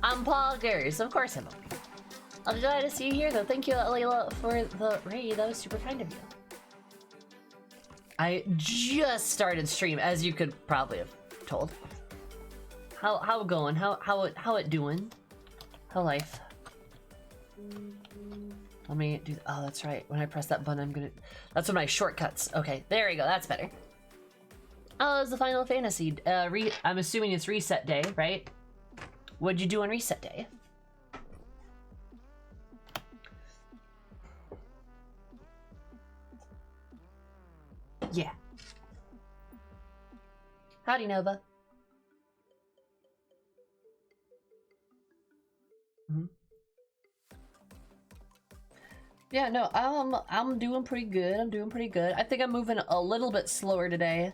I'm Poggers. Of course I will. I'm glad to see you here, though. Thank you, Layla, for the raid. That was super kind of you. I just started stream, as you could probably have told. How it going? How it doing? How life? Let me do. Oh, that's right. When I press that button, I'm gonna. That's one of my shortcuts. Okay, there we go. That's better. Oh, it's the Final Fantasy. I'm assuming it's reset day, right? What'd you do on reset day? Yeah. Howdy, Nova. Yeah, no, I'm doing pretty good. I'm doing pretty good. I think I'm moving a little bit slower today.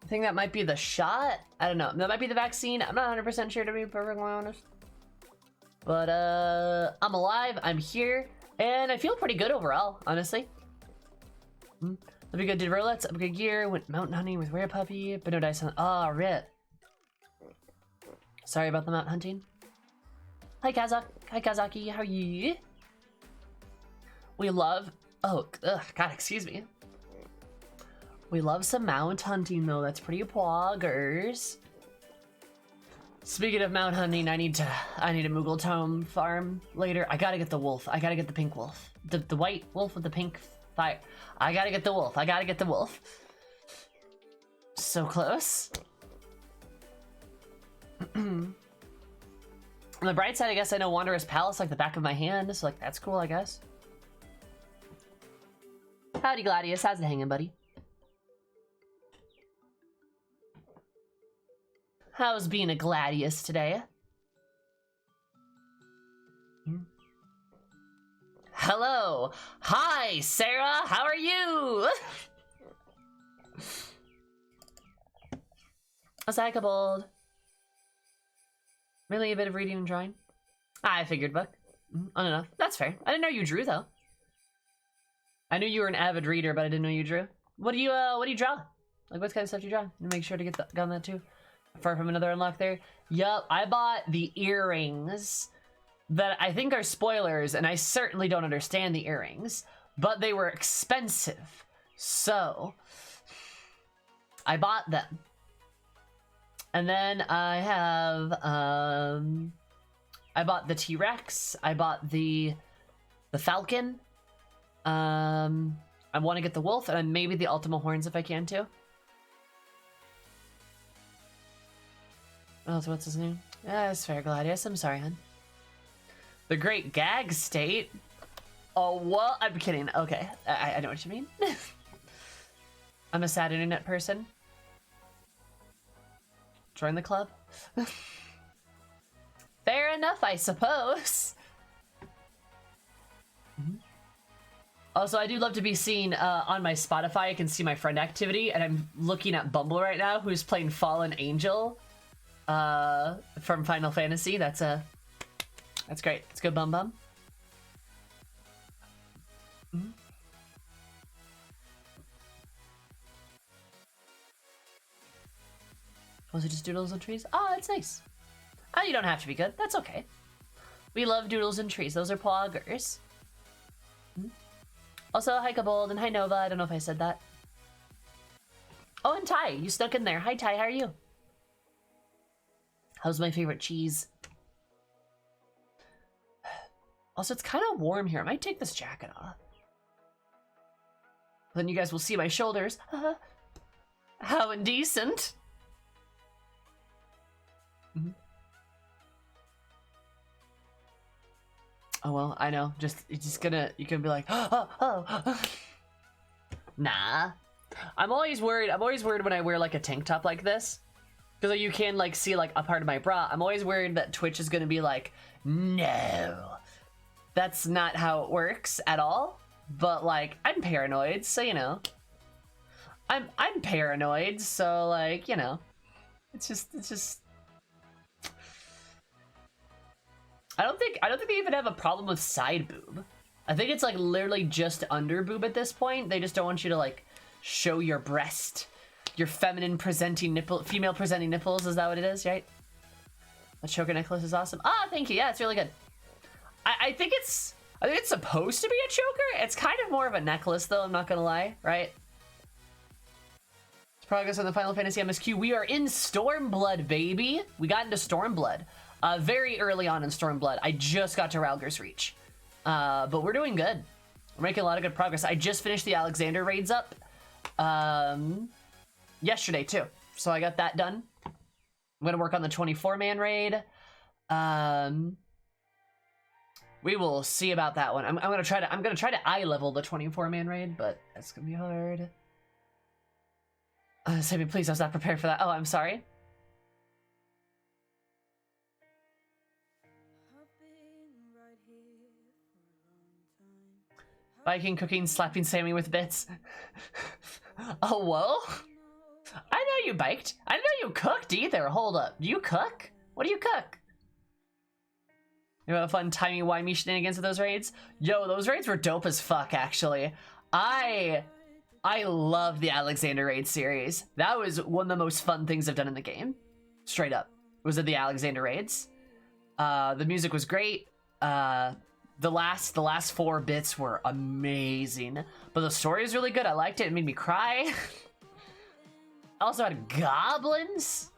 I think that might be the shot. I don't know. That might be the vaccine. I'm not 100% sure, to be perfectly honest. But I'm alive. I'm here, and I feel pretty good overall, honestly. Let me go do roulette, upgrade gear, went mountain hunting with rare puppy, but no dice hunt. Oh, rip. Sorry about the mountain hunting. Hi, Kazak. Hi, Kazaki. How are you? We love. Oh, ugh, God, excuse me. We love some mount hunting, though. That's pretty poggers. Speaking of mount hunting, I need to Moogle Tome farm later. I gotta get the wolf. I gotta get the pink wolf. The white wolf with the pink fire. I gotta get the wolf. I gotta get the wolf. So close. On the bright side, I guess I know Wanderer's Palace like the back of my hand, so like that's cool, I guess. Howdy, Gladius. How's it hanging, buddy? How's being a Gladius today? Hello. Hi, Sarah. How are you? Bold. Really a bit of reading and drawing? I figured, Buck. I don't know. That's fair. I didn't know you drew, though. I knew you were an avid reader, but I didn't know you drew. What do you draw? Like, what kind of stuff do you draw? Make sure to get on that, too. Far from another unlock there. Yup, I bought the earrings that I think are spoilers, and I certainly don't understand the earrings, but they were expensive. So, I bought them. And then I have, I bought the T-Rex. I bought the Falcon. I want to get the wolf, and maybe the Ultima Horns if I can, too. Oh, so what's his name? Yeah, that's fair, Gladius. I'm sorry, hun. The Great Gag State? Oh, what? I'm kidding. Okay, I know what you mean. I'm a sad internet person. Join the club? Fair enough, I suppose. Also, I do love to be seen on my Spotify. I can see my friend activity, and I'm looking at Bumble right now, who's playing Fallen Angel from Final Fantasy. That's great. It's good, Bum Bum. Was it just doodles and trees? Oh, that's nice. Oh, you don't have to be good. That's okay. We love doodles and trees. Those are poggers. Also, hi Kabold and hi Nova. I don't know if I said that. Oh, and Ty. You stuck in there. Hi Ty, how are you? How's my favorite cheese? Also, it's kind of warm here. I might take this jacket off. Then you guys will see my shoulders. How indecent. Oh well, I know. You can be like, oh. Nah. I'm always worried when I wear like a tank top like this, because like, you can like see like a part of my bra. I'm always worried that Twitch is gonna be like, no, that's not how it works at all. But like, I'm paranoid, so you know. I'm paranoid, so like, you know, it's just. I don't think they even have a problem with side boob. I think it's like literally just under boob at this point. They just don't want you to like show your breast, your female presenting nipples. Is that what it is, right? The choker necklace is awesome. Ah, thank you. Yeah, it's really good. I think it's supposed to be a choker. It's kind of more of a necklace, though. I'm not gonna lie, right? Progress on the Final Fantasy MSQ. We are in Stormblood, baby. We got into Stormblood very early on in Stormblood. I just got to Ralger's Reach, but we're doing good. We're making a lot of good progress. I just finished the Alexander raids up yesterday too, so I got that done. I'm gonna work on the 24-man raid. We will see about that one. I'm gonna try to eye level the 24-man raid, but that's gonna be hard. Sammy, please, I was not prepared for that. Oh, I'm sorry. Biking, cooking, slapping Sammy with bits. Oh, whoa. I know you biked. I didn't know you cooked either. Hold up. Do you cook? What do you cook? You have a fun timey-wimey shenanigans with those raids? Yo, those raids were dope as fuck, actually. I love the Alexander raid series. That was one of the most fun things I've done in the game. Straight up. Was it the Alexander raids? The music was great. The last 4 bits were amazing. But the story is really good. I liked it. It made me cry. I also had goblins.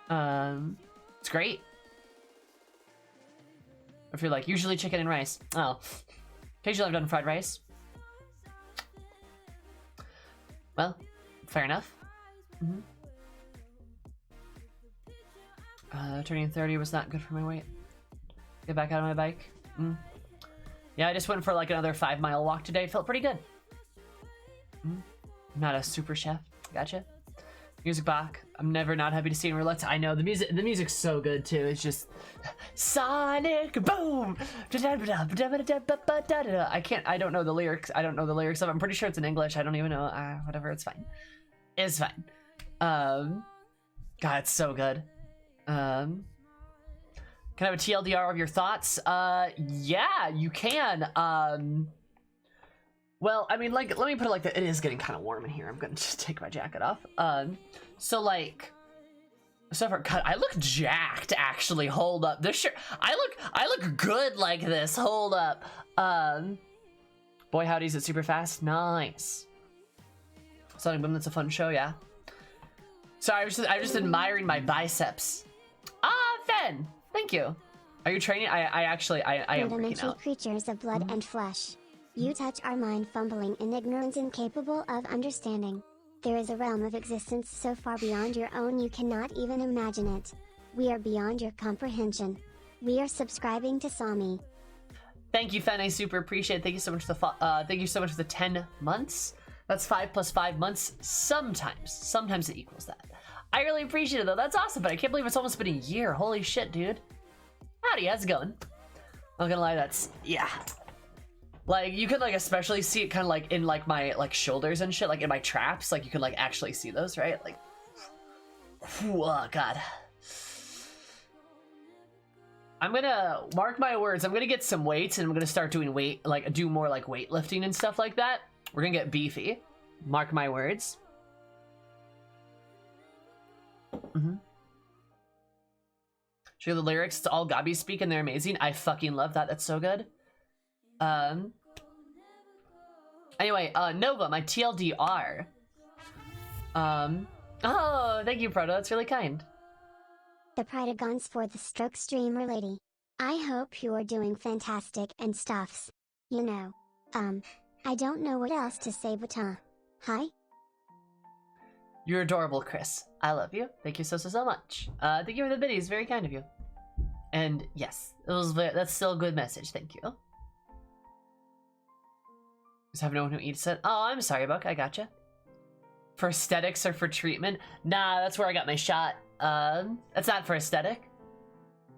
It's great. If you're like, usually chicken and rice. Oh. Occasionally I've done fried rice. Well, fair enough. Turning 30 was not good for my weight. Get back out on my bike. Yeah, I just went for like another 5-mile walk today. Felt pretty good. Not a super chef. Gotcha. Music back. I'm never not happy to see in roulette. I know the music's so good too. It's just Sonic Boom. I don't know the lyrics. I don't know the lyrics of it. I'm pretty sure it's in English. I don't even know. Whatever, it's fine. It's fine. God, it's so good. Can I have a TLDR of your thoughts? Yeah, you can. Well, I mean, like, let me put it like that. It is getting kind of warm in here. I'm gonna just take my jacket off. So like, so far, God, I look jacked. Actually, hold up. This shirt, I look good like this. Hold up. Boy, howdy, is it super fast? Nice. Sonic Boom, that's a fun show, yeah. Sorry, I'm just admiring my biceps. Ah, Fen, thank you. Are you training? I actually am working out. Creatures of blood and flesh. You touch our mind, fumbling in ignorance, incapable of understanding. There is a realm of existence so far beyond your own you cannot even imagine it. We are beyond your comprehension. We are subscribing to Sami. Thank you, Fen. I super appreciate it. Thank you so much for the thank you so much for the 10 months. That's 5 plus 5 months. Sometimes it equals that. I really appreciate it though. That's awesome. But I can't believe it's almost been a year. Holy shit, dude. Howdy, how's it going? I'm not gonna lie, that's yeah. Like, you could, like, especially see it kind of, like, in, like, my, like, shoulders and shit, like, in my traps. Like, you could, like, actually see those, right? Like, oh, God. I'm gonna, mark my words, I'm gonna get some weights, and I'm gonna start doing do more, like, weightlifting and stuff like that. We're gonna get beefy. Mark my words. Show you the lyrics. It's all Gabi speak, and they're amazing. I fucking love that. That's so good. Anyway, Nova, my TLDR. Oh, thank you, Proto. That's really kind. The Pridagons for the Stroke streamer lady. I hope you are doing fantastic and stuffs. You know. I don't know what else to say but hi. You're adorable, Chris. I love you. Thank you so much. Thank you for the biddies. Very kind of you. And yes, that's still a good message. Thank you. Just have no one who eats it. Oh, I'm sorry, Buck. I gotcha. For aesthetics or for treatment? Nah, that's where I got my shot. That's not for aesthetic.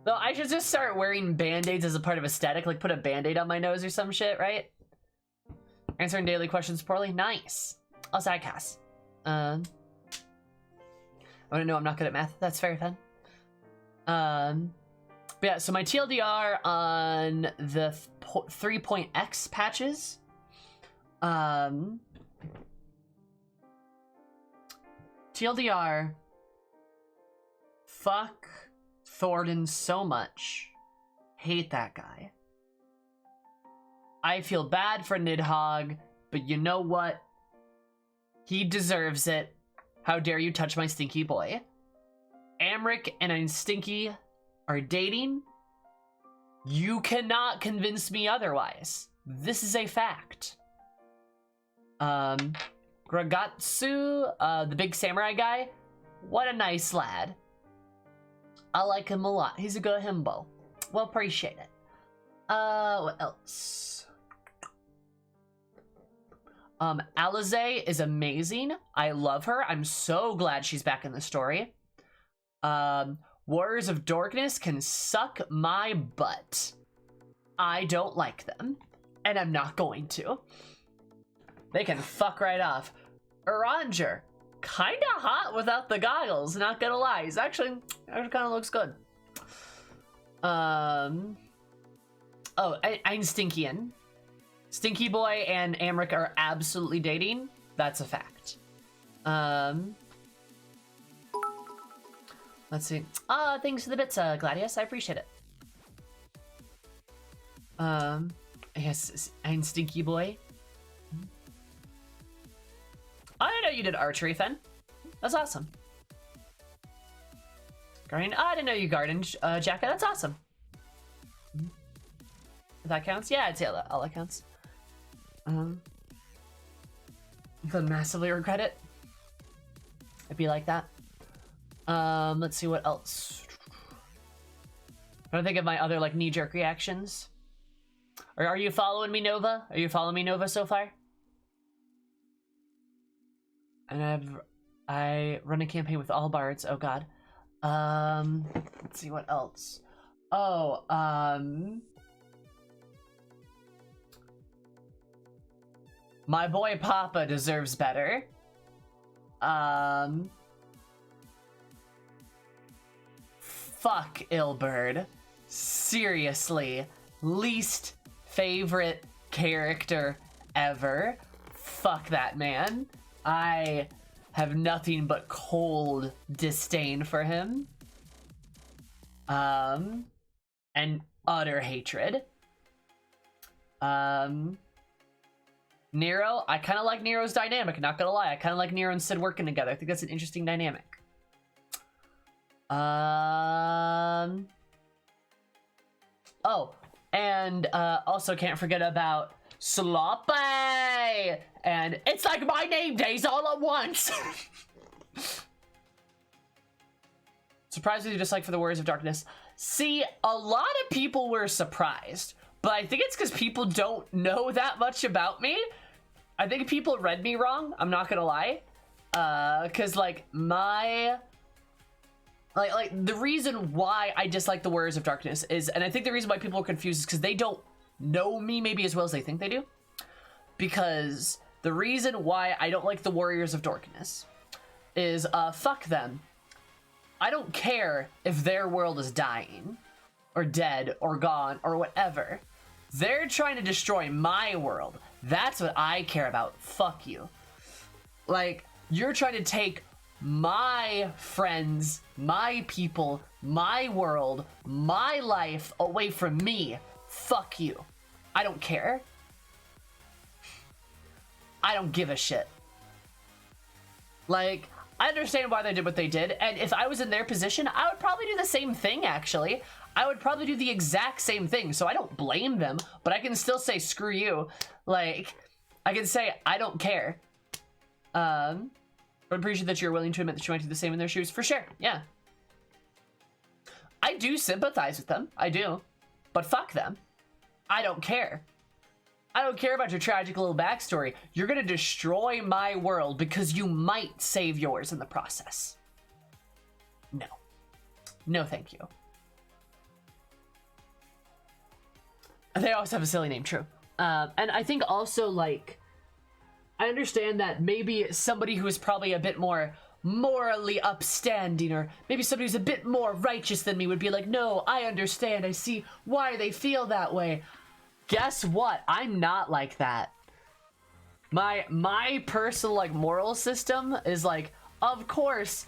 Though I should just start wearing band-aids as a part of aesthetic. Like, put a band-aid on my nose or some shit, right? Answering daily questions poorly? Nice. I'll sidecast. I want to know I'm not good at math. That's fair, then. But yeah, so my TLDR on the 3.x patches. TLDR. Fuck Thornton so much. Hate that guy. I feel bad for Nidhogg, but you know what? He deserves it. How dare you touch my stinky boy? Amric and Stinky are dating. You cannot convince me otherwise. This is a fact. Gragatsu, the big samurai guy, what a nice lad. I like him a lot. He's a good himbo. Well, appreciate it. What else? Alize is amazing. I love her. I'm so glad she's back in the story. Warriors of Darkness can suck my butt. I don't like them, and I'm not going to. They can fuck right off. Aranger, kinda hot without the goggles, not gonna lie. He's actually kind of looks good. Oh, I'm Stinkian. Stinky Boy and Amric are absolutely dating. That's a fact. Let's see. Thanks for the bits, Gladius. I appreciate it. Yes, I'm Stinky Boy. I didn't know you did archery, Fen. That's awesome. Garden. I didn't know you garden, Jacka. That's awesome. If that counts? Yeah, I'd say all that counts. But massively regret it. It'd be like that. Let's see what else. I don't think of my other like knee-jerk reactions. Or are you following me, Nova? Are you following me, Nova, so far? And I run a campaign with all bards. Oh god. Let's see what else. Oh, my boy Papa deserves better. Fuck Ilbird. Seriously. Least favorite character ever. Fuck that man. I have nothing but cold disdain for him. And utter hatred. Nero, I kind of like Nero's dynamic, not gonna lie. I kind of like Nero and Sid working together. I think that's an interesting dynamic. Oh, and also can't forget about Sloppy! And it's like my name days all at once! Surprisingly, just like for the Warriors of Darkness. See, a lot of people were surprised, but I think it's because people don't know that much about me. I think people read me wrong, I'm not gonna lie. Because, like, my... Like, the reason why I dislike the Warriors of Darkness is, and I think the reason why people are confused is because they don't know me maybe as well as they think they do. Because the reason why I don't like the Warriors of Darkness is, fuck them. I don't care if their world is dying, or dead, or gone, or whatever. They're trying to destroy my world. That's what I care about. Fuck you. Like, you're trying to take my friends, my people, my world, my life away from me. Fuck you. I don't care. I don't give a shit. Like, I understand why they did what they did, and if I was in their position, I would probably do the same thing, actually. I would probably do the exact same thing, so I don't blame them, but I can still say, screw you. Like, I can say, I don't care. But I appreciate that you're willing to admit that you might do the same in their shoes. For sure, yeah. I do sympathize with them, I do. But fuck them. I don't care. I don't care about your tragic little backstory. You're gonna destroy my world because you might save yours in the process. No. No, thank you. They always have a silly name, true. And I think also, like, I understand that maybe somebody who is probably a bit more morally upstanding, or maybe somebody who's a bit more righteous than me would be like, no, I understand. I see why they feel that way. Guess what? I'm not like that. My personal, like, moral system is like, of course,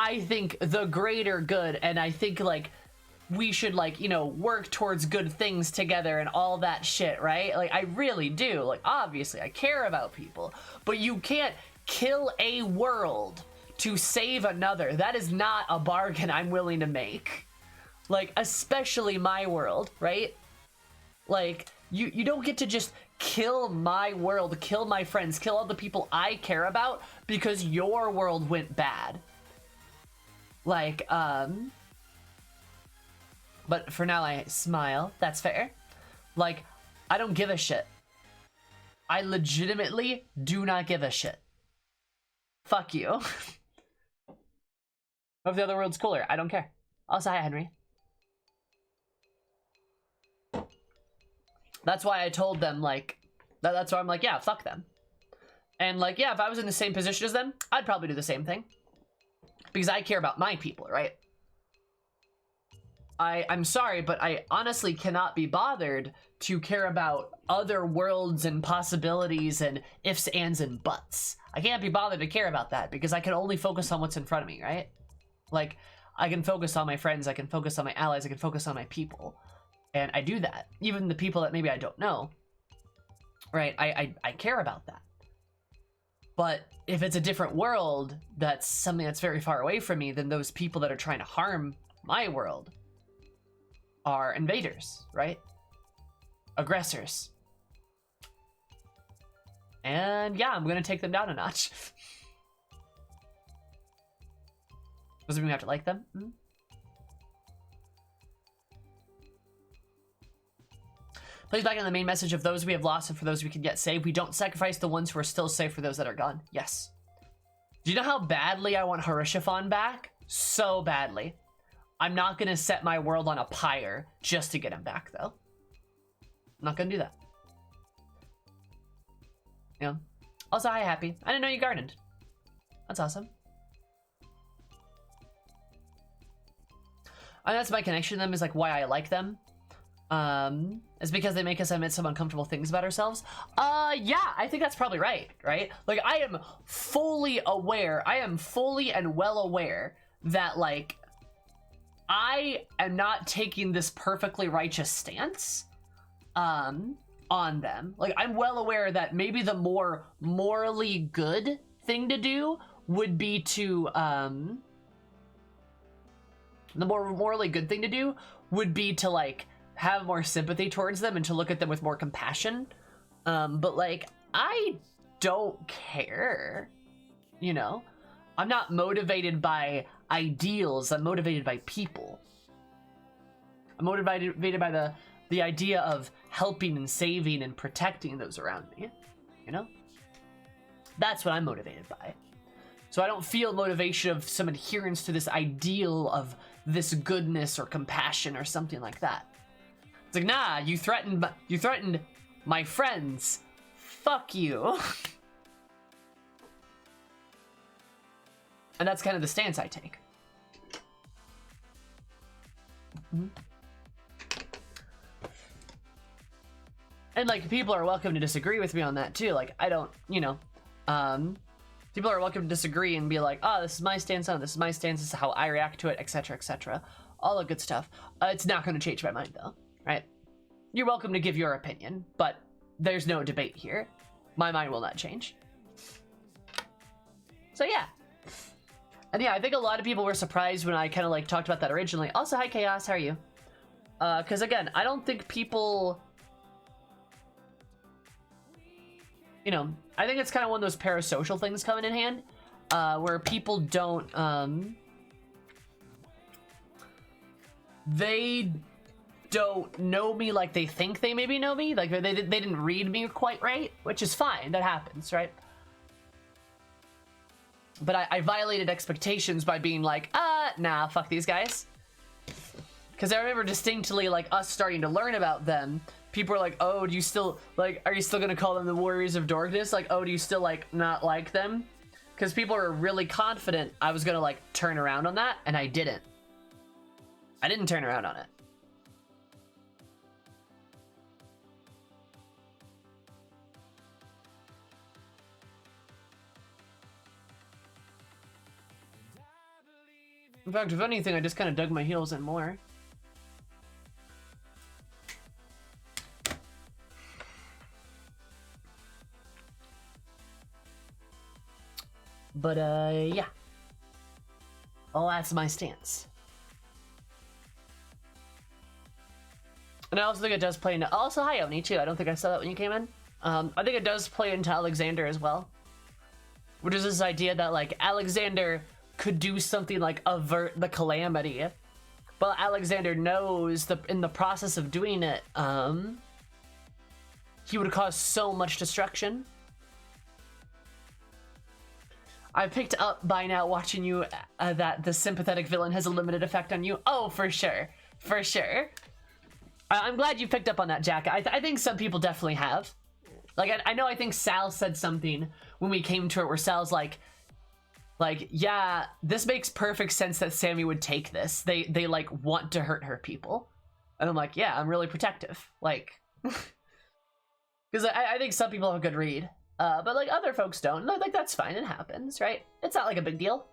I think the greater good, and I think like we should like, you know, work towards good things together and all that shit, right? Like I really do. Like obviously I care about people, but you can't kill a world to save another. That is not a bargain I'm willing to make. Like especially my world, right? Like you don't get to just kill my world, kill my friends, kill all the people I care about because your world went bad. Like, but for now I smile. That's fair. Like, I don't give a shit. I legitimately do not give a shit. Fuck you. If the other world's cooler, I don't care. Also, hi, Henry. That's why I told them, like, that's why I'm like, yeah, fuck them. And, like, yeah, if I was in the same position as them, I'd probably do the same thing. Because I care about my people, right? I'm sorry, but I honestly cannot be bothered to care about other worlds and possibilities and ifs, ands, and buts. I can't be bothered to care about that because I can only focus on what's in front of me, right? Like, I can focus on my friends, I can focus on my allies, I can focus on my people. And I do that. Even the people that maybe I don't know, right? I care about that. But if it's a different world, that's something that's very far away from me, then those people that are trying to harm my world are invaders, right? Aggressors. And yeah, I'm gonna take them down a notch. Doesn't mean we have to like them. Mm-hmm. Plays back on the main message of those we have lost and for those we can yet save. We don't sacrifice the ones who are still safe for those that are gone. Yes. Do you know how badly I want Harushifan back? So badly. I'm not going to set my world on a pyre just to get him back, though. I'm not going to do that. Yeah. Also, hi, Happy. I didn't know you gardened. That's awesome. And that's my connection to them, is like why I like them. It's because they make us admit some uncomfortable things about ourselves. Yeah, I think that's probably right? Like, I am fully aware, I am fully and well aware that, like, I am not taking this perfectly righteous stance, on them. Like, I'm well aware that maybe the more morally good thing to do would be to, the more morally good thing to do would be to, like, have more sympathy towards them and to look at them with more compassion. But like, I don't care, you know? I'm not motivated by ideals, I'm motivated by people. I'm motivated by the idea of helping and saving and protecting those around me, you know? That's what I'm motivated by. So I don't feel motivation of some adherence to this ideal of this goodness or compassion or something like that. It's like, nah, you threatened my friends. Fuck you. And that's kind of the stance I take. Mm-hmm. And like, people are welcome to disagree with me on that too. Like, I don't, you know, people are welcome to disagree and be like, oh, this is my stance on it, this is my stance, this is how I react to it, etc., etc. All the good stuff. It's not going to change my mind though. Right? You're welcome to give your opinion, but there's no debate here. My mind will not change. So yeah. And yeah, I think a lot of people were surprised when I kind of like talked about that originally. Also, hi Chaos, how are you? Because again, I don't think people, you know, I think it's kind of one of those parasocial things coming in hand, where people don't, they don't know me like they think they maybe know me. Like, they didn't read me quite right, which is fine. That happens, right? But I violated expectations by being like, nah, fuck these guys. Because I remember distinctly, like, us starting to learn about them. People were like, oh, do you still, like, are you still gonna call them the Warriors of Darkness? Like, oh, do you still, like, not like them? Because people were really confident I was gonna, like, turn around on that, and I didn't. I didn't turn around on it. In fact, if anything, I just kind of dug my heels in more. But, yeah. Well, that's my stance. And I also think it does play into... Also, hi, Oni, too. I don't think I saw that when you came in. I think it does play into Alexander as well. Which is this idea that, like, Alexander could do something like avert the calamity. But Alexander knows that in the process of doing it, he would cause so much destruction. I picked up by now watching you that the sympathetic villain has a limited effect on you. Oh, for sure. For sure. I'm glad you picked up on that, Jack. I think some people definitely have. Like, I know I think Sal said something when we came to it where Sal's like, yeah, this makes perfect sense that Sammy would take this. They like, want to hurt her people. And I'm like, yeah, I'm really protective. Like, because I think some people have a good read. But, like, other folks don't. Like, that's fine. It happens, right? It's not, like, a big deal.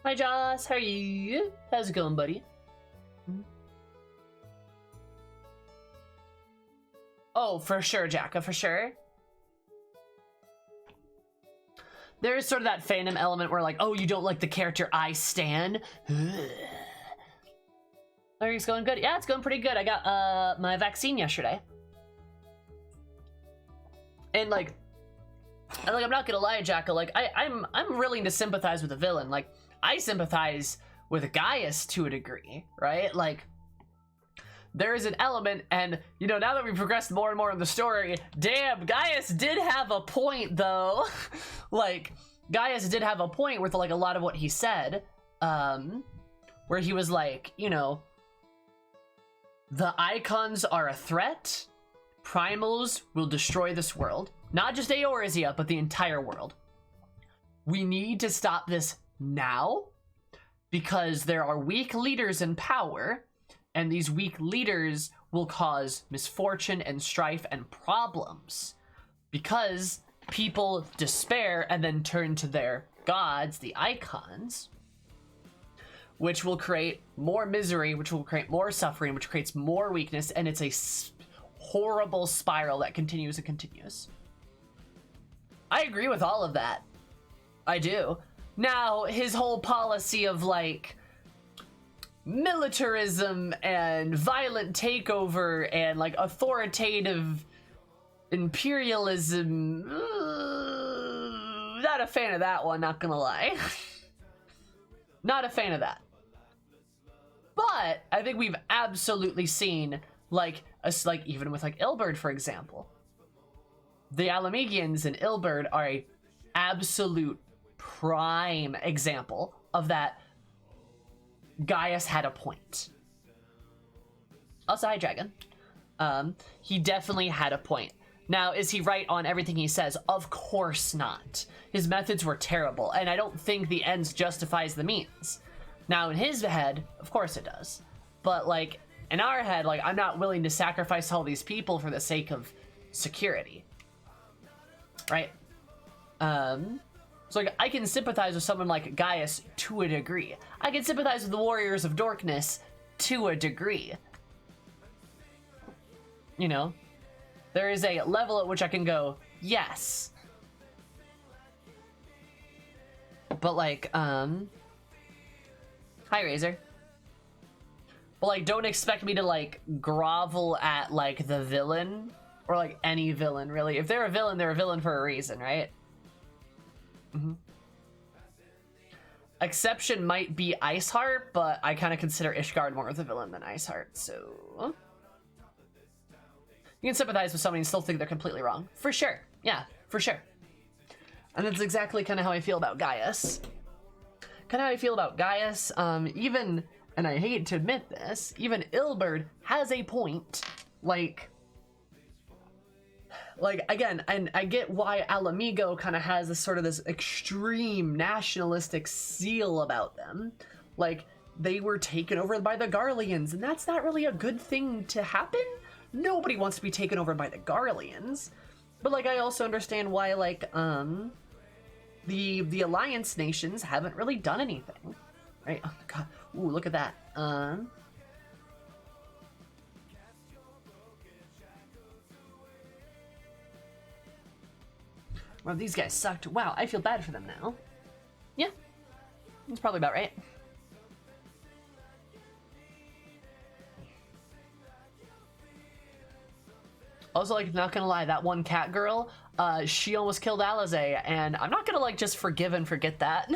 Hi, Joss. How are you? How's it going, buddy? Oh, for sure, Jacka, for sure. There is sort of that fandom element where, like, oh, you don't like the character I stan? It's going good. Yeah, it's going pretty good. I got my vaccine yesterday. And, like, I'm not gonna lie, Jacka, like, I'm willing to sympathize with the villain. Like, I sympathize with Gaius to a degree, right? Like, there is an element, and, you know, now that we've progressed more and more in the story, damn, Gaius did have a point, though. Like, Gaius did have a point with, like, a lot of what he said, where he was like, you know, the Icons are a threat, Primals will destroy this world. Not just Eorzea, but the entire world. We need to stop this now, because there are weak leaders in power, and these weak leaders will cause misfortune and strife and problems, because people despair and then turn to their gods, the Icons, which will create more misery, which will create more suffering, which creates more weakness, and it's a horrible spiral that continues and continues. I agree with all of that. I do. Now, his whole policy of, like, militarism and violent takeover and, like, authoritative imperialism, not a fan of that one, not gonna lie. Not a fan of that. But I think we've absolutely seen, like, even with, like, Ilberd, for example. The Alamegians and Ilberd are a absolute prime example of that. Gaius had a point. Also, hi, Dragon. He definitely had a point. Now, is he right on everything he says? Of course not. His methods were terrible, and I don't think the ends justifies the means. Now, in his head, of course it does. But, like, in our head, like, I'm not willing to sacrifice all these people for the sake of security. Right? So, like, I can sympathize with someone like Gaius to a degree. I can sympathize with the Warriors of Dorkness to a degree. You know? There is a level at which I can go, yes. But, like, hi, Razor. But, like, don't expect me to, like, grovel at, like, the villain. Or, like, any villain, really. If they're a villain for a reason, right? Mm-hmm. Exception might be Iceheart, but I kind of consider Ishgard more of a villain than Iceheart, so... You can sympathize with somebody and still think they're completely wrong. For sure. Yeah, for sure. And that's exactly kind of how I feel about Gaius. Kind of how I feel about Gaius. Even, and I hate to admit this, even Ilberd has a point. Like again, and I get why Alamigo kind of has this sort of this extreme nationalistic seal about them. Like, they were taken over by the Garleans, and that's not really a good thing to happen. Nobody wants to be taken over by the Garleans. But like, I also understand why, like, the Alliance nations haven't really done anything, right? Oh god, ooh, look at that. Well, these guys sucked. Wow, I feel bad for them now. Yeah, that's probably about right. Also, like, not gonna lie, that one cat girl, she almost killed Alizé, and I'm not gonna, like, just forgive and forget that.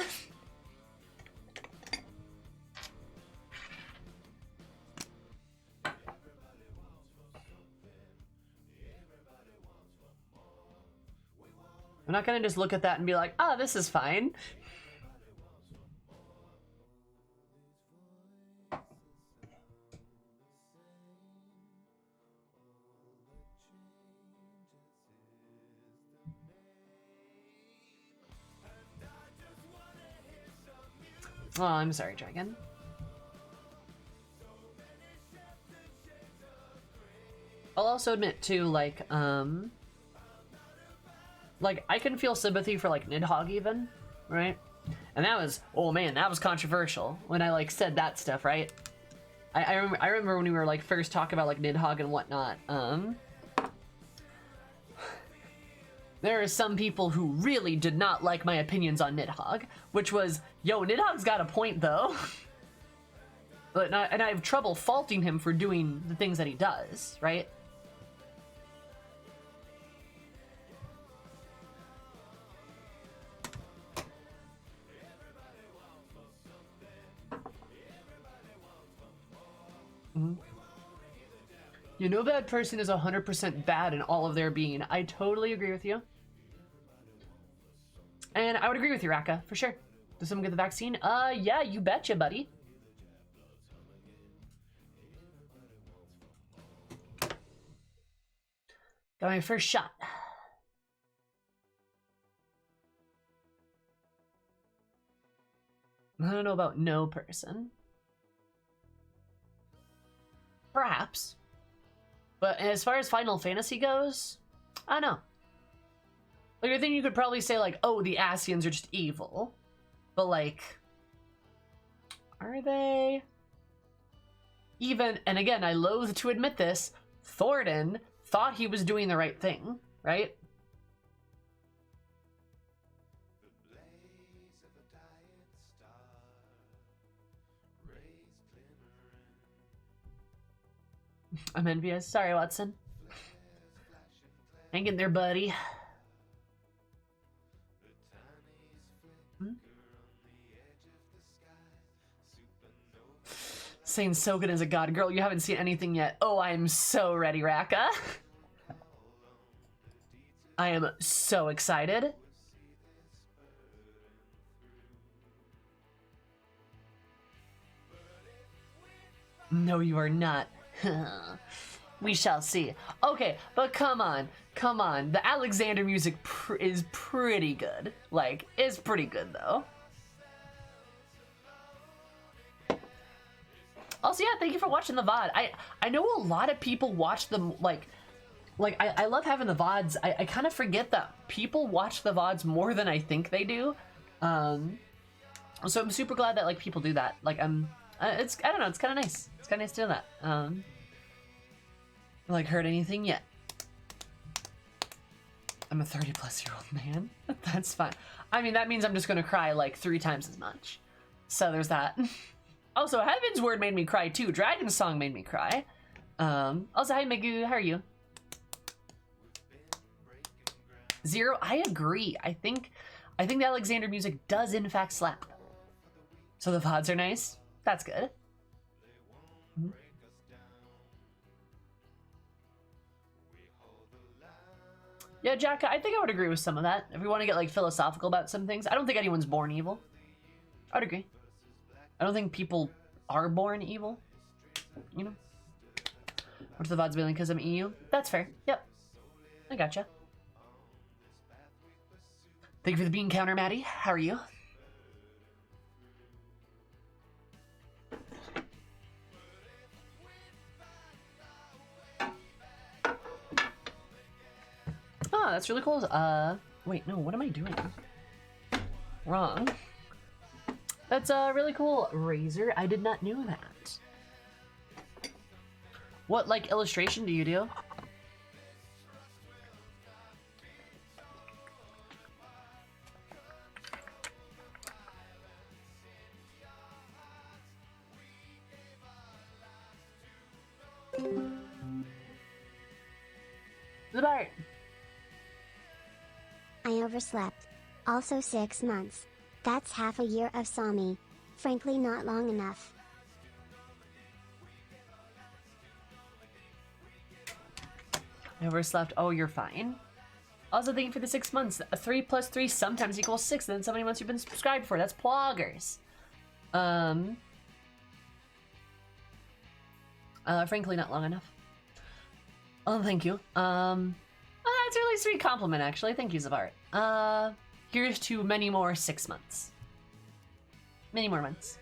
I'm not gonna just look at that and be like, ah, this is fine. Oh, I'm sorry, Dragon. I'll also admit, too, like, I can feel sympathy for, like, Nidhogg even, right? And that was, oh man, that was controversial when I, like, said that stuff, right? I remember when we were, like, first talking about, like, Nidhogg and whatnot, there are some people who really did not like my opinions on Nidhogg, which was, yo, Nidhogg's got a point, though. And I have trouble faulting him for doing the things that he does, right? Mm-hmm. You know, bad person is 100% bad in all of their being. I totally agree with you. And I would agree with you, Raka, for sure. Does someone get the vaccine? Yeah, you betcha, buddy. Got my first shot. I don't know about no person. Perhaps. But as far as Final Fantasy goes, I don't know. Like, I think you could probably say, like, oh, the Asians are just evil. But, like, are they? Even, and again, I loathe to admit this, Thornton thought he was doing the right thing, right? I'm envious. Sorry, Watson. Hang in there, buddy. Saying so good as a god. Girl, you haven't seen anything yet. Oh, I'm so ready, Raka. I am so excited. No, you are not. We shall see. Okay, but come on. Come on. The Alexander music is pretty good. Like, it's pretty good, though. Also, yeah, thank you for watching the VOD. I know a lot of people watch them, like I love having the VODs. I kind of forget that people watch the VODs more than I think they do. So I'm super glad that, like, people do that. Like, it's, I don't know, it's kind of nice. It's kind of nice to do that. Like, heard anything yet? I'm a 30-plus-year-old man. That's fine. I mean, that means I'm just gonna cry, like, 3 times as much. So there's that. Also, Heaven's Word made me cry too. Dragon's Song made me cry. Also, hi Megu, how are you? Zero, I agree. I think the Alexander music does in fact slap. So the VODs are nice. That's good. Yeah, Jack, I think I would agree with some of that. If we want to get like philosophical about some things, I don't think anyone's born evil. I'd agree. I don't think people are born evil. You know? What's the VODs billing because I'm EU? That's fair. Yep. I gotcha. Thank you for the bean counter, Maddie. How are you? Oh, that's really cool. Wait, no, what am I doing? Wrong. That's really cool, Razor. I did not know that. What, like, illustration do you do? Zabart. I overslept. Also 6 months. That's half a year of Sami. Frankly, not long enough. I overslept. Oh, you're fine. Also, thank you for the 6 months. 3 plus 3 sometimes equals 6. And then so many months you've been subscribed for. That's ploggers. Frankly, not long enough. Oh, thank you. That's a really sweet compliment, actually. Thank you, Zavart. Here's to many more 6 months. Many more months.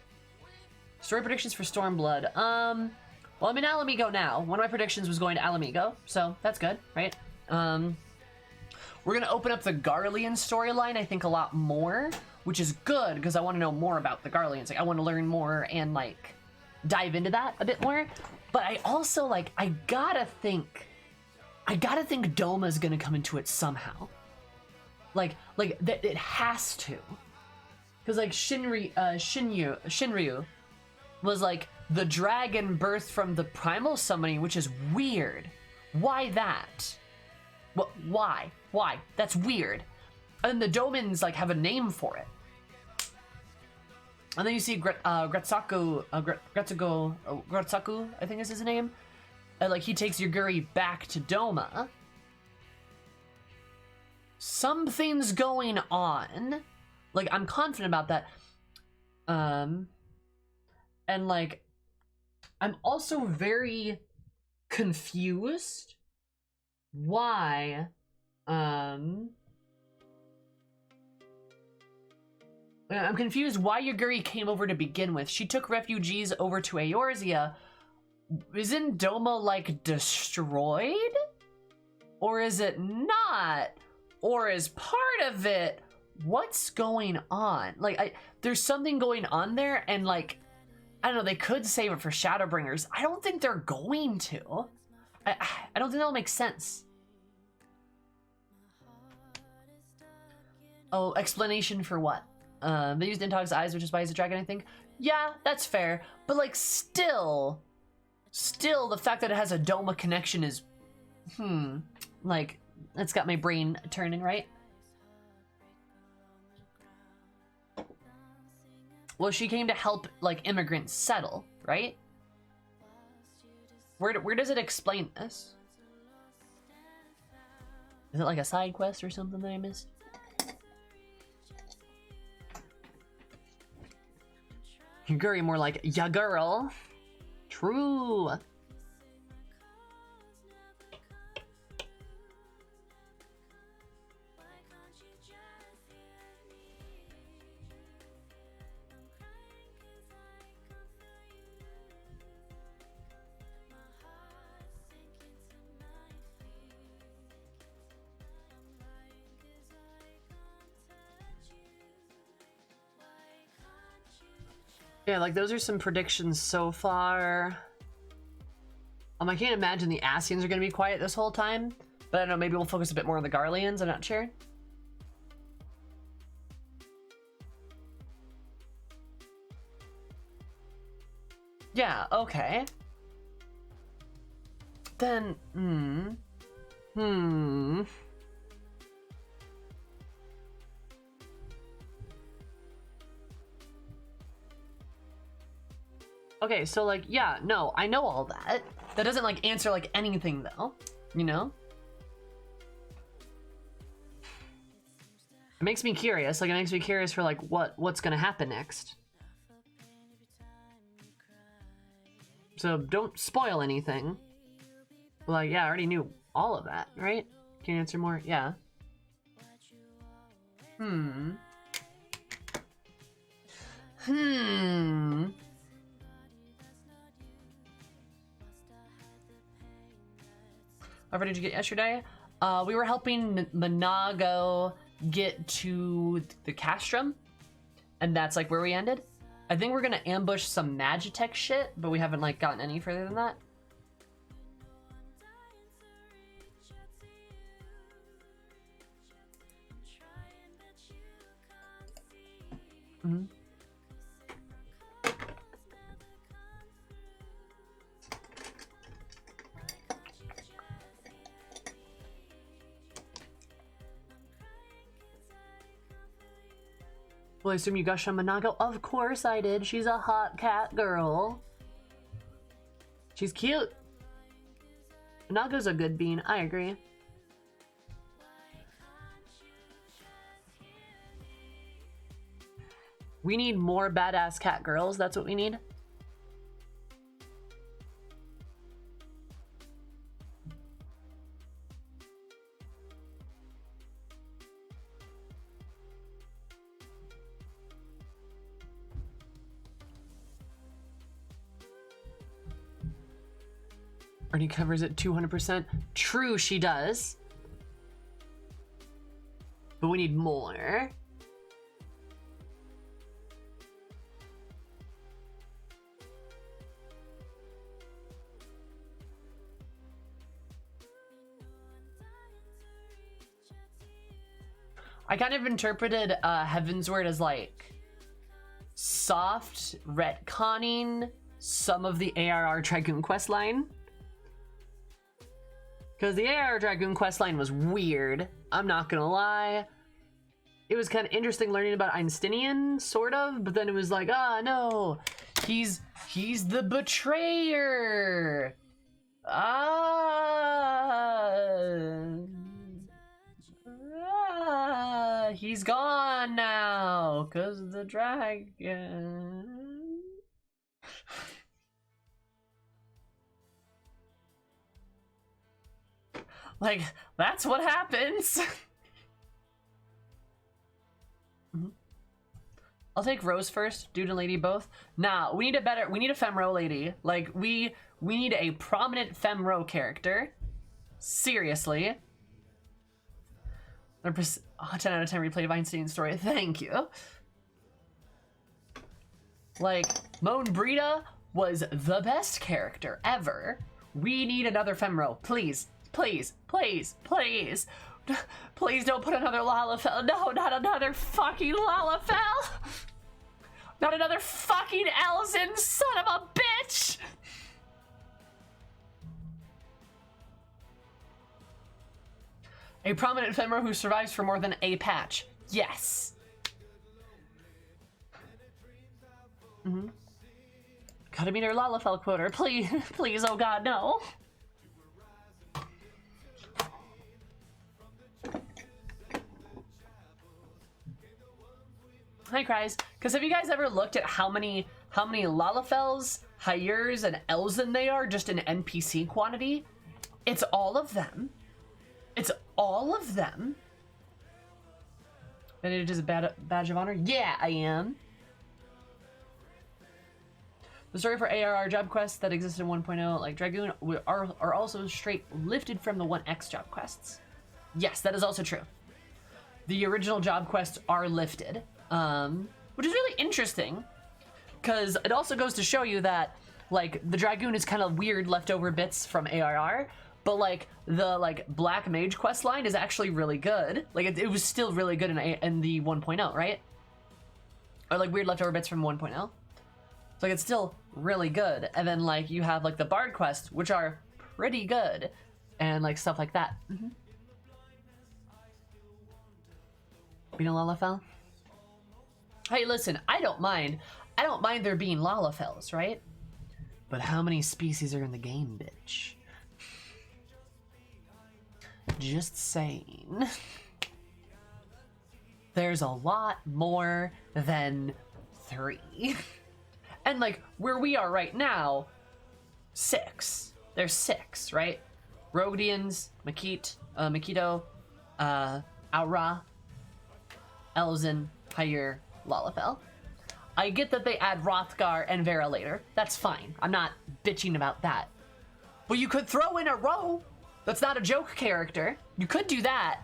Story predictions for Stormblood. Well, I'm in Alamigo now. One of my predictions was going to Alamigo, so that's good, right? We're gonna open up the Garlean storyline, I think, a lot more, which is good because I want to know more about the Garleans. Like, I want to learn more and like dive into that a bit more. But I also like, I gotta think Doma's gonna come into it somehow. Like that it has to, because like Shinryu was like the dragon birthed from the primal summoning, which is weird. Why that? What? Why? That's weird. And the Domans like have a name for it. And then you see Gretsaku, I think is his name. And like he takes Yaguri back to Doma. Something's going on. Like, I'm confident about that. And like, I'm also very confused why I'm confused why Yaguri came over to begin with. She took refugees over to Eorzea. Isn't Doma like destroyed? Or is it not? Or is part of it? What's going on? Like, there's something going on there, and like, I don't know, they could save it for Shadowbringers. I don't think they're going to. I don't think that'll make sense. Oh, explanation for what? They used Intog's eyes, which is why he's a dragon, I think. Yeah, that's fair. But like, still, the fact that it has a Doma connection is, like, it's got my brain turning, right? Well, she came to help, like, immigrants settle, right? Where does it explain this? Is it like a side quest or something that I missed? Yaguri more like, ya girl. True. Yeah, like those are some predictions so far. I can't imagine the Asians are gonna be quiet this whole time, but I don't know, maybe we'll focus a bit more on the Garleans, I'm not sure. Yeah, okay. Then, Okay, so like, yeah, no, I know all that. That doesn't like answer like anything though, you know? It makes me curious. Like, it makes me curious for, like, what's gonna happen next. So don't spoil anything. Like, yeah, I already knew all of that, right? Can you answer more? Yeah. What did you get yesterday? We were helping Monago get to the castrum, and that's like where we ended. I think we're gonna ambush some Magitech shit, but we haven't like gotten any further than that. Well, I assume you gushed on Monago? Of course I did. She's a hot cat girl. She's cute. Monago's a good bean. I agree. We need more badass cat girls. That's what we need. Ernie covers it 200%. True, she does. But we need more. I kind of interpreted Heavensward as like soft retconning some of the ARR Dragoon quest line. Because the AR Dragoon questline was weird, I'm not gonna lie. It was kind of interesting learning about Einsteinian, sort of, but then it was like, ah, no, he's the betrayer. He's gone now, because the dragon. Like, that's what happens. I'll take Rose first, dude and lady both. Nah, we need a femro lady. Like, we need a prominent femro character. Seriously. 10 out of 10 replay of Einstein's story. Thank you. Like, Moan Brita was the best character ever. We need another femro, please. Please, please, please. Please don't put another Lalafell. No, not another fucking Lalafell. Not another fucking Elzen, son of a bitch. A prominent femro who survives for more than a patch. Yes. Gotta meet her Lalafell quota. Please, please, oh god, no. Hi, Cries. Because have you guys ever looked at how many Lalafells, Hyers, and Elzen they are just in NPC quantity? It's all of them. It's all of them. And it is a badge of honor? Yeah, I am. The story for ARR job quests that existed in 1.0, like Dragoon, are also straight lifted from the 1X job quests. Yes, that is also true. The original job quests are lifted. Which is really interesting, because it also goes to show you that, like, the Dragoon is kind of weird leftover bits from ARR, but, like, the, Black Mage quest line is actually really good. Like, it was still really good in the 1.0, right? Or, like, weird leftover bits from 1.0. So, like, it's still really good. And then, like, you have, like, the Bard quests, which are pretty good, and, like, stuff like that. Being a Lalafell? Hey, listen, I don't mind there being Lalafells, right? But how many species are in the game, bitch? Just saying. there's a lot more than 3. And like where we are right now, 6. There's 6, right? Rogdians, Makito, Aura, Elzen, Hyur, Lalafell. I get that they add Hrothgar and Vera later. That's fine. I'm not bitching about that. But you could throw in a Ro. That's not a joke character. You could do that.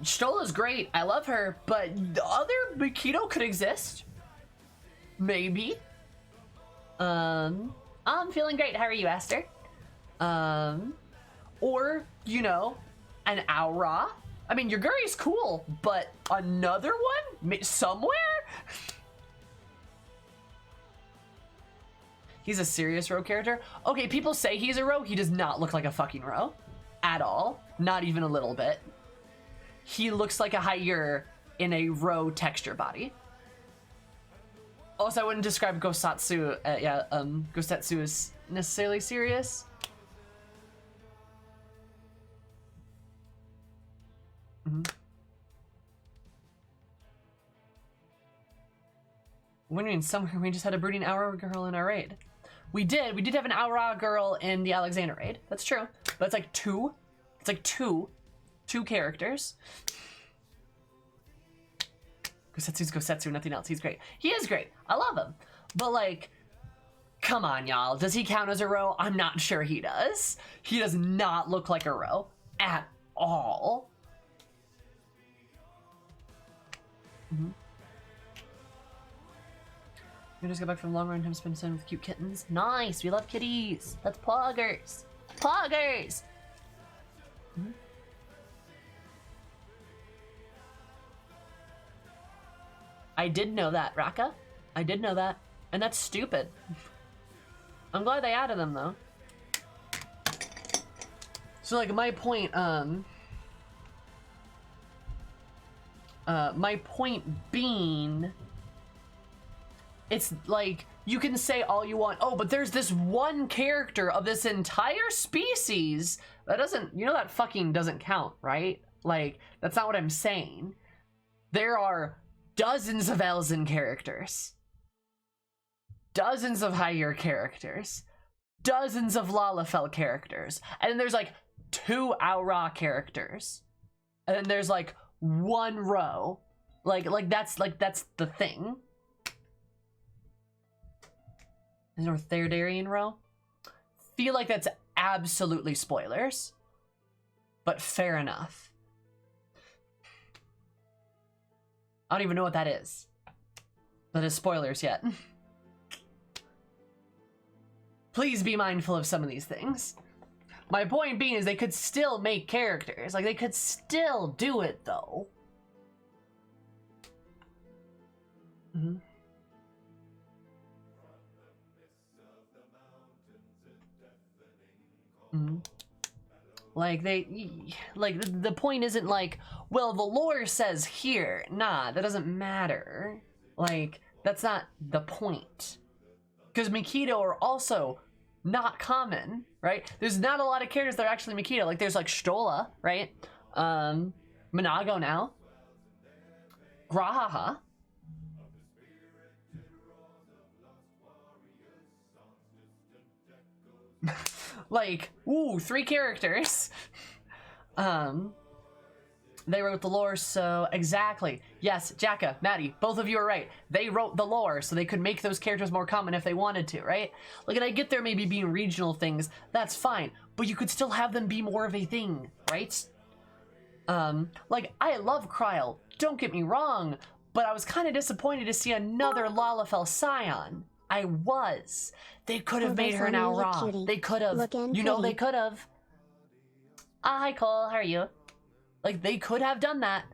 Stola's great. I love her. But the other Makito could exist. Maybe. I'm feeling great. How are you, Aster? Or, you know, an Aura. I mean, Yuguri's cool, but another one? Somewhere? He's a serious Ro character? Okay, people say he's a Ro. He does not look like a fucking Ro. At all. Not even a little bit. He looks like a Hyur in a Ro texture body. Also, I wouldn't describe Gosatsu, Gosatsu as necessarily serious. What do you mean somewhere? We just had a brooding Aura girl in our raid. We did have an Aura girl in the Alexander raid. That's true. But it's like 2. It's like 2 characters. Gosatsu's Gosetsu, nothing else. He's great. He is great. I love him. But like, come on, y'all. Does he count as a Ro? I'm not sure he does. He does not look like a Ro at all. We just got back from long run time spent with cute kittens. Nice, we love kitties. That's poggers. Poggers. I did know that, Raka. I did know that. And that's stupid. I'm glad they added them though. So like my point, my point being, it's like, you can say all you want, oh, but there's this one character of this entire species that doesn't, you know, that fucking doesn't count, right? Like, that's not what I'm saying. There are dozens of Elzen characters, dozens of Hyur characters, dozens of Lalafell characters, and then there's like 2 Aura characters, and then there's like 1 Ro. Like that's the thing. Is there a Therdarian Ro? Feel like that's absolutely spoilers, but fair enough. I don't even know what that is. That is spoilers yet. Please be mindful of some of these things. My point being is they could still make characters. Like, they could still do it, though. Like, the point isn't like, well, the lore says here. Nah, that doesn't matter. Like, that's not the point. Because Makito are also not common, right? There's not a lot of characters that are actually Makito. Like, there's like Stola, right? Minago now. Grahaha. Like, ooh, 3 characters. They wrote the lore, so exactly. Yes, Jacka, Maddie, both of you are right. They wrote the lore, so they could make those characters more common if they wanted to, right? Like, and I get there maybe being regional things, that's fine, but you could still have them be more of a thing, right? Like, I love Kryl, don't get me wrong, but I was kind of disappointed to see another Lalafell Scion. I was. They could have made her now raw. They could have. You know they could have. Hi, Cole. How are you? Like, they could have done that.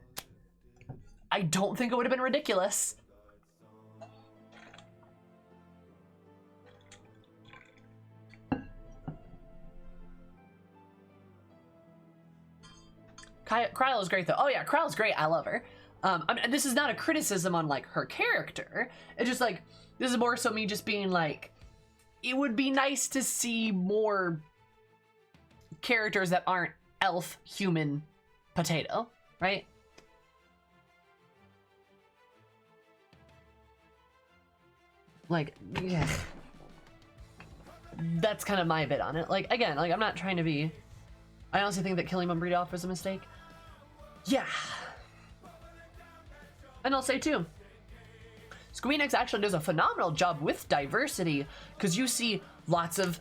I don't think it would have been ridiculous. Kryl is great, though. Oh, yeah, Kryl's great. I love her. I mean, this is not a criticism on, like, her character. It's just, like, this is more so me just being, like, it would be nice to see more characters that aren't elf, human, potato, right? Like, yeah. That's kind of my bit on it. Like, again, like, I'm not trying to be... I honestly think that killing Umbreedoff was a mistake. Yeah. And I'll say, too, Squeenix actually does a phenomenal job with diversity, because you see lots of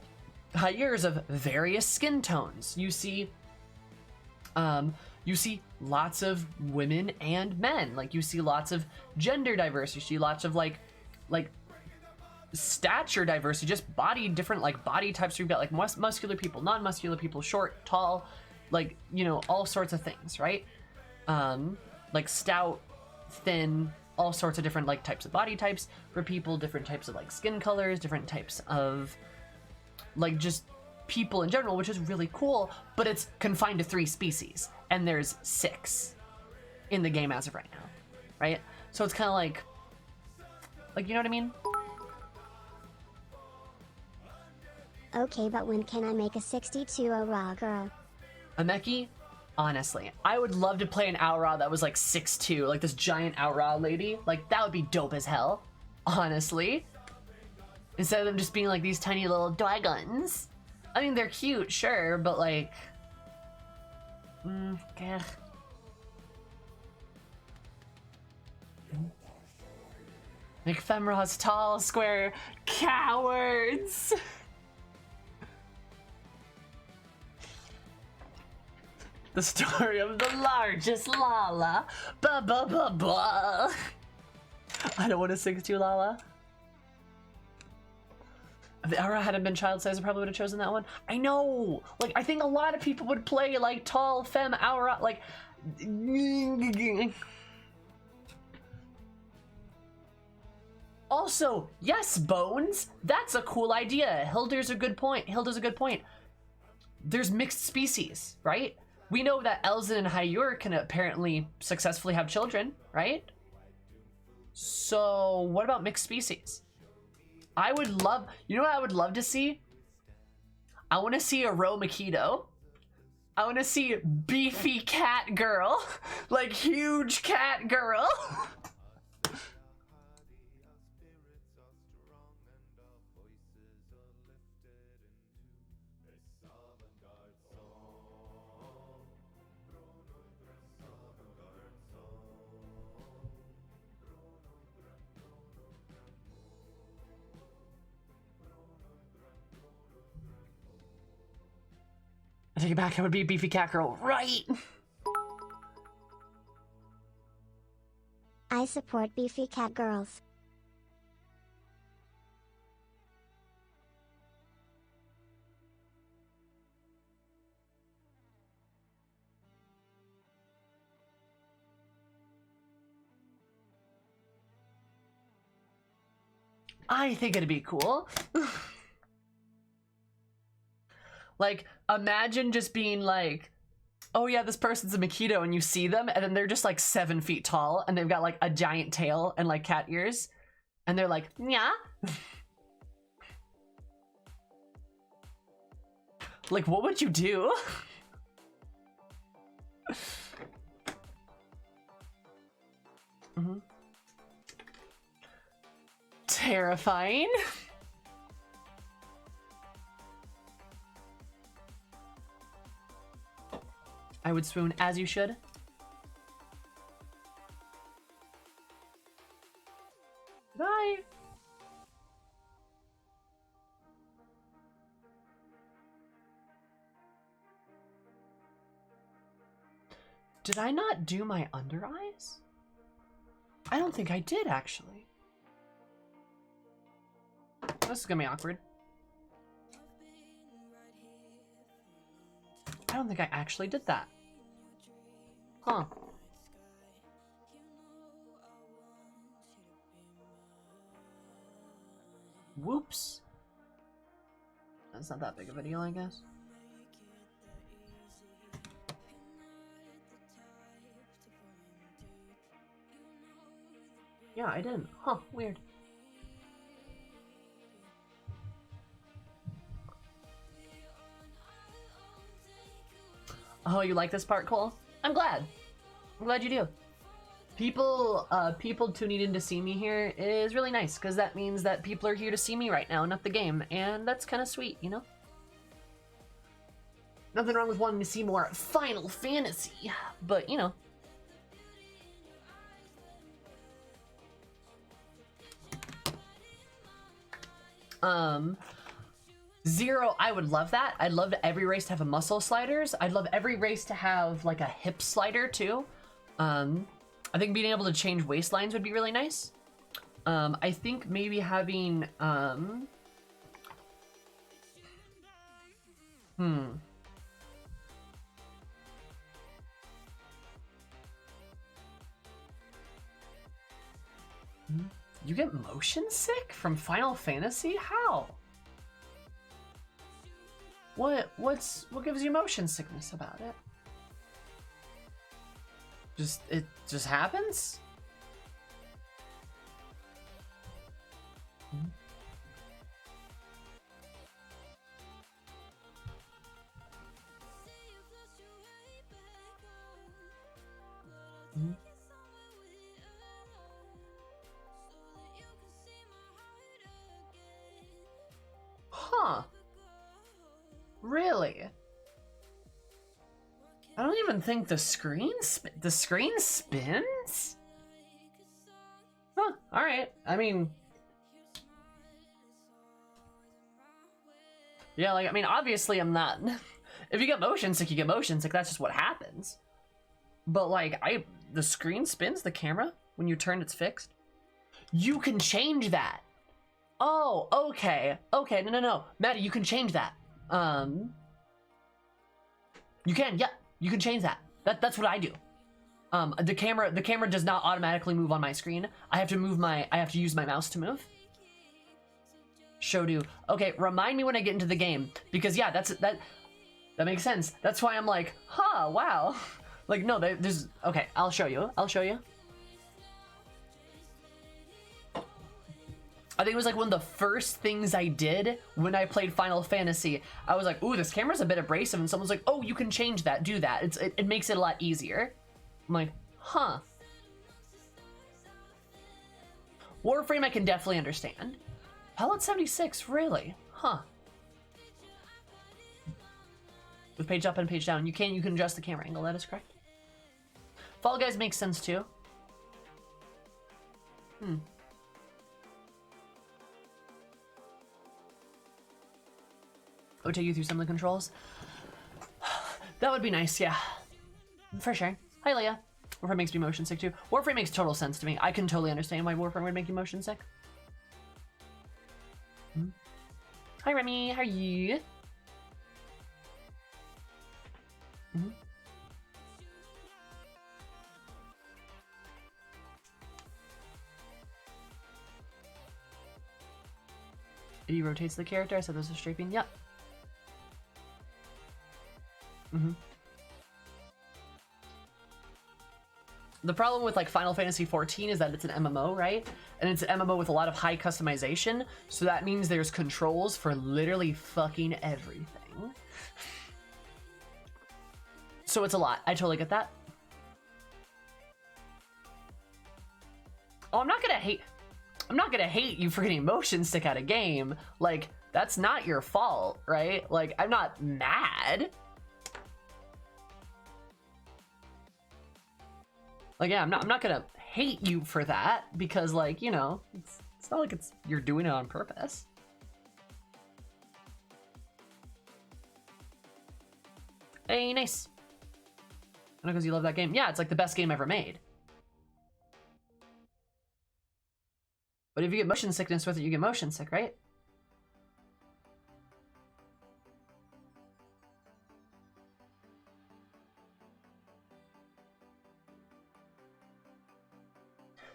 Hyears of various skin tones. You see lots of women and men. Like, you see lots of gender diversity. You see lots of like stature diversity, just different body types. You've got like muscular people, non-muscular people, short, tall, like, you know, all sorts of things, right? Like stout, thin, all sorts of different like types of body types for people, different types of like skin colors, different types of like just people in general, which is really cool, but it's confined to 3 species, and there's 6 in the game as of right now, right? So it's kind of like, you know what I mean? Okay, but when can I make a 62 raw girl? A Meki? Honestly, I would love to play an Aura that was like 6'2", like this giant Aura lady. Like, that would be dope as hell, honestly. Instead of them just being like these tiny little dragons. I mean, they're cute, sure, but like... okay. Make Femro's tall, square cowards! The story of the largest Lala. Ba ba ba ba. I don't want to 6'2" Lala. If the Aura hadn't been child size, I probably would have chosen that one. I know! Like, I think a lot of people would play, like, tall, femme, Aura, like... Also, yes, Bones! That's a cool idea. Hilda's a good point. There's mixed species, right? We know that Elzen and Hyear can apparently successfully have children, right? So, what about mixed species? I would love, you know what I would love to see? I want to see a Ro Makito. I want to see beefy cat girl. Like, huge cat girl. I take it back, I would be a beefy cat girl, right? I support beefy cat girls. I think it'd be cool. Like, imagine just being like, oh yeah, this person's a Makito, and you see them, and then they're just like 7 feet tall, and they've got like a giant tail and like cat ears, and they're like, yeah. Like, what would you do? Terrifying. I would swoon, as you should. Bye. Did I not do my under eyes? I don't think I did, actually. This is gonna be awkward. I don't think I actually did that. Huh. Whoops. That's not that big of a deal, I guess. Yeah, I didn't. Huh, weird. Oh, you like this part, Cole? I'm glad. I'm glad you do. People tuning in to see me here is really nice, because that means that people are here to see me right now, not the game, and that's kind of sweet, you know? Nothing wrong with wanting to see more Final Fantasy, but, you know. Zero, I would love that. I'd love every race to have a muscle sliders. I'd love every race to have, like, a hip slider, too. I think being able to change waistlines would be really nice. I think maybe having, You get motion sick from Final Fantasy? How? What gives you motion sickness about it? It just happens? Huh. Really? I don't even think the screen spins? Huh, alright. I mean... Yeah, like, I mean, obviously I'm not... If you get motion sick, you get motion sick. That's just what happens. But, like, the screen spins, the camera, when you turn, it's fixed. You can change that. Oh, okay. Okay, no. Maddie, you can change that. You can, yeah. You can change that. That's what I do. The camera does not automatically move on my screen. I have to use my mouse to move. Show do. Okay, remind me when I get into the game, because yeah, that makes sense. That's why I'm like, huh, wow. Like, no, there's, okay, I'll show you. I think it was like one of the first things I did when I played Final Fantasy. I was like, ooh, this camera's a bit abrasive, and someone's like, oh, you can change that, do that. It makes it a lot easier. I'm like, huh. Warframe I can definitely understand. Palette 76, really? Huh. With page up and page down, you can adjust the camera angle, that is correct. Fall Guys makes sense too. I would take you through some of the controls. That would be nice, yeah. For sure. Hi, Leah. Warframe makes me motion sick too. Warframe makes total sense to me. I can totally understand why Warframe would make you motion sick. Hi, Remy. How are you? He rotates the character. I said there's a strafing. Yep. The problem with like Final Fantasy XIV is that it's an MMO, right? And it's an MMO with a lot of high customization, so that means there's controls for literally fucking everything. So it's a lot. I totally get that. Oh, I'm not gonna hate you for getting motion sick at a game. Like, that's not your fault, right? Like, I'm not mad. Like, yeah, I'm not gonna hate you for that, because, like, you know, it's not like you're doing it on purpose. Hey, nice. I know, because you love that game. Yeah, it's like the best game ever made. But if you get motion sickness with it, you get motion sick, right?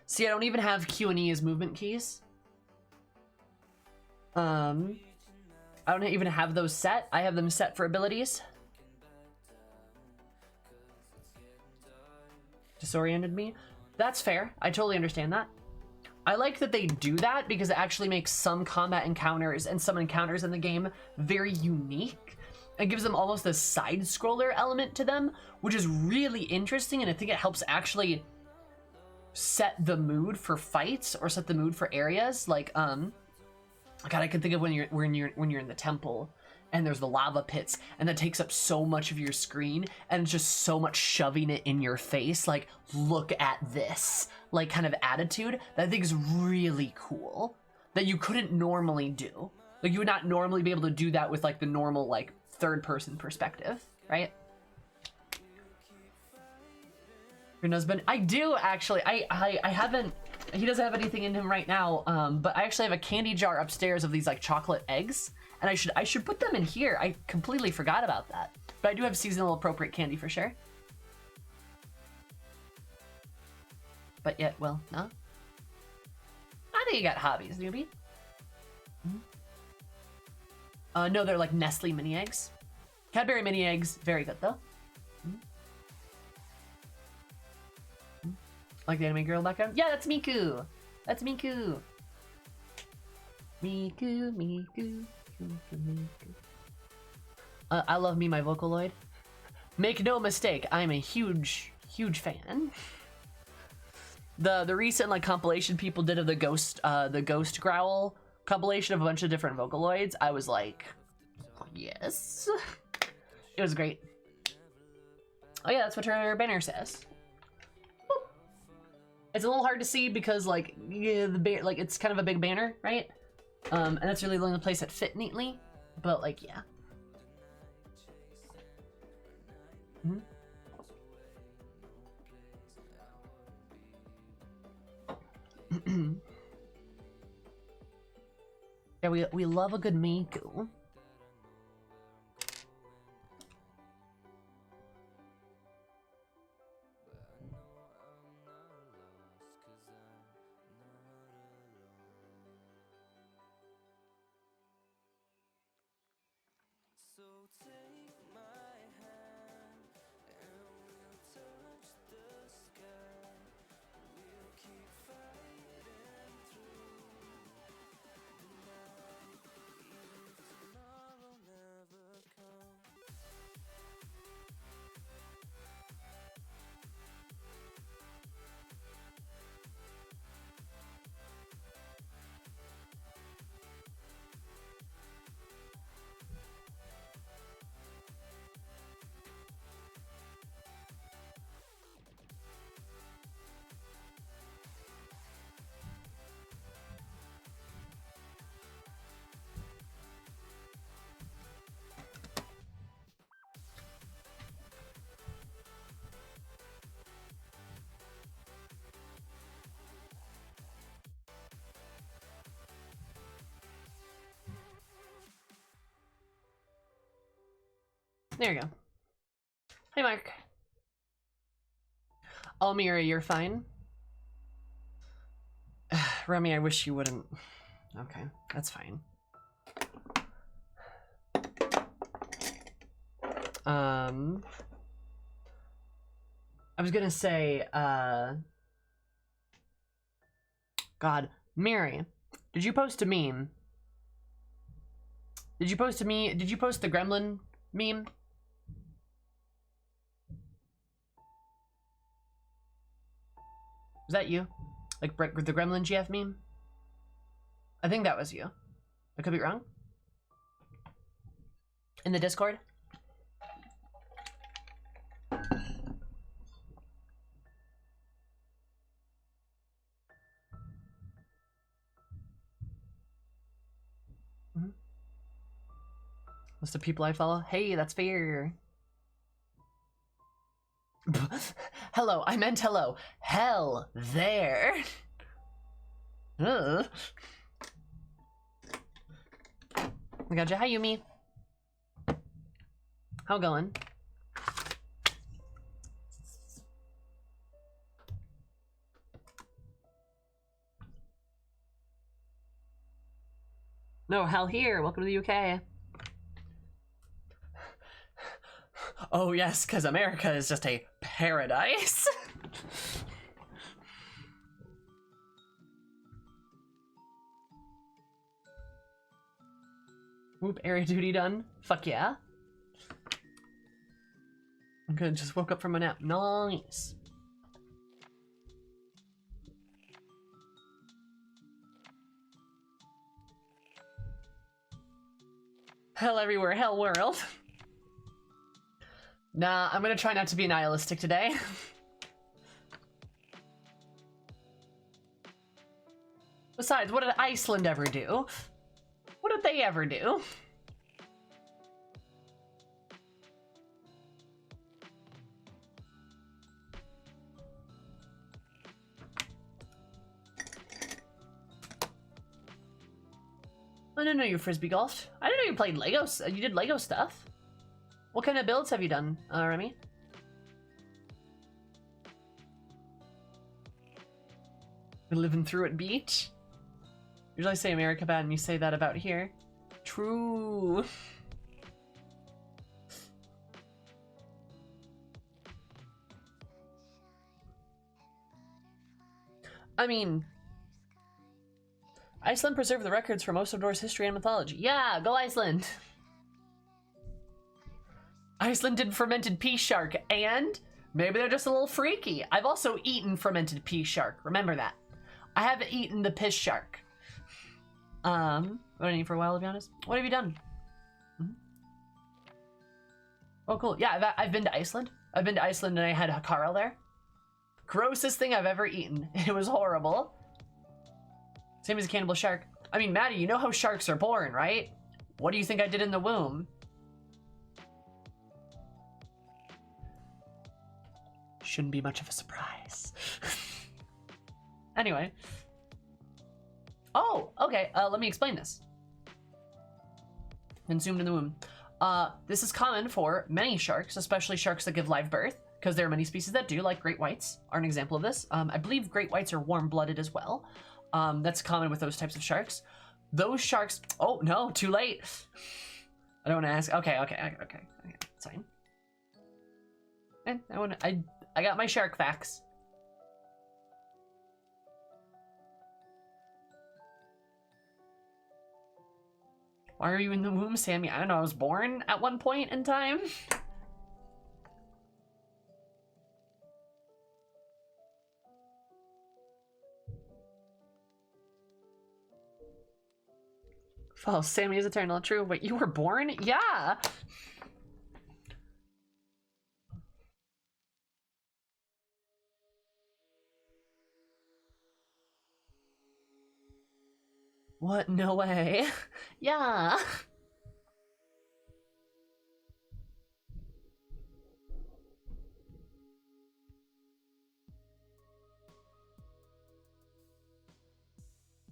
See, I don't even have Q and E as movement keys. I don't even have those set. I have them set for abilities. Disoriented me. That's fair. I totally understand that. I like that they do that because it actually makes some combat encounters and some encounters in the game very unique. It gives them almost a side-scroller element to them, which is really interesting, and I think it helps actually set the mood for fights or set the mood for areas. Like, God, I can think of when you're in the temple and there's the lava pits and that takes up so much of your screen and it's just so much shoving it in your face. Like, look at this, like, kind of attitude that I think is really cool that you couldn't normally do. Like, you would not normally be able to do that with, like, the normal, like, third-person perspective, right? Your husband? I do, actually. I haven't... He doesn't have anything in him right now, but I actually have a candy jar upstairs of these, like, chocolate eggs, and I should put them in here. I completely forgot about that. But I do have seasonal appropriate candy for sure. But yet, well, no. I think you got hobbies, newbie. No, they're like Nestle mini eggs. Cadbury mini eggs, very good though. Like the anime girl background? Yeah, that's Miku. That's Miku. Miku. I love me my Vocaloid. Make no mistake, I'm a huge fan. The recent like compilation people did of the ghost growl compilation of a bunch of different Vocaloids, I was like, yes. It was great. Oh yeah, that's what her banner says. Boop. It's a little hard to see because like like it's kind of a big banner, right? And that's really the only place that fit neatly. But like, yeah. Yeah, we love a good Miku. There you go. Hey, Mark. Almira, you're fine. Remy, I wish you wouldn't. Okay, that's fine. I was gonna say, God, Mary, did you post a meme? Did you post the gremlin meme? Was that you? Like the gremlin GF meme? I think that was you. I could be wrong. In the Discord? List of people I follow? Hey, that's fair. Hello, I meant hello. Hell there. I gotcha. Hi, Yumi. How going? No, hell here. Welcome to the UK. Oh yes, because America is just a paradise. Whoop, area duty done. Fuck yeah. I'm good, just woke up from a nap. Nice. Hell everywhere, hell world. Nah, I'm gonna try not to be nihilistic today. Besides, what did Iceland ever do? What did they ever do? I didn't know you frisbee golfed. I didn't know you played Legos. You did Lego stuff. What kind of builds have you done, Remy? We're living through at beach. Usually I say America bad and you say that about here. True. I mean, Iceland preserved the records for most of Norse history and mythology. Yeah, go Iceland. Iceland did fermented pea shark, and maybe they're just a little freaky. I've also eaten fermented pea shark. Remember that. I haven't eaten the piss shark. What I need for a while, to be honest. What have you done? Mm-hmm. Oh, cool. Yeah, I've been to Iceland. I've been to Iceland and I had Hakarl there. Grossest thing I've ever eaten. It was horrible. Same as a cannibal shark. I mean, Maddie, you know how sharks are born, right? What do you think I did in the womb? Shouldn't be much of a surprise. Anyway. Oh, okay. Let me explain this. Consumed in the womb. This is common for many sharks, especially sharks that give live birth, because there are many species that do, like great whites are an example of this. I believe great whites are warm-blooded as well. That's common with those types of sharks. Those sharks... Oh, no, too late. I don't want to ask. Okay. It's fine. And I got my shark facts. Why are you in the womb, Sammy? I don't know, I was born at one point in time. Oh, Sammy is eternal. True. Wait, you were born? Yeah. What? No way. Yeah.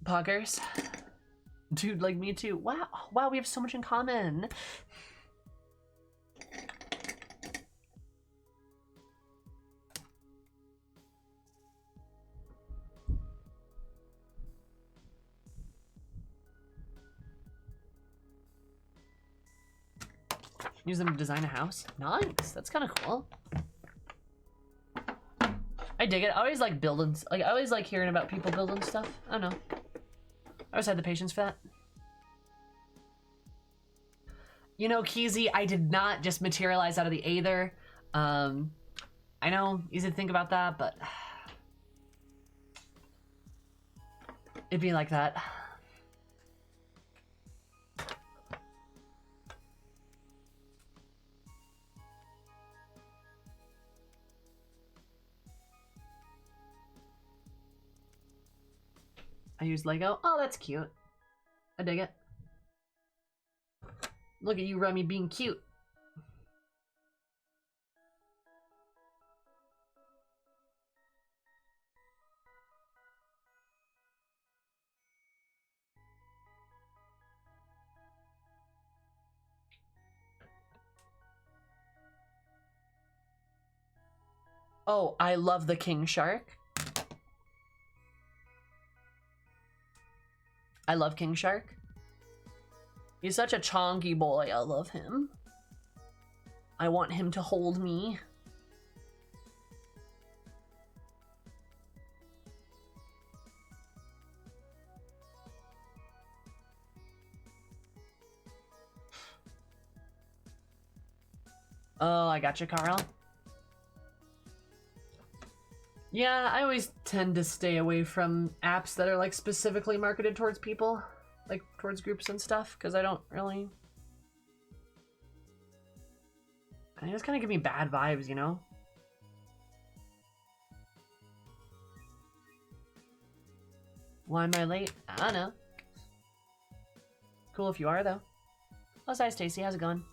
Poggers. Dude, like me too. Wow. Wow, we have so much in common. Use them to design a house. Nice. That's kind of cool. I dig it. I always like building. Like, I always like hearing about people building stuff. I don't know. I always had the patience for that. You know, Keezy, I did not just materialize out of the aether. I know, easy to think about that, but it'd be like that. I used Lego. Oh, that's cute. I dig it. Look at you, Remy, being cute. Oh, I love the king shark. I love king shark. He's such a chonky boy. I love him. I want him to hold me. Oh, I gotcha, Carl. Yeah, I always tend to stay away from apps that are like specifically marketed towards people, like towards groups and stuff, because I don't really They just kind of give me bad vibes, you know? Why am I late? I don't know. Cool if you are, though. Oh, hi, Stacy. How's it going?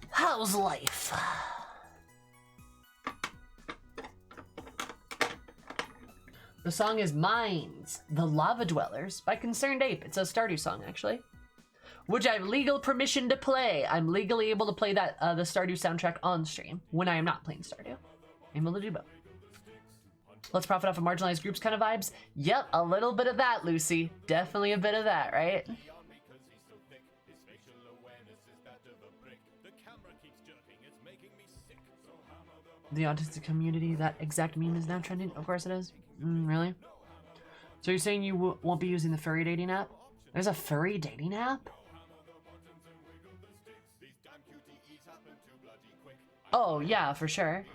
How's life? The song is Mines, the Lava Dwellers by Concerned Ape. It's a Stardew song, actually. Which I have legal permission to play. I'm legally able to play that the Stardew soundtrack on stream when I am not playing Stardew. I'm able to do both. Let's profit off of marginalized groups kind of vibes. Yep, a little bit of that, Lucy. Definitely a bit of that, right? The autistic community, that exact meme is now trending? Of course it is. Really? So you're saying you won't be using the furry dating app? There's a furry dating app? Oh, yeah, for sure.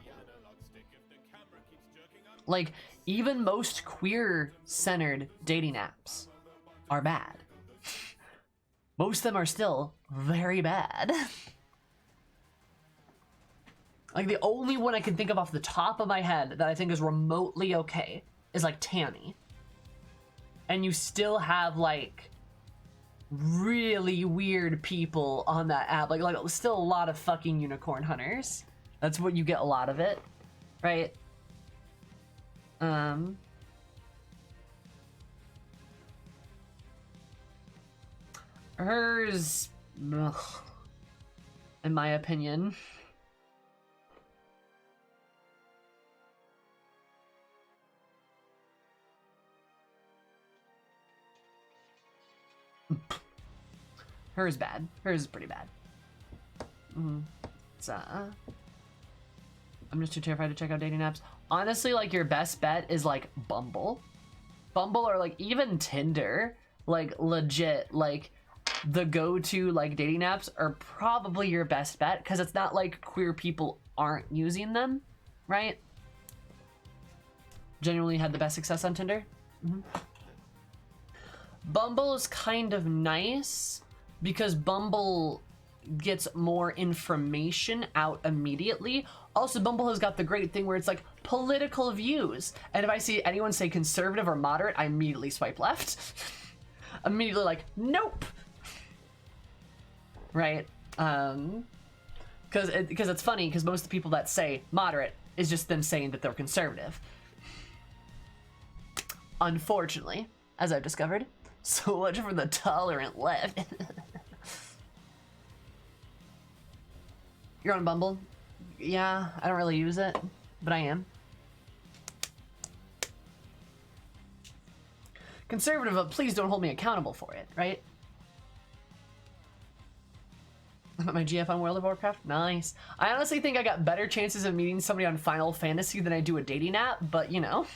Like, even most queer-centered dating apps are bad. Most of them are still very bad. Like, the only one I can think of off the top of my head that I think is remotely okay is, like, Tammy. And you still have, like, really weird people on that app. Like still a lot of fucking unicorn hunters. That's what you get a lot of it, right? Hers, ugh, in my opinion. Hers is bad. Hers is pretty bad. It's, I'm just too terrified to check out dating apps. Honestly, like, your best bet is, like, Bumble. Bumble or, like, even Tinder. Like, legit, like, the go-to, like, dating apps are probably your best bet, because it's not like queer people aren't using them, right? Genuinely had the best success on Tinder. Bumble is kind of nice because Bumble gets more information out immediately. Also, Bumble has got the great thing where it's like political views. And if I see anyone say conservative or moderate, I immediately swipe left. Immediately like, nope. Right? Because it's funny because most of the people that say moderate is just them saying that they're conservative. Unfortunately, as I've discovered. So much for the tolerant left. You're on Bumble? Yeah, I don't really use it, but I am. Conservative, but please don't hold me accountable for it, right? I'm at my GF on World of Warcraft? Nice. I honestly think I got better chances of meeting somebody on Final Fantasy than I do a dating app, but you know.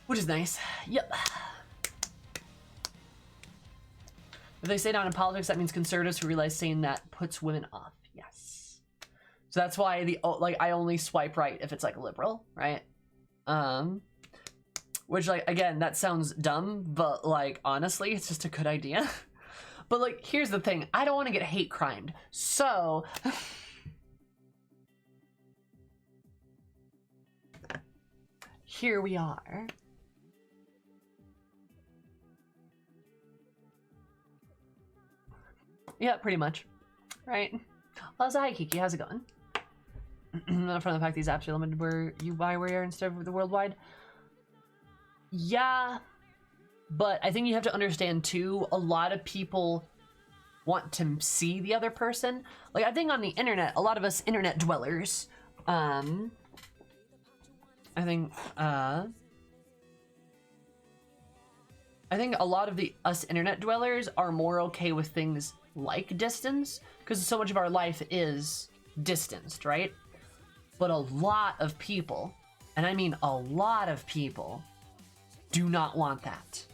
Which is nice. Yep. If they say down in politics, that means conservatives who realize saying that puts women off. Yes. So that's why I only swipe right if it's like liberal, right? Which, like, again, that sounds dumb, but like honestly, it's just a good idea. But like, here's the thing: I don't want to get hate crimed, so. Here we are. Yeah, pretty much. Right. Well, so hi, Kiki. How's it going? From the fact these apps are limited where you buy where you are instead of the worldwide. Yeah, but I think you have to understand too, a lot of people want to see the other person. Like, I think on the internet, a lot of us internet dwellers, I think a lot of us internet dwellers are more okay with things like distance, because so much of our life is distanced, right? But a lot of people, and I mean a lot of people, do not want that.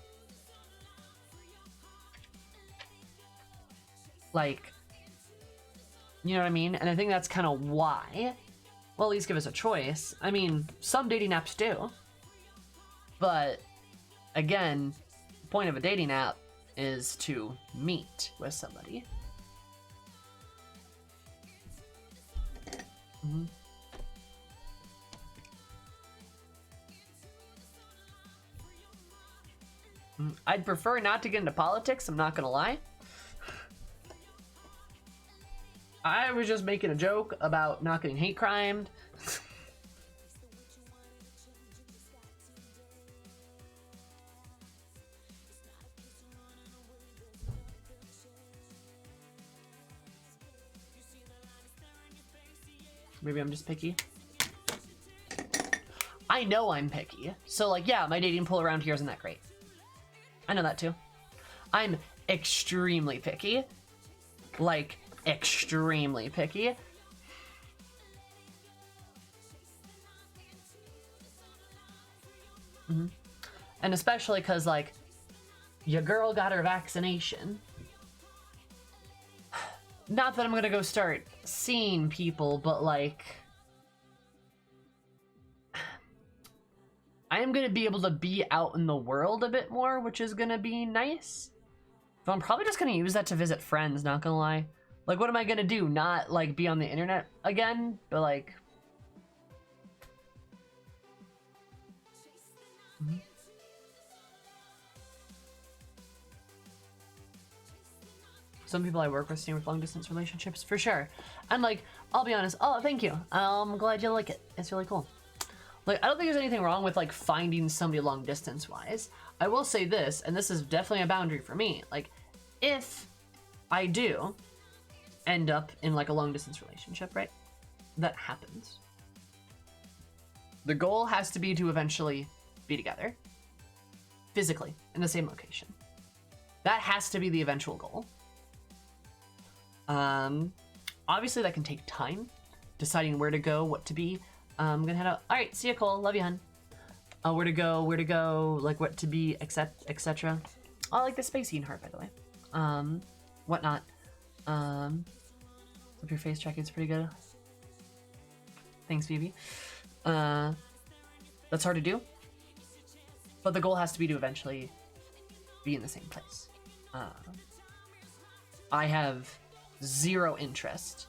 Like, you know what I mean? And I think that's kind of why. Well, at least give us a choice. I mean, some dating apps do. But, again, the point of a dating app is to meet with somebody. Mhm. I'd prefer not to get into politics, I'm not gonna lie. I was just making a joke about not getting hate crimed. Maybe I'm just picky. I know I'm picky. So like, yeah, my dating pool around here isn't that great. I know that too. I'm extremely picky. Like, extremely picky. And especially because, like, your girl got her vaccination. Not that I'm gonna go start seeing people, but like, I am gonna be able to be out in the world a bit more, which is gonna be nice. So I'm probably just gonna use that to visit friends, not gonna lie. Like, what am I gonna do? Not, like, be on the internet again? But, like... Some people I work with stay with long-distance relationships, for sure. And, like, I'll be honest. Oh, thank you. I'm glad you like it. It's really cool. Like, I don't think there's anything wrong with, like, finding somebody long-distance-wise. I will say this, and this is definitely a boundary for me. Like, if I do end up in, like, a long-distance relationship, right? That happens. The goal has to be to eventually be together. Physically, in the same location. That has to be the eventual goal. Obviously that can take time, deciding where to go, what to be. I'm gonna head out. All right, see ya, Cole. Love you, hun. Where to go, like what to be, etc. I like the space eating heart, by the way. Whatnot. Hope your face tracking's pretty good. Thanks, Phoebe. That's hard to do, but the goal has to be to eventually be in the same place. I have zero interest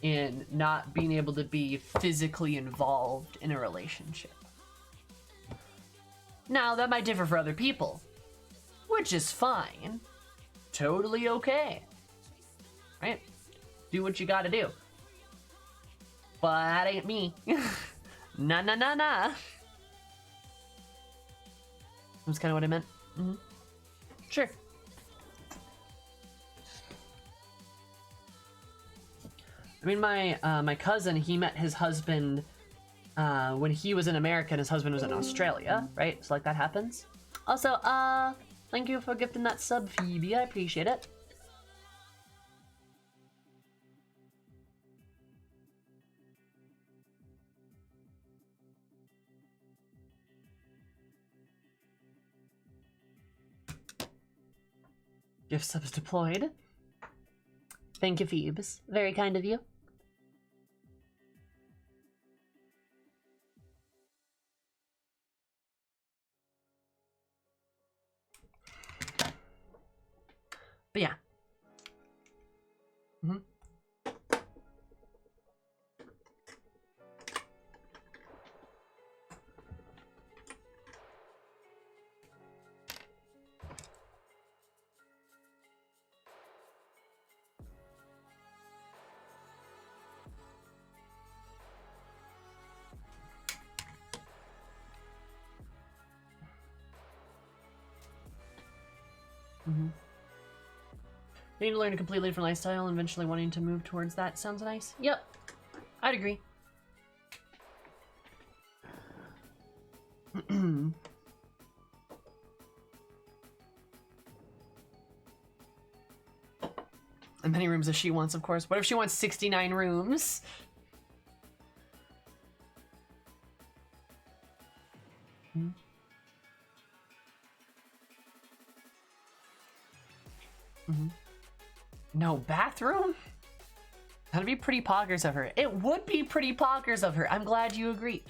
in not being able to be physically involved in a relationship. Now, that might differ for other people, which is fine. Totally okay. Right? Do what you gotta do. But that ain't me. Nah. That's kind of what I meant. Sure. I mean, my cousin, he met his husband when he was in America and his husband was in Australia, right? So like that happens. Also, thank you for gifting that sub, Phoebe. I appreciate it. Gift subs deployed. Thank you, Phoebes. Very kind of you. But yeah. Needing to learn a completely different lifestyle and eventually wanting to move towards that sounds nice. Yep, I'd agree. As many rooms as she wants, of course. What if she wants 69 rooms? No bathroom? That'd be pretty poggers of her. It would be pretty poggers of her. I'm glad you agree.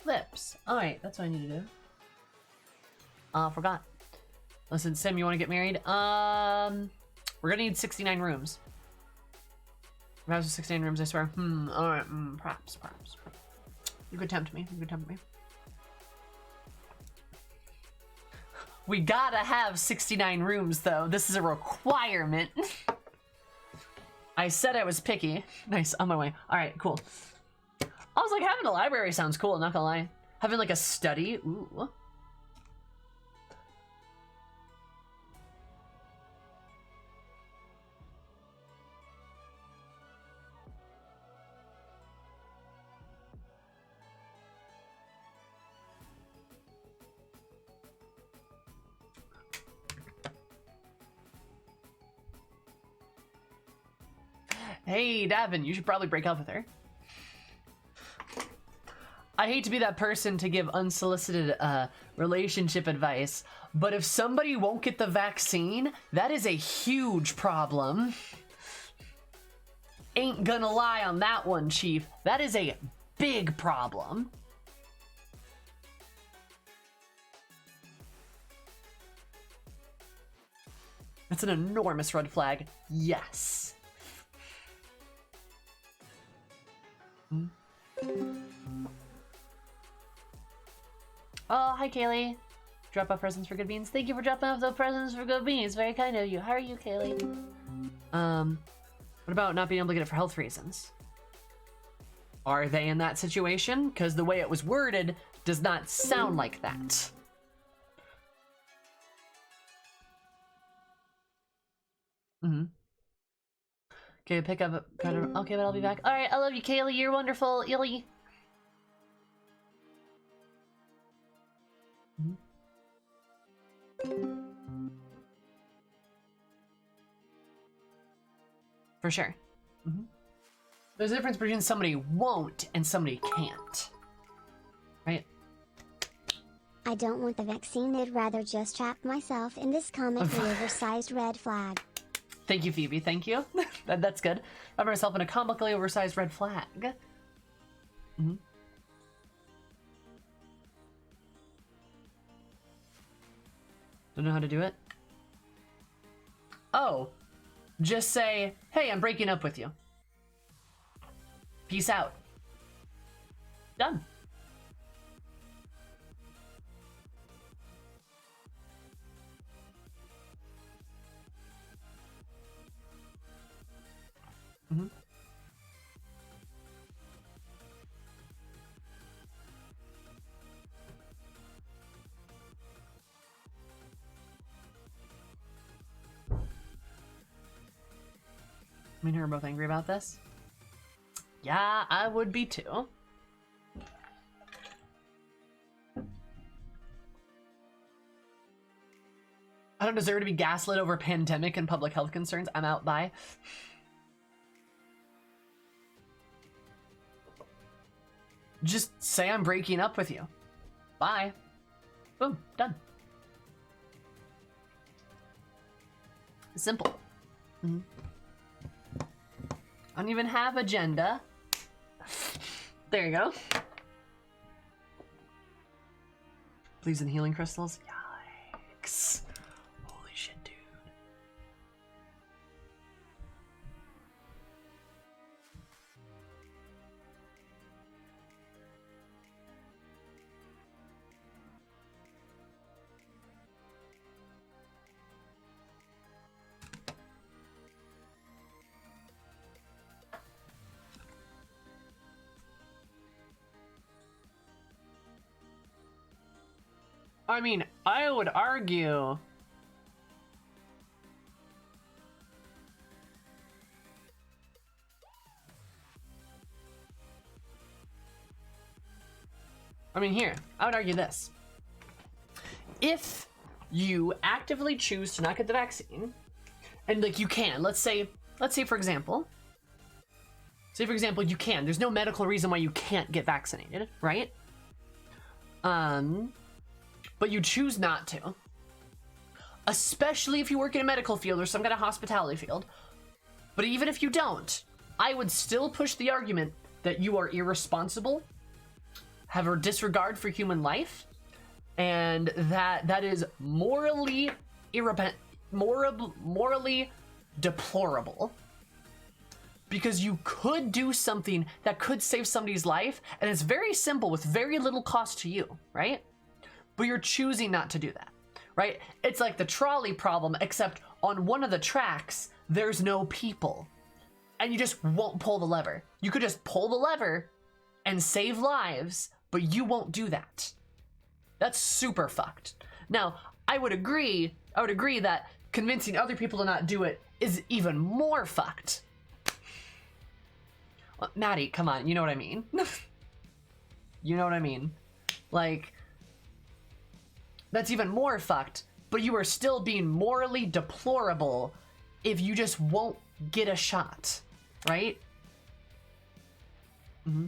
Lips. Alright, that's what I need to do. Forgot. Listen, Sim, you want to get married? We're gonna need 69 rooms. If I was 69 rooms, I swear. Alright, perhaps. You could tempt me. We gotta have 69 rooms, though. This is a requirement. I said I was picky. Nice, on my way. Alright, cool. I was like, having a library sounds cool, not gonna lie. Having like a study, ooh. Hey, Davin, you should probably break up with her. I hate to be that person to give unsolicited relationship advice, but if somebody won't get the vaccine, that is a huge problem. Ain't gonna lie on that one, Chief. That is a big problem. That's an enormous red flag. Yes. Oh, hi, Kaylee. Drop off presents for good beans. Thank you for dropping off the presents for good beans. Very kind of you. How are you, Kaylee? What about not being able to get it for health reasons? Are they in that situation? Because the way it was worded does not sound like that. Okay, pick up. Okay, but I'll be back. All right, I love you, Kaylee. You're wonderful, Illy. For sure. There's a difference between somebody won't and somebody can't. Right? I don't want the vaccine, I'd rather just trap myself in this comically oversized red flag. Thank you, Phoebe. Thank you. That's good. I have myself in a comically oversized red flag. Don't know how to do it. Oh, just say, hey, I'm breaking up with you. Peace out. Done. Me and her are both angry about this. Yeah, I would be too. I don't deserve to be gaslit over pandemic and public health concerns. I'm out, bye. Just say I'm breaking up with you. Bye. Boom, done. Simple. I don't even have agenda. There you go. Please, in healing crystals. Yikes. Holy shit, dude. I mean, I would argue here, I would argue this. If you actively choose to not get the vaccine, and like you can, let's say for example, you can, there's no medical reason why you can't get vaccinated, right? But you choose not to. Especially if you work in a medical field or some kind of hospitality field. But even if you don't, I would still push the argument that you are irresponsible, have a disregard for human life, and that is morally morally deplorable. Because you could do something that could save somebody's life, and it's very simple with very little cost to you, right? But you're choosing not to do that, right? It's like the trolley problem, except on one of the tracks, there's no people. And you just won't pull the lever. You could just pull the lever and save lives, but you won't do that. That's super fucked. Now, I would agree that convincing other people to not do it is even more fucked. Well, Maddie, come on, you know what I mean? You know what I mean? Like, that's even more fucked, but you are still being morally deplorable if you just won't get a shot, right? Mm-hmm.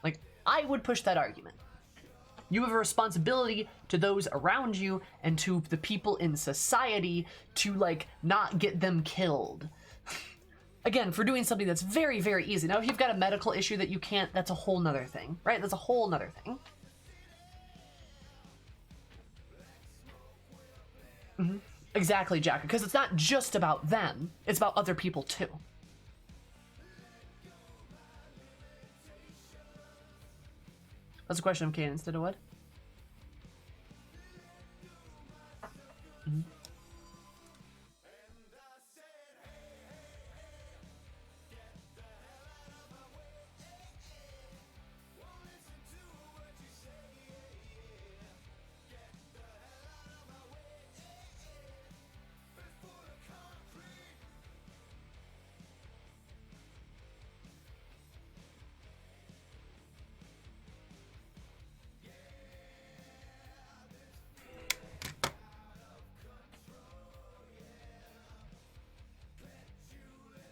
Like, I would push that argument. You have a responsibility to those around you and to the people in society to, like, not get them killed. Again, for doing something that's very, very easy. Now, if you've got a medical issue that you can't, that's a whole nother thing, right? That's a whole nother thing. Mm-hmm. Exactly, Jack, because it's not just about them, it's about other people too. That's a question of Kane instead of what? Mm-hmm.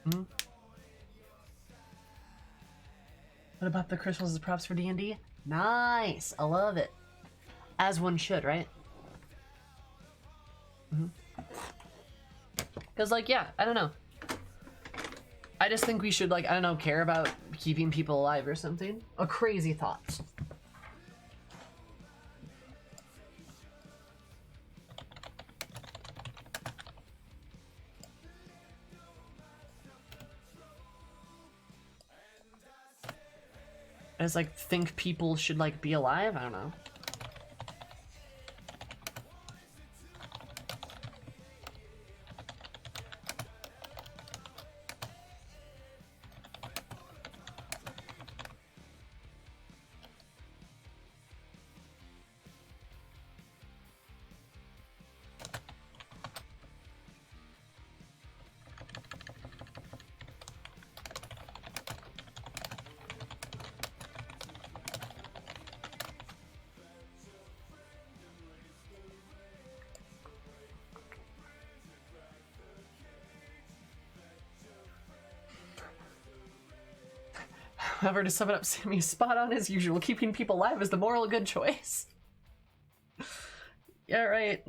Mm-hmm. What about the crystals as props for D&D? Nice! I love it. As one should, right? Because, like, yeah, I don't know. I just think we should, like, I don't know, care about keeping people alive or something. A crazy thought. I just, like, think people should, like, be alive? I don't know. However, to sum it up, Sammy is spot on as usual. Keeping people alive is the moral good choice. Yeah, right.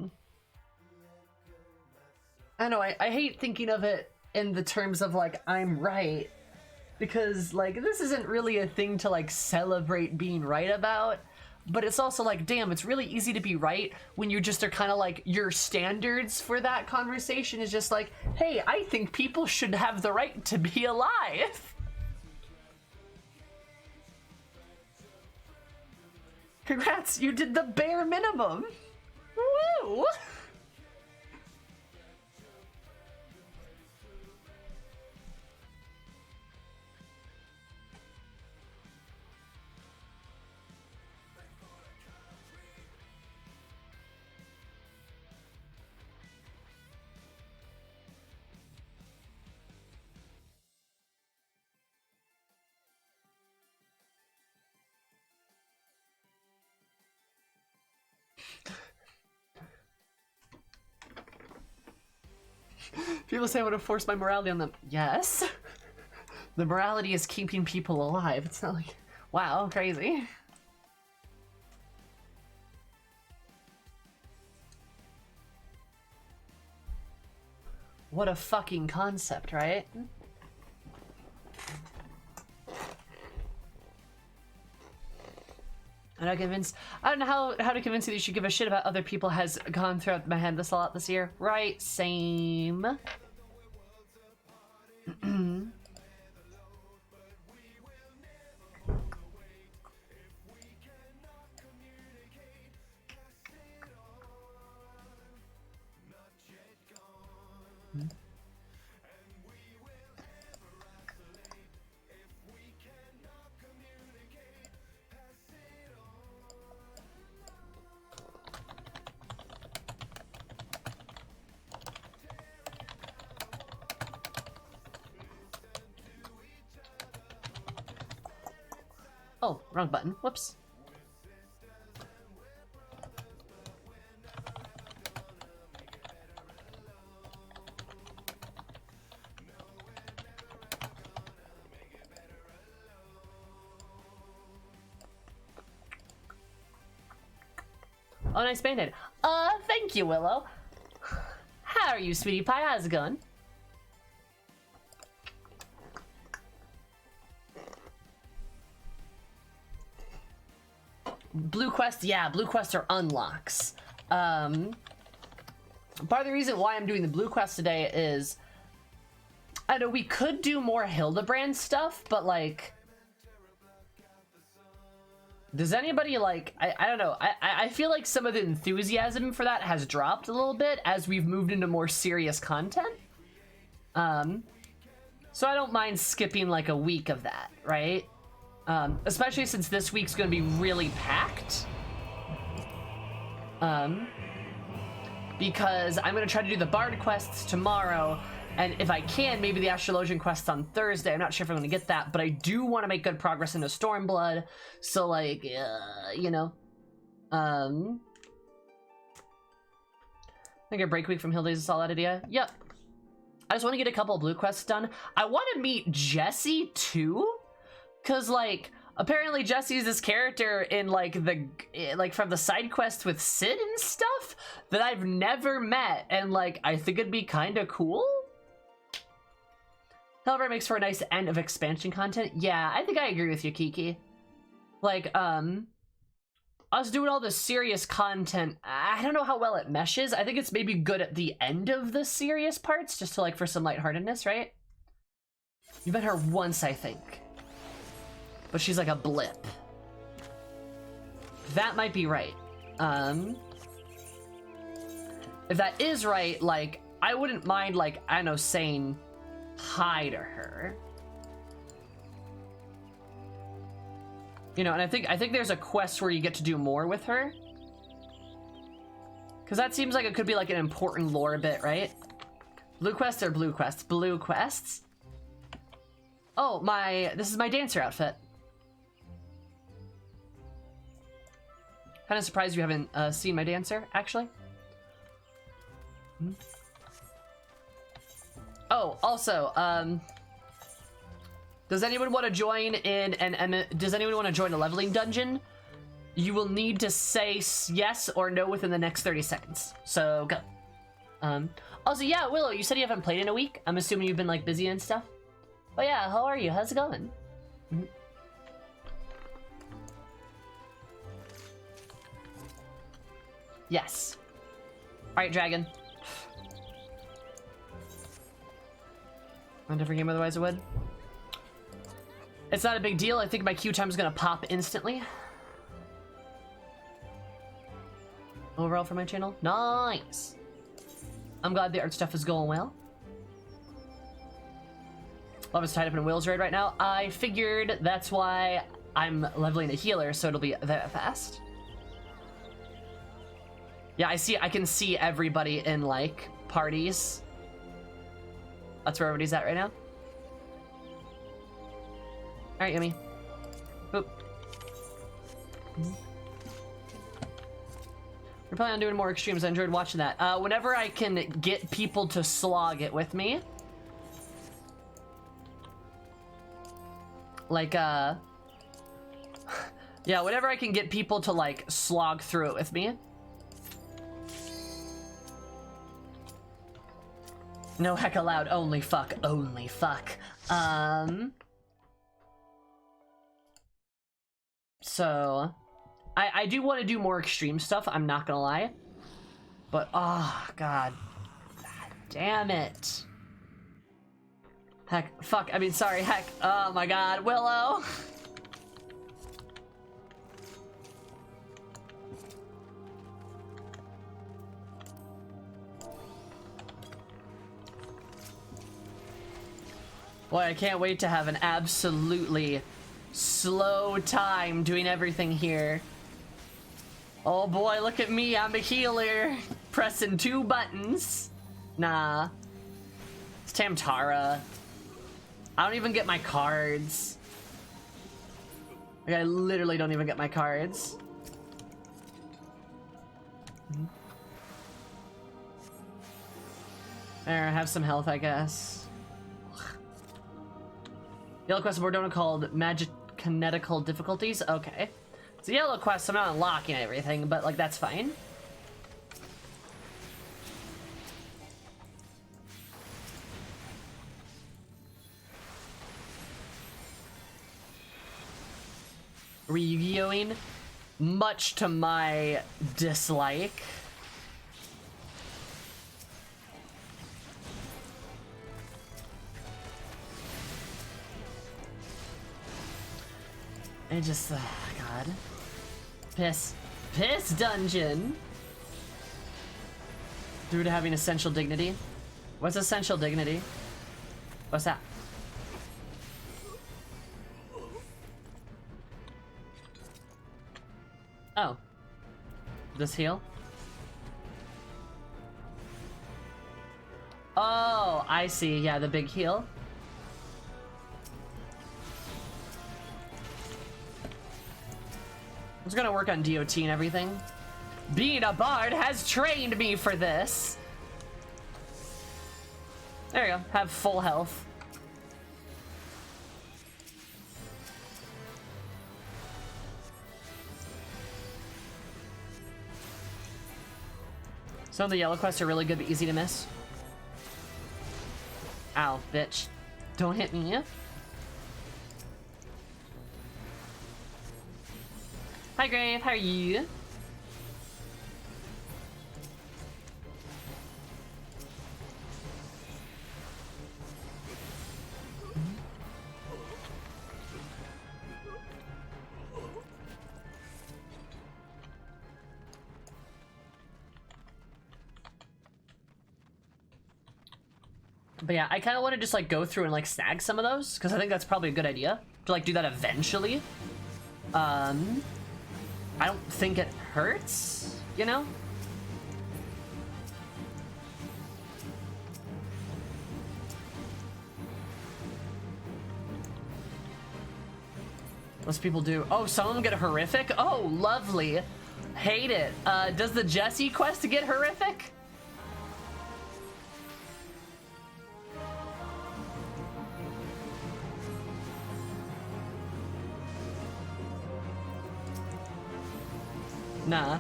I know, I hate thinking of it in the terms of, like, I'm right. Because, like, this isn't really a thing to, like, celebrate being right about. But it's also like, damn, it's really easy to be right when you just are kind of like, your standards for that conversation is just like, hey, I think people should have the right to be alive. Congrats, you did the bare minimum. Woo! People say I want to force my morality on them. Yes. The morality is keeping people alive. It's not like, wow, crazy. What a fucking concept, right? I don't know how to convince you that you should give a shit about other people has gone throughout my head this a lot this year. Right, same. Oh, wrong button. Whoops. Oh, nice painted. Thank you, Willow. How are you, sweetie pie? How's it going? Blue quests, yeah, blue quests are unlocks. Part of the reason why I'm doing the blue quest today is, I know we could do more Hildebrand stuff, but like, does anybody like, I don't know, I feel like some of the enthusiasm for that has dropped a little bit as we've moved into more serious content. So I don't mind skipping like a week of that, right? Especially since this week's gonna be really packed. Because I'm gonna try to do the Bard quests tomorrow, and if I can, maybe the Astrologian quests on Thursday. I'm not sure if I'm gonna get that, but I do want to make good progress into Stormblood, so like, you know. I think a break week from Hilda's a solid idea. Yep. I just want to get a couple of blue quests done. I want to meet Jesse too. Cause like, apparently Jesse's this character in like from the side quest with Sid and stuff that I've never met, and like I think it'd be kind of cool. However, it makes for a nice end of expansion content. Yeah, I think I agree with you, Kiki. Like, us doing all this serious content, I don't know how well it meshes. I think it's maybe good at the end of the serious parts, just to like for some lightheartedness, right? You met her once, I think. But she's like a blip. That might be right. If that is right, like, I wouldn't mind, like, I don't know, saying hi to her. You know, and I think there's a quest where you get to do more with her. Because that seems like it could be like an important lore bit, right? Blue quests or blue quests? Blue quests? Oh, this is my dancer outfit. Kind of surprised you haven't seen my dancer, actually. Oh, also, does anyone want to join in does anyone want to join a leveling dungeon? You will need to say yes or no within the next 30 seconds. So go. Also, yeah, Willow, you said you haven't played in a week. I'm assuming you've been like busy and stuff. But yeah, how are you? How's it going? Yes. All right, dragon. On a different game, otherwise it would. It's not a big deal. I think my queue time is gonna pop instantly. Overall for my channel, nice. I'm glad the art stuff is going well. Love is tied up in Will's raid right now. I figured that's why I'm leveling a healer, so it'll be that fast. Yeah, I can see everybody in like parties. That's where everybody's at right now. All right, Yummy. Boop. We're planning on doing more extremes. I enjoyed watching that. Whenever I can get people to slog it with me. Like, yeah, whenever I can get people to, like, slog through it with me. No heck allowed, only fuck, only fuck. So, I do want to do more extreme stuff, I'm not gonna lie. But, oh, God. Damn it. Heck, fuck, I mean, sorry, heck. Oh my God, Willow. Boy, I can't wait to have an absolutely slow time doing everything here. Oh boy, look at me, I'm a healer. Pressing 2 buttons. Nah. It's Tamtara. I don't even get my cards. Like, I literally don't even get my cards. There, I have some health, I guess. Yellow quest board donut called Magic Kinetical Difficulties. Okay. It's a yellow quest, so I'm not unlocking everything, but like that's fine. Reviewing, much to my dislike. It just, God. Piss dungeon. Due to having essential dignity. What's essential dignity? What's that? Oh. This heal? Oh, I see. Yeah, the big heal. I was gonna work on DOT and everything. Being a bard has trained me for this. There you go. Have full health. Some of the yellow quests are really good but easy to miss. Ow, bitch. Don't hit me. Hi, Grave. How are you? But yeah, I kind of want to just like go through and like snag some of those because I think that's probably a good idea to like do that eventually. I don't think it hurts, you know? Most people do. Oh, some of them get horrific? Oh, lovely. Hate it. Does the Jesse quest get horrific? Nah.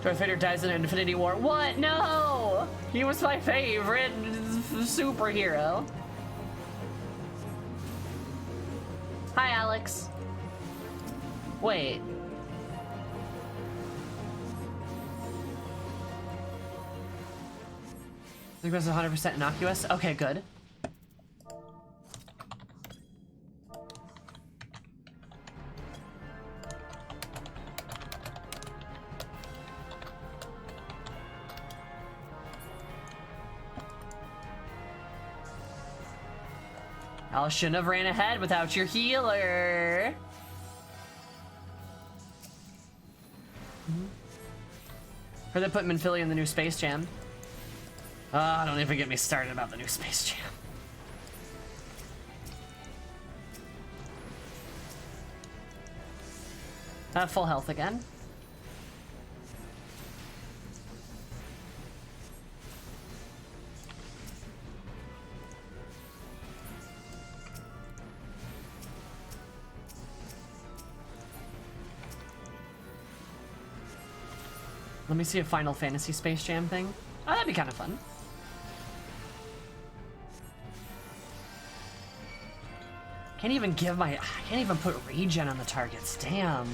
Darth Vader dies in Infinity War. What? No! He was my favorite superhero. Hi, Alex. Wait. I think that's 100% innocuous. Okay, good. I shouldn't have ran ahead without your healer. Or they put Minfilia in the new Space Jam. Don't even get me started about the new Space Jam. Full health again. Let me see a Final Fantasy Space Jam thing. Oh, that'd be kind of fun. Can't even give my... I can't even put regen on the targets. Damn.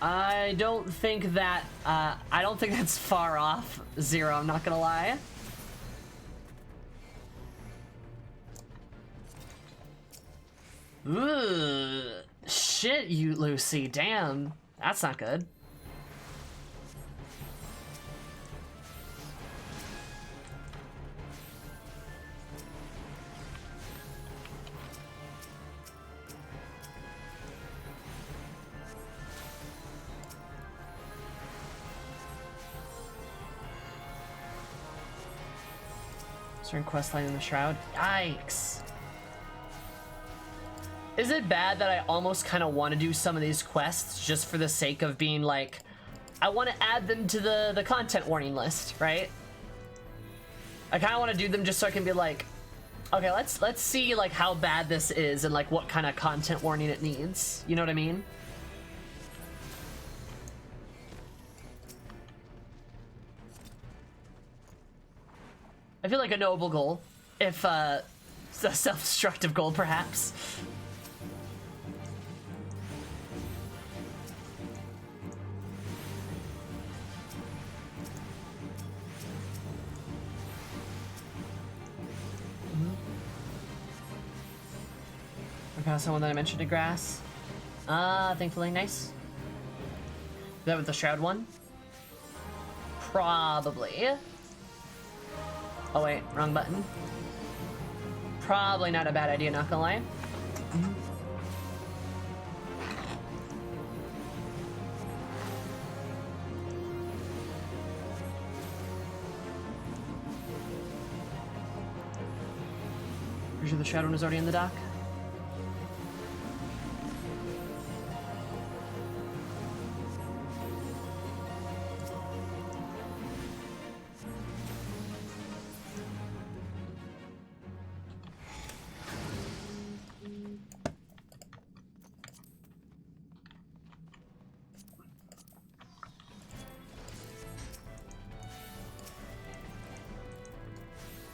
I don't think that's far off zero, I'm not gonna lie. Ooh, shit, you Lucy, damn. That's not good. Certain quest line in the shroud. Yikes. Is it bad that I almost kind of want to do some of these quests just for the sake of being like, I want to add them to the content warning list, right? I kind of want to do them just so I can be like, okay, let's see like how bad this is and like what kind of content warning it needs. You know what I mean? I feel like a noble goal, if a self-destructive goal, perhaps. Okay, someone that I mentioned to grass. Thankfully, nice. Is that with the shroud one? Probably. Oh wait, wrong button. Probably not a bad idea, not gonna lie. Pretty sure the shadow one is already in the dock.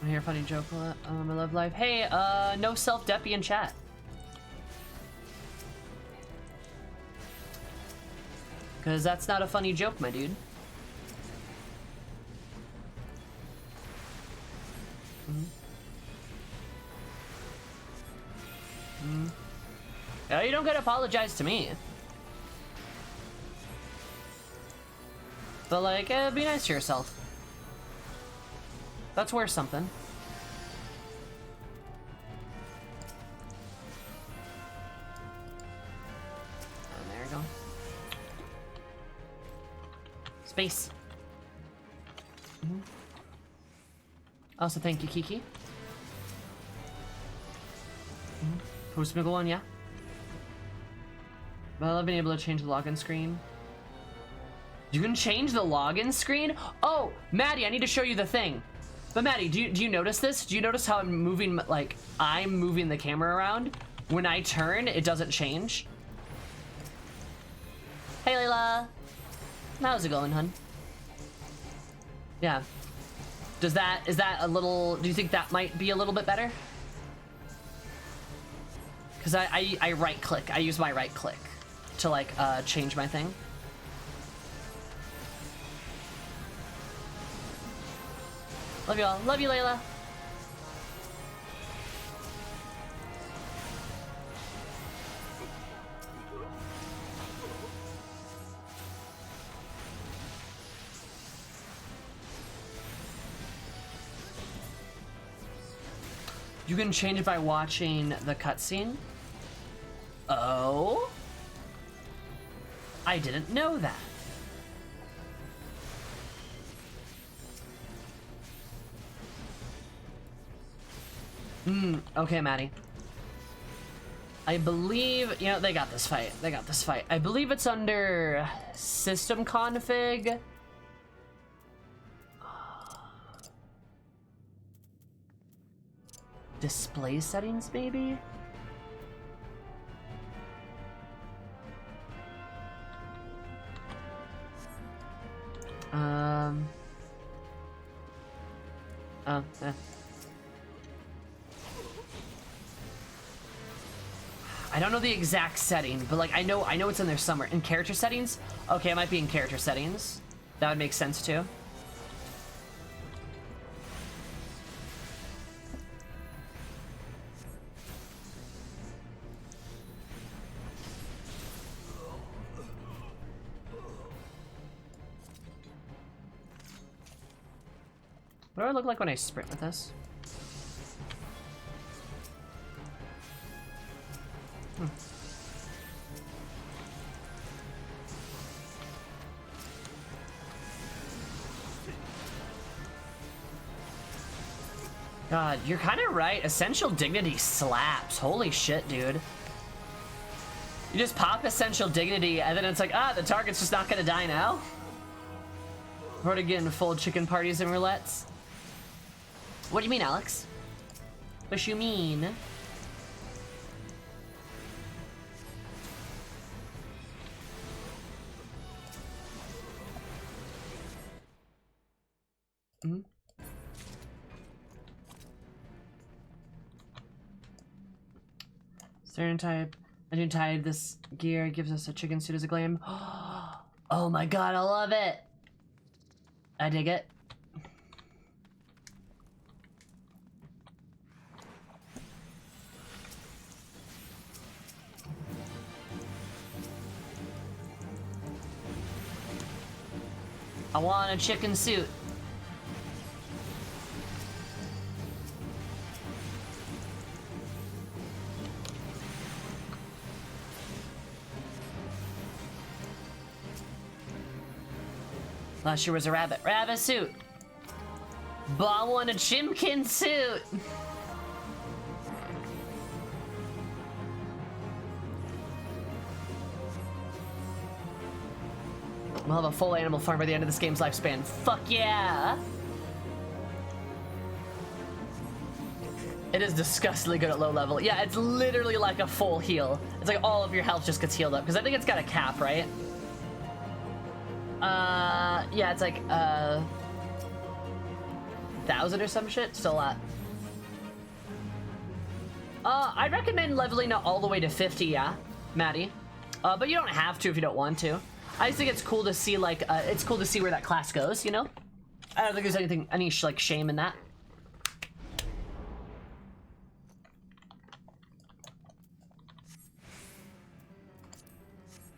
I hear a funny joke. I love life. Hey, no self-deppy in chat. Because that's not a funny joke, my dude. Oh, you don't gotta apologize to me. But like, be nice to yourself. That's worth something. And there we go. Space. Also, thank you, Kiki. Post Miggle one, yeah. But I love being able to change the login screen. You can change the login screen? Oh, Maddie, I need to show you the thing. But Maddie, do you notice this? Do you notice how I'm moving, like, I'm moving the camera around? When I turn, it doesn't change. Hey, Layla. How's it going, hun? Yeah. Is that a little, do you think that might be a little bit better? Because I right click, I use my right click to like, change my thing. Love you all. Love you, Layla. You can change it by watching the cutscene. Oh? I didn't know that. Okay, Maddie. I believe, you know, they got this fight. They got this fight. I believe it's under system config. Display settings, maybe? Oh, yeah. I don't know the exact setting, but like I know it's in there somewhere. In character settings? Okay, it might be in character settings. That would make sense too. What do I look like when I sprint with this? God, you're kind of right. Essential Dignity slaps. Holy shit, dude. You just pop Essential Dignity, and then it's like, ah, the target's just not gonna die now. We're already getting full chicken parties and roulettes. What do you mean, Alex? What you mean? Mm-hmm. Certain type. A new type. This gear gives us a chicken suit as a gleam. Oh my god, I love it. I dig it. I want a chicken suit. Last year was a rabbit. Rabbit suit. But I want a chimkin suit. We'll have a full animal farm by the end of this game's lifespan. Fuck yeah! It is disgustingly good at low level. Yeah, it's literally like a full heal. It's like all of your health just gets healed up. Because I think it's got a cap, right? Yeah, it's like, 1,000 or some shit. Still a lot. I'd recommend leveling it all the way to 50, yeah, Maddie. But you don't have to if you don't want to. I just think it's cool to see, like, it's cool to see where that class goes, you know? I don't think there's any like, shame in that.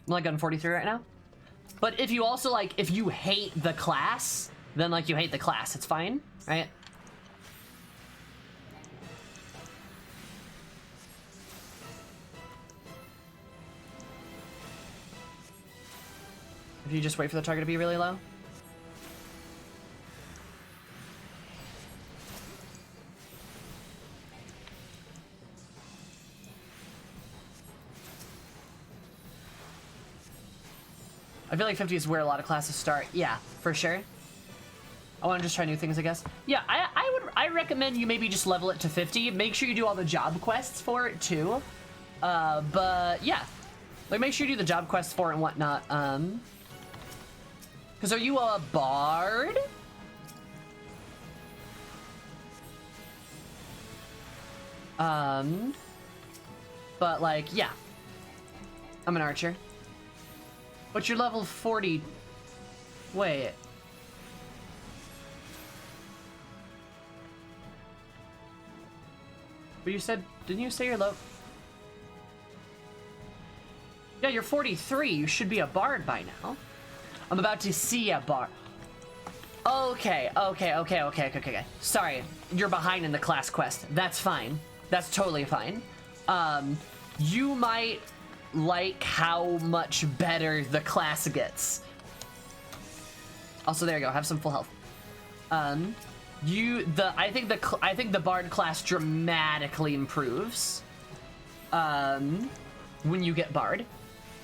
I'm like on 43 right now. But if you also, like, if you hate the class, then, like, you hate the class. It's fine, right? If you just wait for the target to be really low. I feel like 50 is where a lot of classes start. Yeah, for sure. I want to just try new things, I guess. Yeah, I recommend you maybe just level it to 50. Make sure you do all the job quests for it too. But yeah, like make sure you do the job quests for it and whatnot. Because are you a bard? But like, yeah, I'm an archer. But you're level 40. Wait. But you said, didn't you say you're low? Yeah, you're 43. You should be a bard by now. I'm about to see a bard. Okay. Sorry, you're behind in the class quest. That's fine. That's totally fine. You might like how much better the class gets. Also, there you go. Have some full health. I think the bard class dramatically improves when you get bard.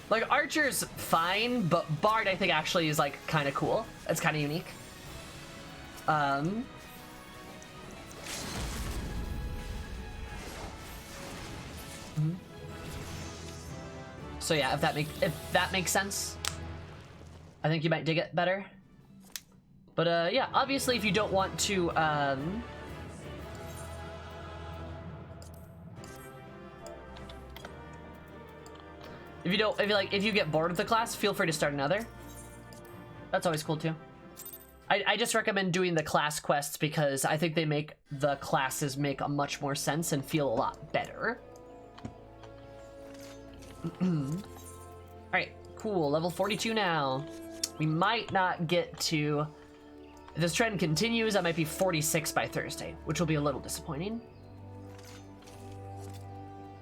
Like archer's fine, but bard I think actually is like kind of cool. It's kind of unique. So yeah, if that makes sense, I think you might dig it better. But yeah, obviously if you don't want to If you don't, if you get bored with the class, feel free to start another. That's always cool too. I just recommend doing the class quests because I think they make the classes make a much more sense and feel a lot better. Alright, cool. Level 42 now. We might not get to... If this trend continues, I might be 46 by Thursday, which will be a little disappointing.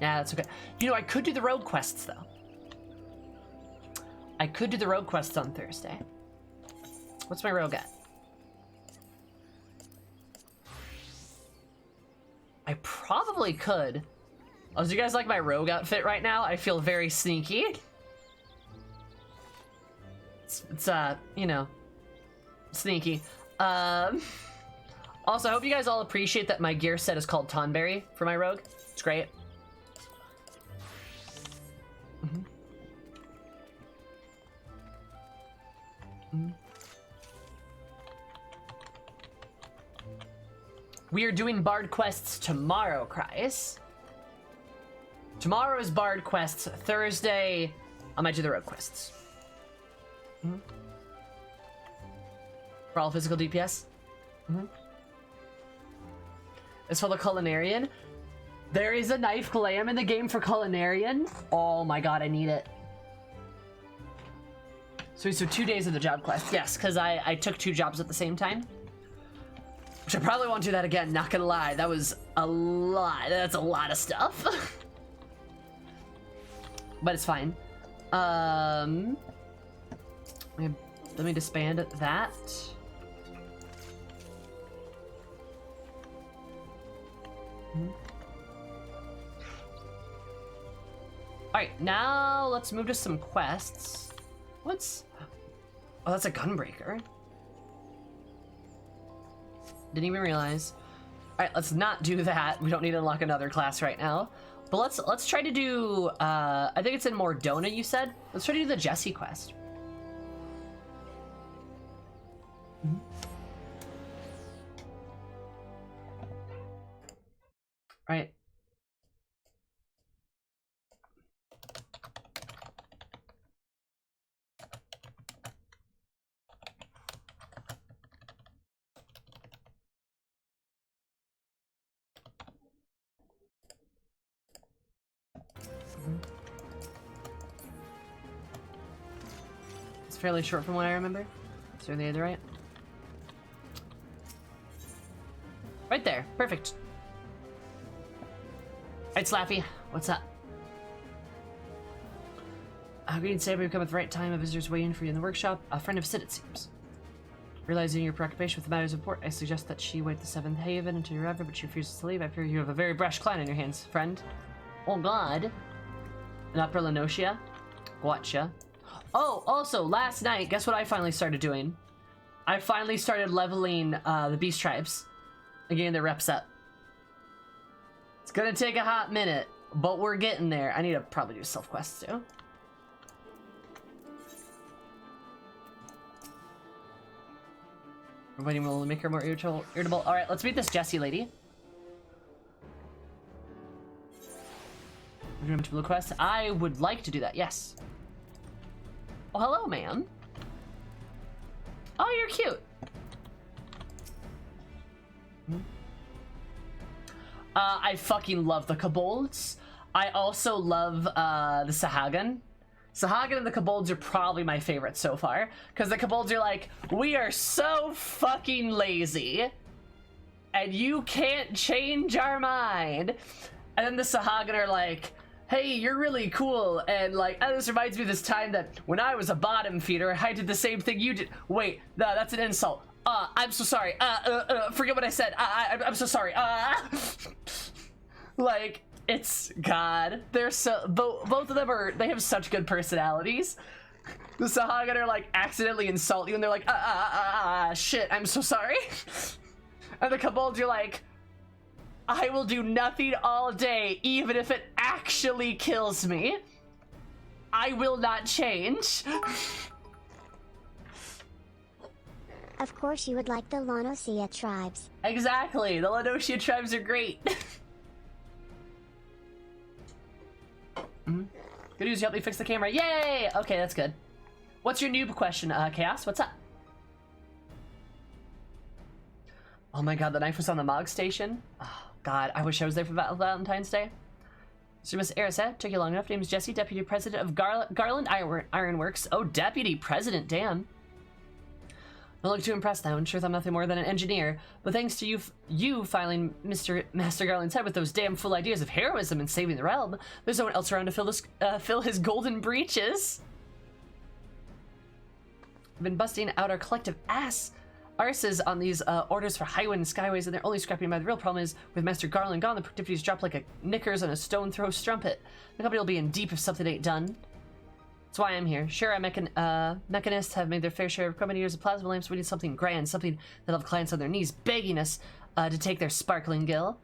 Yeah, that's okay. You know, I could do the rogue quests, though. I could do the rogue quests on Thursday. What's my rogue at? I probably could. Oh, do you guys like my rogue outfit right now? I feel very sneaky. It's you know, sneaky. Also, I hope you guys all appreciate that my gear set is called Tonberry for my rogue. It's great. We are doing Bard quests tomorrow, Kreis. Tomorrow is Bard quests. Thursday, I might do the rogue quests. For all physical DPS. As for the Culinarian, there is a knife glam in the game for Culinarian. Oh my god, I need it. So 2 days of the job quest. Yes, because I took 2 jobs at the same time. Which I probably won't do that again, not gonna lie. That was a lot. That's a lot of stuff. But it's fine. Let me disband that. Alright, now let's move to some quests. What's... Oh, that's a gunbreaker. Didn't even realize. Alright, let's not do that. We don't need to unlock another class right now. But let's try to do, I think it's in Mordona, you said? Let's try to do the Jessie quest. Right. It's fairly short from what I remember. Is there the other right? Right there. Perfect. Alright, Slappy. What's up? Greetings, Sam. We've come at the right time. A visitor's waiting for you in the workshop. A friend of Sid, it seems. Realizing your preoccupation with the matters of import, I suggest that she wait the 7th Haven until you're ever, but she refuses to leave. I fear you have a very brash clan in your hands, friend. Oh god. An Upper Lenotia. Gotcha. Oh, also, last night, guess what I finally started doing? I finally started leveling the Beast Tribes. And getting their reps up. It's gonna take a hot minute, but we're getting there. I need to probably do self-quests too. Everybody will make her more irritable. Alright, let's meet this Jessie lady. We're gonna blue quest. I would like to do that, yes. Oh, hello, ma'am. Oh, you're cute. I fucking love the Kobolds. I also love the Sahagan. Sahagan and the Kobolds are probably my favorites so far. Because the Kobolds are like, we are so fucking lazy. And you can't change our mind. And then the Sahagan are like, hey, you're really cool. And like, oh, this reminds me of this time that when I was a bottom feeder, I did the same thing you did. Wait, no, that's an insult. I'm so sorry. Forget what I said. I'm so sorry. Like, it's God. They're so both of them are. They have such good personalities. The Sahagan are like accidentally insult you, and they're like, shit. I'm so sorry. And the Kobolds are like, I will do nothing all day, even if it actually kills me. I will not change. Of course you would like the Lanosia tribes. Exactly, the Lanosia tribes are great. Good news, you helped me fix the camera. Yay! Okay, that's good. What's your noob question, Chaos? What's up? Oh my god, the knife was on the Mog station? Oh god, I wish I was there for Valentine's Day. So Miss Arisa, took you long enough. Name is Jesse, Deputy President of Garland Ironworks. Oh, Deputy President, damn. Don't look too impressed now. In truth, I'm nothing more than an engineer. But thanks to you filing Master Garland's head with those damn full ideas of heroism and saving the realm, there's no one else around to fill his golden breeches. I've been busting out our collective arses on these orders for highway and skyways, and they're only scrapping by. The real problem is, with Master Garland gone, the productivity's dropped like a knickers on a stone throw strumpet. The company will be in deep if something ain't done. That's why I'm here. Sure, mechanists have made their fair share of equipment years of plasma lamps. We need something grand, something that'll have clients on their knees begging us to take their sparkling gill.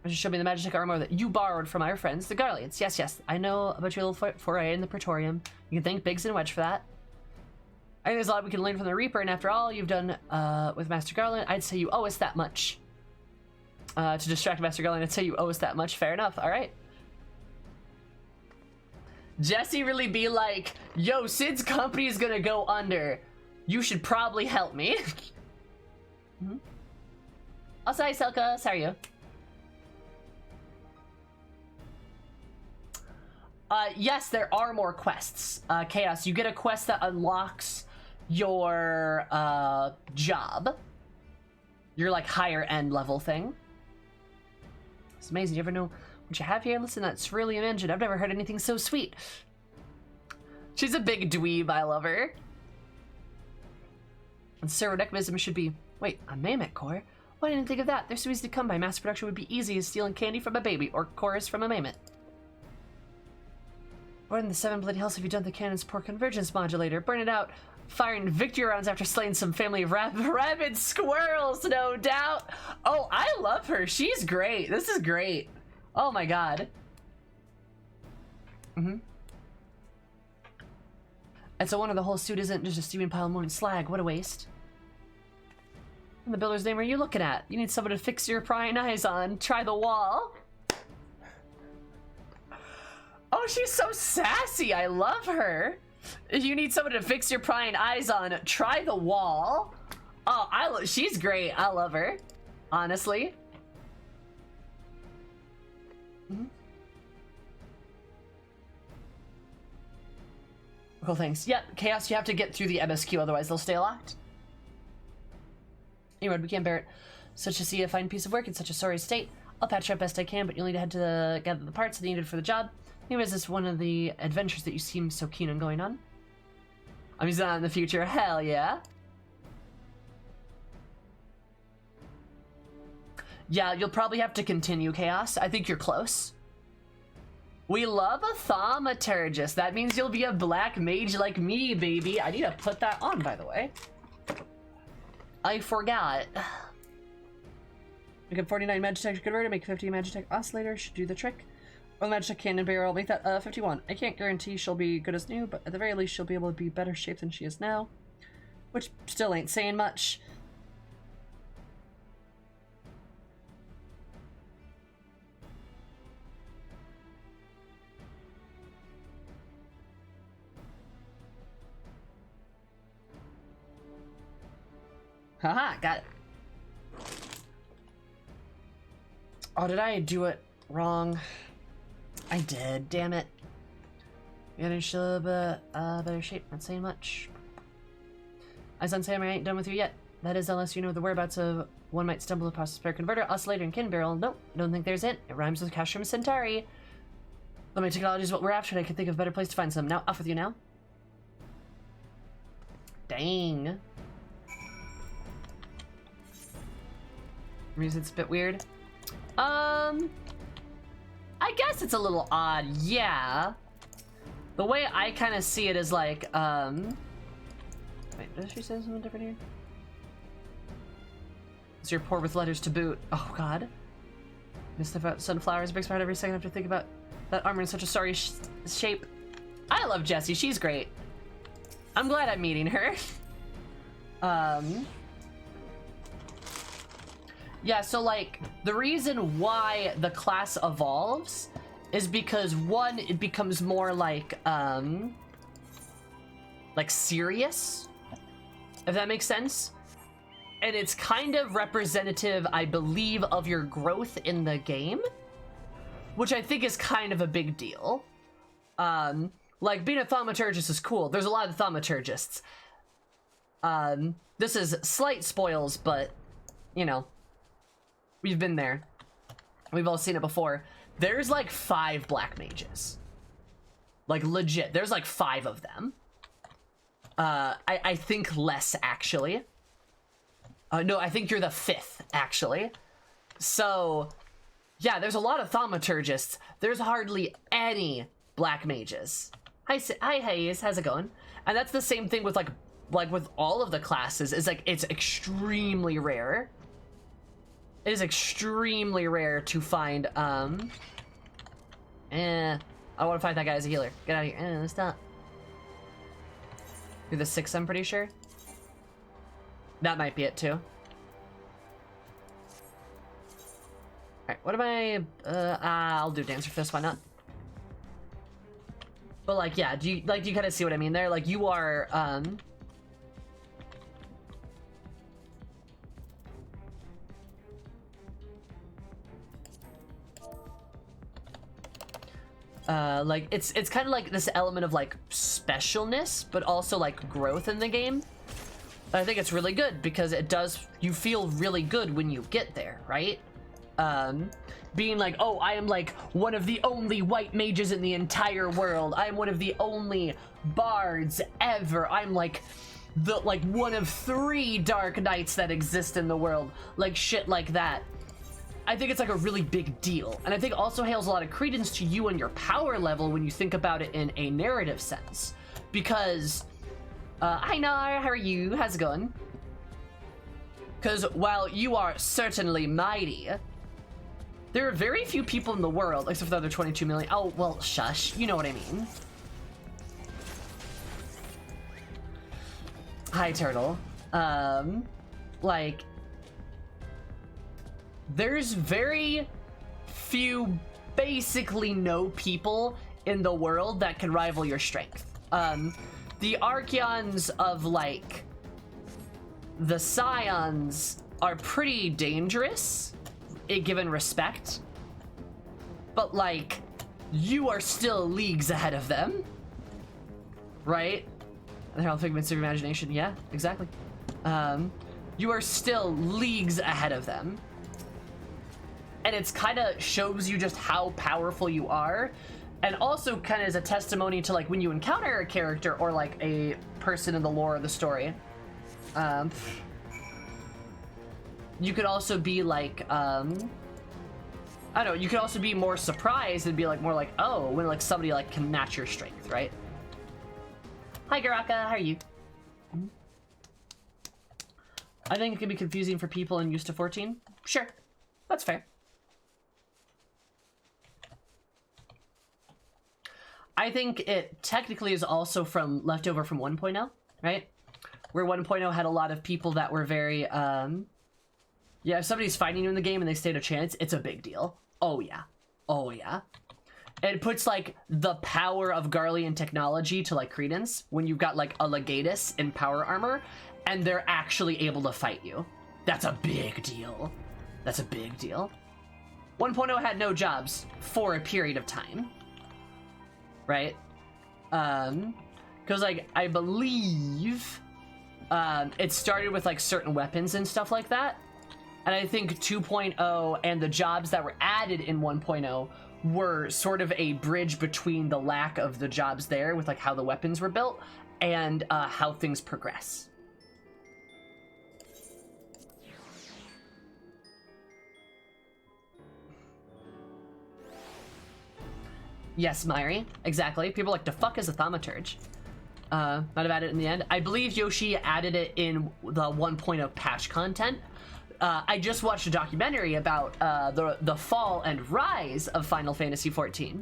Just show me the Magitech armor that you borrowed from our friends, the Garlians. Yes, I know about your little foray in the Praetorium. You can thank Biggs and Wedge for that. I think there's a lot we can learn from the Reaper, and after all you've done with Master Garland, I'd say you owe us that much. To distract Master Garland, I'd say you owe us that much. Fair enough. All right. Jesse really be like, yo, Sid's company is gonna go under. You should probably help me. Also, hi, Selka. How are you? Yes, there are more quests. Chaos, you get a quest that unlocks your job. Your like higher end level thing. It's amazing. You ever know what you have here? Listen, that's really an engine. I've never heard anything so sweet. She's a big dweeb. I love her. And Cerodecmism should be... Wait, a Mammoth core? Why didn't I think of that? They're so easy to come by. Mass production would be easy as stealing candy from a baby or chorus from a Mammoth. What in the 7 bloody hells have you done to the cannon's poor convergence modulator? Burn it out. Firing victory rounds after slaying some family of rabid squirrels, no doubt. Oh, I love her. She's great. This is great. Oh my god. And so one of the whole suit isn't just a steaming pile of molten slag. What a waste. And the builder's name are you looking at? You need someone to fix your prying eyes on. Try the wall. Oh, she's so sassy. I love her. If you need someone to fix your prying eyes on, try the wall. Oh, she's great. I love her. Honestly. Cool, thanks. Yep, Chaos, you have to get through the MSQ, otherwise they'll stay locked. Anyway, we can't bear it. Such to see a fine piece of work in such a sorry state. I'll patch you up best I can, but you'll need to head to gather the parts needed for the job. Anyways, this is one of the adventures that you seem so keen on going on. I'm using that in the future. Hell yeah. Yeah, you'll probably have to continue, Chaos. I think you're close. We love a thaumaturgist. That means you'll be a black mage like me, baby. I need to put that on, by the way. I forgot. Make a 49 Magitech converter, make 50 Magitech oscillator. Should do the trick. Well, Magitech cannon barrel, make that 51. I can't guarantee she'll be good as new, but at the very least she'll be able to be better shape than she is now. Which still ain't saying much. Haha, got it. Oh, did I do it wrong? I did, damn it. Getting still better shape, not saying much. As on Sam, I ain't done with you yet. That is, unless you know the whereabouts of one might stumble across a spare converter, oscillator, and kin barrel. Nope, don't think there's it. It rhymes with Castrum Centauri. But my technology is what we're after, and I can think of a better place to find some. Now, off with you now. Dang. Music's a bit weird. I guess it's a little odd, yeah. The way I kind of see it is like, wait, does she say something different here? So you're poor with letters to boot. Oh, God. Miss the sunflowers, breaks my heart every second after thinking about that armor in such a sorry shape. I love Jessie, she's great. I'm glad I'm meeting her. Yeah, so like, the reason why the class evolves is because one, it becomes more like serious, if that makes sense. And it's kind of representative, I believe, of your growth in the game, which I think is kind of a big deal. Like, being a thaumaturgist is cool. There's a lot of thaumaturgists. This is slight spoils, but, you know, we've been there. We've all seen it before. There's like 5 black mages. Like, legit. There's like 5 of them. I think less, actually. No, I think you're the 5th, actually. So, yeah, there's a lot of thaumaturgists. There's hardly any black mages. Hi, Hayes, how's it going? And that's the same thing with, like with all of the classes, is like, it's extremely rare. It is extremely rare to find, I want to fight that guy as a healer. Get out of here. Stop. You're the 6th, I'm pretty sure. That might be it, too. Alright, what am I... I'll do Dancer Fist, why not? But, like, yeah, do you kind of see what I mean there? Like, you are, like, it's kind of like this element of, like, specialness, but also, like, growth in the game. I think it's really good because it does, you feel really good when you get there, right? Being like, oh, I am like one of the only white mages in the entire world. I'm one of the only bards ever. I'm like one of 3 dark knights that exist in the world. Like shit like that. I think it's like a really big deal. And I think it also hails a lot of credence to you and your power level when you think about it in a narrative sense. Because hi Nar, how are you? How's it going? Because while you are certainly mighty, there are very few people in the world, except for the other 22 million. Oh, well, shush. You know what I mean. Hi, Turtle. Like, there's very few, basically no people in the world that can rival your strength. The Archeons of, like, the Scions are pretty dangerous, given respect. But, like, you are still leagues ahead of them. Right? They're all figments of your imagination. Yeah, exactly. You are still leagues ahead of them. And it's kind of shows you just how powerful you are. And also kind of is a testimony to, like, when you encounter a character or, like, a person in the lore of the story. You could also be, like, I don't know, you could also be more surprised and be, like, more like, oh, when, like, somebody, like, can match your strength, right? Hi, Garaka, how are you? I think it can be confusing for people used to 14. Sure, that's fair. I think it technically is also leftover from 1.0, right? Where 1.0 had a lot of people that were very, yeah, if somebody's fighting you in the game and they stand a chance, it's a big deal. Oh, yeah. Oh, yeah. It puts, like, the power of Garlean technology to, like, credence when you've got, like, a Legatus in power armor and they're actually able to fight you. That's a big deal. That's a big deal. 1.0 had no jobs for a period of time. Right? Because, like, I believe it started with, like, certain weapons and stuff like that. And I think 2.0 and the jobs that were added in 1.0 were sort of a bridge between the lack of the jobs there with, like, how the weapons were built and how things progress. Yes, Myri, exactly. People like, the fuck is a thaumaturge? Might have added it in the end. I believe Yoshi added it in the 1.0 patch content. I just watched a documentary about the fall and rise of Final Fantasy XIV.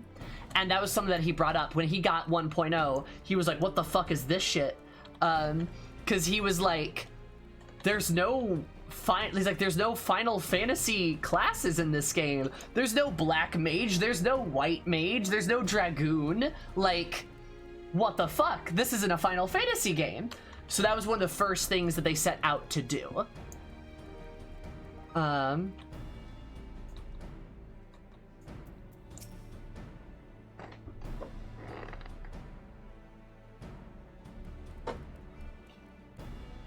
And that was something that he brought up. When he got 1.0, he was like, what the fuck is this shit? Because he was like, there's no there's no Final Fantasy classes in this game. There's no black mage, there's no white mage, there's no dragoon. Like, what the fuck? This isn't a Final Fantasy game. So that was one of the first things that they set out to do.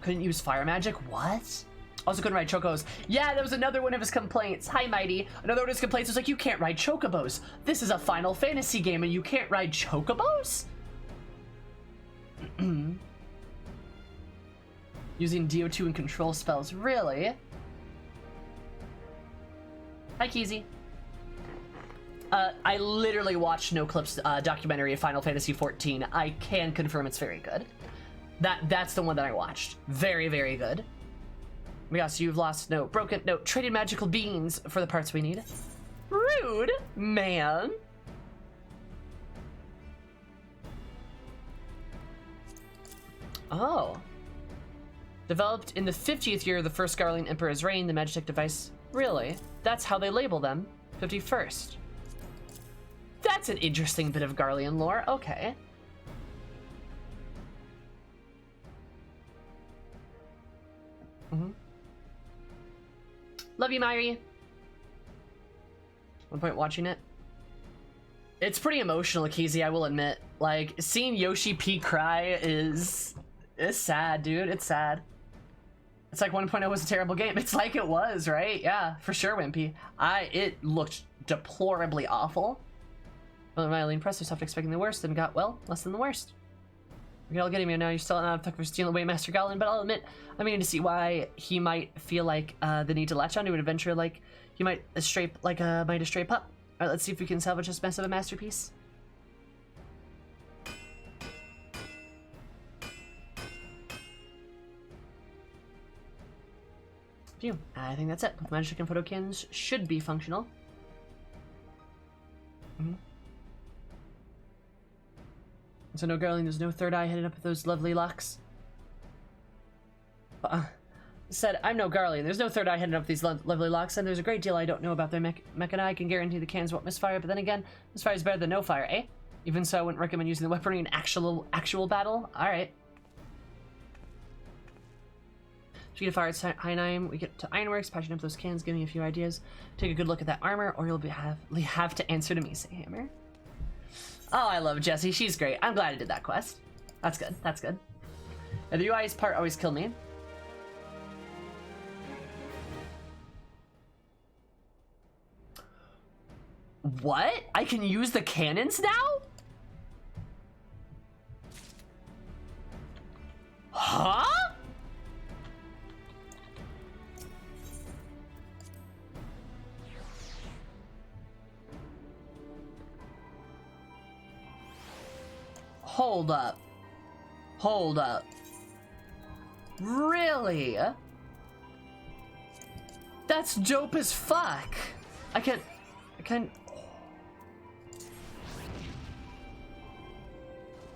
Couldn't use fire magic? What? Also couldn't ride chocobos. Yeah, that was another one of his complaints. Hi, Mighty. Another one of his complaints was like, you can't ride chocobos. This is a Final Fantasy game and you can't ride chocobos? Using DO2 and control spells. Really? Hi, Keezy. I literally watched No Clip's documentary of Final Fantasy XIV. I can confirm it's very good. That's the one that I watched. Very, very good. Yeah, so you've lost no broken no traded magical beans for the parts we need. Rude, man. Oh. Developed in the 50th year of the first Garlean Emperor's reign, the Magitech device. Really? That's how they label them. 51st. That's an interesting bit of Garlean lore. Okay. Love you, Myri. One point watching it. It's pretty emotional, Keezy, I will admit. Like, seeing Yoshi P cry is sad, dude. It's sad. It's like 1.0 was a terrible game. It's like it was, right? Yeah, for sure, Wimpy. It looked deplorably awful. Well, I'm really impressed. I stopped expecting the worst and got, well, less than the worst. You're all getting me now. You're still not effective for stealing away Master Galen, but I'll admit, I'm beginning to see why he might feel like the need to latch onto an adventure like he might a stray pup. All right, let's see if we can salvage this mess of a masterpiece. Phew, I think that's it. Magic and photo cans should be functional. So no Garling, there's no third eye headed up with those lovely locks. Said, I'm no Garling, there's no third eye headed up these lovely locks, and there's a great deal I don't know about their mech and I can guarantee the cans won't misfire, but then again, misfire is better than no fire, eh? Even so, I wouldn't recommend using the weaponry in actual battle. Alright. So we get a fire at Heinheim, we get to Ironworks, patching up those cans, give me a few ideas. Take a good look at that armor, or you'll have to answer to me, say Hammer. Oh, I love Jessie. She's great. I'm glad I did that quest. That's good. That's good. And the UI's part always killed me. What? I can use the cannons now? Huh? Hold up. Hold up. Really? That's dope as fuck. I can...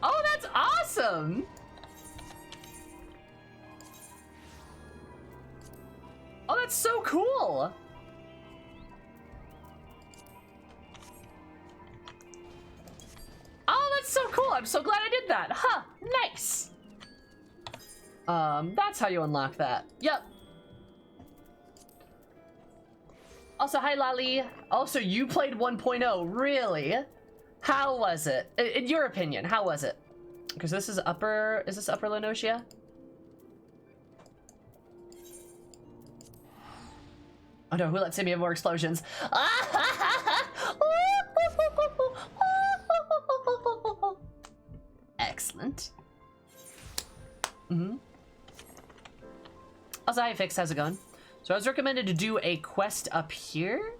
Oh, that's awesome! Oh, that's so cool! Oh, that's so cool! I'm so glad I did that! Huh, nice! That's how you unlock that. Yep. Also, hi, Lali. Also, you played 1.0, really? How was it? In your opinion, how was it? Because this is upper... Is this upper Lenosia? Oh no, who let Sammy have more explosions? Excellent. Also, hi, Fix. How's it going? So I was recommended to do a quest up here.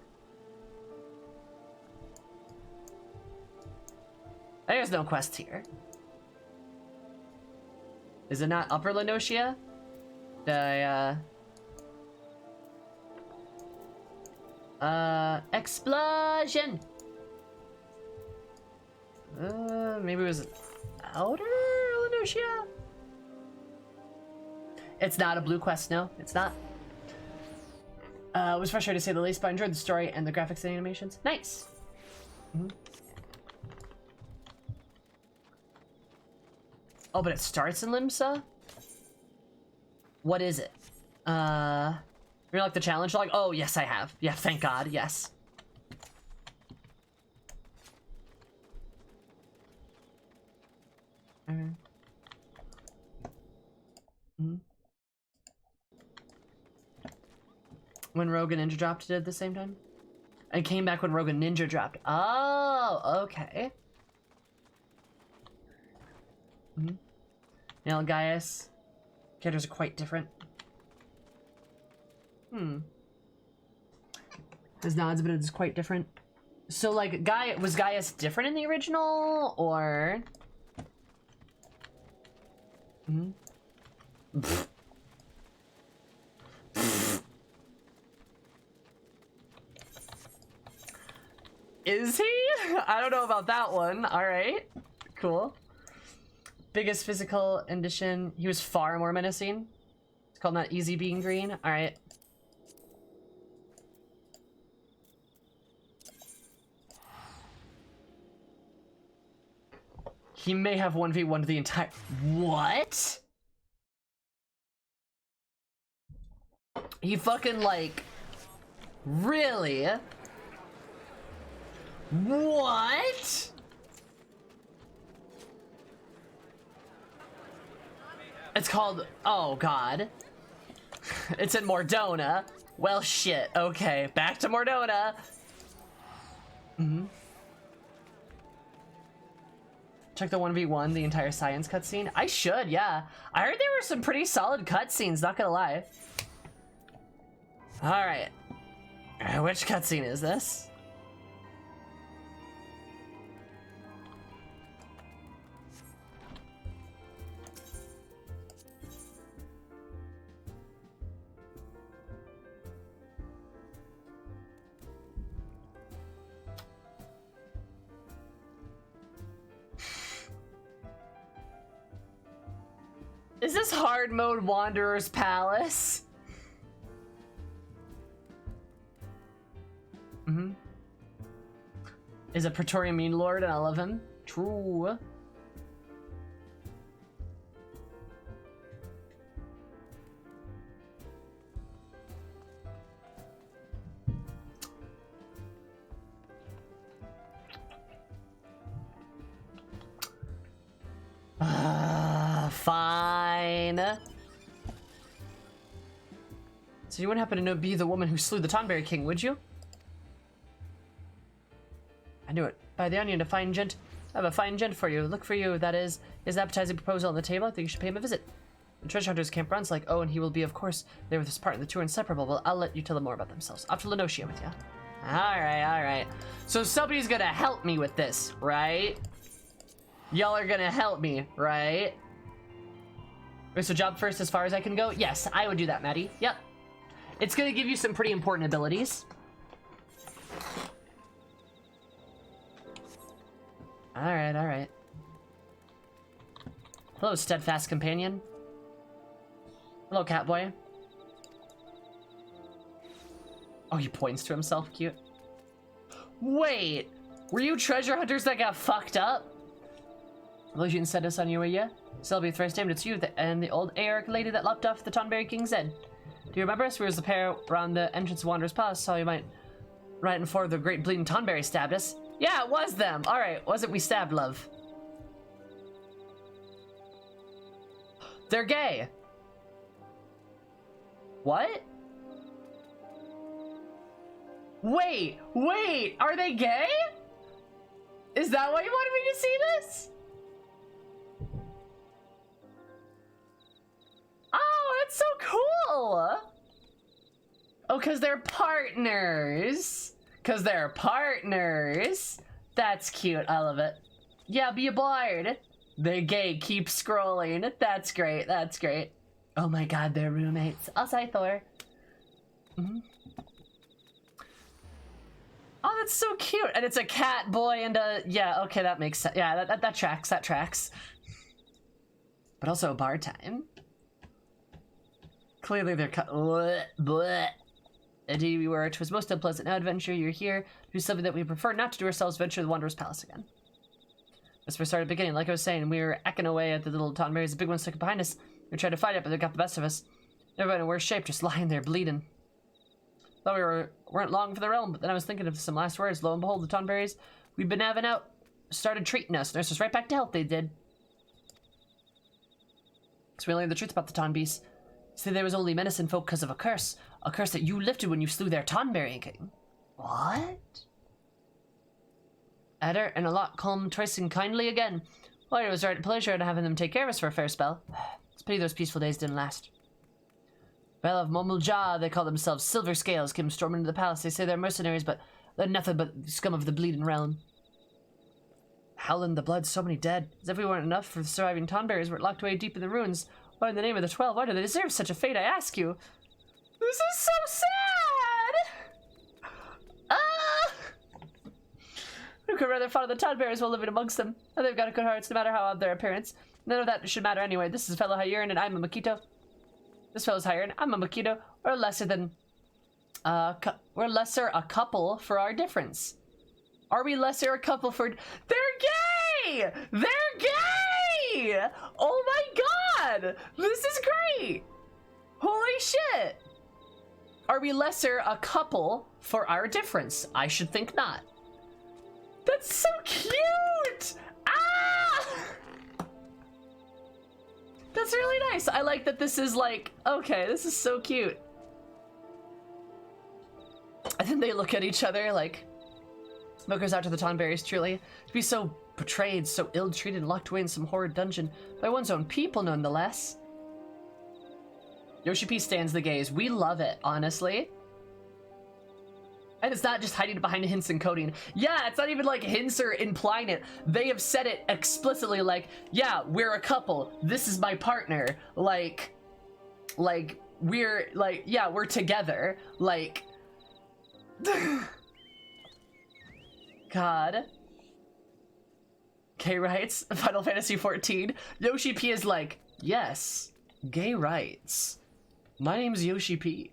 There's no quest here. Is it not Upper Lenosia? Did I, explosion! Maybe it was Outer Lenosia? It's not a blue quest, no. It's not. It was frustrating to say the least, but I enjoyed the story and the graphics and animations. Nice. Oh, but it starts in Limsa? What is it? You're like the challenge log? Oh, yes, I have. Yeah, thank God, yes. When Rogue and Ninja dropped it at the same time? I came back when Rogue and Ninja dropped. Oh, okay. Now, Gaius. Characters are quite different. His nods, but it's quite different. So, like, was Gaius different in the original, or? Is he? I don't know about that one. All right, cool. Biggest physical addition. He was far more menacing. It's called not easy being green. All right. He may have 1v1'd the entire... What? He fucking, like... Really? What? It's called... Oh, God. It's in Mordona. Well, shit. Okay, back to Mordona. Check the 1v1, the entire science cutscene. I should, yeah. I heard there were some pretty solid cutscenes, not gonna lie. Alright. Which cutscene is this? Is this hard mode Wanderer's Palace? Is a Praetorian Mean Lord and I love him. True. Fine. So you wouldn't happen to know be the woman who slew the Tonberry King, would you? I knew it. By the onion, a fine gent. I have a fine gent for you. Look for you, that is. His appetizing proposal on the table. I think you should pay him a visit. The treasure hunters camp runs like, oh, and he will be, of course, there with his partner. The two are inseparable. Well, I'll let you tell them more about themselves. Off to Lenotia with ya. Alright. So somebody's gonna help me with this, right? Y'all are gonna help me, right? Wait, so job first as far as I can go? Yes, I would do that, Maddie. Yep. It's gonna give you some pretty important abilities. Alright. Hello, steadfast companion. Hello, Catboy. Oh, he points to himself, cute. Wait, were you treasure hunters that got fucked up? Illusion sent us on your way, yeah? Sylvia thrice named, it's you and the old Aeric lady that lopped off the Tonberry King's head. Do you remember us? We was the pair around the entrance of Wanderer's Palace, saw you might right before the great bleeding Tonberry stabbed us. Yeah, it was them. Alright, was it we stabbed, love? They're gay. What? Wait, are they gay? Is that why you wanted me to see this? Oh, that's so cool. Oh, because they're partners. That's cute. I love it. Yeah, be aboard. The gay keep scrolling. That's great. Oh my god, they're roommates. I'll say Thor. Oh, that's so cute. And it's a cat boy and a... Yeah, okay, that makes sense. Yeah, that tracks. But also bar time. Clearly they're bleh, bleh. Indeed we were. 'Twas most unpleasant. Now adventure, you're here to do something that we prefer not to do ourselves, venture the Wanderer's Palace again. As we started beginning, like I was saying, we were ecking away at the little Tonberries. The big one stuck behind us. We tried to fight it, but they got the best of us. Everyone in worse shape, just lying there bleeding. Thought we weren't long for the realm, but then I was thinking of some last words. Lo and behold, the Tonberries we'd been having out started treating us. Nursed us right back to health, they did. So we learned the truth about the Tonbeasts. See, there was only medicine folk because of a curse. A curse that you lifted when you slew their Tonberry king. What? Adder and a lot calm twice and kindly again. Well, it was right pleasure in having them take care of us for a fair spell. It's a pity those peaceful days didn't last. Well, of Momulja, they call themselves Silver Scales, came storming into the palace. They say they're mercenaries, but they're nothing but scum of the bleeding realm. Howling the blood, so many dead. As if we weren't enough for the surviving Tonberries, we're locked away deep in the ruins. Why in the name of the 12? Why do they deserve such a fate, I ask you? This is so sad! Who could rather follow the Tonberries while living amongst them? And they've got good hearts, no matter how odd their appearance. None of that should matter anyway. This is fellow Hyerin, and I'm a Makito. This fellow's Hyerin, I'm a Makito. We're lesser than... we're lesser a couple for our difference. Are we lesser a couple for... They're gay! They're gay! Oh my god! This is great! Holy shit! Are we lesser a couple for our difference? I should think not. That's so cute! Ah! That's really nice. I like that this is like, okay, this is so cute. And then they look at each other like, Smoke goes out to the Tonberries, truly. To be so betrayed, so ill-treated, and locked away in some horrid dungeon by one's own people, nonetheless. Yoshi P stands the gaze. We love it, honestly. And it's not just hiding behind hints and coding. Yeah, it's not even like hints are implying it. They have said it explicitly like, yeah, we're a couple. This is my partner. Like, we're, like, yeah, we're together. Like... God. Gay rights? Final Fantasy 14. Yoshi P is like, yes, gay rights. My name's Yoshi P.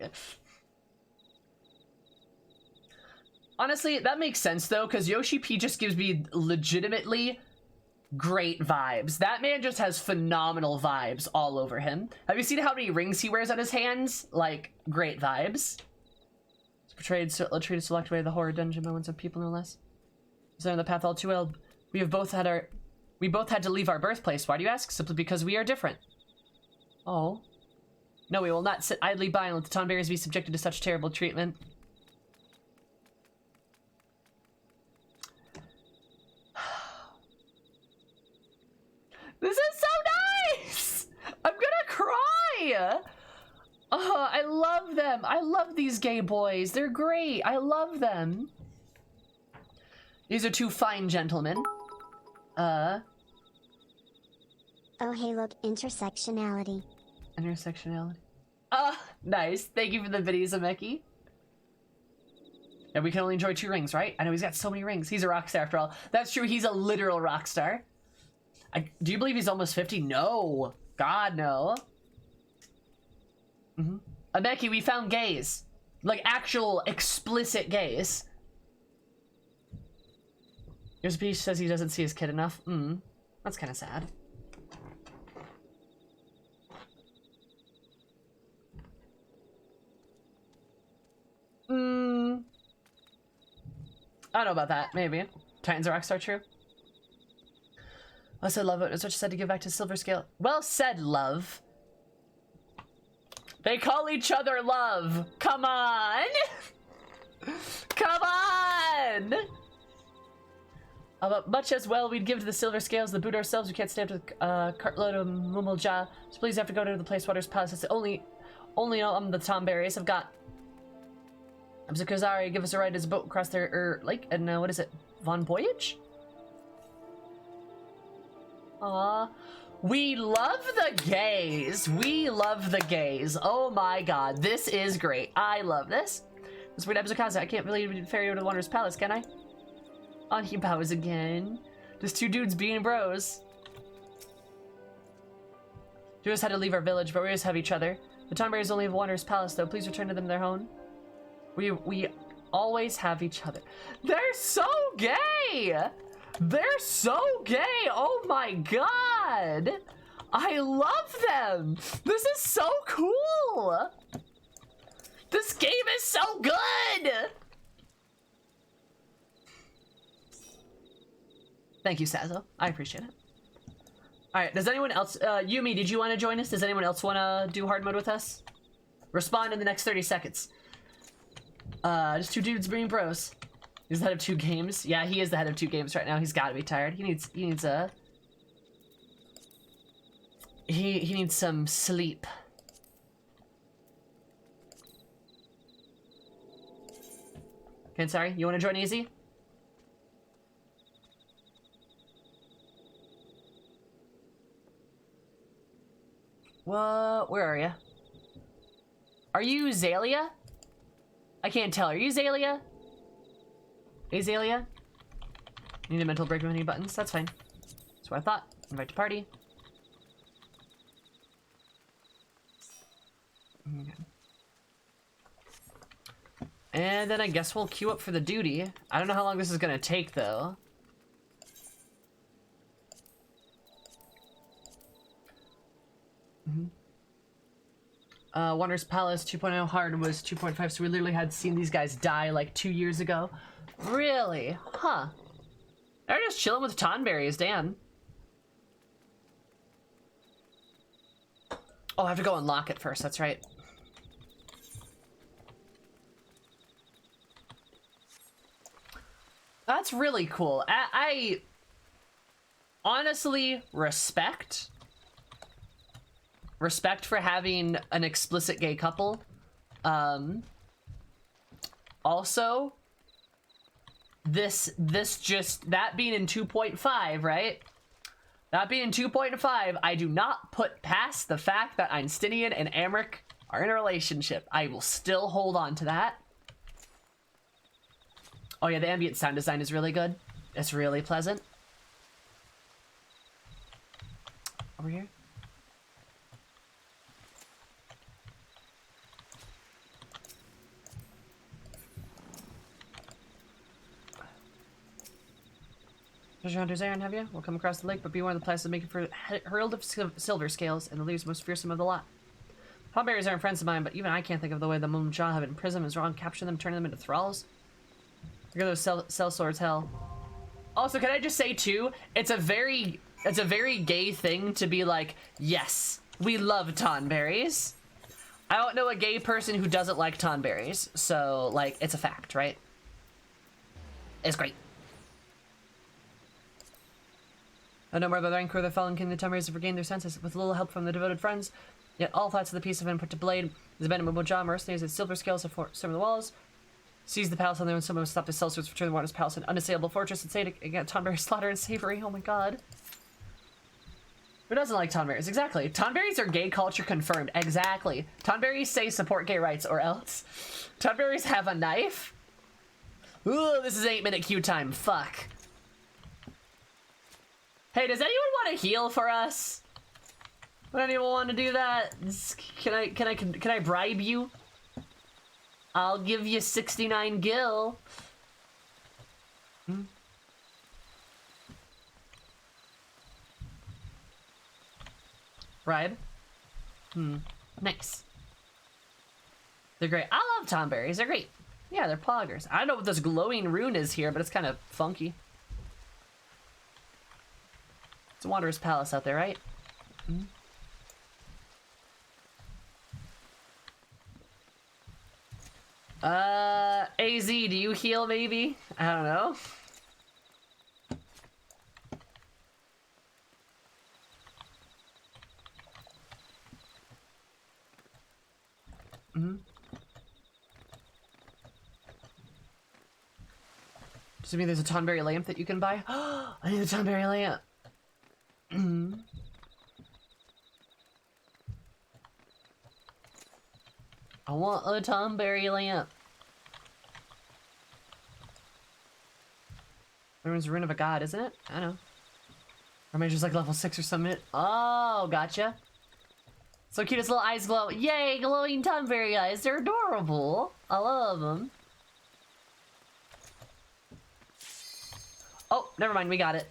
Honestly, that makes sense though, because Yoshi P just gives me legitimately great vibes. That man just has phenomenal vibes all over him. Have you seen how many rings he wears on his hands? Like, great vibes. He's portrayed, treated to locked away the horror dungeon by ones of people, no less. He's on the path all too well. We both had to leave our birthplace. Why do you ask? Simply because we are different. Oh. No, we will not sit idly by and let the Tonberries be subjected to such terrible treatment. This is so nice! I'm gonna cry! Oh, I love them. I love these gay boys. They're great. I love them. These are two fine gentlemen. Oh hey look, intersectionality. Intersectionality. Nice. Thank you for the videos, Ameki. And we can only enjoy 2 rings, right? I know he's got so many rings. He's a rock star after all. That's true, he's a literal rock star. Do you believe he's almost 50? No. God, no. Ameki, we found gays. Like, actual, explicit gays. Here's Beach says he doesn't see his kid enough. That's kind of sad. I don't know about that, maybe. Titan's a rockstar, true? I said love it. It's what you said to give back to Silver Scale. Well said, love. They call each other love. Come on! Come on! But much as well we'd give to the Silver Scales, the boot ourselves, we can't stay up to the cartload of Mumulja. So please have to go to the place Water's Palace. It's only the Tonberries have got. Kazari give us a ride as a boat across their lake, and what is it? Von Voyage? Aw. We love the gays. We love the gays. Oh my god, this is great. I love this. This weird Abzukaza. I can't really ferry over to the Wanderer's Palace, can I? On he bows again. Just 2 dudes being bros. We just had to leave our village, but we always have each other. The Tonberries only have Wanderer's Palace, though. Please return to them their home. We always have each other. They're so gay! They're so gay! Oh my god! I love them! This is so cool! This game is so good! Thank you, Sazo. I appreciate it. Alright, does anyone else... Yumi, did you want to join us? Does anyone else want to do hard mode with us? Respond in the next 30 seconds. Just two dudes being bros. He's the head of 2 games. Yeah, he is the head of 2 games right now. He's got to be tired. He needs he needs some sleep. Okay, sorry. You want to join Easy? What? Where are you? Are you Zalia? I can't tell. Are you Zalia? Azalea? Need a mental break with any buttons? That's fine. That's what I thought. Invite to party. Okay. And then I guess we'll queue up for the duty. I don't know how long this is gonna take though. Wanderer's Palace 2.0 hard was 2.5, so we literally had seen these guys die like 2 years ago. Really? Huh. They're just chilling with Tonberries, damn. Oh, I have to go unlock it first, that's right. That's really cool. I honestly respect for having an explicit gay couple. Also, this just, that being in 2.5, right? That being 2.5, I do not put past the fact that Einsteinian and Amric are in a relationship. I will still hold on to that. Oh yeah, the ambient sound design is really good. It's really pleasant. Over here. Treasure hunters, Aaron, have you? We'll come across the lake, but be warned the place is making for hurled of silver scales, and the leaves most fearsome of the lot. Tonberries aren't friends of mine, but even I can't think of the way the Mumja have imprisoned them is wrong. Capture them, turn them into thralls. Look at those sell swords, hell. Also, can I just say too, it's a very gay thing to be like, yes, we love Tonberries. I don't know a gay person who doesn't like Tonberries, so like, it's a fact, right? It's great. I know more about the rank of the fallen king. The Tonberries have regained their senses with little help from the devoted friends. Yet all thoughts of the piece have been put to blade. There's been a Momoja mercenaries at silver scales have some of the walls. Seize the palace on their own. Someone stopped the sellswords, return the Wanderer's Palace, an unassailable fortress, and say it again. Tonberry slaughter and savory. Oh my god. Who doesn't like Tonberries? Exactly. Tonberries are gay culture confirmed. Exactly. Tonberries say support gay rights or else. Tonberries have a knife. Ooh, this is 8-minute queue time. Fuck. Hey, does anyone want to heal for us? Would anyone want to do that? Can I bribe you? I'll give you 69 gil. Bribe? Nice. They're great. I love Tonberries. They're great. Yeah, they're poggers. I don't know what this glowing rune is here, but it's kind of funky. It's a Wanderer's Palace out there, right? AZ, do you heal maybe? I don't know. Does it mean there's a Tonberry lamp that you can buy? I need a Tonberry lamp. I want a Tonberry lamp. Everyone's Rune of a God, isn't it? I know. Or maybe just like level 6 or something. Oh, gotcha. So cute, his little eyes glow. Yay, glowing Tonberry eyes. They're adorable. I love them. Oh, never mind. We got it.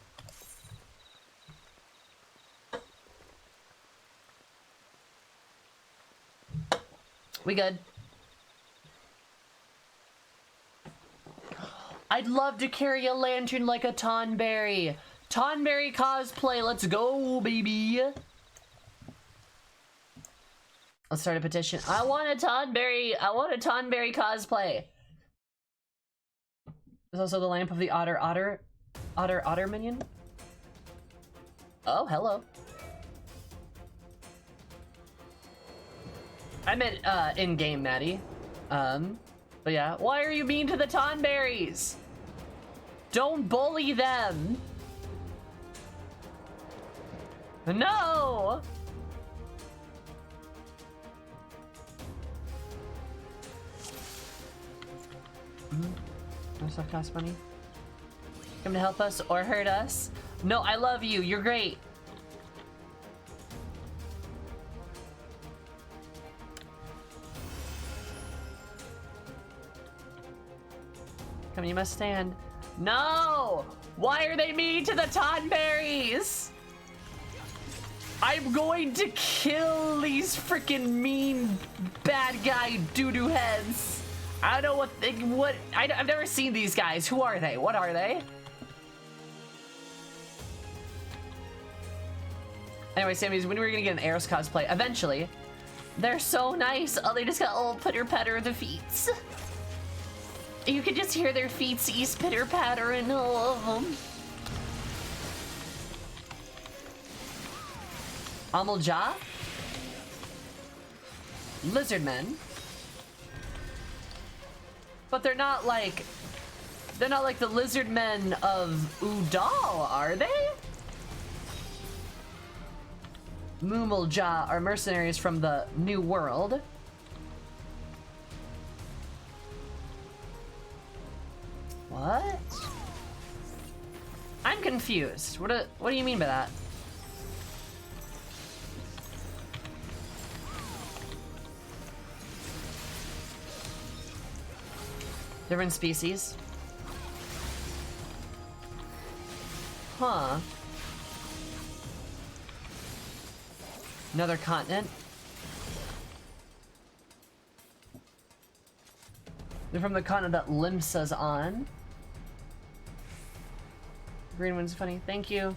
We good. I'd love to carry a lantern like a Tonberry. Tonberry cosplay. Let's go, baby. Let's start a petition. I want a Tonberry cosplay. There's also the lamp of the otter minion. Oh, hello. I meant in-game, Maddie. But yeah. Why are you mean to the Tonberries? Don't bully them. No! No stuff costs money. Come to help us or hurt us? No, I love you. You're great. Come, you must stand. No! Why are they mean to the Tonberries? I'm going to kill these freaking mean bad guy doo-doo heads. I don't know what I've never seen these guys. Who are they? What are they? Anyway, Sammy's, when are we gonna get an Eros cosplay? Eventually. They're so nice. Oh, they just got a little pitter-patter of the feet. You can just hear their feetsies pitter-pattering all of them. Amalja? Lizardmen? But they're not like the lizardmen of Udal, are they? Mumalja are mercenaries from the New World. What? I'm confused. What do you mean by that? Different species? Huh. Another continent? They're from the continent that Limsa's on. Green one's funny. Thank you.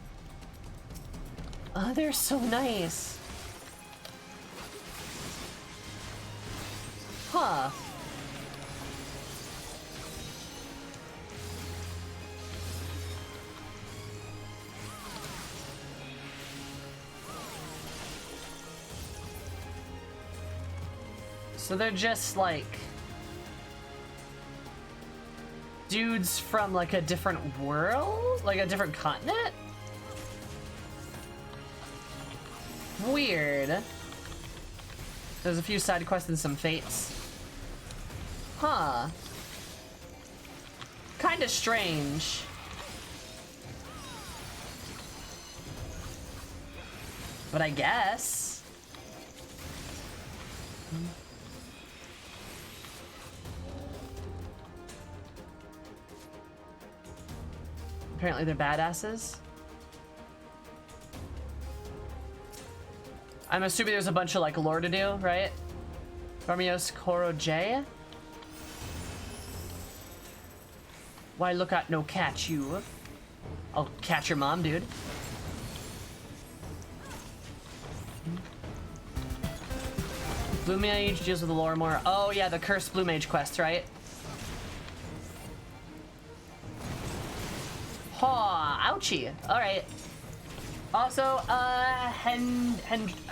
Oh, they're so nice. Huh. So they're just like dudes from like a different world? Like a different continent? Weird. There's a few side quests and some fates. Huh. Kinda strange. But I guess. Apparently they're badasses. I'm assuming there's a bunch of like lore to do, right? Barmios Koro J. Why look at no catch you? I'll catch your mom, dude. Blue Mage deals with the lore more. Oh yeah, the cursed Blue Mage quest, right? Aw, ouchie. Alright. Also,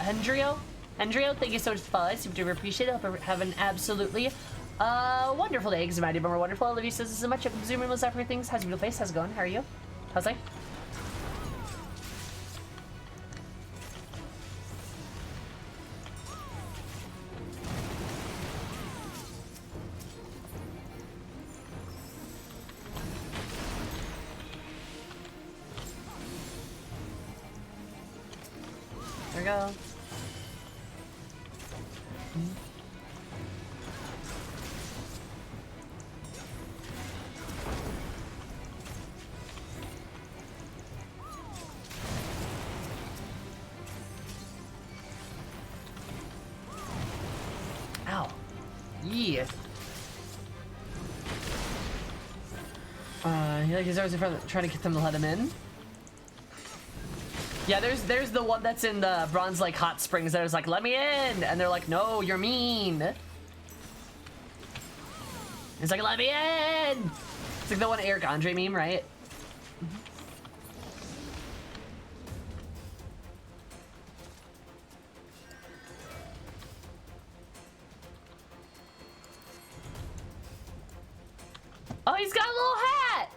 Hendrio, thank you so much for following. Super duper appreciate it. Hope you have an absolutely wonderful day. Because Mighty Bummer wonderful. I love you so much. I'm zooming with for things. How's your beautiful face? How's it going? How are you? How's life? There we go. Ow. Yeah. He's always in front, trying to get them to let him in. Yeah, there's the one that's in the Bronze Lake Hot Springs that is like, let me in, and they're like, no, you're mean. It's like, let me in. It's like the one Eric Andre meme, right? Oh, he's got a little hat!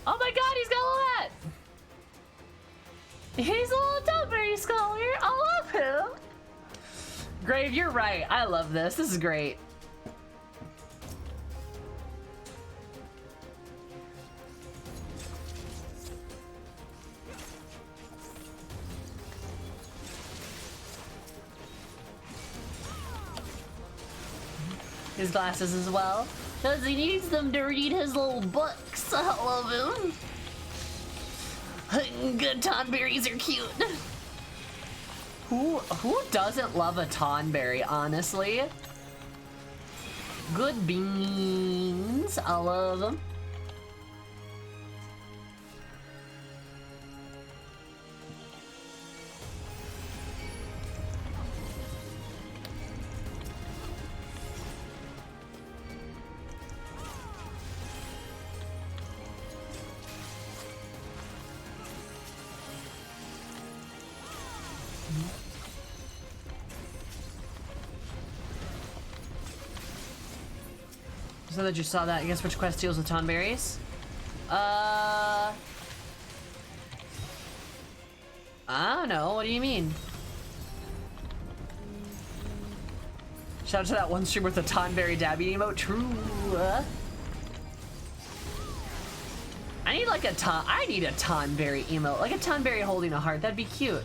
Oh my god, he's got a little hat! He's a little Dunbury scholar. I love him. Grave, you're right. I love this. This is great. His glasses as well. Because he needs them to read his little books. I love him. Good tonberries are cute. Who doesn't love a tonberry, honestly? Good beans. I love them. So that you saw that. I guess which quest deals with tonberries? I don't know. What do you mean? Shout out to that one stream with the tonberry dabby emote. True. I need like I need a tonberry emote. Like a tonberry holding a heart. That'd be cute.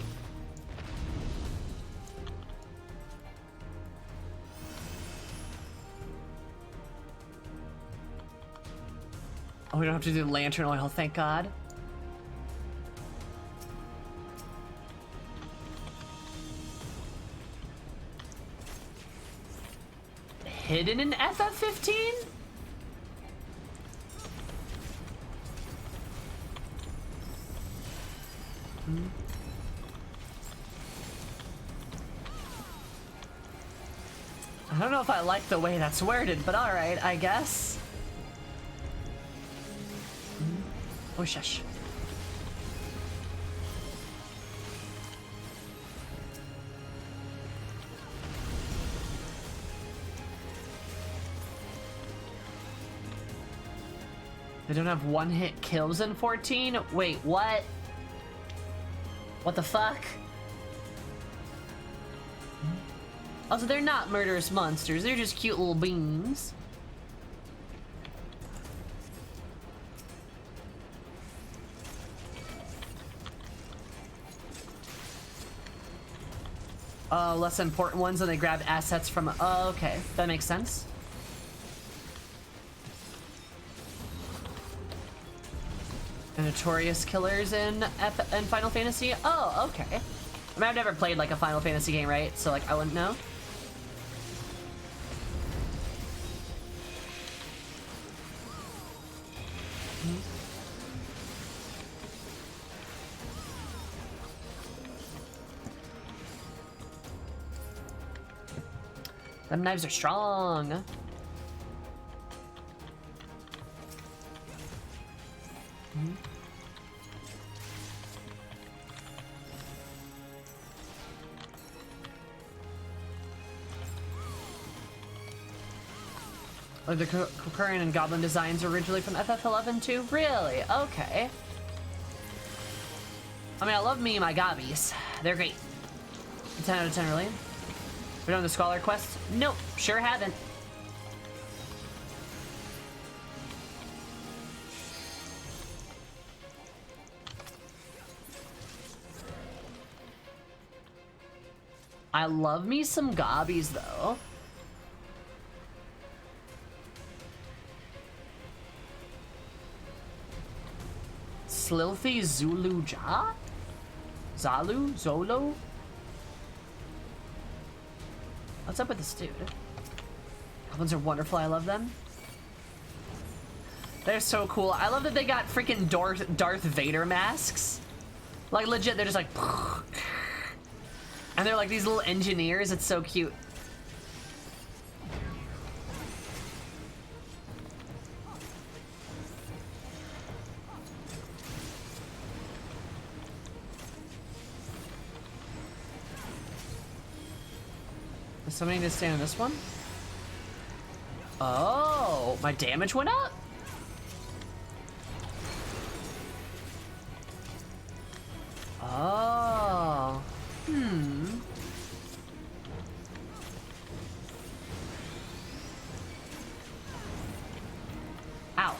Oh, we don't have to do lantern oil, thank God. Hidden in FF15? I don't know if I like the way that's worded, but alright, I guess. Oh, shush. They don't have one-hit kills in 14? Wait, what? What the fuck? Also, they're not murderous monsters. They're just cute little beans. Less important ones, and they grab assets from. Oh, okay, that makes sense. The notorious killers in Final Fantasy. Oh, okay. I mean, I've never played like a Final Fantasy game, right? So like, I wouldn't know. Them knives are strong. Oh, the Kokurian and Goblin designs are originally from FF11 too? Really? Okay. I mean, I love me and my gobbies. They're great. 10 out of 10, really? We're done the Scholar quest? Nope, sure haven't. I love me some gobbies, though. Slilthy Zulu Ja? Zalu? Zolo? What's up with this dude? Ones are wonderful. I love them. They're so cool. I love that they got freaking Darth Vader masks. Like, legit, they're just like... And they're like these little engineers. It's so cute. Does somebody need to stay on this one? Oh, my damage went up? Oh. Ow.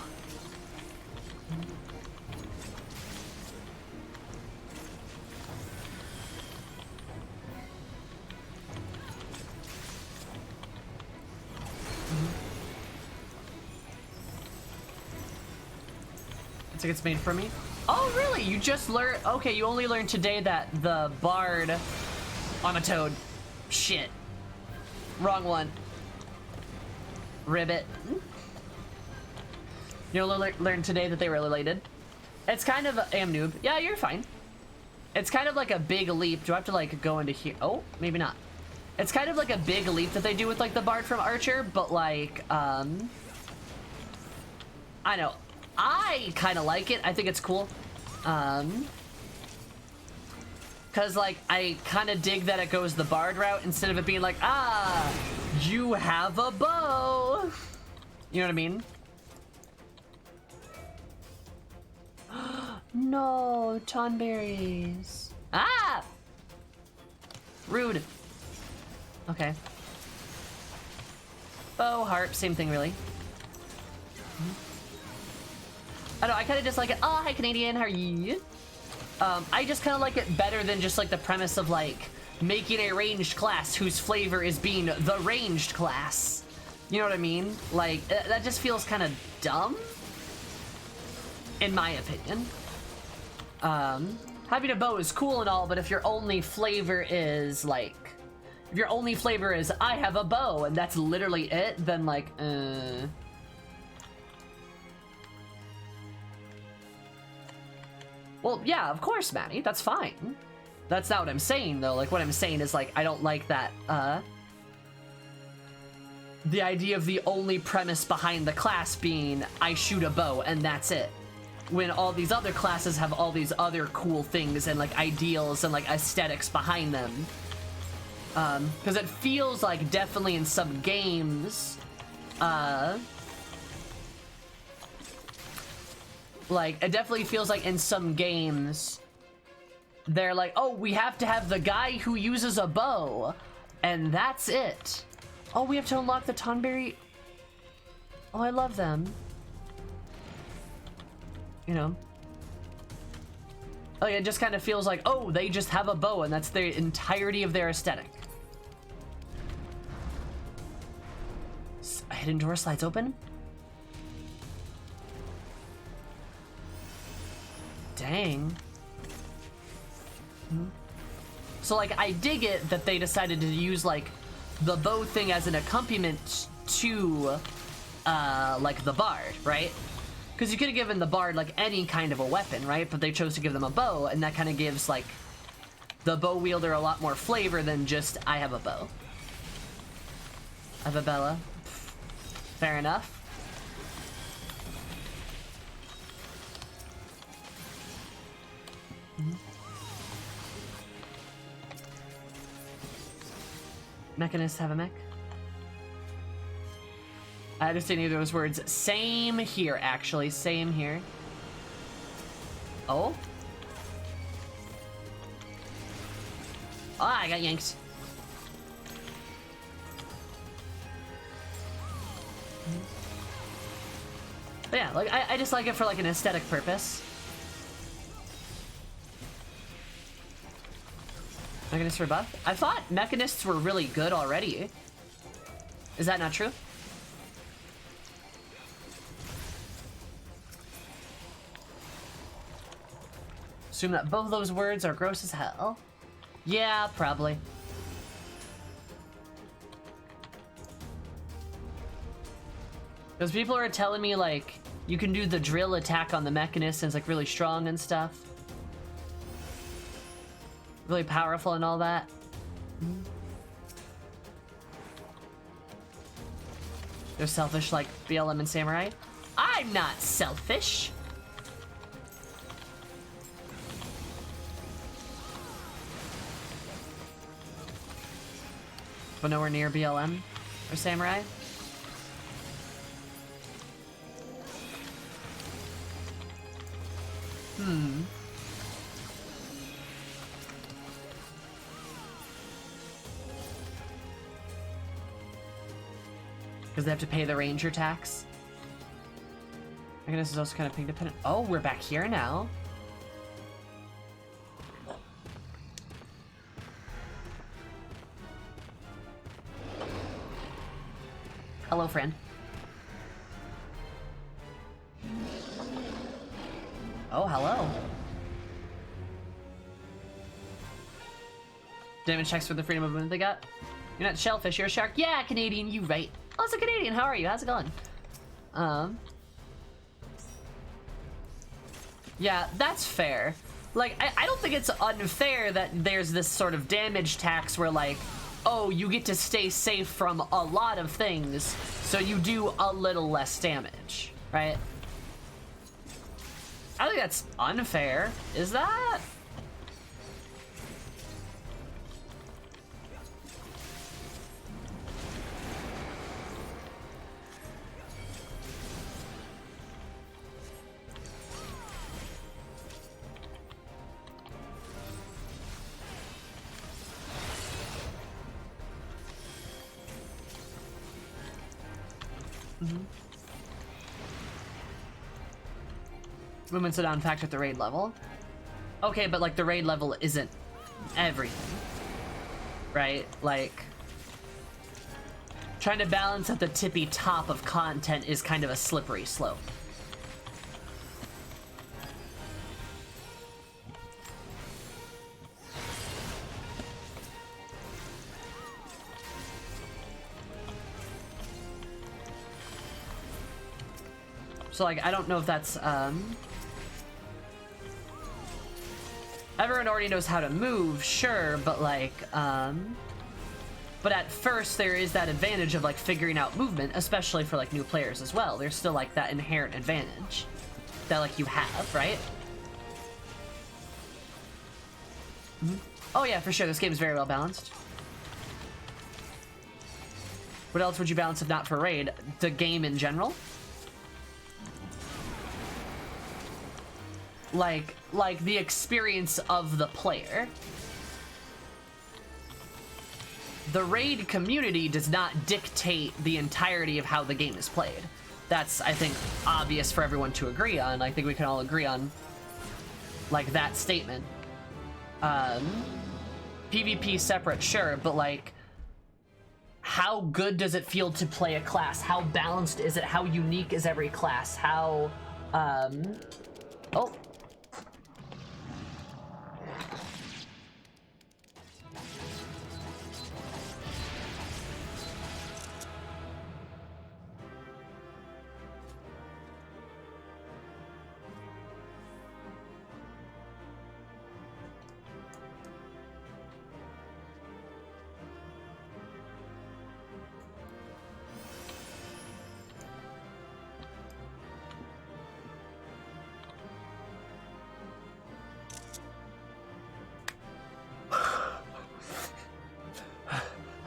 It's like it's made for me. Oh, really? You just learned... Okay, you only learned today that the bard... on a toad. Shit. Wrong one. Ribbit. You only learned today that they were related. It's kind of... Am noob. Yeah, you're fine. It's kind of like a big leap. Do I have to, like, go into here? Oh, maybe not. It's kind of like a big leap that they do with, like, the bard from Archer, but, like, I know. I kind of like it. I think it's cool. Cause like, I kind of dig that it goes the bard route instead of it being like, ah, you have a bow. You know what I mean? No, tonberries. Ah! Rude. Okay. Bow, harp, same thing really. I don't know, I kind of just like it. Oh, hi Canadian, how are you? I just kind of like it better than just like the premise of like making a ranged class whose flavor is being the ranged class. You know what I mean? Like, that just feels kind of dumb, in my opinion. Having a bow is cool and all, but if your only flavor is like, if your only flavor is I have a bow and that's literally it, then like, Well, yeah, of course, Maddie. That's fine. That's not what I'm saying, though. Like, what I'm saying is, like, I don't like that, the idea of the only premise behind the class being, I shoot a bow, and that's it. When all these other classes have all these other cool things and, like, ideals and, like, aesthetics behind them. Because it feels like definitely in some games, like, it definitely feels like in some games, they're like, oh, we have to have the guy who uses a bow, and that's it. Oh, we have to unlock the Tonberry. Oh, I love them. You know? Oh, yeah, it just kind of feels like, oh, they just have a bow, and that's the entirety of their aesthetic. Hidden door slides open? Dang. So, like, I dig it that they decided to use, like, the bow thing as an accompaniment to, like, the bard, right? Because you could have given the bard, like, any kind of a weapon, right? But they chose to give them a bow, and that kind of gives, like, the bow wielder a lot more flavor than just, I have a bow. I have a Bella. Fair enough. Mechanists have a mech. I understand neither of those words. Same here, actually. Same here. Oh? Oh, I got yanked. But yeah, like, I just like it for, like, an aesthetic purpose. Mechanists were buff? I thought mechanists were really good already. Is that not true? Assume that both of those words are gross as hell. Yeah, probably. Because people are telling me, like, you can do the drill attack on the Mechanist and it's, like, really strong and stuff. Really powerful and all that. They're selfish like BLM and Samurai. I'm not selfish. But nowhere near BLM or Samurai. Because they have to pay the ranger tax. I guess it's also kind of ping dependent. Oh, we're back here now. Hello, friend. Oh, hello. Damage checks for the freedom of movement they got. You're not shellfish, you're a shark. Yeah, Canadian, you right. Oh, it's a Canadian. How are you? How's it going? Yeah, that's fair. Like, I don't think it's unfair that there's this sort of damage tax where, like, oh, you get to stay safe from a lot of things, so you do a little less damage, right? I think that's unfair. Is that? Movement's a non-factor at the raid level. Okay, but like the raid level isn't everything, right? Like trying to balance at the tippy top of content is kind of a slippery slope. So like, I don't know if that's, everyone already knows how to move, sure, but like, but at first there is that advantage of like figuring out movement, especially for like new players as well. There's still like that inherent advantage that like you have, right? Oh yeah, for sure, this game is very well balanced. What else would you balance if not for raid? The game in general? Like the experience of the player. The raid community does not dictate the entirety of how the game is played. That's, I think, obvious for everyone to agree on. I think we can all agree on, like, that statement. PvP separate, sure, but, like, how good does it feel to play a class? How balanced is it? How unique is every class? How, oh.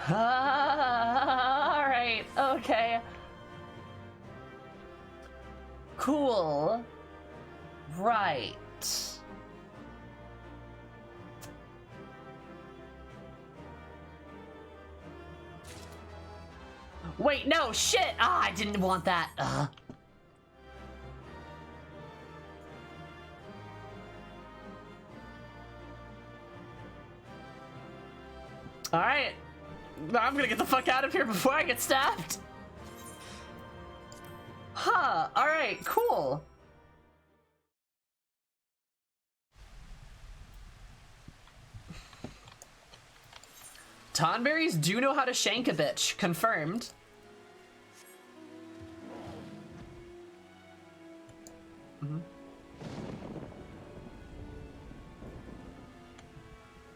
Alright, okay. Cool. Right. Wait, no, shit! Ah, I didn't want that. Alright. I'm gonna get the fuck out of here before I get stabbed. Huh, alright, cool. Tonberries do know how to shank a bitch. Confirmed.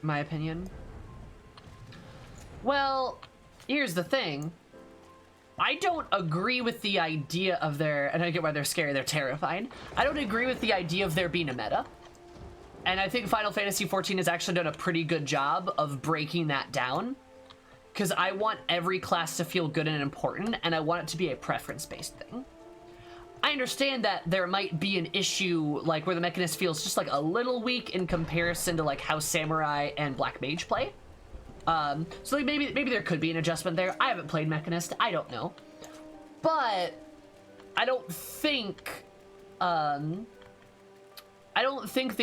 My opinion. Well, here's the thing. I don't agree with the idea of there, and I get why they're scary, they're terrifying. I don't agree with the idea of there being a meta. And I think Final Fantasy XIV has actually done a pretty good job of breaking that down. Because I want every class to feel good and important, and I want it to be a preference-based thing. I understand that there might be an issue, like, where the Mechanist feels just, like, a little weak in comparison to, like, how Samurai and Black Mage play. So like, maybe there could be an adjustment there. I haven't played Mechanist. I don't know. But I don't think the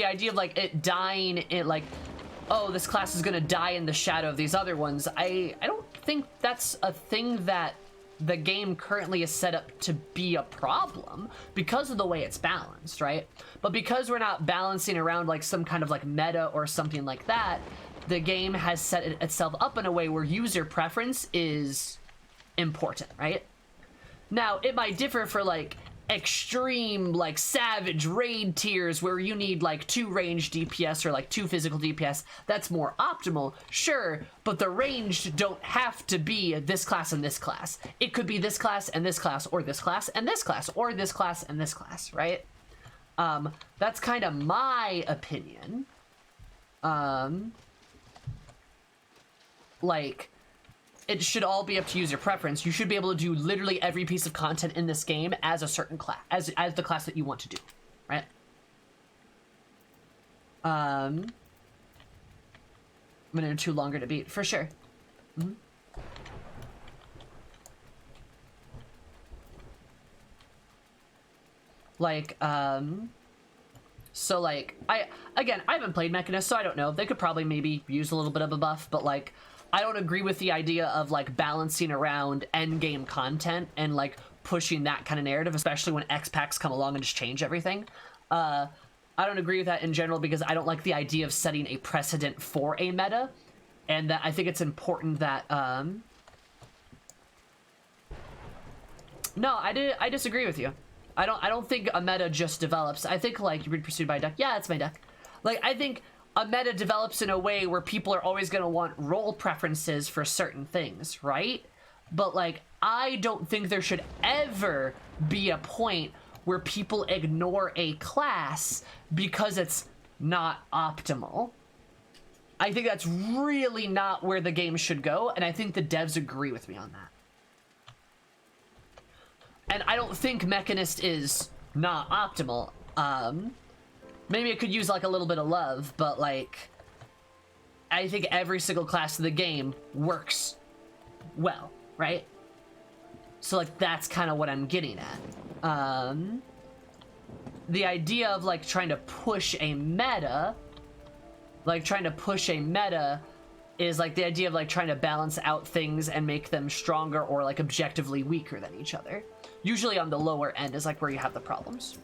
idea of like it dying in like, oh, this class is gonna die in the shadow of these other ones. I don't think that's a thing that the game currently is set up to be a problem because of the way it's balanced, right? But because we're not balancing around like some kind of like meta or something like that, the game has set itself up in a way where user preference is important, right? Now, it might differ for like extreme, like savage raid tiers where you need like 2 range DPS or like 2 physical DPS. That's more optimal, sure, but the ranged don't have to be this class and this class. It could be this class and this class, or this class and this class, or this class and this class, right? That's kind of my opinion. Like, it should all be up to user preference. You should be able to do literally every piece of content in this game as a certain class, as the class that you want to do, right? A minute or two longer to beat, for sure. Like, so like, I haven't played Mechanist, so I don't know. They could probably maybe use a little bit of a buff, but like, I don't agree with the idea of like balancing around endgame content and like pushing that kind of narrative, especially when X packs come along and just change everything. I don't agree with that in general because I don't like the idea of setting a precedent for a meta, and that I think it's important that no, I disagree with you. I don't think a meta just develops. I think like you're being pursued by a duck. Yeah, it's my duck. Like, I think a meta develops in a way where people are always going to want role preferences for certain things, right? But like, I don't think there should ever be a point where people ignore a class because it's not optimal. I think that's really not where the game should go, and I think the devs agree with me on that. And I don't think Mechanist is not optimal. Maybe it could use like a little bit of love, but like, I think every single class of the game works well, right? So like, that's kind of what I'm getting at. The idea of like trying to push a meta, is like the idea of like trying to balance out things and make them stronger or like objectively weaker than each other. Usually on the lower end is like where you have the problems.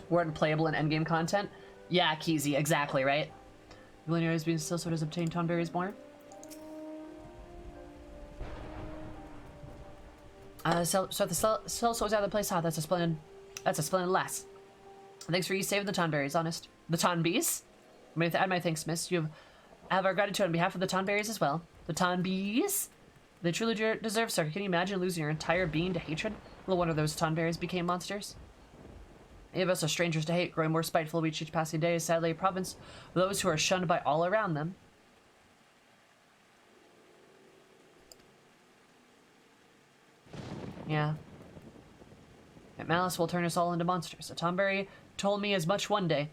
We're unplayable in endgame content? Yeah, Keezy, exactly, right? Millionaire has been still so does obtain tonberries more. So the cell sorts out of the place. That's a splendid lass. Thanks for you saving the tonberries, honest. The tonbees? I'm gonna add my thanks, miss. You have our gratitude on behalf of the tonberries as well. The tonbees? They truly deserve, sir. Can you imagine losing your entire being to hatred? No wonder those tonberries became monsters. Many of us are strangers to hate, growing more spiteful with each passing day. Sadly, a province of those who are shunned by all around them. Yeah. That malice will turn us all into monsters. A Tonberry told me as much one day.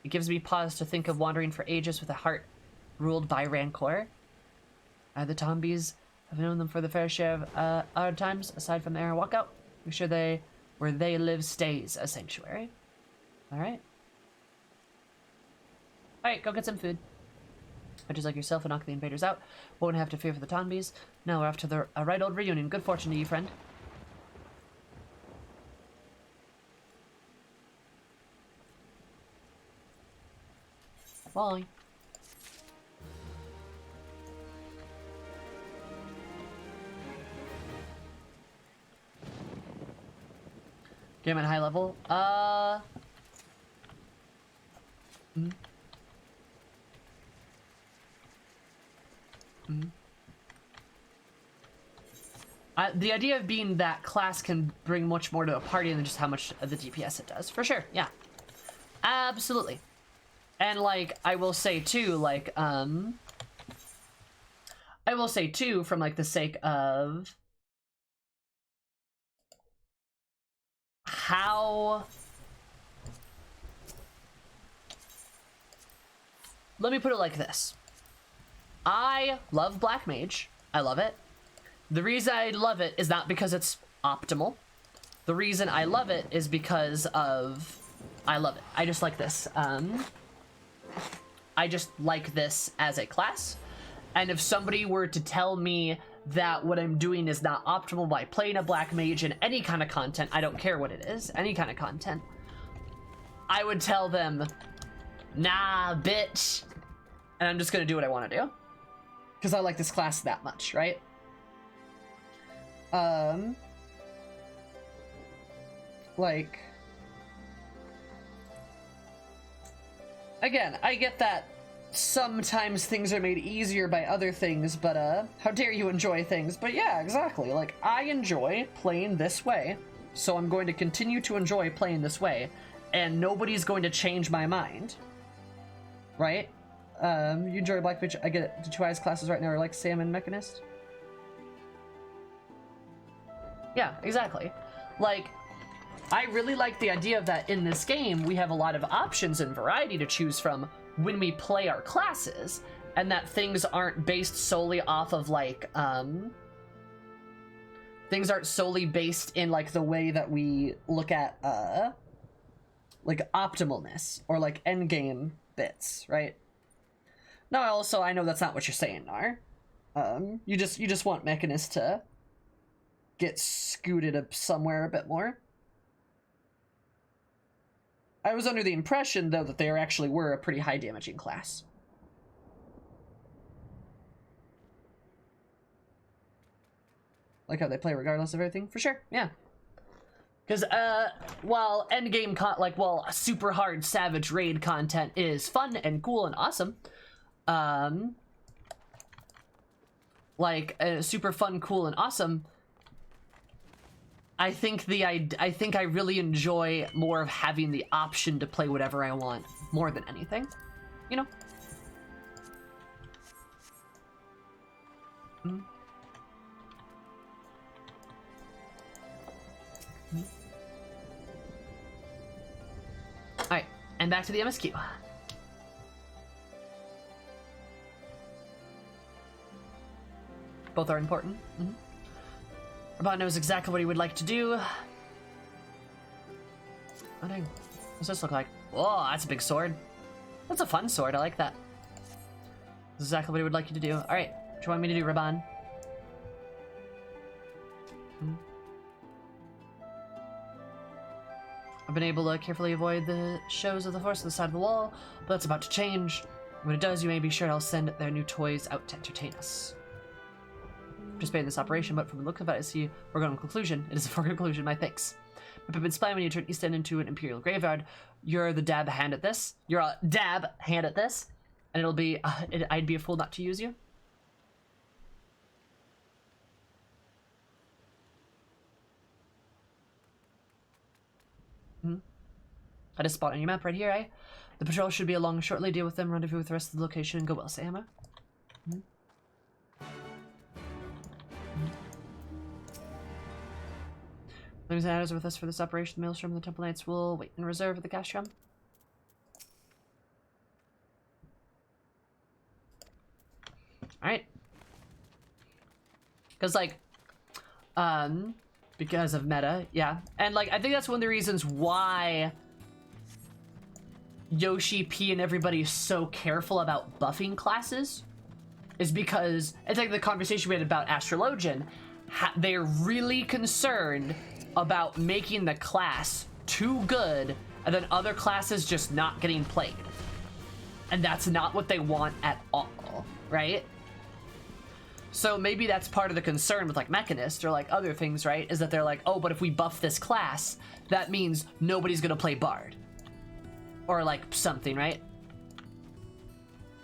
It gives me pause to think of wandering for ages with a heart ruled by rancor. The Tombies have known them for the fair share of our times, aside from the Air Walkout. We're sure where they live stays a sanctuary. Alright. Alright, go get some food. Just like yourself and knock the invaders out. Won't have to fear for the Tombies. Now we're off to a right old reunion. Good fortune to you, friend. Bye. Game at high level. The idea of being that class can bring much more to a party than just how much of the DPS it does. For sure, yeah. Absolutely. And, like, I will say, too, like, I will say, too, from, like, the sake of how... Let me put it like this. I love Black Mage. I love it. The reason I love it is not because it's optimal. The reason I love it is because of... I love it. I just like this. I just like this as a class. And if somebody were to tell me that what I'm doing is not optimal by playing a Black Mage in any kind of content, I don't care what it is, any kind of content, I would tell them, nah, bitch. And I'm just gonna do what I want to do. Because I like this class that much, right? Like... Again, I get that sometimes things are made easier by other things, but, how dare you enjoy things? But yeah, exactly. Like, I enjoy playing this way, so I'm going to continue to enjoy playing this way, and nobody's going to change my mind. Right? You enjoy Black Mage. I get it. The two eyes classes right now are like Salmon Mechanist. Yeah, exactly. Like, I really like the idea of that in this game we have a lot of options and variety to choose from when we play our classes, and that things aren't based solely off of, like, things aren't solely based in, like, the way that we look at, like, optimalness or, like, endgame bits, right? No, also, I know that's not what you're saying, Nar. You just want Mechanist to get scooted up somewhere a bit more. I was under the impression, though, that they actually were a pretty high damaging class. Like how they play regardless of everything? For sure, yeah. Because, while endgame while super hard Savage Raid content is fun and cool and awesome, super fun, cool, and awesome, I think I really enjoy more of having the option to play whatever I want more than anything, you know? All right, and back to the MSQ. Both are important. Raban knows exactly what he would like to do. Oh dang. What's this look like? Whoa, that's a big sword. That's a fun sword, I like that. That's exactly what he would like you to do. Alright, what do you want me to do, Raban? I've been able to carefully avoid the shows of the horse on the side of the wall, but that's about to change. When it does, you may be sure I'll send their new toys out to entertain us. Participate in this operation, but from the look of it, I see we're going to conclusion. It is a foregone conclusion, my thanks. But Pippin's plan when you turn east end into an Imperial graveyard, you're the dab hand at this. You're a dab hand at this, and it'll be, I'd be a fool not to use you. Got a spot on your map right here, eh? The patrol should be along shortly. Deal with them, rendezvous with the rest of the location, and go well, say Emma. Ladies and are with us for this operation. The Maelstrom and the Temple Knights will wait in reserve at the Castrum. Alright. Because, like, because of meta, yeah. And, like, I think that's one of the reasons why Yoshi P and everybody is so careful about buffing classes, is because it's like the conversation we had about Astrologian. They're really concerned about making the class too good and then other classes just not getting played. And that's not what they want at all, right? So maybe that's part of the concern with like Mechanist or like other things, right? Is that they're like, oh, but if we buff this class, that means nobody's gonna play Bard. Or like something, right?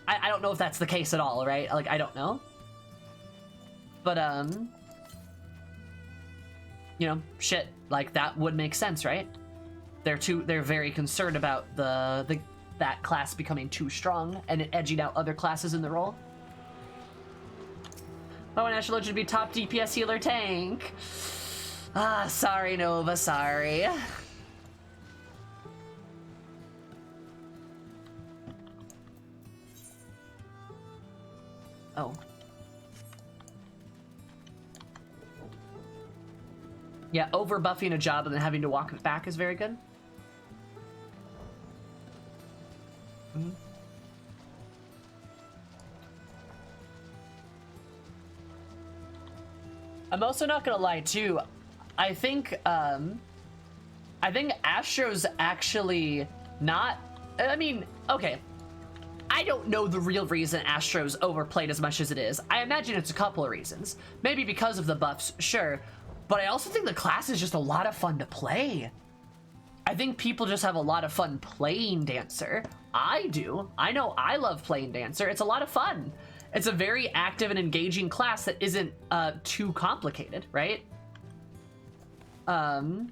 I don't know if that's the case at all, right? Like, I don't know. But, you know, shit, like that would make sense, right? They're very concerned about that class becoming too strong and it edging out other classes in the role. I want Ashley to be top DPS healer tank. Ah, sorry, Nova, sorry. Oh. Yeah, over buffing a job and then having to walk it back is very good. Mm-hmm. I'm also not gonna lie too. I think Astro's actually not. I mean, okay. I don't know the real reason Astro's overplayed as much as it is. I imagine it's a couple of reasons. Maybe because of the buffs, sure. But I also think the class is just a lot of fun to play. I think people just have a lot of fun playing Dancer. I do. I know I love playing Dancer. It's a lot of fun. It's a very active and engaging class that isn't too complicated, right? So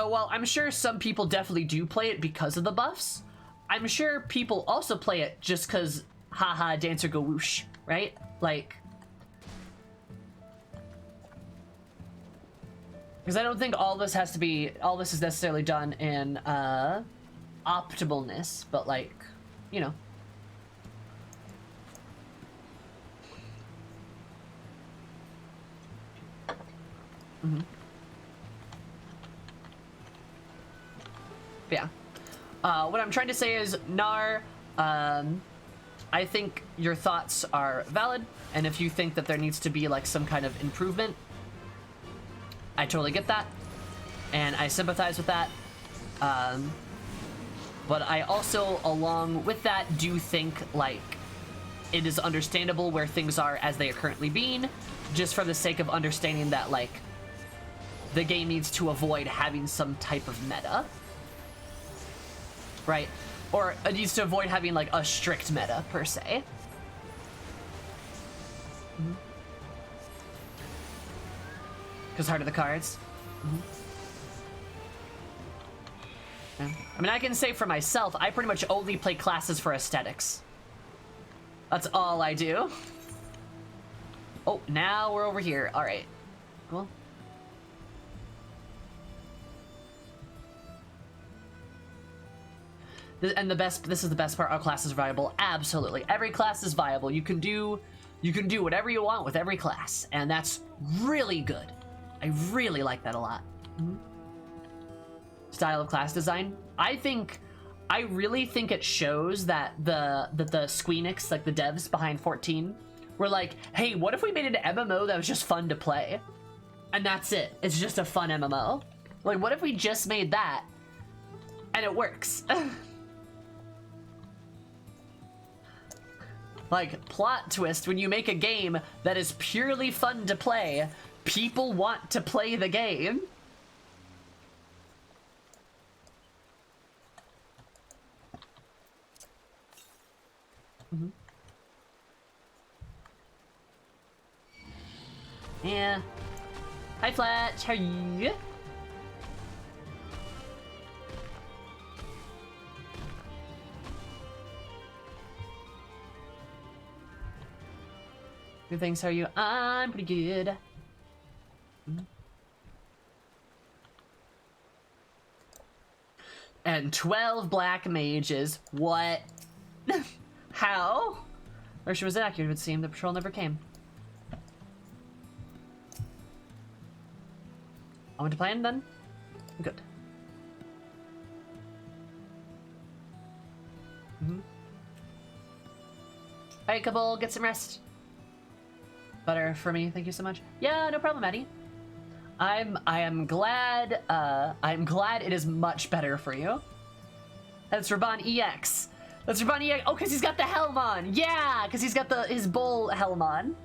while I'm sure some people definitely do play it because of the buffs, I'm sure people also play it just because, haha, Dancer go whoosh, right? Like, because I don't think all this is necessarily done in optimalness, but like, you know. Mm-hmm. Yeah. What I'm trying to say is, Nar, I think your thoughts are valid, and if you think that there needs to be like some kind of improvement, I totally get that, and I sympathize with that. But I also, along with that, do think like it is understandable where things are as they are currently being, just for the sake of understanding that like the game needs to avoid having some type of meta. Right? Or it needs to avoid having like a strict meta per se. Because heart of the cards. Yeah. I mean, I can say for myself, I pretty much only play classes for aesthetics. That's all I do. Oh, now we're over here. All right. Cool. And this is the best part. Our class is viable. Absolutely, every class is viable. You can do whatever you want with every class, and that's really good. I really like that a lot. Style of class design. I really think it shows that the Squeenix, like the devs behind 14, were like, hey, what if we made an MMO that was just fun to play, and that's it. It's just a fun MMO. Like, what if we just made that, and it works. Like, plot twist, when you make a game that is purely fun to play, people want to play the game. Yeah. Hi, Fletch. How are you? Good things, how are you? I'm pretty good. And 12 black mages. What? How? Or she was inaccurate, it would seem. The patrol never came. I went to plan then? Good. Alright, couple, get some rest. Butter for me, thank you so much. Yeah, no problem, Eddie. I'm glad it is much better for you. That's Raban EX. That's Raban EX. Oh, because he's got the helm on. Yeah, because he's got his bull helm on.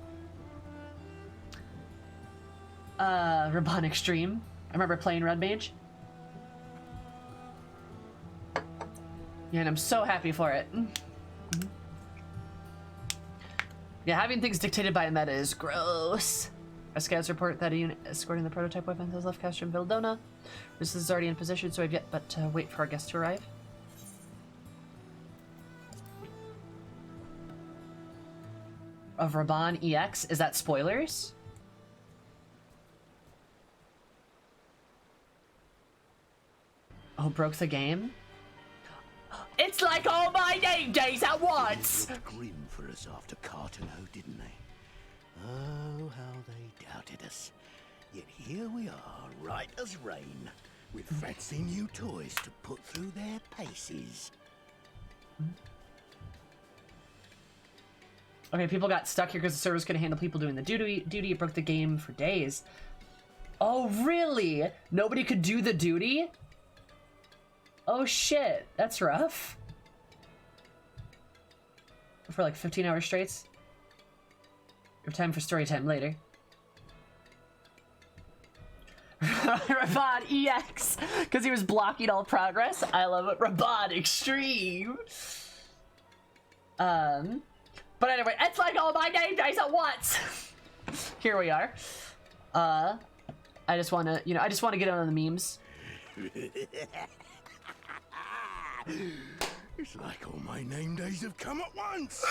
Raban Extreme. I remember playing Red Mage. Yeah, and I'm so happy for it. Yeah, having things dictated by a meta is gross. Our scouts report that a unit escorting the prototype weapons has left Castor in Vildona. This is already in position, so I've yet but to wait for our guest to arrive. Of Raban EX? Is that spoilers? Oh, broke the game? It's like all my name days at once! They looked grim for us after Cartano, didn't they? Oh, how they doubted us. Yet here we are, right as rain, with fancy new toys to put through their paces. Okay, people got stuck here because the servers couldn't handle people doing the duty. It broke the game for days. Oh, really? Nobody could do the duty? Oh, shit. That's rough. For like 15 hours straight. We have time for story time later. Raban EX! Because he was blocking all progress. I love it. Raban Extreme! But anyway, it's like all my name days at once! Here we are. I just want to, I just want to get on the memes. It's like all my name days have come at once.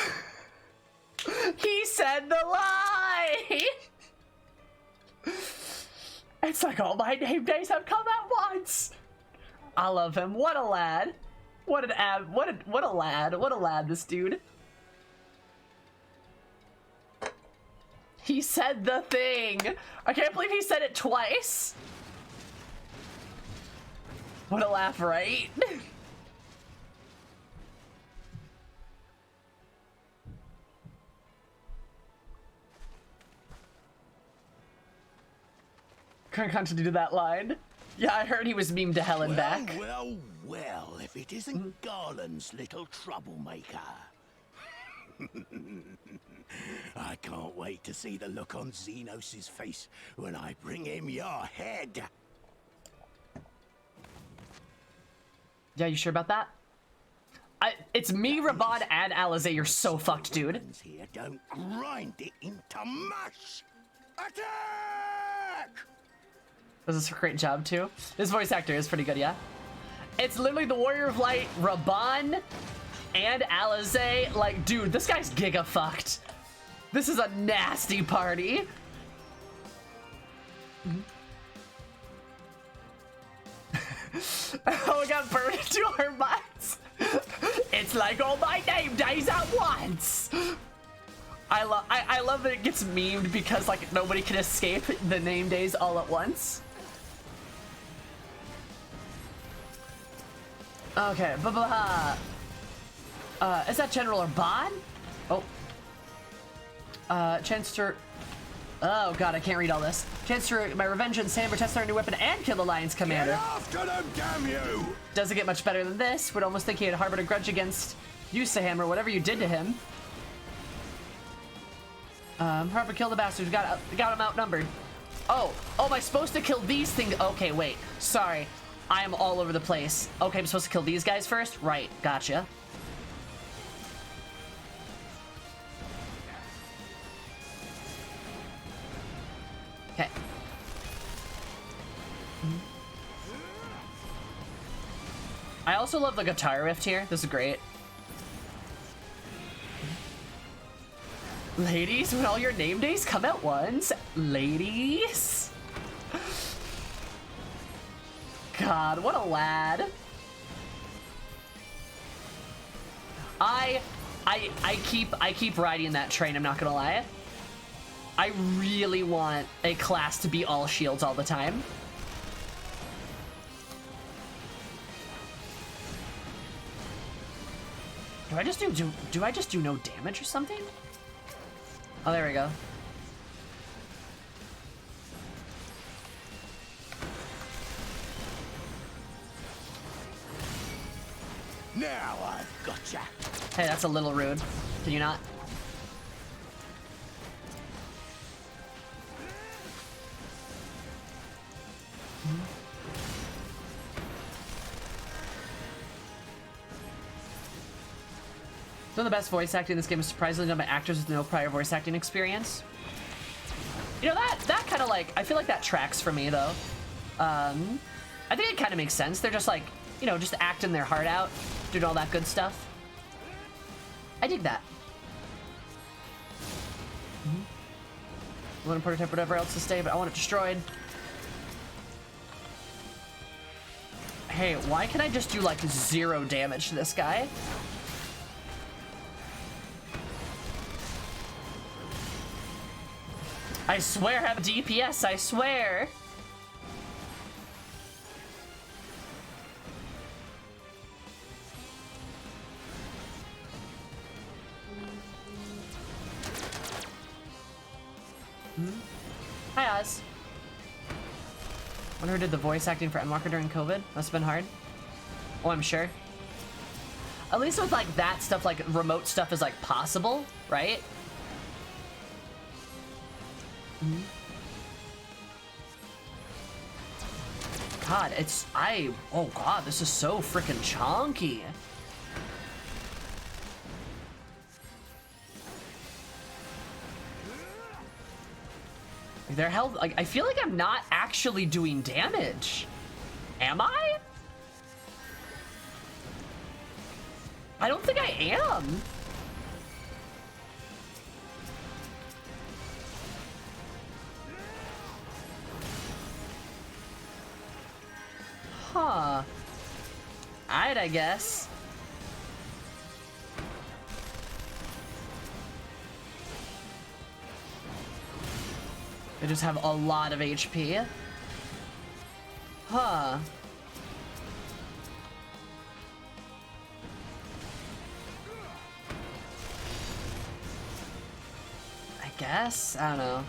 He said the lie! It's like all my name days have come at once! I love him. What a lad. What an what a lad. What a lad, this dude. He said the thing. I can't believe he said it twice. What a laugh, right? Can't continue to that line. Yeah, I heard he was memed to hell and back. Well, if it isn't Garland's little troublemaker. I can't wait to see the look on Xenos' face when I bring him your head. Yeah, you sure about that? It's me, Raban, and Alizé. You're so fucked, dude. Here don't grind it into mush. Attack! Does this a great job too? This voice actor is pretty good, yeah. It's literally the Warrior of Light, Raban, and Alizé. Like, dude, this guy's giga fucked. This is a nasty party. Oh, we got burned into our minds. It's like all my name days at once. I love that it gets memed because like nobody can escape the name days all at once. Okay, is that General Urban? Oh. Chance to... Oh god, I can't read all this. Chance to my revenge and Sam test our new weapon and kill the Alliance commander. Get after them, damn you! Doesn't get much better than this. Would almost think he had harbored a grudge against you, Saham, or whatever you did to him. Harper, kill the bastards. Got him outnumbered. Oh, am I supposed to kill these things? Okay, wait. Sorry. I am all over the place. Okay, I'm supposed to kill these guys first? Right, gotcha. Okay. I also love the guitar riff here. This is great. Ladies, when all your name days come at once. Ladies. God, what a lad. I keep riding that train, I'm not gonna lie. I really want a class to be all shields all the time. Do I just do no damage or something? Oh, there we go. Now I've gotcha. Hey, that's a little rude. Can you not? Some of the best voice acting in this game is surprisingly done by actors with no prior voice acting experience. You know, that kind of like, I feel like that tracks for me though. I think it kind of makes sense. They're just like, you know, just acting their heart out, doing all that good stuff. I dig that. I want to prototype whatever else to stay, but I want it destroyed. Hey, why can I just do like 0 damage to this guy? I swear I have DPS, I swear. Hi, Oz. Wonder who did the voice acting for Endwalker during COVID? Must have been hard. Oh, I'm sure. At least with like that stuff, like remote stuff is like possible, right? God, oh God, this is so freaking chunky. Like their health, like I feel like I'm not actually doing damage. Am I? I don't think I am. Huh. Alright, I guess. They just have a lot of HP. Huh. I guess? I don't know.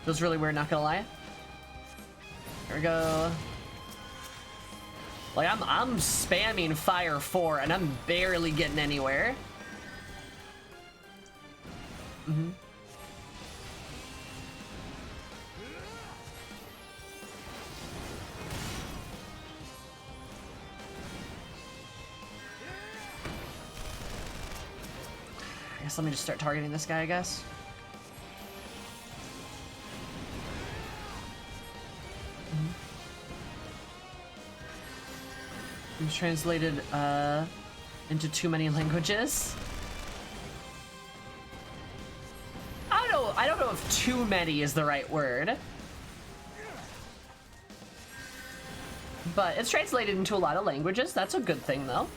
Feels really weird, not gonna lie. Here we go. Like I'm spamming fire 4 and I'm barely getting anywhere. I guess let me just start targeting this guy, I guess. It's translated into too many languages. I don't know if too many is the right word. But it's translated into a lot of languages. That's a good thing though.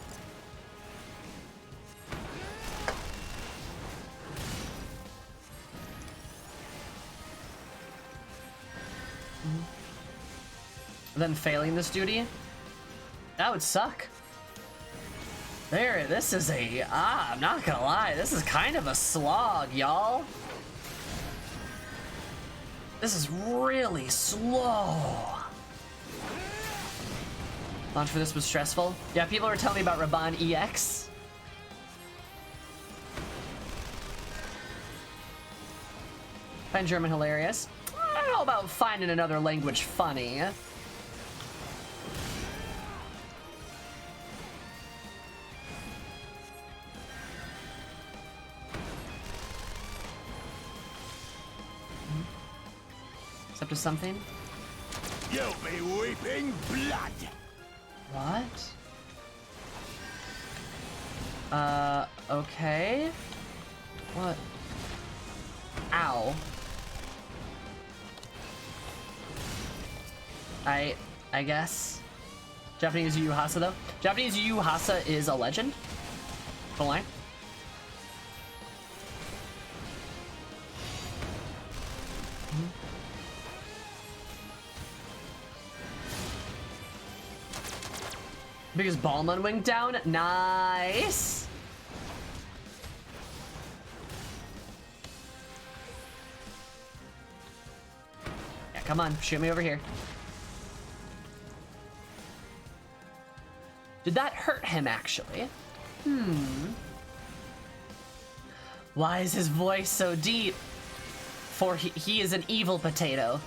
Then failing this duty? That would suck. This is I'm not gonna lie, this is kind of a slog, y'all. This is really slow. Launch for this was stressful. Yeah, people were telling me about Raban EX. Find German hilarious. I don't know about finding another language funny. Up to something? You'll be weeping blood. What? Okay. What? Ow. I guess. Japanese Yu Yu Hasa though. Japanese Yu Yu Hasa is a legend. Don't lie. Biggest Ballman wing down. Nice. Yeah, come on. Shoot me over here. Did that hurt him, actually? Why is his voice so deep? For he is an evil potato.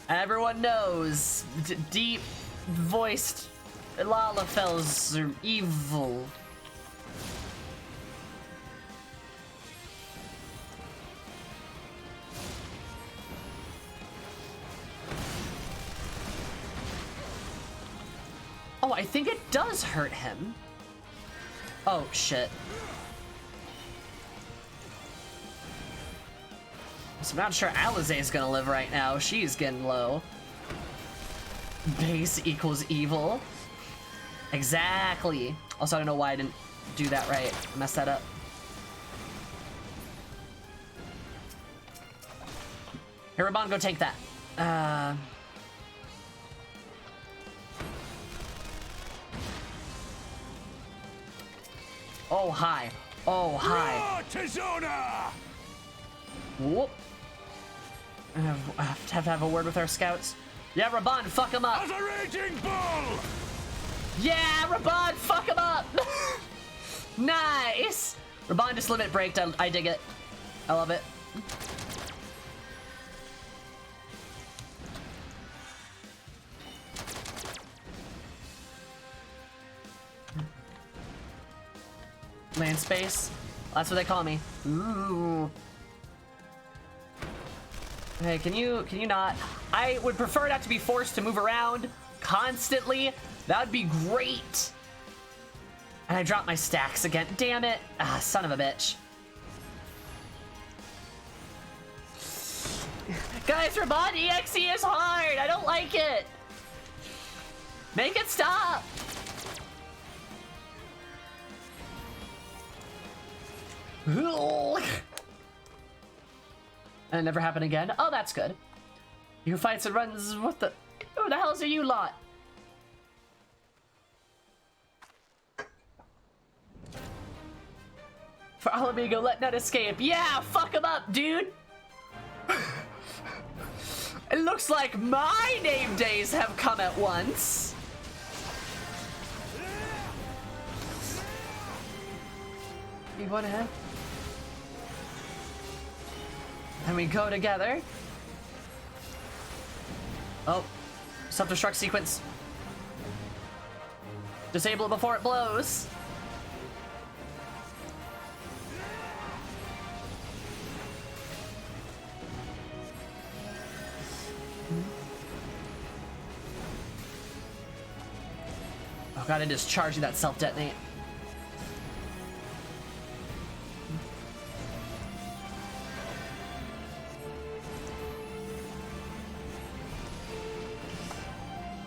Everyone knows deep-voiced Lalafells are evil. Oh, I think it does hurt him. Oh, shit. So I'm not sure Alizé's gonna live right now. She's getting low. Base equals evil. Exactly. Also, I don't know why I didn't do that right. I messed that up. Here, Ramon, go take that. Oh, hi. Oh, hi. Whoop. I have to have a word with our scouts. Yeah, Raban, fuck him up. As a raging bull! Yeah, Raban, fuck him up. Nice. Raban just limit braked. I dig it. I love it. Land space. That's what they call me. Ooh. Hey, can you not? I would prefer not to be forced to move around constantly. That would be great. And I dropped my stacks again. Damn it. Ah, son of a bitch. Guys, Raban EXE is hard. I don't like it. Make it stop. And it never happened again. Oh, that's good. Who fights and runs? What the? Who the hells are you lot? For Alamigo, let none escape. Yeah, fuck him up, dude. It looks like my name days have come at once. You want to have? And we go together. Oh, self-destruct sequence. Disable it before it blows. Oh god, it is charging that self-detonate.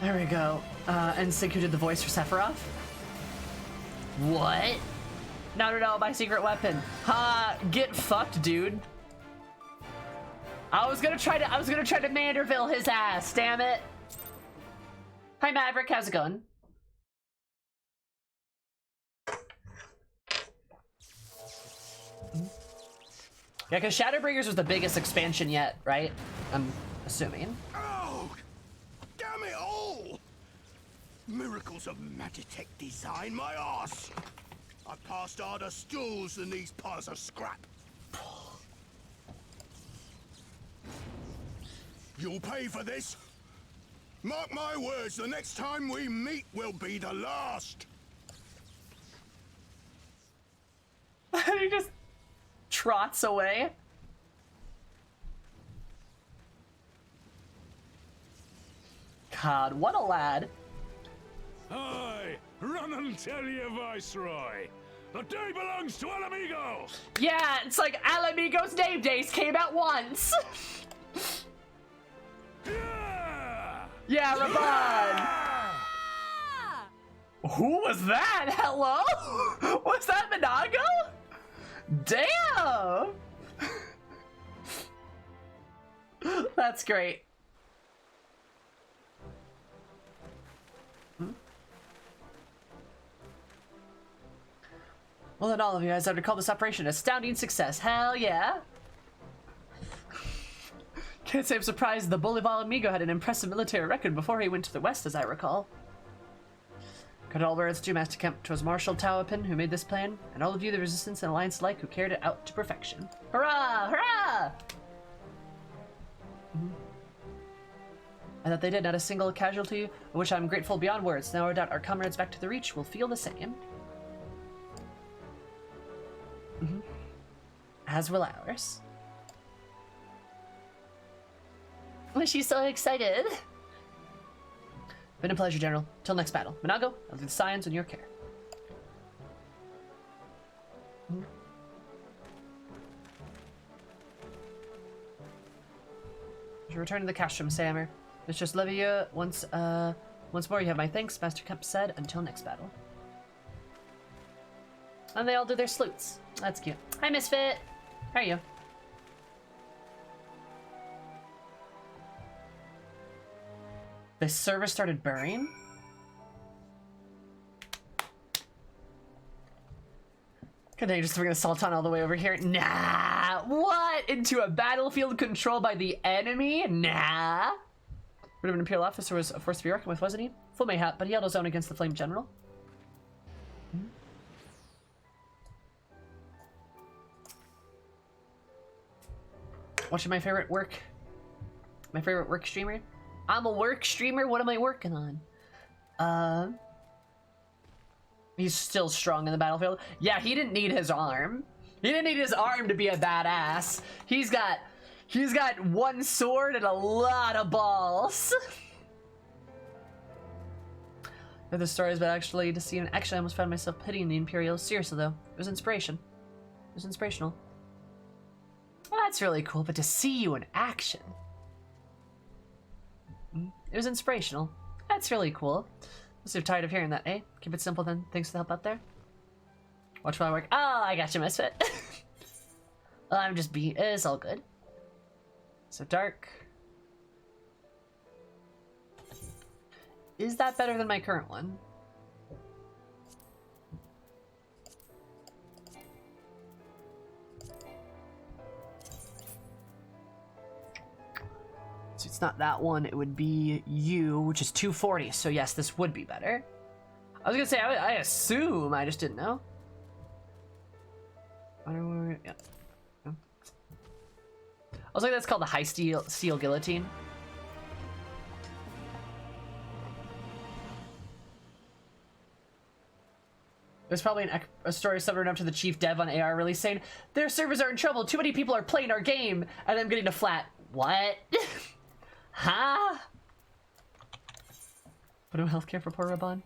There we go. And Sig, who did the voice for Sephiroth? What? No, my secret weapon. Ha, get fucked, dude. I was gonna try to Manderville his ass, damn it. Hi Maverick, how's it going? Yeah, because Shadowbringers was the biggest expansion yet, right? I'm assuming. Oh, damn it all! Miracles of Magitech design, my ass! I passed harder stools than these piles of scrap. You'll pay for this. Mark my words, the next time we meet will be the last. He just trots away. God, what a lad. Aye, run and tell your viceroy. The day belongs to Alamigo. Yeah, it's like Alamigo's name days came out once. Yeah, Raban. Who was that? Hello? Was that Minago? Damn. That's great. Well, then all of you guys, I would call this operation an astounding success. Hell yeah. Can't say I'm surprised the Bolivar Amigo had an impressive military record before he went to the west, as I recall. Cut all words to Master Kemp. 'Twas Marshal Towapin who made this plan, and all of you, the Resistance and Alliance alike, who carried it out to perfection. Hurrah! Hurrah! And that they did not a single casualty, of which I am grateful beyond words. Now I doubt our comrades back to the Reach will feel the same. As will ours. Was she so excited? Been a pleasure, General. Till next battle. Minago, I'll do the science in your care. Return to the castrum, Sammer. Let's just levy you once more. You have my thanks, Master Kemp said. Until next battle. And they all do their salutes. That's cute. Hi, Misfit. How are you? The server started burning? Can they just bring a Sultan all the way over here? Nah! What? Into a battlefield controlled by the enemy? Nah! Would have an Imperial officer was a force to be reckoned with, wasn't he? Full mayhap, but he held his own against the Flame General. Watching my favorite work streamer? I'm a work streamer, what am I working on? He's still strong in the battlefield. Yeah, he didn't need his arm. He didn't need his arm to be a badass. He's got one sword and a lot of balls. The stories, but actually to see an action, I almost found myself pitying the Imperials. Seriously though, it was inspiration. It was inspirational. Well, that's really cool, but to see you in action. It was inspirational. That's really cool. Must have tired of hearing that, eh? Keep it simple then. Thanks for the help out there. Watch while I work. Oh, I got you, Misfit. Well, I'm just it's all good. So dark. Is that better than my current one? So it's not that one, it would be you, which is 240. So yes, this would be better. I was gonna say, I assume, I just didn't know. Yeah. I was like, that's called the high steel guillotine. There's probably a story subverted up to the chief dev on AR release saying, their servers are in trouble, too many people are playing our game, and I'm getting a flat, what? Huh? But no healthcare for poor Raban?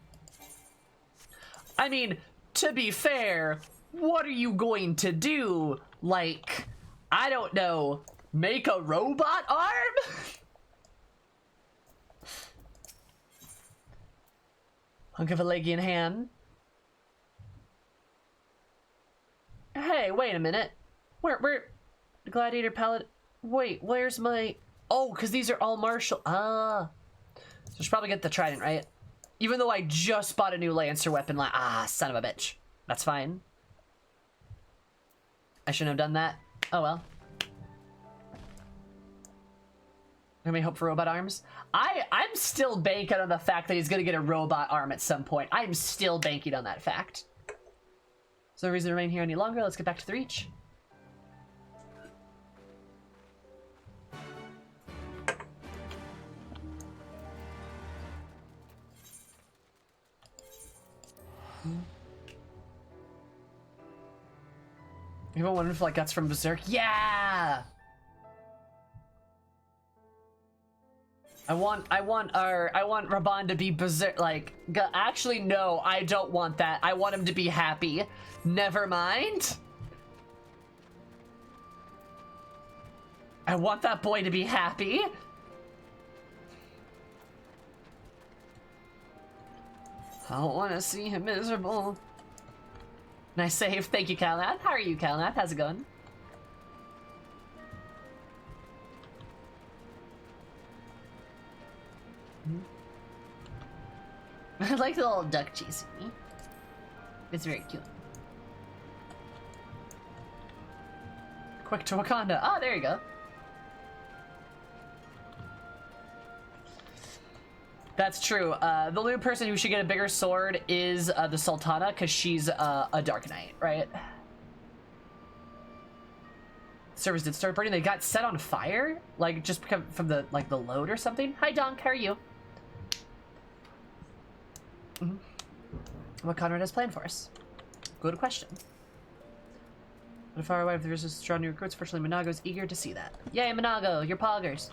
I mean, to be fair, what are you going to do? Like, I don't know, make a robot arm? Hunk of a Legion hand. Hey, wait a minute. Where, Gladiator Palette? Wait, where's my... Oh, because these are all martial. Ah. So I should probably get the Trident, right? Even though I just bought a new Lancer weapon. Son of a bitch. That's fine. I shouldn't have done that. Oh well. Let me hope for robot arms. I'm still banking on the fact that he's gonna get a robot arm at some point. I'm still banking on that fact. So no reason to remain here any longer. Let's get back to the Reach. People wonder if like guts from Berserk. Yeah. I want Raban to be Berserk. Like, actually, no, I don't want that. I want him to be happy. Never mind. I want that boy to be happy. I don't want to see him miserable. Nice save. Thank you, Calnath. How are you, Calnath? How's it going? I like the little duck chasing me. It's very cute. Quick to Wakanda. Oh, there you go. That's true. The only person who should get a bigger sword is the Sultana, because she's a Dark Knight, right? Servers did start burning. They got set on fire, like just from the the load or something. Hi, Donk. How are you? What Conrad has planned for us? Good question. But far away, if there's a strong new recruits, fortunately, Monago's eager to see that. Yay, Monago! You're poggers.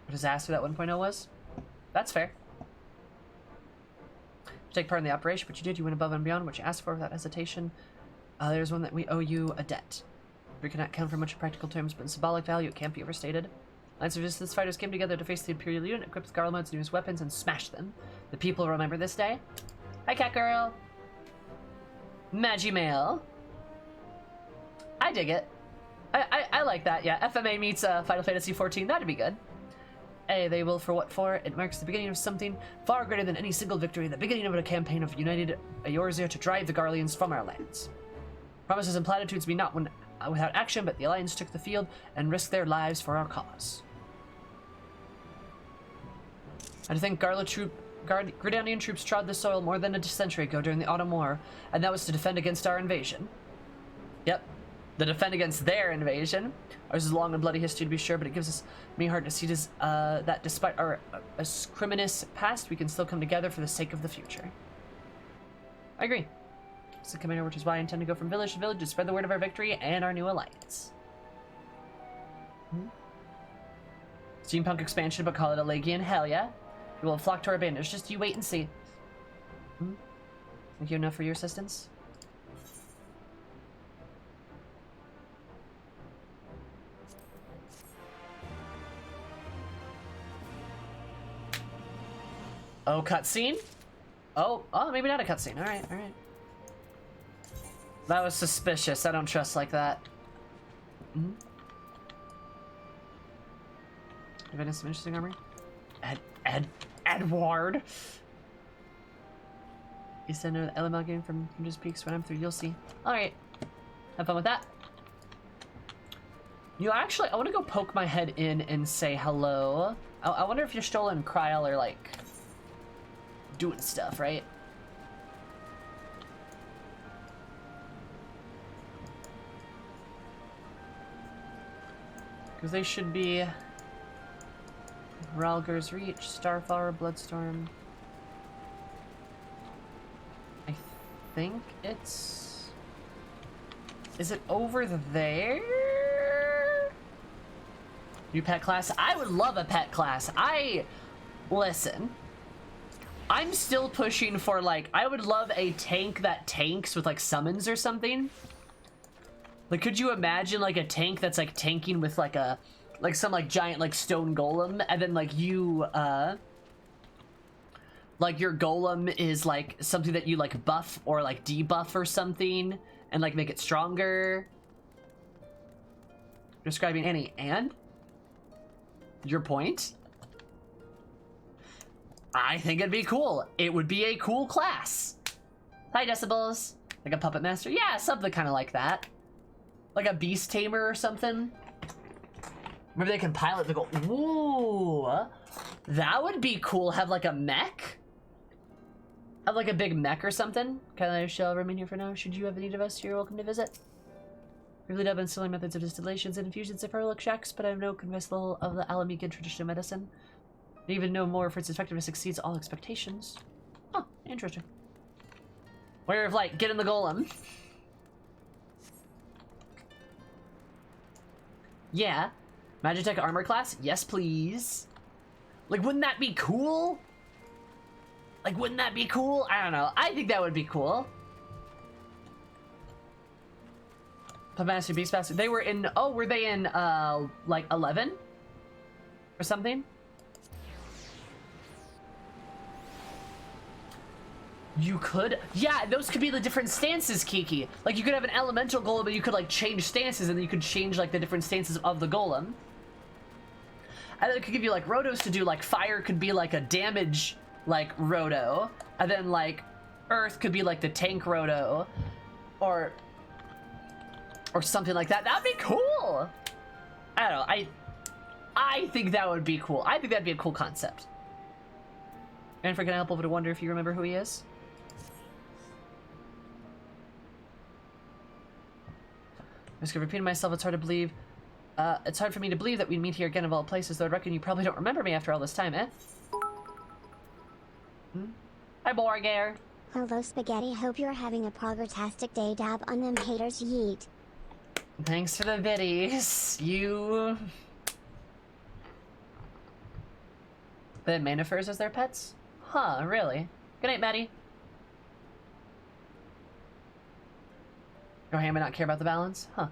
What disaster that 1.0 was? That's fair. To take part in the operation, but you did. You went above and beyond what you asked for without hesitation. There's one that we owe you a debt. We cannot count for much in practical terms, but in symbolic value, it can't be overstated. Alliance of Resistance fighters came together to face the Imperial unit, equipped with Garlemald's newest weapons, and smashed them. The people remember this day. Hi, Cat Girl. Mail. I dig it. I like that, yeah. FMA meets Final Fantasy XIV, that'd be good. Hey, they will for what for? It marks the beginning of something far greater than any single victory, the beginning of a campaign of united Eorzea to drive the Garleans from our lands. Promises and platitudes be not without action, but the Alliance took the field and risked their lives for our cause. I think Gridanian troops trod the soil more than a century ago during the Autumn War, and that was to defend against our invasion. Yep, the defend against their invasion. Ours is a long and bloody history to be sure, but it gives me heart to see that despite our criminous past, we can still come together for the sake of the future. I agree. It's the commander, which is why I intend to go from village to village to spread the word of our victory and our new alliance. Steampunk expansion, but call it a Legion? Hell yeah. We will flock to our banners. Just you wait and see. Thank you enough for your assistance. Oh, cutscene? Oh, maybe not a cutscene. All right. That was suspicious. I don't trust like that. Have I done some interesting armor? Edward. You send an LML game from Just Peaks when I'm through. You'll see. All right. Have fun with that. Actually, I want to go poke my head in and say hello. I wonder if you're still in Kryl or like doing stuff, right? Because they should be Ralger's Reach, Starflower, Bloodstorm. I think it's... Is it over there? New pet class? I would love a pet class. Listen. I'm still pushing for, like, I would love a tank that tanks with, like, summons or something. Like, could you imagine, like, a tank that's, like, tanking with, like, some, like, giant, like, stone golem, and then, like, you, like, your golem is, like, something that you, like, buff or, like, debuff or something, and, like, make it stronger? Describing any, and? Your point? I think it'd be cool. It would be a cool class. Hi, Decibels. Like a puppet master? Yeah, something kind of like that. Like a beast tamer or something. Maybe they can pilot to go, ooh, that would be cool. Have like a mech? Have like a big mech or something? Can I shall remain here for now? Should you have need of us, you're welcome to visit. We've lead up instilling methods of distillations and infusions of heroic shacks, but I have no convinced level of the Alamican tradition of medicine. I even know more if its effectiveness exceeds all expectations. Huh, interesting. Where of like, get in the golem. Yeah. Magitech armor class? Yes, please. Like, wouldn't that be cool? Like, wouldn't that be cool? I don't know. I think that would be cool. Puppetmaster, Beastmaster. They were in, oh, were they in, like 11? Or something? You could? Yeah, those could be the different stances, Kiki. Like, you could have an elemental golem, but you could, like, change stances, and then you could change, like, the different stances of the golem. And then it could give you, like, rotos to do, like, fire could be, like, a damage, like, roto. And then, like, earth could be, like, the tank roto. Or something like that. That'd be cool! I don't know, I think that would be cool. I think that'd be a cool concept. And for can I help over to wonder if you remember who he is? I just keep repeating myself, it's hard to believe. It's hard for me to believe that we'd meet here again of all places, though I reckon you probably don't remember me after all this time, eh? Hmm? Hi, Borgare. Hello, Spaghetti. Hope you're having a progress-tastic day. Dab on them haters, yeet. Thanks for the biddies. You... They had manifers as their pets? Huh, really? Good night, Maddie. Or Hammer not care about the balance? Huh.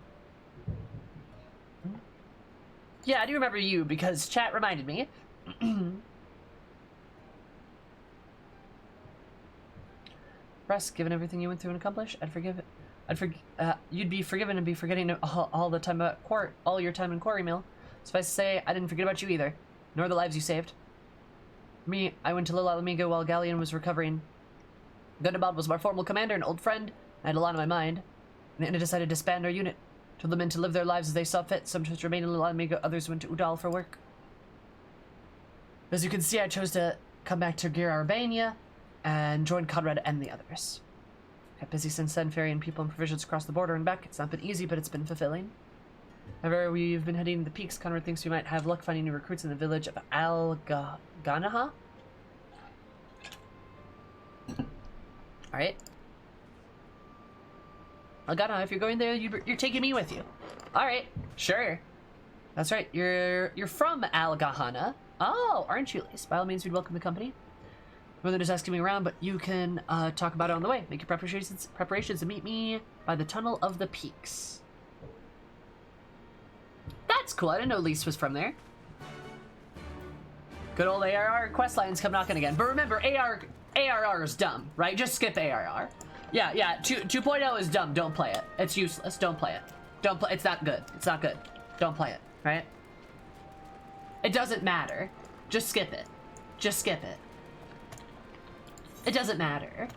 Yeah, I do remember you because chat reminded me. Russ, given everything you went through and accomplished, you'd be forgiven and be forgetting all the time about all your time in Quarry Mill. Suffice to say, I didn't forget about you either, nor the lives you saved. Me, I went to Little Alamigo while Galleon was recovering. Gundabad was my formal commander, an old friend. I had a lot on my mind. And I decided to disband our unit. Told the men to live their lives as they saw fit. Some chose to remain in Little Alamigo, others went to Udal for work. As you can see, I chose to come back to Gira Urbania and join Conrad and the others. Kept busy since then, ferrying people and provisions across the border and back. It's not been easy, but it's been fulfilling. However, we've been heading to the peaks. Conrad thinks we might have luck finding new recruits in the village of Ganaha. Alright. Algana, if you're going there, you're taking me with you. Alright, sure. That's right, you're from Algahana. Oh, aren't you, Lise? By all means, we'd welcome the company. More than just asking me around, but you can talk about it on the way. Make your preparations to meet me by the Tunnel of the Peaks. That's cool, I didn't know Lise was from there. Good old ARR quest lines come knocking again. But remember, ARR is dumb, right? Just skip ARR. Yeah, 2.0 is dumb. Don't play it. It's useless. Don't play it. Don't play. It's not good. It's not good. Don't play it, right? It doesn't matter. Just skip it. Just skip it. It doesn't matter.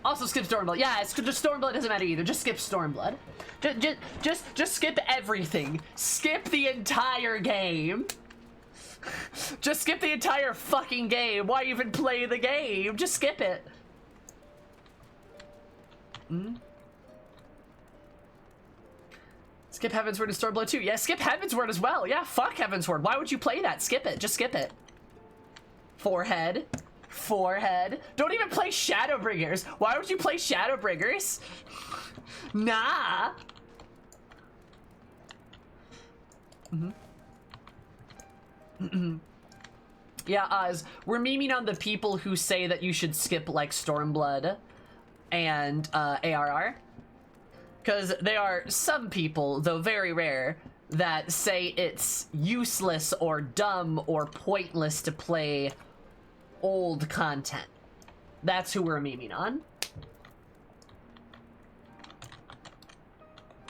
Also skip Stormblood. Yeah, just Stormblood doesn't matter either. Just skip Stormblood. Just skip everything. Skip the entire game. Just skip the entire fucking game. Why even play the game? Just skip it. Skip Heavensward and Stormblood too. Yeah, skip Heavensward as well. Yeah, fuck Heavensward. Why would you play that? Skip it. Just skip it. Forehead. Don't even play Shadowbringers. Why would you play Shadowbringers? Nah. Yeah, Oz, we're memeing on the people who say that you should skip, like, Stormblood and ARR. Because there are some people, though very rare, that say it's useless or dumb or pointless to play old content. That's who we're memeing on.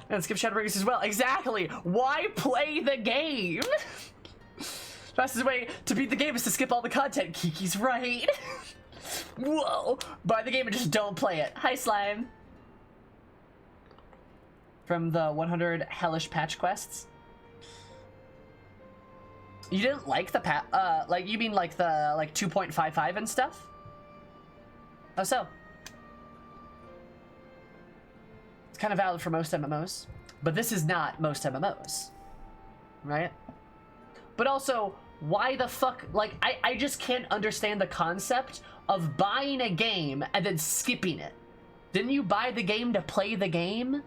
And skip Shadowbringers as well. Exactly! Why play the game? Fastest way to beat the game is to skip all the content. Kiki's right. Whoa! Buy the game and just don't play it. Hi, Slime. From the 100 hellish patch quests. You didn't like the like, you mean like the, 2.55 and stuff? How so? It's kind of valid for most MMOs, but this is not most MMOs, right? But also, why the fuck, like, I just can't understand the concept of buying a game and then skipping it. Didn't you buy the game to play the game?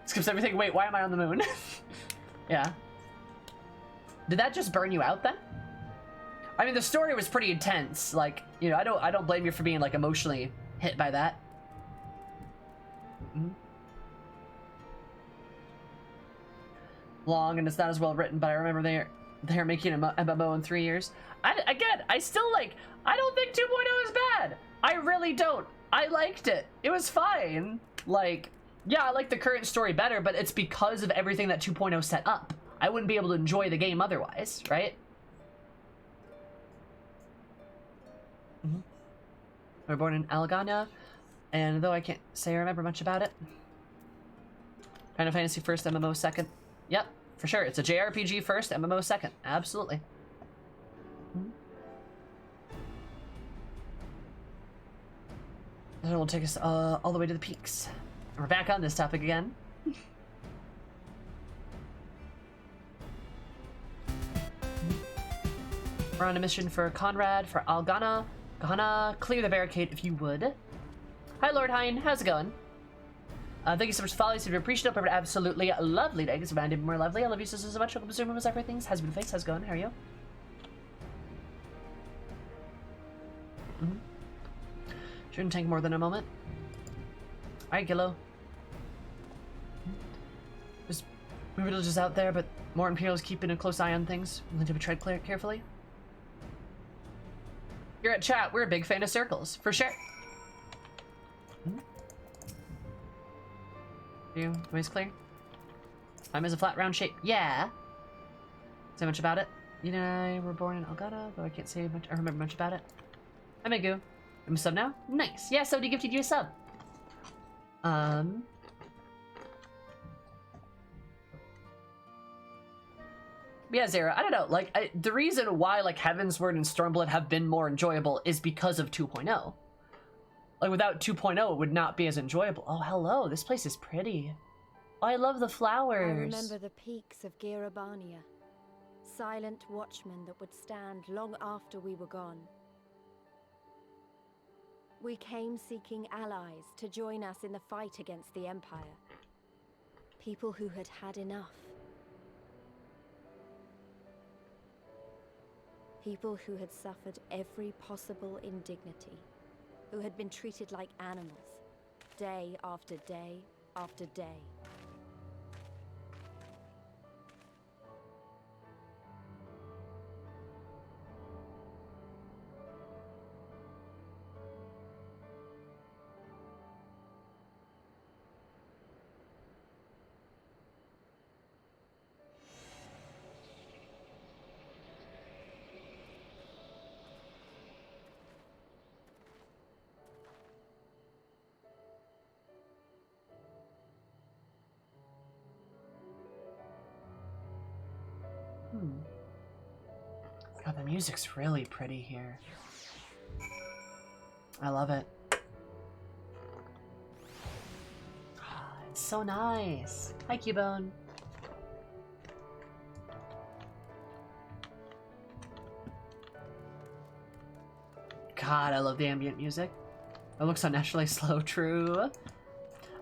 Skips everything. Wait, why am I on the moon? Yeah. Did that just burn you out then? I mean, the story was pretty intense. Like, you know, I don't blame you for being, like, emotionally hit by that. Long, and it's not as well written, but I remember they're making an MMO in 3 years. I still, like, I don't think 2.0 is bad. I really don't. I liked it. It was fine. Like, yeah, I like the current story better, but it's because of everything that 2.0 set up. I wouldn't be able to enjoy the game otherwise, right? We were born in Algana, and though I can't say I remember much about it, Final Fantasy first, MMO second. Yep, for sure. It's a JRPG first, MMO second. Absolutely. And it will take us all the way to the peaks. We're back on this topic again. We're on a mission for Conrad, for Algana. Gonna clear the barricade if you would. Hi, Lord Hine. How's it going? Thank you so much for following. So appreciate it. Absolutely lovely day. It's about even more lovely. I love you so much. Welcome to Zoom Rooms, everything. How's been face? How's it going? How are you? Shouldn't take more than a moment. Alright, Gillo. There's more villages out there, but more Imperials keeping a close eye on things. We'll need to tread carefully. You're at chat. We're a big fan of circles, for sure. You, voice clear? Time is a flat round shape. Yeah. Say much about it. You and I were born in Algata, though I can't say much. I remember much about it. Hi, Megu. I'm a sub now? Nice. Yeah, somebody gifted you a sub. Yeah, Zara, I don't know. Like, the reason why, like, Heavensward and Stormblood have been more enjoyable is because of 2.0. Like, without 2.0, it would not be as enjoyable. Oh, hello. This place is pretty. Oh, I love the flowers. I remember the peaks of Girabania. Silent watchmen that would stand long after we were gone. We came seeking allies to join us in the fight against the Empire. People who had had enough. People who had suffered every possible indignity. Who had been treated like animals, day after day after day. God, the music's really pretty here. I love it. It's so nice. Hi, Cubone. God, I love the ambient music. It looks unnaturally slow, true.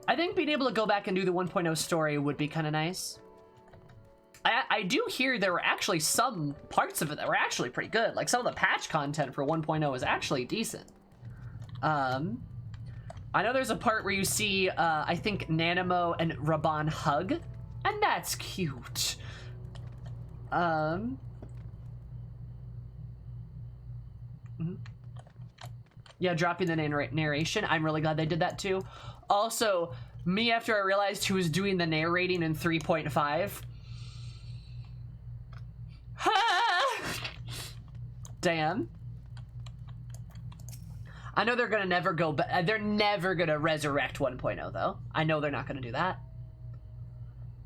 I think being able to go back and do the 1.0 story would be kind of nice. I do hear there were actually some parts of it that were actually pretty good. Like, some of the patch content for 1.0 is actually decent. I know there's a part where you see, I think, Nanamo and Raban hug, and that's cute. Yeah, dropping the narration. I'm really glad they did that, too. Also, me, after I realized who was doing the narrating in 3.5... Damn. I know they're gonna never go back. They're never gonna resurrect 1.0 though. I know they're not gonna do that.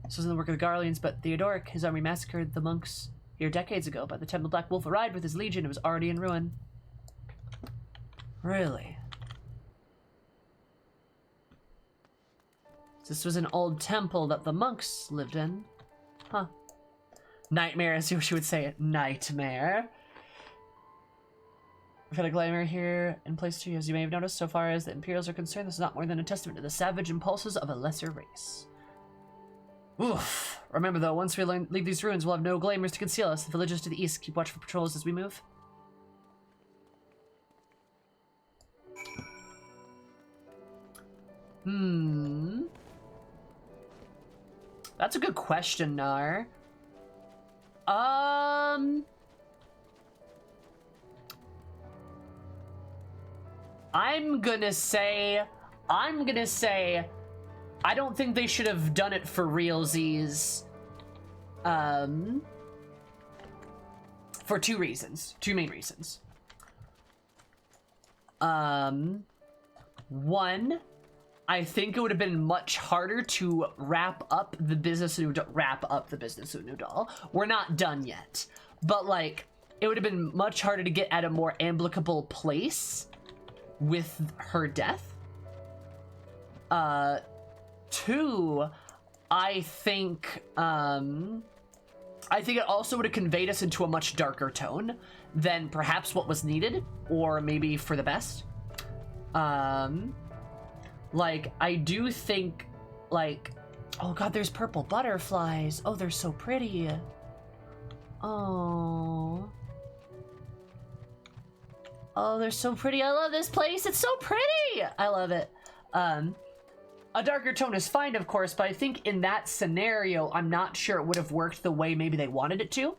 This wasn't the work of the Garleans, but Theodoric, his army massacred the monks here decades ago. By the time the Black Wolf arrived with his legion, it was already in ruin. Really? This was an old temple that the monks lived in. Huh. Nightmare, as she would say it. Nightmare. We've had a glamour here in place too, as you may have noticed. So far as the Imperials are concerned, this is not more than a testament to the savage impulses of a lesser race. Oof. Remember though, once we leave these ruins, we'll have no glamours to conceal us. The villages to the east keep watch for patrols as we move. That's a good question, Nar. I'm gonna say, I don't think they should have done it for realsies. For two main reasons. One, I think it would have been much harder to wrap up the business of Noodle. We're not done yet, but like it would have been much harder to get at a more amicable place with her death. Two, I think it also would have conveyed us into a much darker tone than perhaps what was needed, or maybe for the best. Like, I do think, like, oh god, there's purple butterflies. Oh, they're so pretty. Oh. Oh, they're so pretty. I love this place. It's so pretty. I love it. A darker tone is fine, of course, but I think in that scenario, I'm not sure it would have worked the way maybe they wanted it to.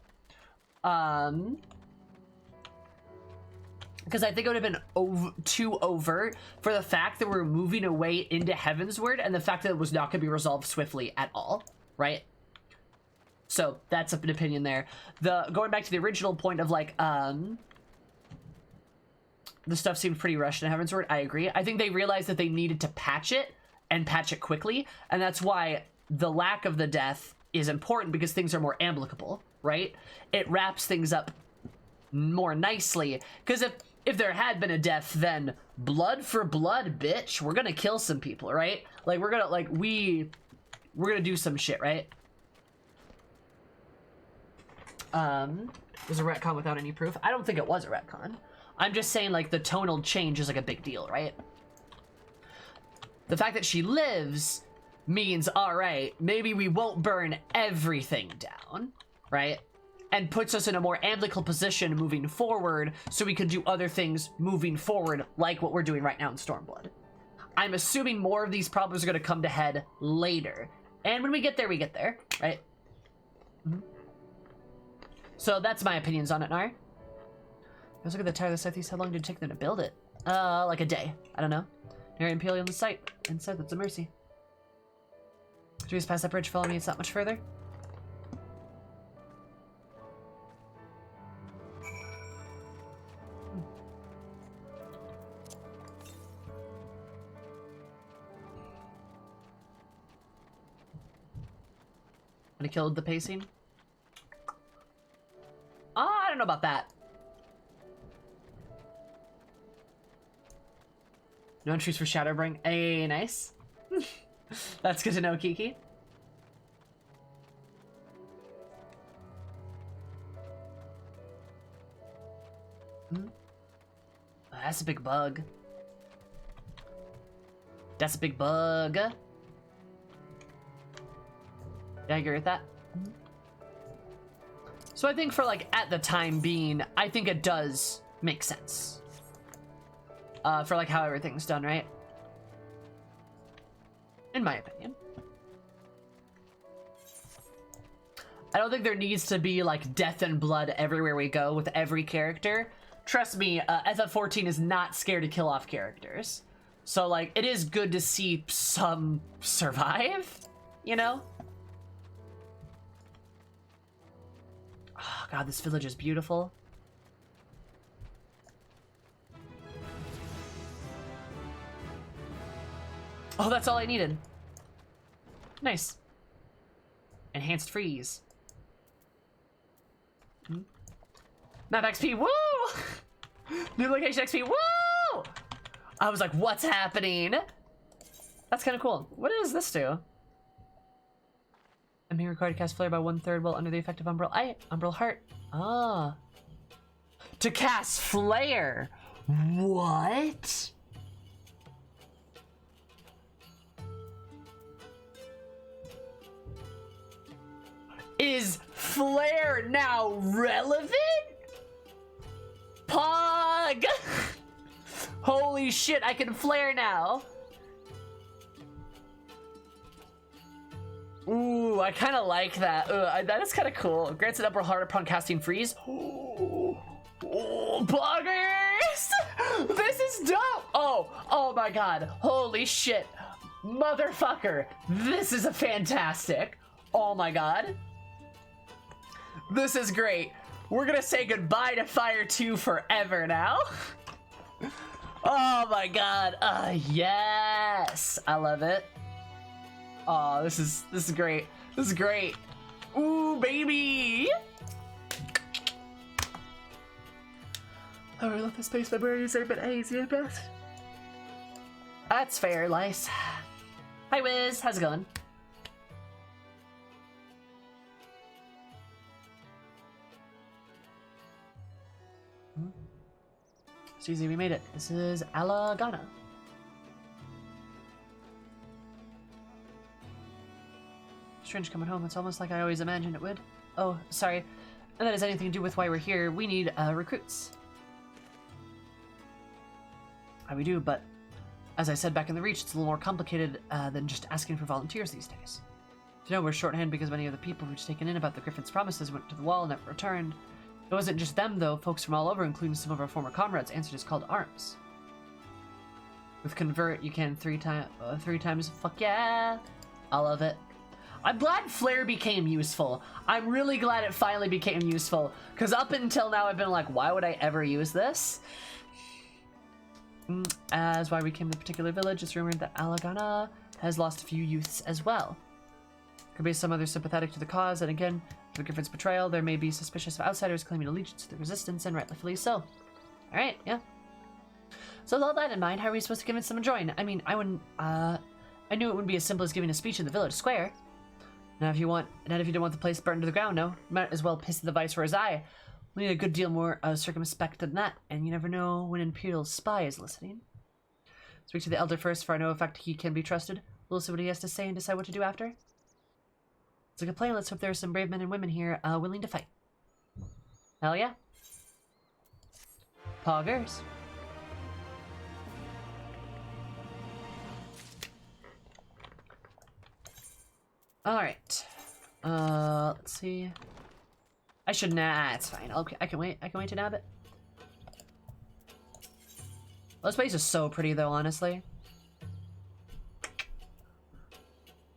Because I think it would have been too overt for the fact that we're moving away into Heavensward and the fact that it was not going to be resolved swiftly at all, right? So that's an opinion there. Going back to the original point of like, the stuff seemed pretty rushed in Heavensward. I agree. I think they realized that they needed to patch it and patch it quickly, and that's why the lack of the death is important, because things are more amicable, right? It wraps things up more nicely, because if there had been a death, then blood for blood, bitch, we're gonna kill some people, right? Like we're gonna do some shit, right? Was a retcon without any proof? I don't think it was a retcon. I'm just saying, like, the tonal change is like a big deal, right? The fact that she lives means, all right, maybe we won't burn everything down, right? And puts us in a more amicable position moving forward, so we can do other things moving forward, like what we're doing right now in Stormblood. I'm assuming more of these problems are going to come to head later. And when we get there, right? Mm-hmm. So that's my opinions on it, Nar. Let's look at the tire of the Southeast. How long did it take them to build it? Like a day. I don't know. Near Imperial on the site. Inside, that's a mercy. Should we just pass that bridge? Follow me, it's not much further. Gonna kill the pacing? I don't know about that. No entries for Shadowbring. Hey, nice. That's good to know, Kiki. Oh, that's a big bug. That's a big bug. Yeah, I agree with that. So I think for like at the time being, I think it does make sense. For like how everything's done, right? In my opinion. I don't think there needs to be like death and blood everywhere we go with every character. Trust me, FF14 is not scared to kill off characters. So like, it is good to see some survive, you know? Oh god, this village is beautiful. Oh, that's all I needed. Nice. Enhanced freeze. Map XP, woo! New location XP, woo! I was like, what's happening? That's kind of cool. What does this do? I'm being required to cast Flare by 1/3 while under the effect of Umbral Heart. Ah. To cast Flare! What? Is Flare now relevant? Pog! Holy shit, I can Flare now. Ooh, I kind of like that. That is kind of cool. Grants an upper heart upon casting freeze. Oh, buggers! This is dope! Oh my god. Holy shit. Motherfucker. This is a fantastic. Oh my god. This is great. We're gonna say goodbye to Fire 2 forever now. Oh my god. Yes. I love it. Oh, this is great. This is great. Ooh, baby. I really love this space memories are a bit hazy at best. That's fair, Lice. Hi, Wiz. How's it going? It's easy, we made it. This is Alagana. Strange coming home. It's almost like I always imagined it would. Oh, sorry. And that has anything to do with why we're here. We need recruits. We do, but as I said back in the Reach, it's a little more complicated than just asking for volunteers these days. You know, we're shorthand because many of the people who'd taken in about the Griffin's promises went to the wall and never returned. It wasn't just them, though. Folks from all over, including some of our former comrades, answered his call to arms. With Convert, you can three times. Fuck yeah! I love it. I'm glad Flare became useful. I'm really glad it finally became useful. Because up until now, I've been like, why would I ever use this? As why we came to the particular village, it's rumored that Alagana has lost a few youths as well. Could be some others sympathetic to the cause, and again, for the Griffin's betrayal, there may be suspicious of outsiders claiming allegiance to the resistance, and rightfully so. Alright, yeah. So with all that in mind, how are we supposed to convince them to join? I mean, I wouldn't, I knew it wouldn't be as simple as giving a speech in the village square. Now if you don't want the place burned to the ground, no, might as well piss in the Viceroy's eye. We need a good deal more circumspect than that, and you never know when an Imperial spy is listening. Speak to the Elder first, for I know in fact he can be trusted. We'll see what he has to say and decide what to do after. It's a good plan. Let's hope there are some brave men and women here willing to fight. Hell yeah. Poggers. Alright. Let's see. I should it's fine. Okay, I can wait. I can wait to nab it. This place is so pretty though, honestly.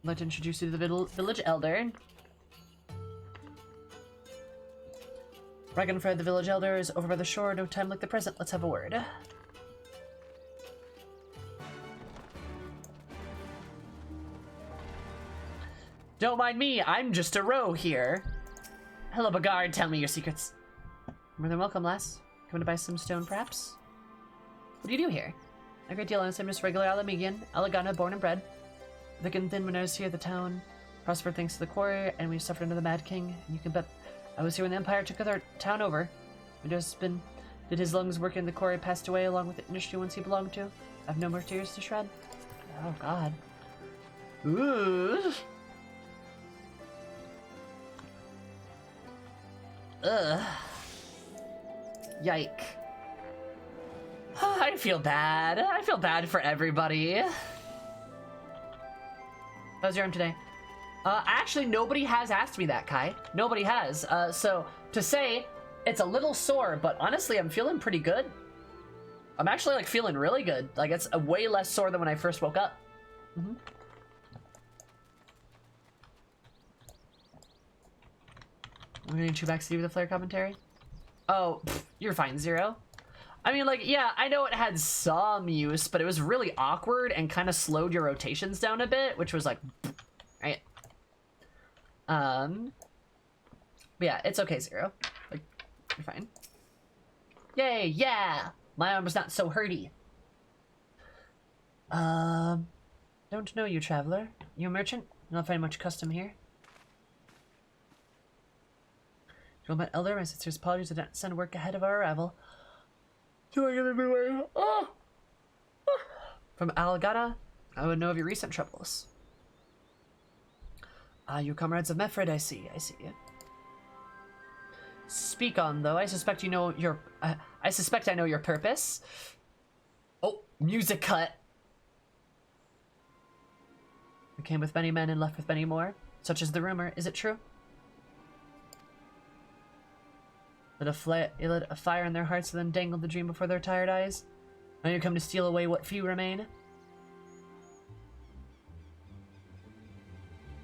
I'd like to introduce you to the village elder. Reckon Fred, the village elder, is over by the shore. No time like the present. Let's have a word. Don't mind me. I'm just a row here. Hello, Bagard. Tell me your secrets. More than welcome, lass. Coming to buy some stone, perhaps? What do you do here? A great deal, honestly. I'm just regular Alamigian. Alagana, born and bred. Thick and thin when I was here, the town prospered thanks to the quarry, and we suffered under the Mad King. And you can bet I was here when the Empire took our town over. Did his lungs work in the quarry passed away along with the industry once he belonged to? I've no more tears to shred. Oh, God. Ooh. Ugh. Yike. I feel bad. I feel bad for everybody. How's your arm today? Actually, nobody has asked me that, Kai. Nobody has. So, to say, it's a little sore, but honestly, I'm feeling pretty good. I'm actually, like, feeling really good. Like, it's way less sore than when I first woke up. Mm-hmm. I'm gonna chew back Steve with a flare commentary. Oh, you're fine, Zero. I mean, like, yeah, I know it had some use, but it was really awkward and kind of slowed your rotations down a bit, which was like, right? But yeah, it's okay, Zero. Like, you're fine. Yay, yeah! My arm was not so hurty. Don't know you, traveler. You a merchant? You don't find much custom here? Joel met Elder, my sister's apologies did not send work ahead of our arrival. Doing it everywhere. Oh! From Alagana, I would know of your recent troubles. You comrades of Mefred, I see. Speak on, though. I suspect I know your purpose. Oh, music cut. We came with many men and left with many more. Such is the rumor. Is it true? You lit a fire in their hearts and then dangled the dream before their tired eyes. Now you come to steal away what few remain.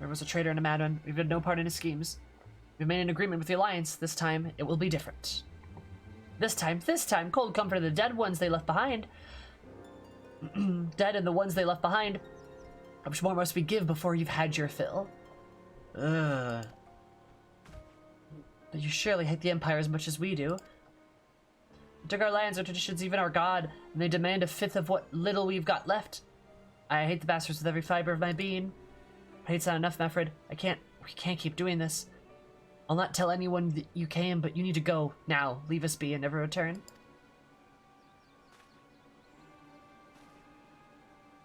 There was a traitor and a madman. We've had no part in his schemes. We've made an agreement with the Alliance. This time, it will be different. This time, cold comfort of the dead ones they left behind. dead and the ones they left behind. How much more must we give before you've had your fill? Ugh. But you surely hate the Empire as much as we do. They took our lands, our traditions, even our god, and they demand a fifth of what little we've got left. I hate the bastards with every fiber of my being. Hate's not enough, Meffred. We can't keep doing this. I'll not tell anyone that you came, but you need to go now. Leave us be and never return.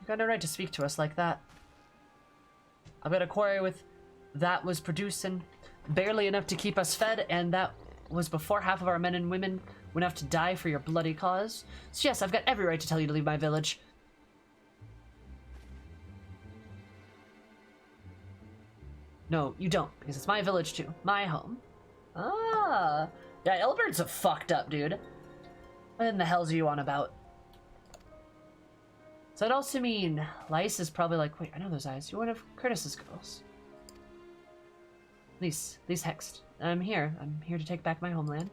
You got no right to speak to us like that. I've got a quarry with that was producing barely enough to keep us fed, and that was before half of our men and women went off to die for your bloody cause. So yes, I've got every right to tell you to leave my village. No, you don't, because it's my village too. My home. Ah. Yeah, Ilbert's a fucked up dude. What in the hell's you on about? So that'd also mean Lyse is probably like, wait, I know those eyes. You're one of Curtis's girls. Lise Hext. I'm here. I'm here to take back my homeland.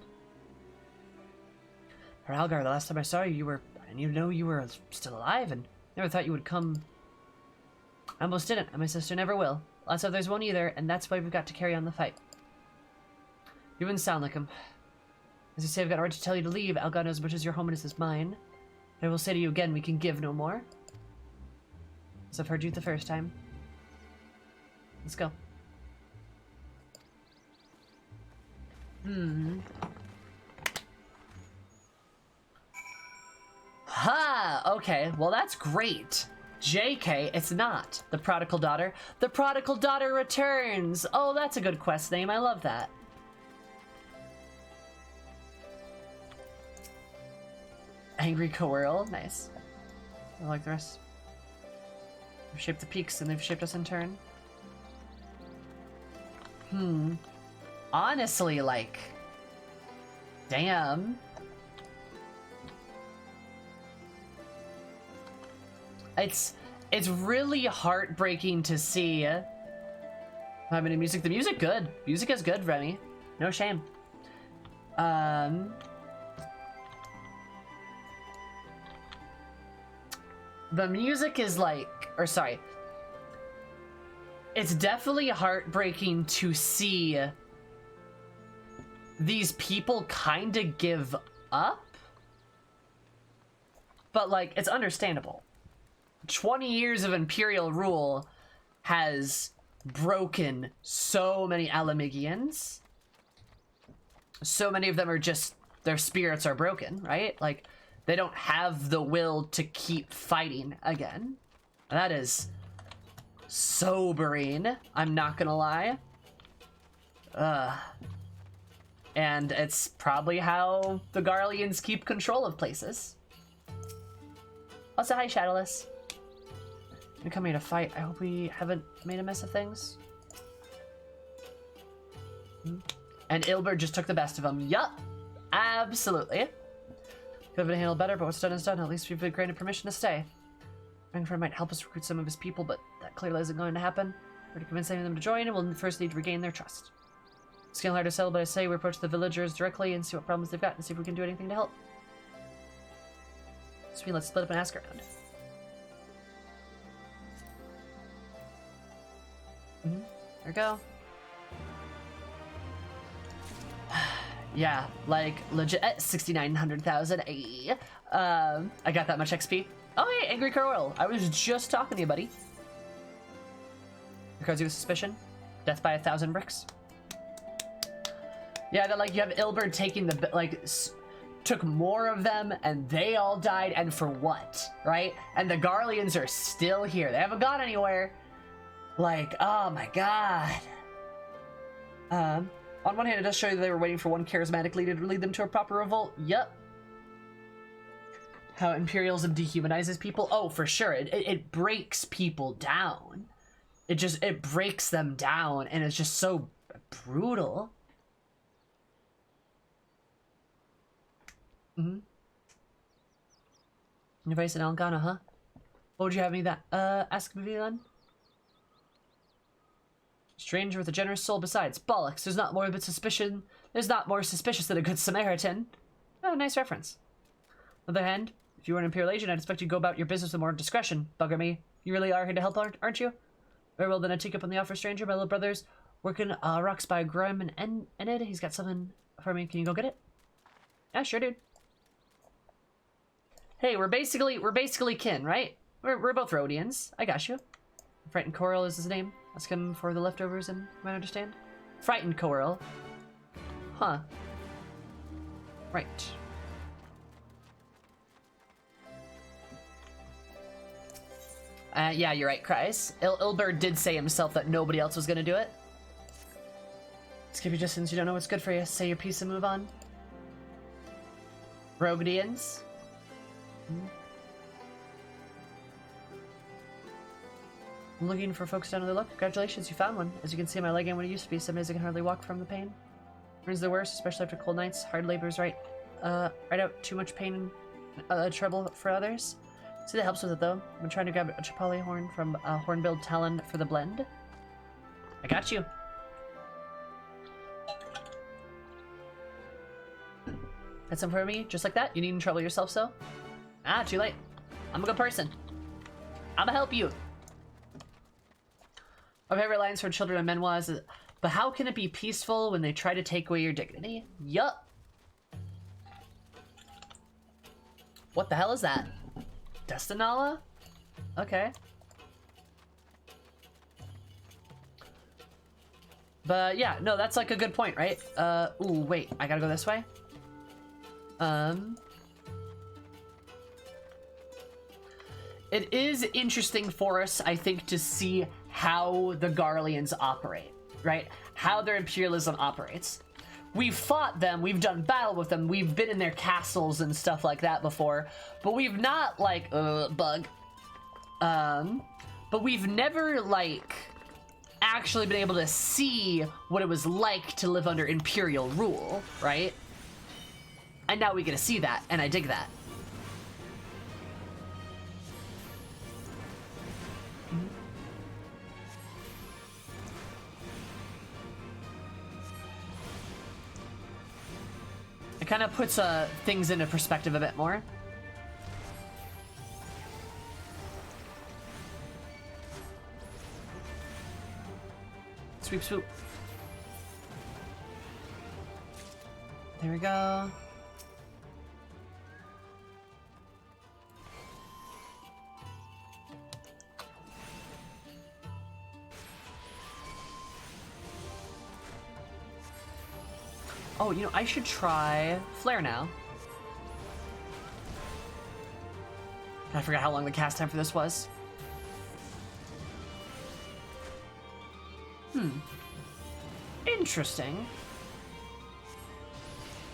For Algar, the last time I saw you, I didn't even know you were still alive, and never thought you would come. I almost didn't, and my sister never will. Lots of others won't either, and that's why we've got to carry on the fight. You wouldn't sound like him. As you say, I've got a right to tell you to leave. Algar knows as much as your homeness is mine. But I will say to you again, we can give no more. As I've heard you the first time. Let's go. Ha! Okay, well that's great. JK, it's not. The Prodigal Daughter. The Prodigal Daughter returns! Oh, that's a good quest name. I love that. Angry Coerl. Nice. I like the rest. We've shaped the peaks and they've shaped us in turn. Honestly, like... Damn. It's really heartbreaking to see. How many music? The music good. Music is good, Remy. No shame. The music is like, or sorry. It's definitely heartbreaking to see these people kind of give up. But like, it's understandable. 20 years of Imperial rule has broken so many Alamigians. So many of them are just, their spirits are broken, right? Like, they don't have the will to keep fighting again. That is sobering, I'm not gonna lie. And it's probably how the Garleans keep control of places. Also, hi, Shadowless. I'm coming to fight. I hope we haven't made a mess of things. And Ilbert just took the best of them. Yup. Absolutely. Could have been handled better, but what's done is done. At least we've been granted permission to stay. Rainford might help us recruit some of his people, but that clearly isn't going to happen. We're to convince any of them to join, and we'll first need to regain their trust. It's getting hard to settle, but I say we approach the villagers directly and see what problems they've got and see if we can do anything to help. So let's split up and ask around. There we go. Yeah, like legit 6,900,000. I got that much XP. Oh hey, Angry Coral. I was just talking to you, buddy. Because you have suspicion. Death by 1,000 bricks. Yeah, that like you have Ilbert taking the like took more of them and they all died, and for what, right? And the Garleans are still here. They haven't gone anywhere. Like, oh my god. On one hand, it does show you that they were waiting for one charismatic leader to lead them to a proper revolt. Yep. How Imperialism dehumanizes people. Oh, for sure. It breaks people down. It breaks them down, and it's just so brutal. Advice in Algana, huh? What would you have me that? Ask me then. Stranger with a generous soul besides. Bollocks, there's not more but suspicion. There's not more suspicious than a good Samaritan. Oh, nice reference. On the other hand, If you were an Imperial agent, I'd expect you to go about your business with more discretion. Bugger me. You really are here to help, aren't you? Very well, then I take up on the offer, stranger. My little brother's working rocks by Grime and Enid. He's got something for me. Can you go get it? Yeah, sure, dude. Hey, we're basically kin, right? We're both Rhodians. I got you. Frightened Coral is his name. Ask him for the leftovers, and might understand. Frightened Coral. Huh. Right. Yeah, you're right, Kreis. Ilbert did say himself that nobody else was gonna do it. Skip your distance, you don't know what's good for you. Say your piece and move on. Rogadians. I'm looking for folks down on the look. Congratulations, you found one. As you can see, my leg ain't what it used to be. Some days I can hardly walk from the pain. Burns the worst, especially after cold nights. Hard labor is right out too much pain and trouble for others. See, that helps with it, though. I'm trying to grab a Chapali horn from Hornbill Talon for the blend. I got you. That's some for me, just like that? You needn't trouble yourself, so? Ah, too late. I'm a good person. I'ma help you. My favorite lines from Children of Men was, but how can it be peaceful when they try to take away your dignity? Yup. What the hell is that? Destinala? Okay. But yeah, no, that's like a good point, right? Ooh, wait, I gotta go this way? It is interesting for us, I think, to see how the Garleans operate, right? How their imperialism operates. We've fought them, we've done battle with them, we've been in their castles and stuff like that before, but we've not, like, but we've never, like, actually been able to see what it was like to live under imperial rule, right? And now we get to see that, and I dig that. It kind of puts things into perspective a bit more. Sweep, swoop. There we go. Oh, you know, I should try Flare now. I forgot how long the cast time for this was. Interesting.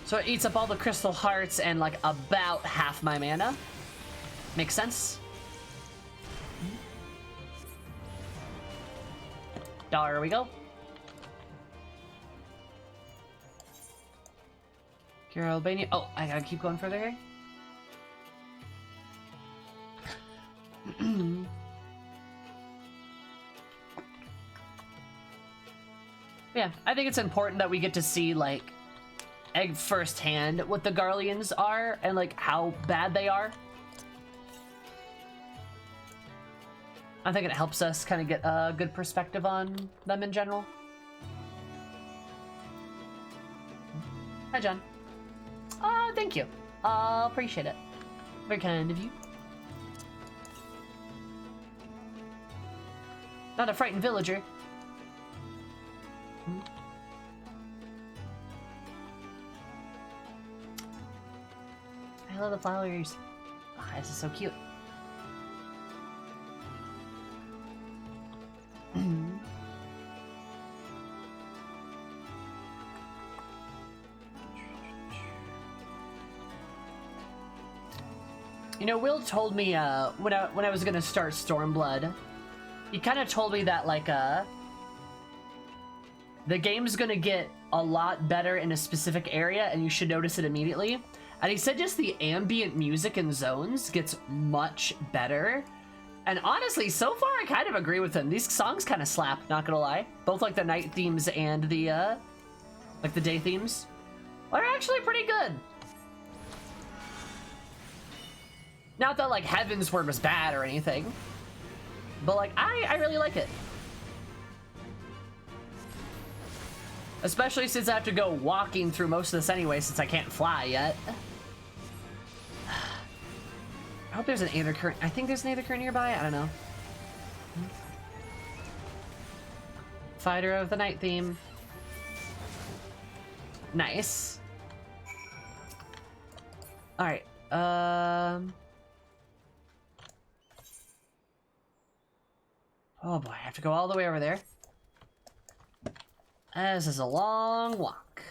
So it eats up all the crystal hearts and like about half my mana. Makes sense. There we go. Cure Albania. Oh, I gotta keep going further here. Yeah, I think it's important that we get to see, like, firsthand what the Garleans are and, like, how bad they are. I think it helps us kind of get a good perspective on them in general. Hi, John. Thank you. Appreciate it. Very kind of you. Not a frightened villager. I love the flowers. Oh, this is so cute. You know, Will told me when I was gonna start Stormblood, he kind of told me that like the game's gonna get a lot better in a specific area and you should notice it immediately. And he said just the ambient music and zones gets much better. And honestly, so far I kind of agree with him. These songs kind of slap, not gonna lie. Both like the night themes and the like the day themes are actually pretty good. Not that like Heaven's Word was bad or anything, but like I really like it. Especially since I have to go walking through most of this anyway, since I can't fly yet. I hope there's an Aether Current. I think there's an Aether Current nearby. I don't know. Fighter of the Night theme. Nice. All right. Oh boy, I have to go all the way over there. This is a long walk.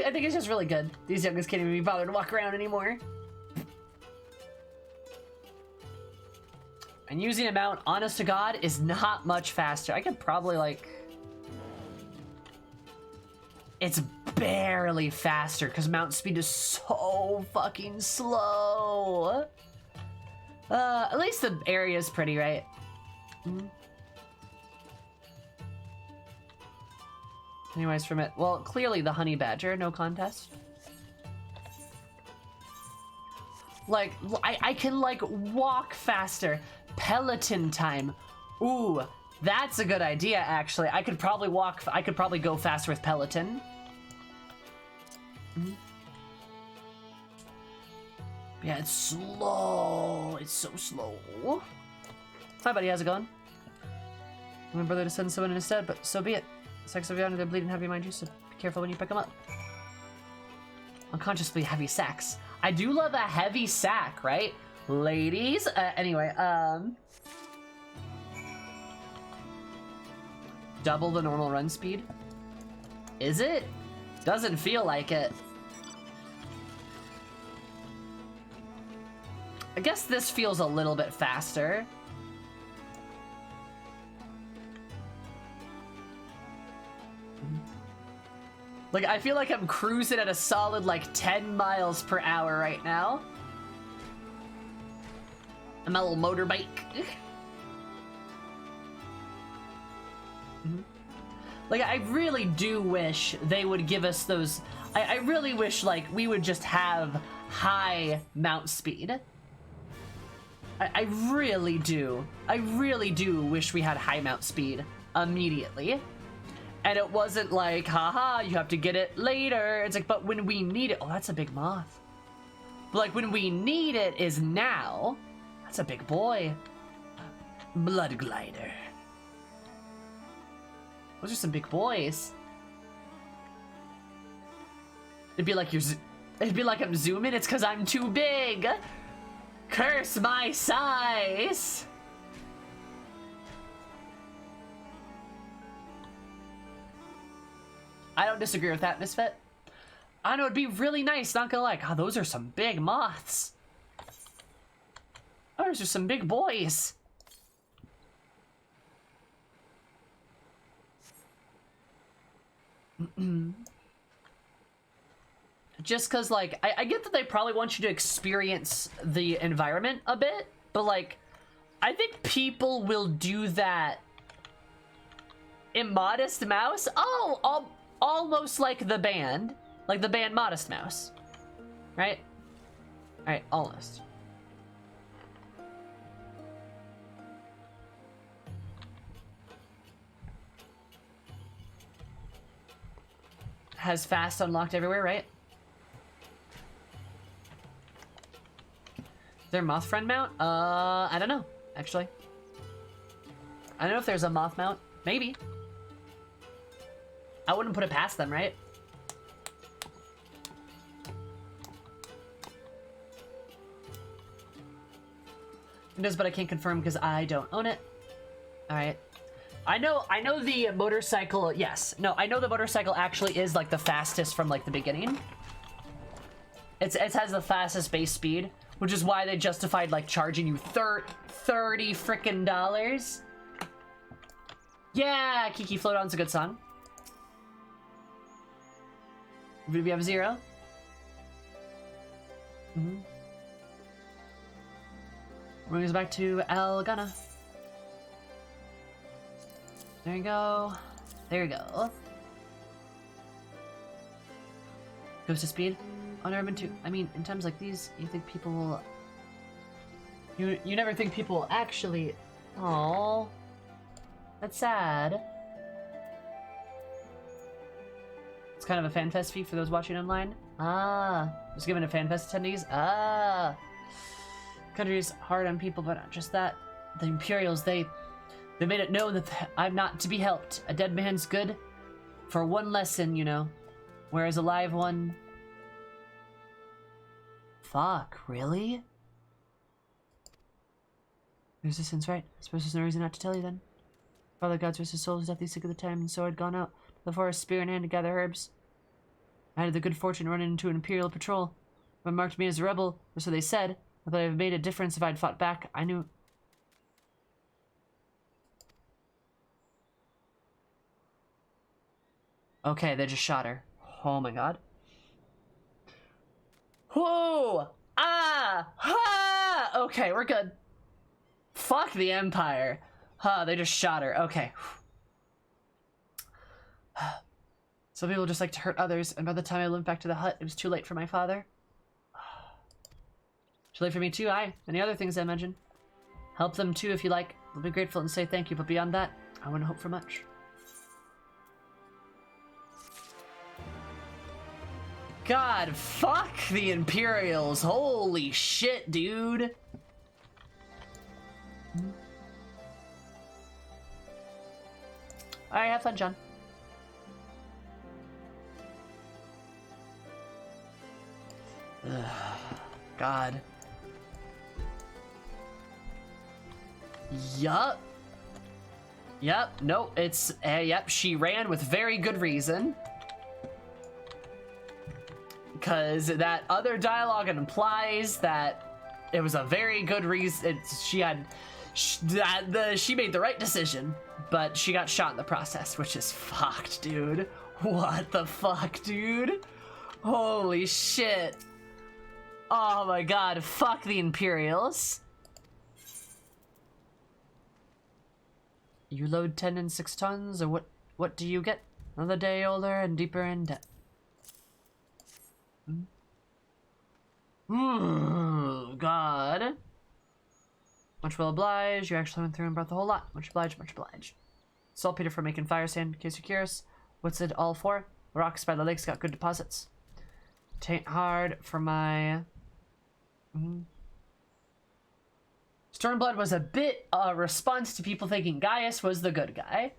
I think it's just really good. These youngins can't even be bothered to walk around anymore. And using a mount, honest to God, is not much faster. I could probably like... It's barely faster because mount speed is so fucking slow. At least the area is pretty, right? Anyways, from it, well, clearly the honey badger, no contest. Like, I can like walk faster. Peloton time. Ooh, that's a good idea, actually. I could probably go faster with Peloton. Yeah, it's slow. It's so slow. Hi, buddy. How's it going? My brother to send someone instead, but so be it. Sex of Yonder, they're bleeding heavy, mind you, so be careful when you pick them up. Unconsciously heavy sacks. I do love a heavy sack, right? Ladies? Anyway, double the normal run speed? Is it? Doesn't feel like it. I guess this feels a little bit faster. Like, I feel like I'm cruising at a solid, like, 10 miles per hour right now. I'm a little motorbike. Like, I really do wish they would give us those... I really wish, like, we would just have high mount speed. I really do. I really do wish we had high mount speed immediately. And it wasn't like, haha, you have to get it later. It's like, but when we need it... Oh, that's a big moth. But like, when we need it is now. That's a big boy. Blood glider. Those are some big boys. It'd be like I'm zooming. It's because I'm too big. Curse my size. I don't disagree with that, Misfit. I know it'd be really nice, not gonna lie. God, those are some big moths. Those are some big boys. Just because, like, I get that they probably want you to experience the environment a bit, but, like, I think people will do that in Modest Mouse. Oh, almost like the band Modest Mouse, right? All right, almost. Has fast unlocked everywhere, right? Their moth friend mount? I don't know, actually. I don't know if there's a moth mount. Maybe. I wouldn't put it past them, right? It does, but I can't confirm because I don't own it. All right. I know the motorcycle, yes. No, I know the motorcycle actually is like the fastest from like the beginning. It has the fastest base speed, which is why they justified like charging you $30 frickin' dollars. Yeah, Kiki Float On's a good song. Do we have 0? Brings us back to Elgana. There you go. There you go. Goes to speed. Oh, never been to. I mean, in times like these, you think people will. You never think people will actually. Oh, that's sad. It's kind of a fan fest fee for those watching online. Ah, just given to fan fest attendees. Ah, country's hard on people, but not just that. The Imperials, they made it known that I'm not to be helped. A dead man's good for one lesson, you know, whereas a live one. Fuck, really? Resistance, right? I suppose there's no reason not to tell you then. Father God's rest his soul is deathly sick of the time, and so I'd gone out to the forest, spear in hand, to gather herbs. I had the good fortune to run into an Imperial patrol. But marked me as a rebel, or so they said. I thought it would have made a difference if I'd fought back. I knew. Okay, they just shot her. Oh my god. Whoa! Ah! Ha! Okay, we're good. Fuck the Empire. Huh, they just shot her. Okay. Some people just like to hurt others, and by the time I went back to the hut, it was too late for my father. Too late for me too, aye. Any other things I mentioned? Help them too if you like. They'll be grateful and say thank you, but beyond that, I wouldn't hope for much. God, fuck the Imperials. Holy shit, dude. Alright, have fun, John. Ugh, God. Yup. Yep, nope, it's, yep, she ran with very good reason. Because that other dialogue implies that it was a very good reason. She made the right decision, but she got shot in the process, which is fucked, dude. What the fuck, dude? Holy shit. Oh my god, fuck the Imperials. You load 10 and 6 tons, or what do you get? Another day older and deeper in debt. God. Much will oblige. You actually went through and brought the whole lot. Much obliged, much obliged. Saltpeter for making fire sand, in case you're curious. What's it all for? Rocks by the lakes got good deposits. Tain't hard for my... Stormblood was a bit a response to people thinking Gaius was the good guy.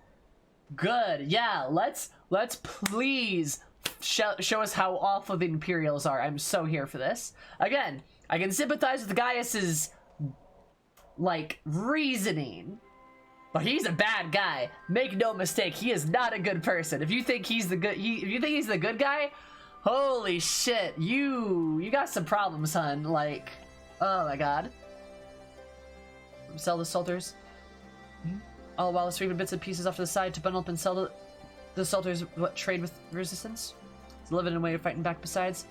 Good, yeah, let's please show us how awful the Imperials are. I'm so here for this. Again, I can sympathize with Gaius's, like, reasoning. But he's a bad guy. Make no mistake, he is not a good person. If you think he's the good, if you think he's the good guy, holy shit, you got some problems, hun. Like, oh my god. Sell the salters. All while sweeping bits and pieces off to the side to bundle up and sell the salters. What trade with resistance? It's a living way of fighting back. Besides,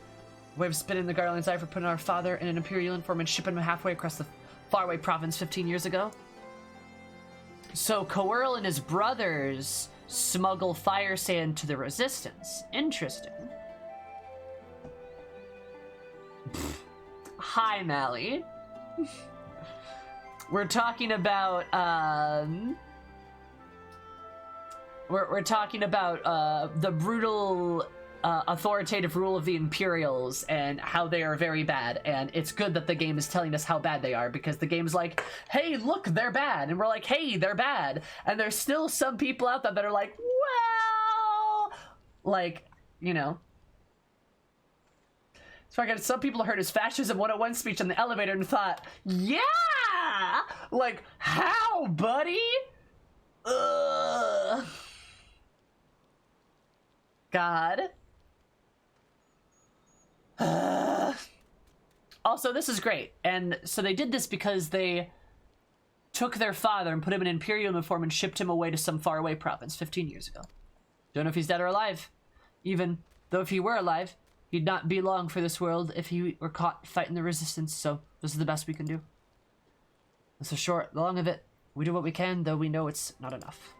a way of spinning the Garland's eye for putting our father in an Imperial uniform and shipping him halfway across the faraway province 15 years ago. So Coerl and his brothers smuggle fire sand to the resistance. Interesting. Hi, Mally. We're talking about, we're talking about, the brutal, authoritative rule of the Imperials and how they are very bad, and it's good that the game is telling us how bad they are, because the game's like, hey, look, they're bad, and we're like, hey, they're bad, and there's still some people out there that are like, well, like, you know. So I got some people heard his Fascism 101 speech in the elevator and thought, yeah! Like, how, buddy? Ugh. God. Also, this is great. And so they did this because they took their father and put him in Imperial uniform and shipped him away to some faraway province 15 years ago. Don't know if he's dead or alive. Even though if he were alive, he'd not be long for this world if he were caught fighting the resistance, so this is the best we can do. That's the short, the long of it. We do what we can, though we know it's not enough.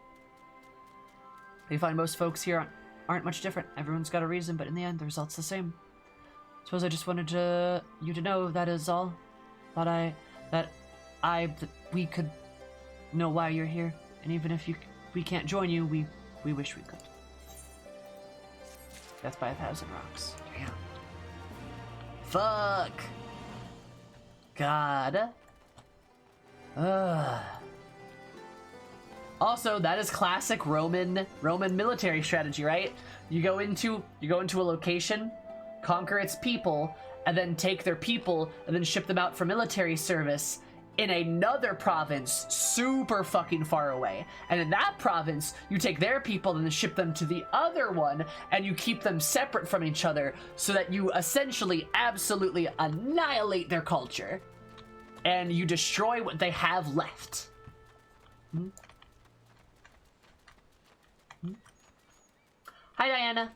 We find most folks here aren't much different. Everyone's got a reason, but in the end, the result's the same. Suppose I just wanted you to know that is all. Thought that we could know why you're here, and even if we can't join you, we wish we could. Death by 1,000 rocks. Damn. Fuck. God. Also, that is classic Roman military strategy, right? You go into a location, conquer its people, and then take their people and then ship them out for military service in another province super fucking far away. And in that province, you take their people and then ship them to the other one, and you keep them separate from each other so that you essentially absolutely annihilate their culture. And you destroy what they have left. Hi, Diana.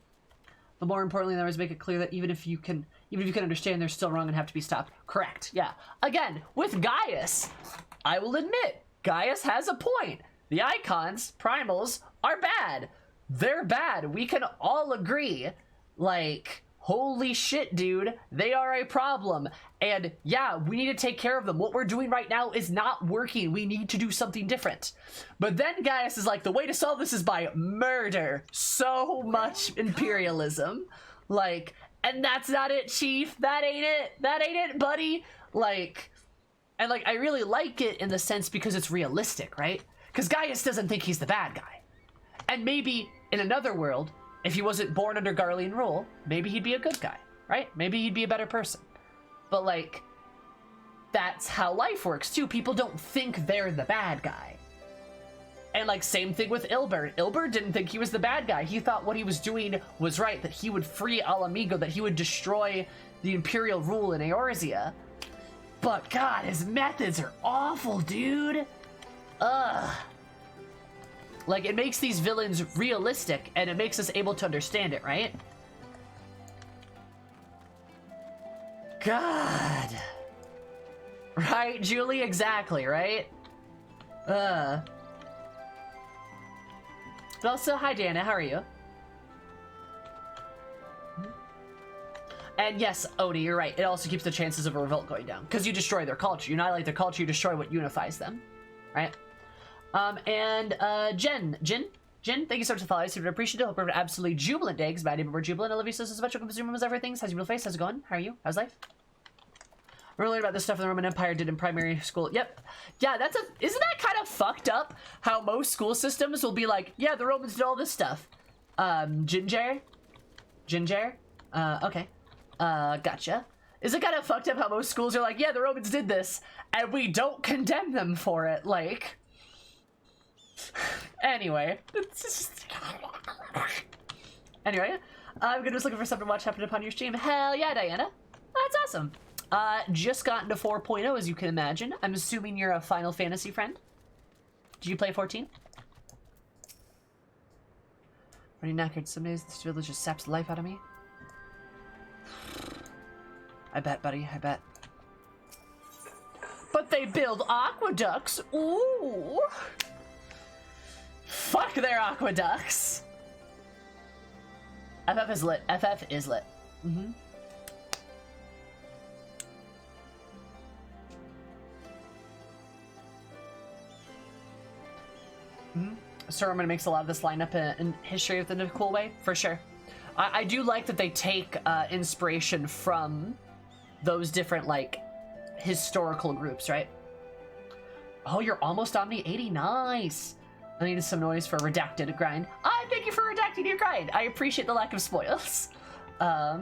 But more importantly, there was make it clear that even if you can understand, they're still wrong and have to be stopped. Correct. Yeah. Again, with Gaius, I will admit, Gaius has a point. The icons, primals, are bad. They're bad. We can all agree. Like, holy shit, dude. They are a problem. And yeah, we need to take care of them. What we're doing right now is not working. We need to do something different. But then Gaius is like, the way to solve this is by murder. So much imperialism. Like, and that's not it, Chief. That ain't it. That ain't it, buddy. Like, and like, I really like it in the sense because it's realistic, right? Because Gaius doesn't think he's the bad guy. And maybe in another world, if he wasn't born under Garlean rule, maybe he'd be a good guy, right? Maybe he'd be a better person. But like, that's how life works too. People don't think they're the bad guy. And like, same thing with Ilbert. Ilbert didn't think he was the bad guy. He thought what he was doing was right, that he would free Alamigo, that he would destroy the Imperial rule in Eorzea. But God, his methods are awful, dude. Ugh. Like, it makes these villains realistic, and it makes us able to understand it, right? God. Right, Julie? Exactly, right? But also, hi, Diana. How are you? And yes, Odie, you're right. It also keeps the chances of a revolt going down. Because you destroy their culture. You annihilate their culture, you destroy what unifies them. Right? Jen, thank you so much for the follow. I super appreciate it. Hope you have an absolutely jubilant day, because my name is jubilant. I love you so much. Welcome to Zoom Rooms, everything. How's your real face? How's it going? How are you? How's life? We're learning about this stuff the Roman Empire did in primary school. Yep. Yeah, isn't that kind of fucked up? How most school systems will be like, yeah, the Romans did all this stuff. Ginger? Okay. Gotcha. Is it kind of fucked up how most schools are like, yeah, the Romans did this, and we don't condemn them for it, like... Anyway. Anyway, I'm just looking for something to watch happen upon your stream. Hell yeah, Diana. That's awesome. Just got into 4.0, as you can imagine. I'm assuming you're a Final Fantasy friend. Did you play 14? Pretty knackered. Some days this village just saps the life out of me. I bet, buddy. I bet. But they build aqueducts. Ooh. Fuck their aqueducts. FF is lit. FF is lit. Mm-hmm. Sir Roman makes a lot of this lineup in history within a cool way, for sure. I do like that they take inspiration from those different, like, historical groups, right? Oh, you're almost Omni 80. Nice. I needed some noise for redacted grind. Thank you for redacting your grind. I appreciate the lack of spoils. I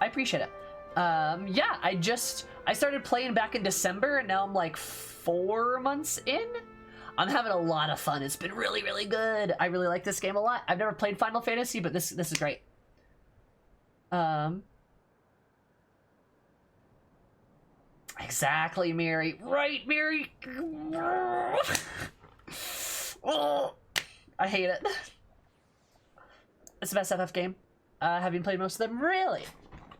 appreciate it. Yeah, I started playing back in December, and now I'm like 4 months in. I'm having a lot of fun. It's been really, really good. I really like this game a lot. I've never played Final Fantasy, but this is great. Exactly, Mary. Right, Mary. Oh, I hate it. It's the best FF game. Have you played most of them? Really?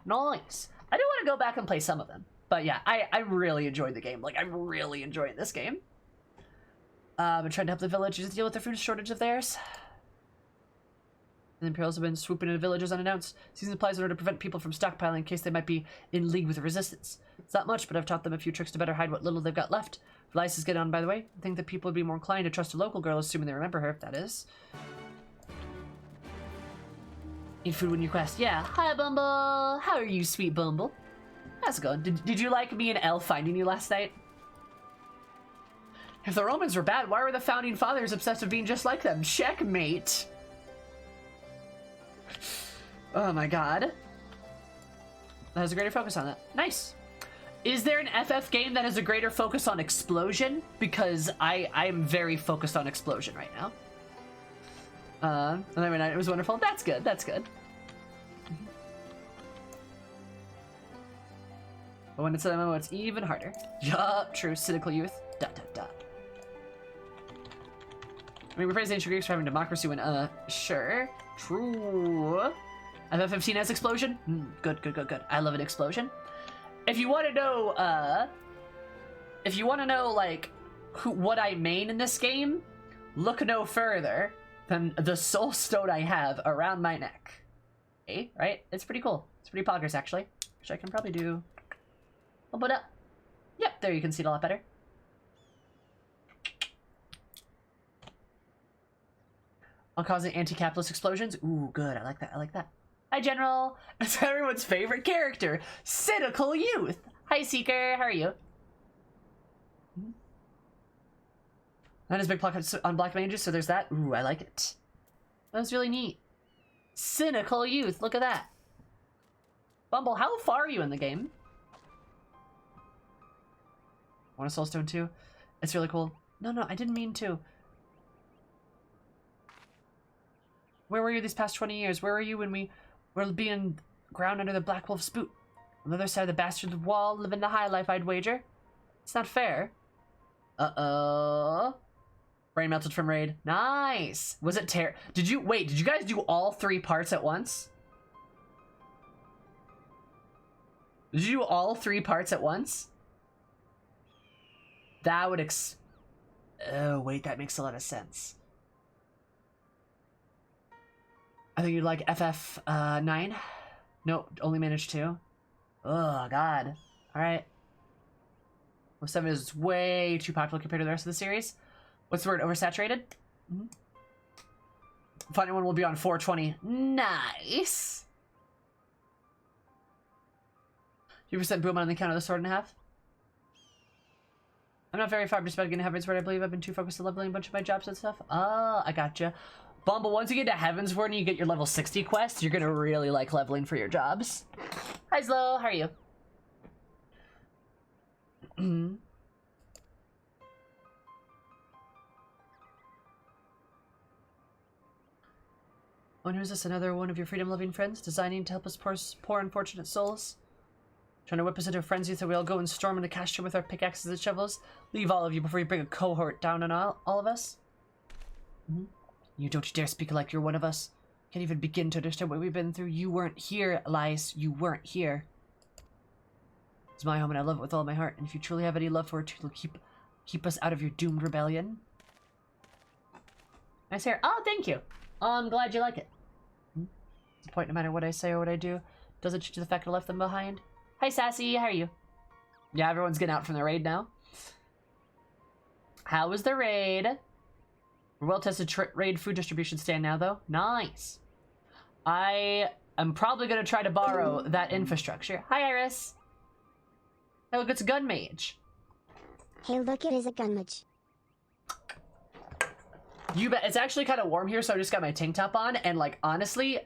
Nice. I do want to go back and play some of them. But yeah, I really enjoyed the game. Like, I'm really enjoying this game. I'm trying to help the villagers deal with the food shortage of theirs. The Imperials have been swooping into villages unannounced, seizing supplies in order to prevent people from stockpiling in case they might be in league with the resistance. It's not much, but I've taught them a few tricks to better hide what little they've got left. If Lyse is getting on, by the way, I think that people would be more inclined to trust a local girl, assuming they remember her, if that is. Eat food when you quest. Yeah. Hi, Bumble. How are you, sweet Bumble? How's it going? Did you like me and Elle finding you last night? If the Romans were bad, why were the founding fathers obsessed with being just like them? Checkmate. Oh my god. That has a greater focus on that. Nice. Is there an FF game that has a greater focus on explosion? Because I am very focused on explosion right now. And every night it was wonderful. That's good. That's good. But when it's an MMO, it's even harder. Yup, true. Cynical youth. Dot dot dot. I mean, we praise the ancient Greeks for having democracy when, sure. True. FF15 has explosion? Good, good, good, good. I love an explosion. If you want to know, like, what I main in this game, look no further than the soul stone I have around my neck. Okay, right? It's pretty cool. It's pretty poggers, actually. Which I can probably do a little bit up. Yep, there you can see it a lot better. On causing anti-capitalist explosions. Ooh, good. I like that. I like that. Hi, General. It's everyone's favorite character, Cynical Youth. Hi, Seeker. How are you? That is big pockets on Black Mages, so there's that. Ooh, I like it. That was really neat. Cynical Youth. Look at that. Bumble, how far are you in the game? Want a Soulstone too? It's really cool. No, I didn't mean to. Where were you these past 20 years? Where were you when we were being ground under the Black Wolf's boot? On the other side of the bastard wall, living the high life, I'd wager. It's not fair. Uh-oh. Brain melted from raid. Nice! Was it did you guys do all 3 parts at once? Did you do all 3 parts at once? That would oh, wait, that makes a lot of sense. I think you'd like FF9. Nope, only managed 2. Oh, God. Alright. Well, 7 is way too popular compared to the rest of the series. What's the word? Oversaturated? Mm-hmm. Final one will be on 420. Nice! 2% boom on the count of the sword and a half. I'm not very far, I'm just about to get into Heavensward, I believe. I've been too focused on leveling a bunch of my jobs and stuff. Oh, I gotcha. Bumble, once you get to Heavensward and you get your level 60 quest, you're gonna really like leveling for your jobs. Hi, Slow, how are you? Oh, and who's this? Another one of your freedom-loving friends? Designing to help us poor unfortunate souls? Trying to whip us into a frenzy so we all go and storm into Castor with our pickaxes and shovels? Leave all of you before you bring a cohort down on all of us? You don't dare speak like you're one of us. Can't even begin to understand what we've been through. You weren't here, Lyse. You weren't here. It's my home and I love it with all my heart. And if you truly have any love for it, it'll keep us out of your doomed rebellion. Nice hair. Oh, thank you. I'm glad you like it. It's a point no matter what I say or what I do. Doesn't change the fact I left them behind. Hi, Sassy. How are you? Yeah, everyone's getting out from the raid now. How was the raid? We're well-tested raid food distribution stand now, though. Nice. I am probably going to try to borrow that infrastructure. Hi, Iris. Hey, look, it's a gun mage. Hey, look, it is a gun mage. You bet. It's actually kind of warm here, so I just got my tank top on, and like honestly,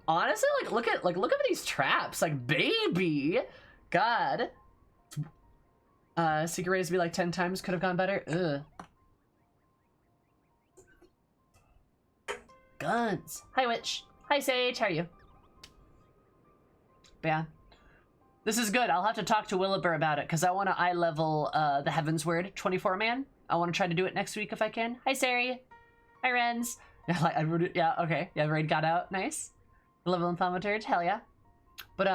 like look at these traps, like baby, God. Secret raise be like 10 times. Could have gone better. Ugh. Guns. Hi, Witch. Hi, Sage. How are you? But yeah. This is good. I'll have to talk to Willibur about it because I want to eye level the Heaven's Word 24 man. I want to try to do it next week if I can. Hi, Sari. Hi, Renz. Yeah, like yeah, okay. Yeah, the raid got out. Nice. The level in thaumaturge. Hell yeah. But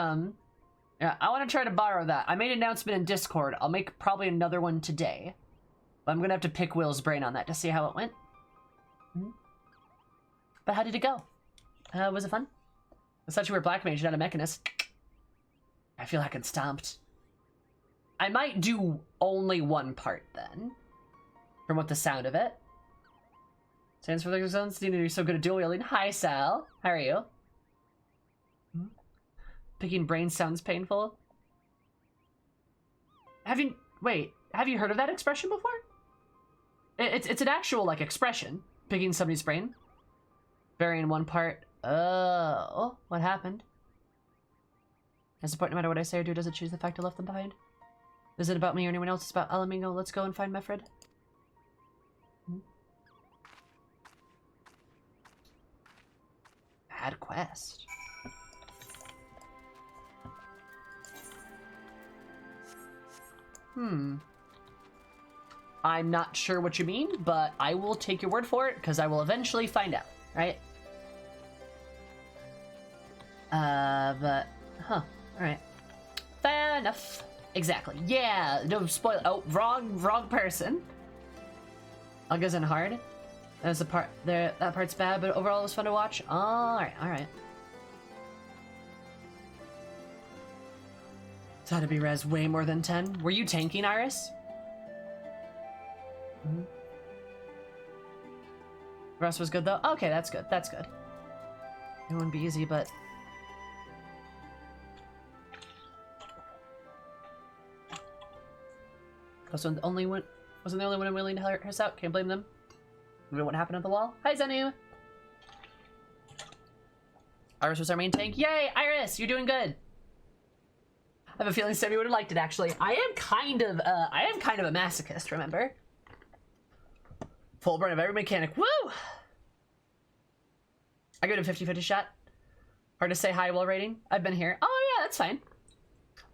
yeah, I want to try to borrow that. I made an announcement in Discord. I'll make probably another one today. But I'm gonna have to pick Will's brain on that to see how it went. But how did it go? Was it fun? I thought you were Black Mage, not a Mechanist. I feel like I'm stomped. I might do only one part then. From what the sound of it. Stands for the zones. You're so good at dual wielding. Hi, Sal. How are you? Picking brains sounds painful. Have you heard of that expression before? It's an actual, like, expression. Picking somebody's brain. Burying one part. Oh, what happened? As a point, no matter what I say or do, does it choose the fact I left them behind? Is it about me or anyone else? It's about Alamingo. Let's go and find Mefred. Bad quest. I'm not sure what you mean, but I will take your word for it, because I will eventually find out, right? Alright. Fair enough. Exactly. Yeah, no spoil. Oh, wrong person. Ugg isn't hard. There's the part there, that part's bad, but overall it was fun to watch. Alright. It's had to be res way more than 10. Were you tanking, Iris? Rest was good though? Okay, that's good. That's good. It wouldn't be easy, but... Wasn't the only one willing to help us out. Can't blame them. Remember what happened at the wall? Hi, Zenu! Iris was our main tank. Yay, Iris! You're doing good! I have a feeling Sammy would have liked it, actually. I am kind of a masochist, remember? Full burn of every mechanic. Woo! I give it a 50-50 shot. Hard to say hi while raiding. I've been here. Oh yeah, that's fine.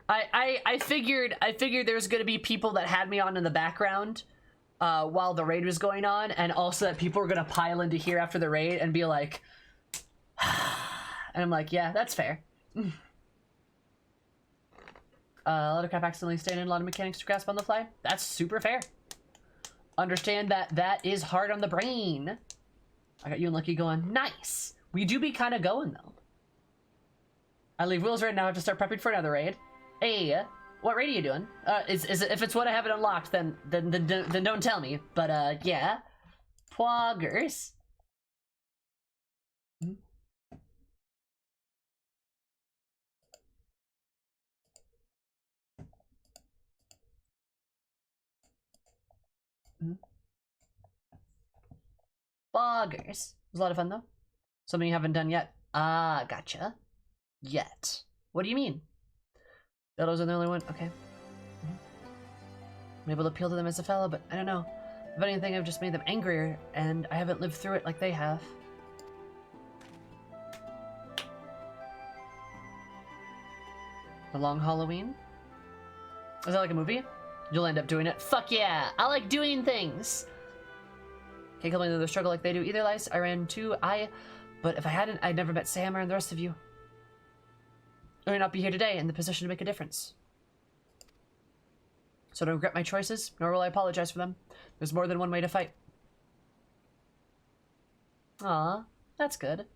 I figured there was gonna be people that had me on in the background while the raid was going on, and also that people were gonna pile into here after the raid and be like, and I'm like, yeah, that's fair. A lot of crap accidentally staying in, a lot of mechanics to grasp on the fly. That's super fair. Understand that is hard on the brain. I got you and Lucky going. Nice. We do be kind of going though. I leave Will's raid now. I have to start prepping for another raid. Hey, what raid are you doing? If it's what I haven't unlocked, then don't tell me. But yeah, Poggers. Poggers. It was a lot of fun though. Something you haven't done yet. Ah, gotcha. Yet. What do you mean? Bellows are the only one? Okay. I'm able to appeal to them as a fellow, but I don't know. If anything, I've just made them angrier, and I haven't lived through it like they have. The Long Halloween? Is that like a movie? You'll end up doing it. Fuck yeah! I like doing things! Can't complain that they struggle like they do either, Lice. I ran too. But if I hadn't, I'd never met Sam or the rest of you. I may not be here today in the position to make a difference. So I don't regret my choices, nor will I apologize for them. There's more than one way to fight. Aw, that's good.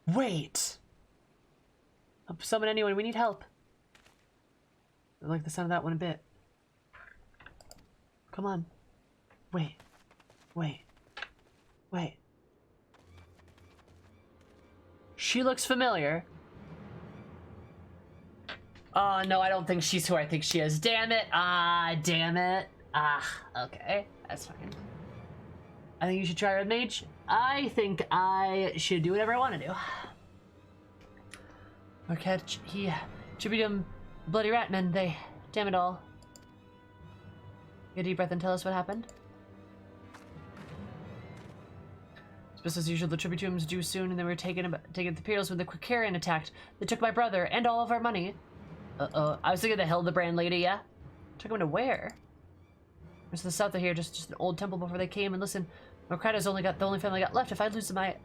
Wait! Summon anyone, we need help. I like the sound of that one a bit. Come on. Wait. She looks familiar. Oh, no, I don't think she's who I think she is. Damn it. Damn it. Okay. That's fine. I think you should try Red Mage. I think I should do whatever I want to do. Or catch, he tribute him bloody ratmen, they, damn it all. Get a deep breath and tell us what happened. Just as usual, the tributums due soon, and then we were taken to the Imperials when the Quicarian attacked. They took my brother and all of our money. Uh-oh. I was thinking the Hildebrand lady, yeah? Took him to where? It's to the south of here, just an old temple before they came. And listen, Mercato's the only family I got left. If I lose my...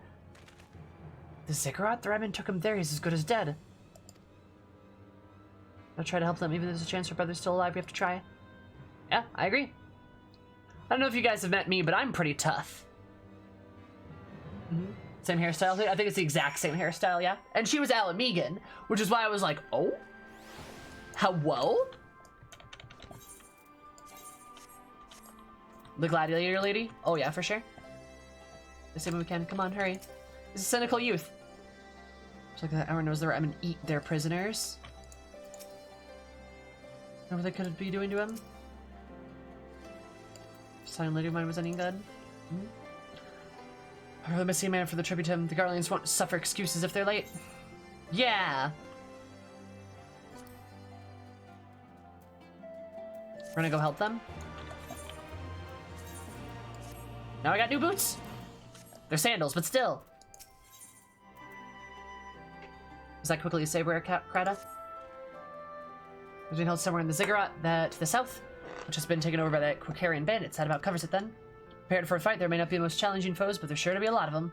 The Ziggurat? The Redman took him there. He's as good as dead. I'll try to help them. Even if there's a chance our brother's still alive, we have to try. Yeah, I agree. I don't know if you guys have met me, but I'm pretty tough. Same hairstyle? I think it's the exact same hairstyle, yeah? And she was Alan Megan, which is why I was like, oh? Hello? The gladiator lady? Oh yeah, for sure. Let's see when we can. Come on, hurry. He's a cynical youth. Looks like that everyone knows they're gonna eat their prisoners. Know what they could be doing to him? Silent lady of mine was any good? I'm really missing a man for the tributum. The Garlands won't suffer excuses if they're late. Yeah! We're gonna go help them. Now I got new boots! They're sandals, but still. Is that quickly a saber, Krata? There's been held somewhere in the Ziggurat to the south, which has been taken over by the Quicarian bandits. That about covers it then. Prepared for a fight, there may not be the most challenging foes, but there's sure to be a lot of them.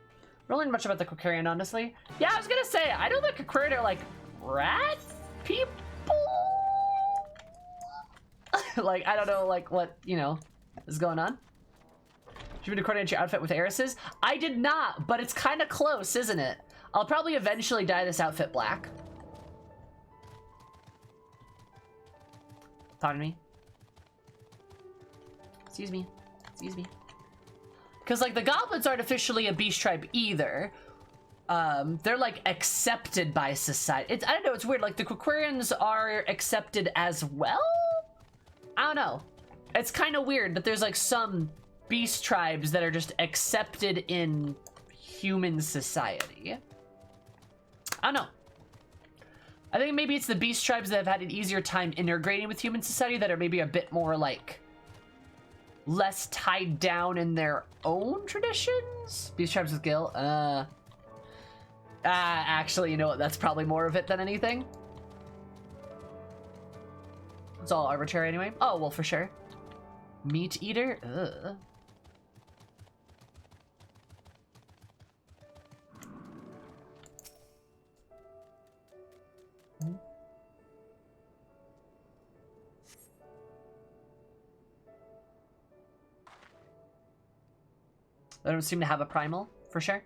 I don't learn much about the Quicarian, honestly. Yeah, I was gonna say, I know the Quicarian are like rat people. Like, I don't know, like, what, you know, is going on. Did you even coordinate your outfit with Eris's? I did not, but it's kind of close, isn't it? I'll probably eventually dye this outfit black. Pardon me. Excuse me. Excuse me. Because, like, the goblins aren't officially a beast tribe either. They're, like, accepted by society. I don't know, it's weird. Like, the Quicarians are accepted as well? I don't know. It's kind of weird that there's, like, some beast tribes that are just accepted in human society. I don't know. I think maybe it's the beast tribes that have had an easier time integrating with human society that are maybe a bit more, like, less tied down in their own traditions? Beast tribes with Gil? Actually, you know what? That's probably more of it than anything. It's all arbitrary anyway. Oh, well, for sure. Meat eater? Ugh. They don't seem to have a primal, for sure.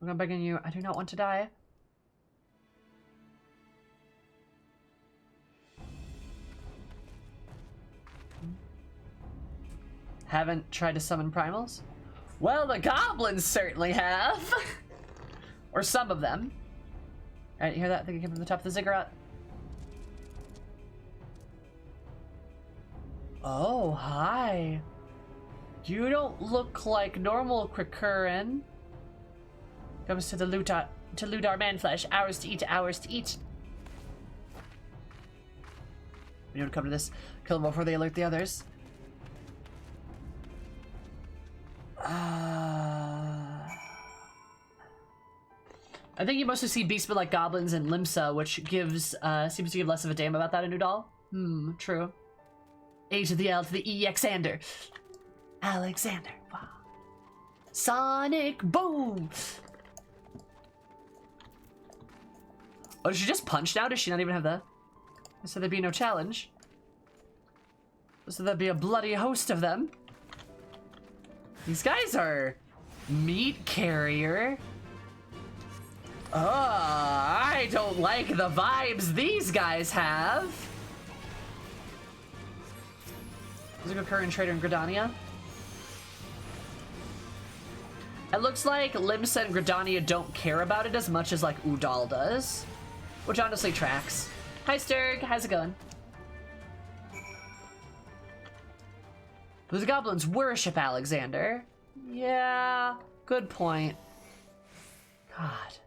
I'm begging you, I do not want to die. Haven't tried to summon primals? Well, the goblins certainly have. Or some of them. Alright, you hear that? I think it came from the top of the ziggurat. Oh, hi. You don't look like normal Quicarian. Comes to loot our manflesh. Hours to eat, hours to eat. We don't come to this. Kill them before they alert the others. I think you mostly see beastmen like goblins and Limsa, which gives seems to give less of a damn about that in Udal. True. A to the L to the E, Alexander. Alexander. Wow. Sonic boom. Oh, did she just punch now? Does she not even have that? So there'd be no challenge. So there'd be a bloody host of them. These guys are meat carrier. I don't like the vibes these guys have. There's a current trader in Gridania. It looks like Limsa and Gridania don't care about it as much as like Udal does. Which honestly tracks. Hi Sturg, how's it going? The goblins worship Alexander. Yeah, good point. God.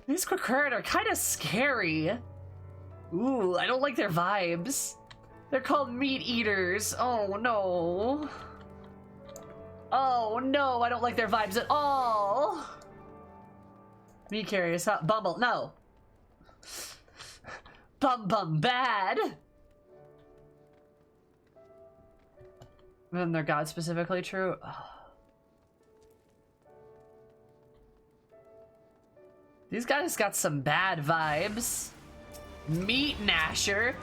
These Quicarian are kind of scary. Ooh, I don't like their vibes. They're called meat eaters. Oh no. Oh no, I don't like their vibes at all. Be curious, huh? Bumble, no. Bum bad. Then they're God specifically true. These guys got some bad vibes. Meat Gnasher.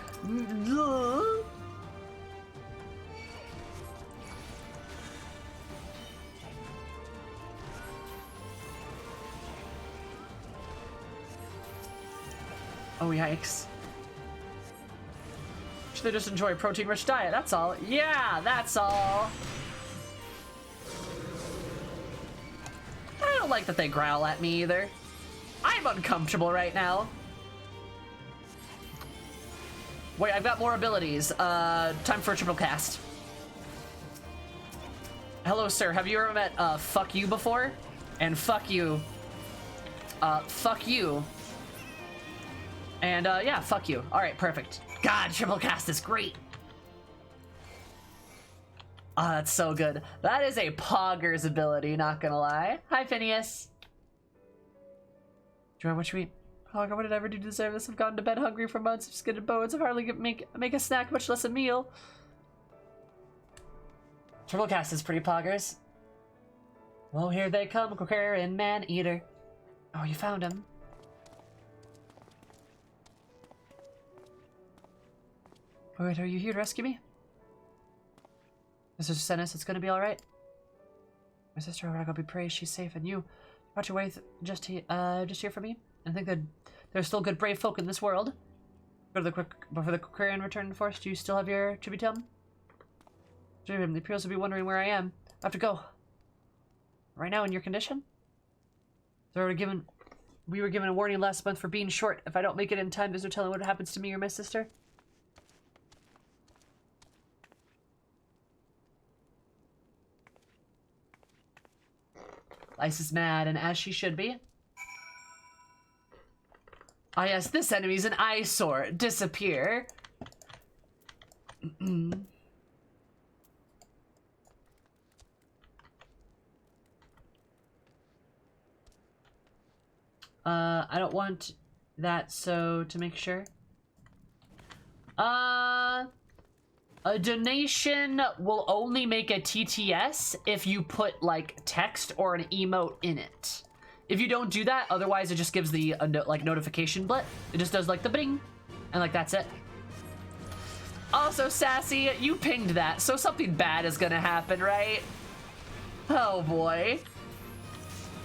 Oh, yikes. Should they just enjoy a protein-rich diet? That's all. Yeah, that's all. I don't like that they growl at me either. I'm uncomfortable right now. Wait, I've got more abilities. Time for a triple cast. Hello, sir. Have you ever met, fuck you before? And fuck you. Fuck you. And, yeah, fuck you. Alright, perfect. God, triple cast is great. Oh, that's so good. That is a Pogger's ability, not gonna lie. Hi, Phineas. Do you remember what you eat? Pogger, what did I ever do to deserve this? I've gone to bed hungry for months. I've skinned bones. I've hardly make a snack, much less a meal. Triple cast is pretty Poggers. Oh, here they come, Quicker and Man-Eater. Oh, you found him. Oh, wait, are you here to rescue me? Mr. Senis, it's gonna be alright. My sister, I gotta be praised, she's safe, and you brought your way just here for me. I think that there's still good brave folk in this world. Before the Quarian return to force, do you still have your tribute to him? The Imperials will be wondering where I am. I have to go. Right now, in your condition? We were given a warning last month for being short. If I don't make it in time, there's no telling what happens to me or my sister. Ice is mad, and as she should be. Ah, yes, this enemy's an eyesore. Disappear. I don't want that, so to make sure. A donation will only make a TTS if you put, like, text or an emote in it. If you don't do that, otherwise it just gives the, like, notification blip. It just does, like, the bing, and, like, that's it. Also, Sassy, you pinged that, so something bad is gonna happen, right? Oh, boy.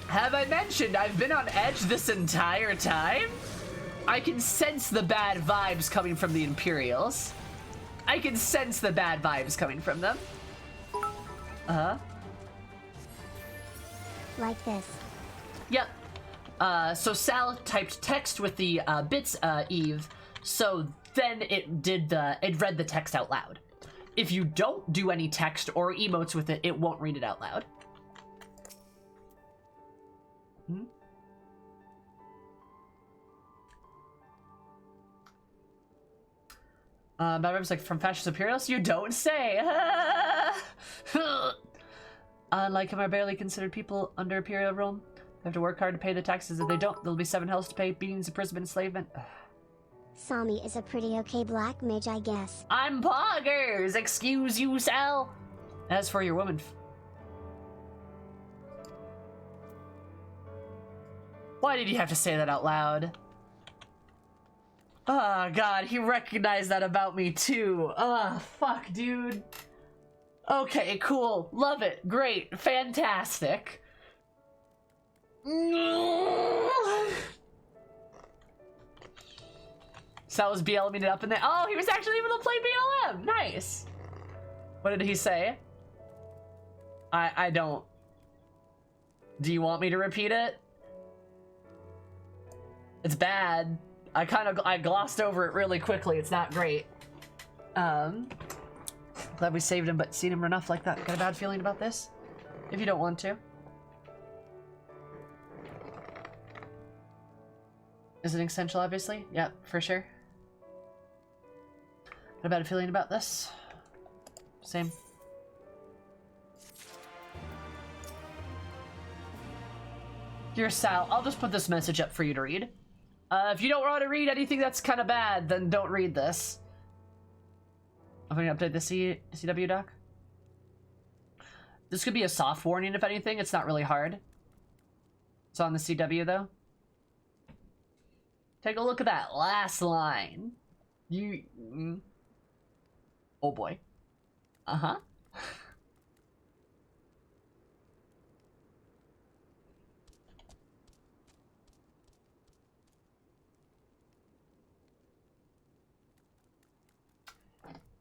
Have I mentioned I've been on edge this entire time? I can sense the bad vibes coming from the Imperials. I can sense the bad vibes coming from them. Like this. Yep. So Sal typed text with the bits, Eve, so then it read the text out loud. If you don't do any text or emotes with it, it won't read it out loud. Babram's like, from fascist Imperials? You don't say! Unlike him, are barely considered people under Imperial rule. They have to work hard to pay the taxes. If they don't, there'll be 7 hells to pay, beatings, imprisonment, enslavement. Sami is a pretty okay black mage, I guess. I'm Poggers! Excuse you, Sal! As for your woman... Why did you have to say that out loud? Oh, God, he recognized that about me, too. Oh, fuck, dude. Okay, cool. Love it. Great. Fantastic. Sal was BLMing it up in there. Oh, he was actually able to play BLM. Nice. What did he say? I don't. Do you want me to repeat it? It's bad. I glossed over it really quickly. It's not great. Glad we saved him, but seen him run off like that. Got a bad feeling about this? If you don't want to. Is it essential, obviously? Yeah, for sure. Got a bad feeling about this? Same. Dear Sal, I'll just put this message up for you to read. If you don't want to read anything that's kind of bad, then don't read this. I'm going to update the CW doc. This could be a soft warning, if anything. It's not really hard. It's on the CW, though. Take a look at that last line. Oh boy. Uh-huh.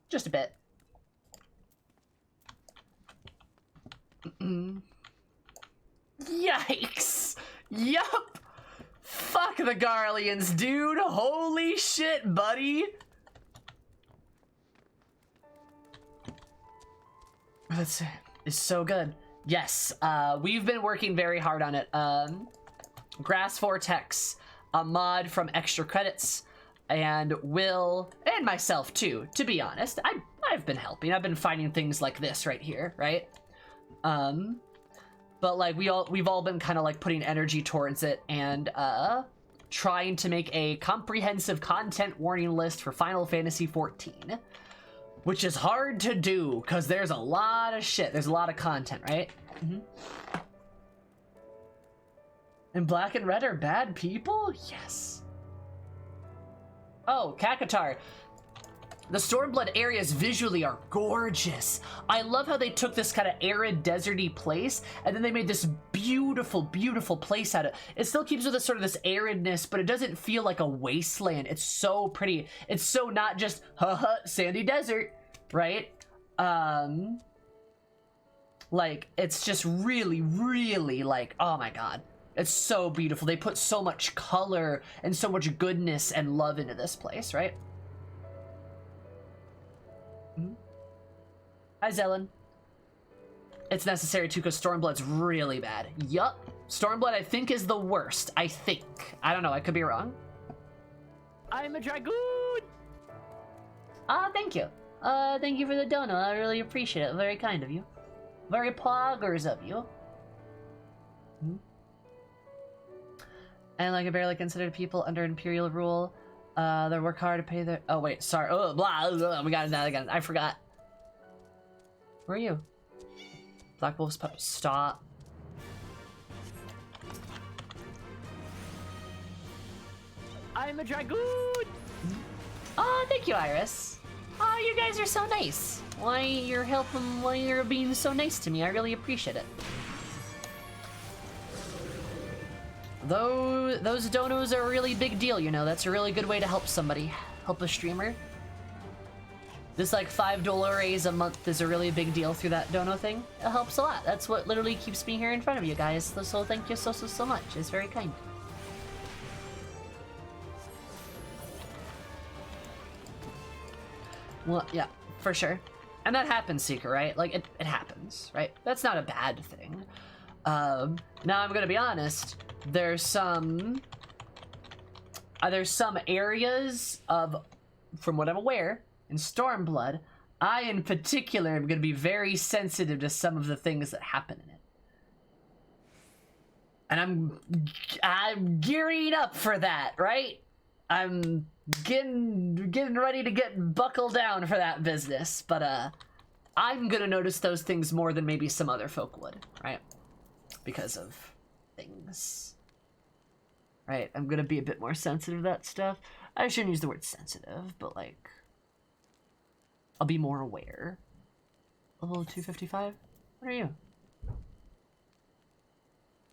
Just a bit. Yikes! Yup! Fuck the Garleans, dude! Holy shit, buddy! That's it's so good. Yes, we've been working very hard on it. Grass Vortex, a mod from Extra Credits, and Will, and myself too, to be honest. I've been helping. I've been finding things like this right here, right? But like we've all been kind of like putting energy towards it and trying to make a comprehensive content warning list for Final Fantasy XIV, which is hard to do because there's a lot of shit. There's a lot of content, right? And Black and Red are bad people? Yes. Oh, Kakatar. The Stormblood areas visually are gorgeous. I love how they took this kind of arid, deserty place, and then they made this beautiful, beautiful place out of it. It still keeps with this sort of this aridness, but it doesn't feel like a wasteland. It's so pretty. It's so not just, haha, sandy desert, right? Like, it's just really, really like, oh my god. It's so beautiful. They put so much color and so much goodness and love into this place, right? Hi, Zelen. It's necessary too, because Stormblood's really bad. Yup. Stormblood, I think, is the worst. I think. I don't know. I could be wrong. I'm a dragoon! Thank you. Thank you for the dono. I really appreciate it. Very kind of you. Very poggers of you. And like I barely considered people under Imperial rule. They work hard to pay their... Oh, wait. Sorry. Oh, blah, blah. We got that again. I forgot. Where are you? Black Wolf's pup. Stop. I'm a dragoon! Oh, thank you, Iris. Oh, you guys are so nice. Why you're helping, why you're being so nice to me. I really appreciate it. Those donos are a really big deal, you know. That's a really good way to help somebody. Help a streamer. This like $5 a month is a really big deal through that dono thing. It helps a lot. That's what literally keeps me here in front of you guys. So thank you so much. It's very kind. Well, yeah, for sure. And that happens, Seeker, right? Like, it happens, right? That's not a bad thing. Now I'm gonna be honest. There's some areas of, from what I'm aware, in Stormblood, I in particular am going to be very sensitive to some of the things that happen in it. And I'm gearing up for that, right? I'm getting ready to get buckled down for that business, but I'm going to notice those things more than maybe some other folk would, right? Because of things. Right? I'm going to be a bit more sensitive to that stuff. I shouldn't use the word sensitive, but like I'll be more aware. Level 255? What are you?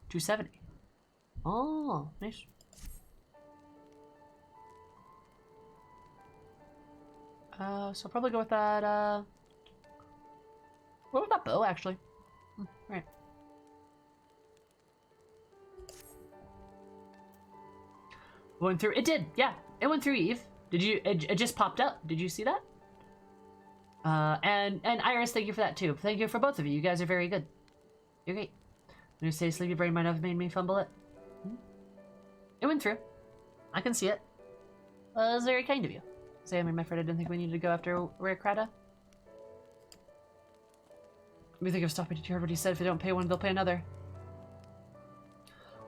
270. Oh, nice. So I'll probably go with that, what with that bow, actually? Right. Went through, it did, yeah. It went through Eve. Did you, it just popped up. Did you see that? And Iris, thank you for that too. Thank you for both of you. You guys are very good. You're great. I'm gonna say Sleepy Brain might have made me fumble it. It went through. I can see it. It was very kind of you. Say, I mean, my friend, I didn't think we needed to go after Rare Krata. We think of stopping. Did you hear what he said? If they don't pay one, they'll pay another.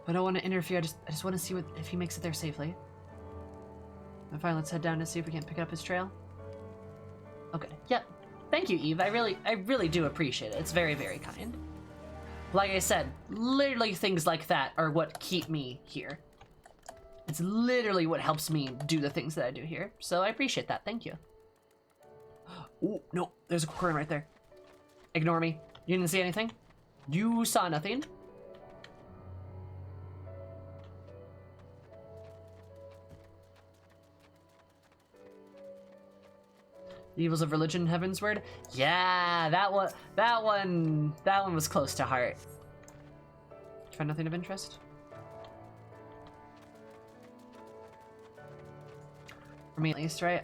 I don't want to interfere. I just want to see if he makes it there safely. And fine, let's head down and see if we can't pick up his trail. Okay. Yep. Thank you, Eve. I really do appreciate it. It's very, very kind. Like I said, literally things like that are what keep me here. It's literally what helps me do the things that I do here. So I appreciate that. Thank you. Oh, no. There's a coin right there. Ignore me. You didn't see anything? You saw nothing. The evils of religion, heaven's word. Yeah, that one was close to heart. Find nothing of interest. For me, at least, right?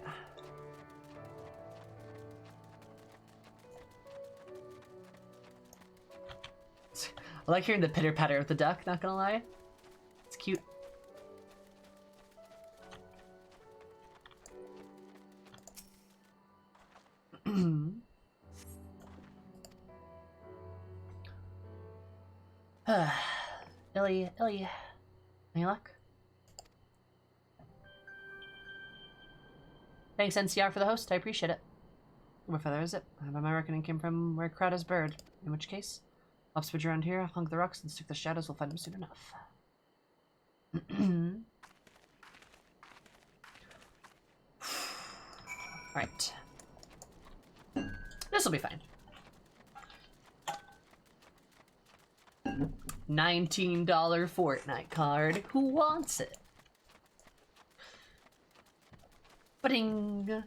I like hearing the pitter patter of the duck. Not gonna lie, it's cute. Illy, any luck? Thanks, NCR, for the host. I appreciate it. What feather is it? My reckoning came from where crowd is bird. In which case, I'll switch around here, hunk the rocks, and stick the shadows. We'll find him soon enough. Right. This will be fine. $19 Fortnite card. Who wants it? Ba-ding.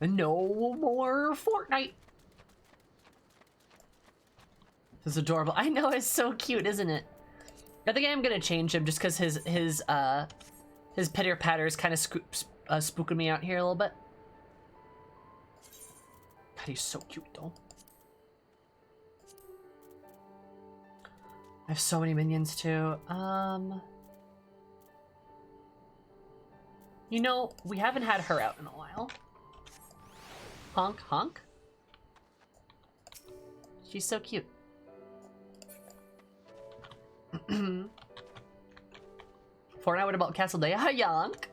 No more Fortnite. This is adorable. I know, it's so cute, isn't it? I think I'm gonna change him just because his pitter patter is kind of spooking me out here a little bit. God, he's so cute though. I have so many minions too. You know, we haven't had her out in a while. Honk, honk. She's so cute. Fortnite, what about Castle Day? Hi, Yonk.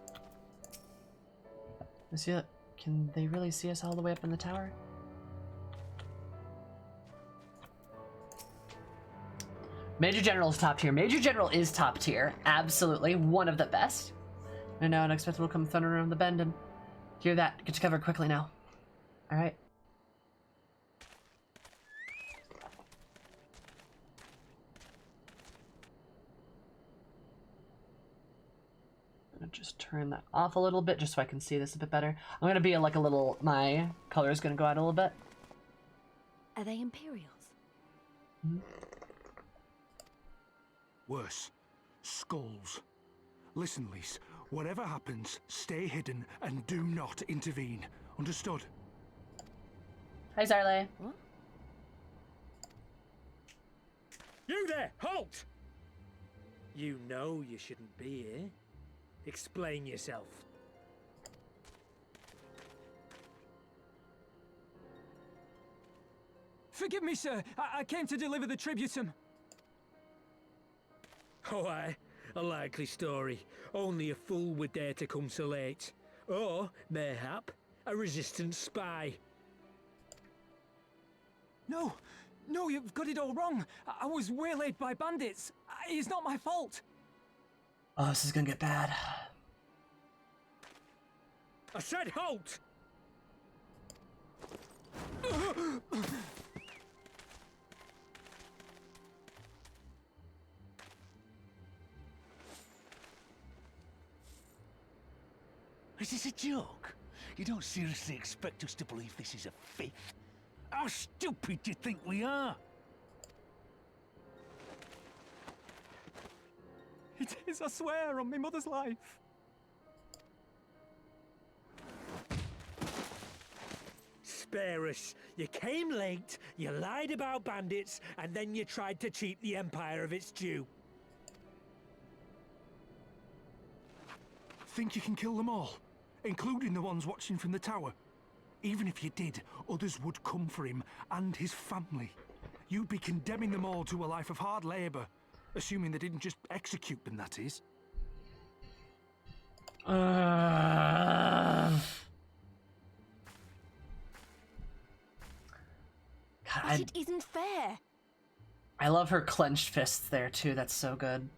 Let's see it. Can they really see us all the way up in the tower? Major General is top tier. Major General is top tier. Absolutely. One of the best. And now unexpected will come thundering around the bend and hear that. Get to cover quickly now. Alright. I'm gonna just turn that off a little bit just so I can see this a bit better. I'm gonna be like a little, my color is gonna go out a little bit. Are they Imperials? Mm-hmm. Worse. Skulls. Listen, Lise. Whatever happens, stay hidden and do not intervene. Understood? Hi, Zarle. What? You there! Halt! You know you shouldn't be here. Explain yourself. Forgive me, sir. I came to deliver the tributum. Oh, aye. A likely story. Only a fool would dare to come so late. Or, mayhap, a resistance spy. No, you've got it all wrong. I was waylaid by bandits. It's not my fault. Oh, this is gonna get bad. I said halt! Is this a joke? You don't seriously expect us to believe this is a fake? How stupid do you think we are? It is, I swear, on my mother's life. Spare us. You came late, you lied about bandits, and then you tried to cheat the Empire of its due. Think you can kill them all? Including the ones watching from the tower? Even if you did, others would come for him and his family. You'd be condemning them all to a life of hard labor. Assuming they didn't just execute them, that is. God, But it isn't fair. I love her clenched fists there too. That's so good.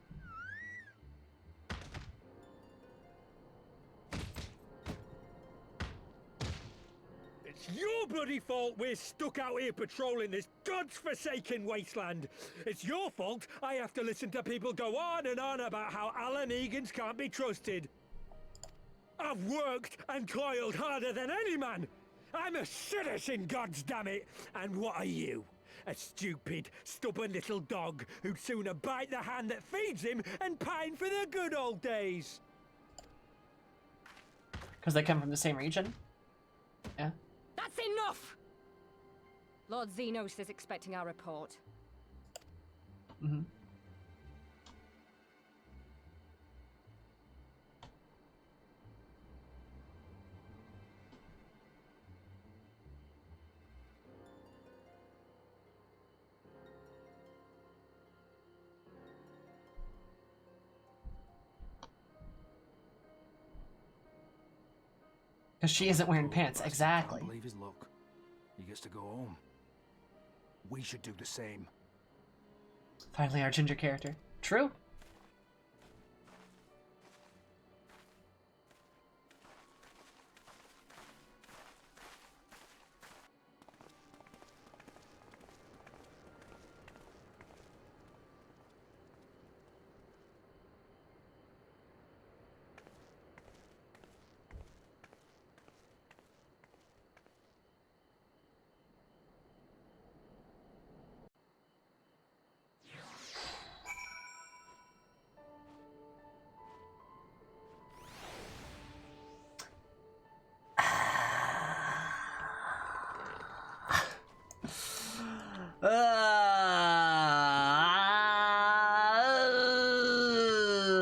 It's your bloody fault we're stuck out here patrolling this god's-forsaken wasteland. It's your fault I have to listen to people go on and on about how Alan Egan's can't be trusted. I've worked and toiled harder than any man. I'm a citizen, goddammit. And what are you? A stupid, stubborn little dog who'd sooner bite the hand that feeds him and pine for the good old days. Because they come from the same region? Yeah. That's enough! Lord Xenos is expecting our report. Mm-hmm. Because she isn't wearing pants, exactly. Can't believe his luck. He gets to go home. We should do the same. Finally, our ginger character. True.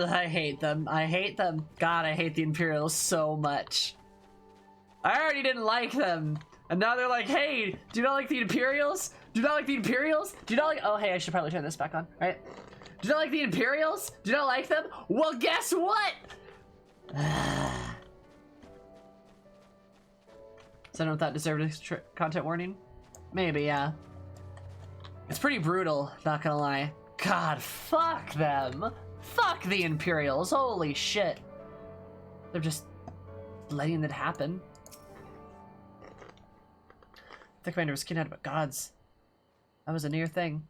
I hate them. I hate them. God, I hate the Imperials so much. I already didn't like them. And now they're like, hey, do you not like the Imperials? Do you not like the Imperials? Do you not like... Oh, hey, I should probably turn this back on, right? Do you not like the Imperials? Do you not like them? Well, guess what? So I don't know if that deserved a content warning. Maybe, yeah. It's pretty brutal, not gonna lie. God, fuck them. Fuck the Imperials, holy shit. They're just letting it happen. The commander was kidnapped by gods. That was a near thing.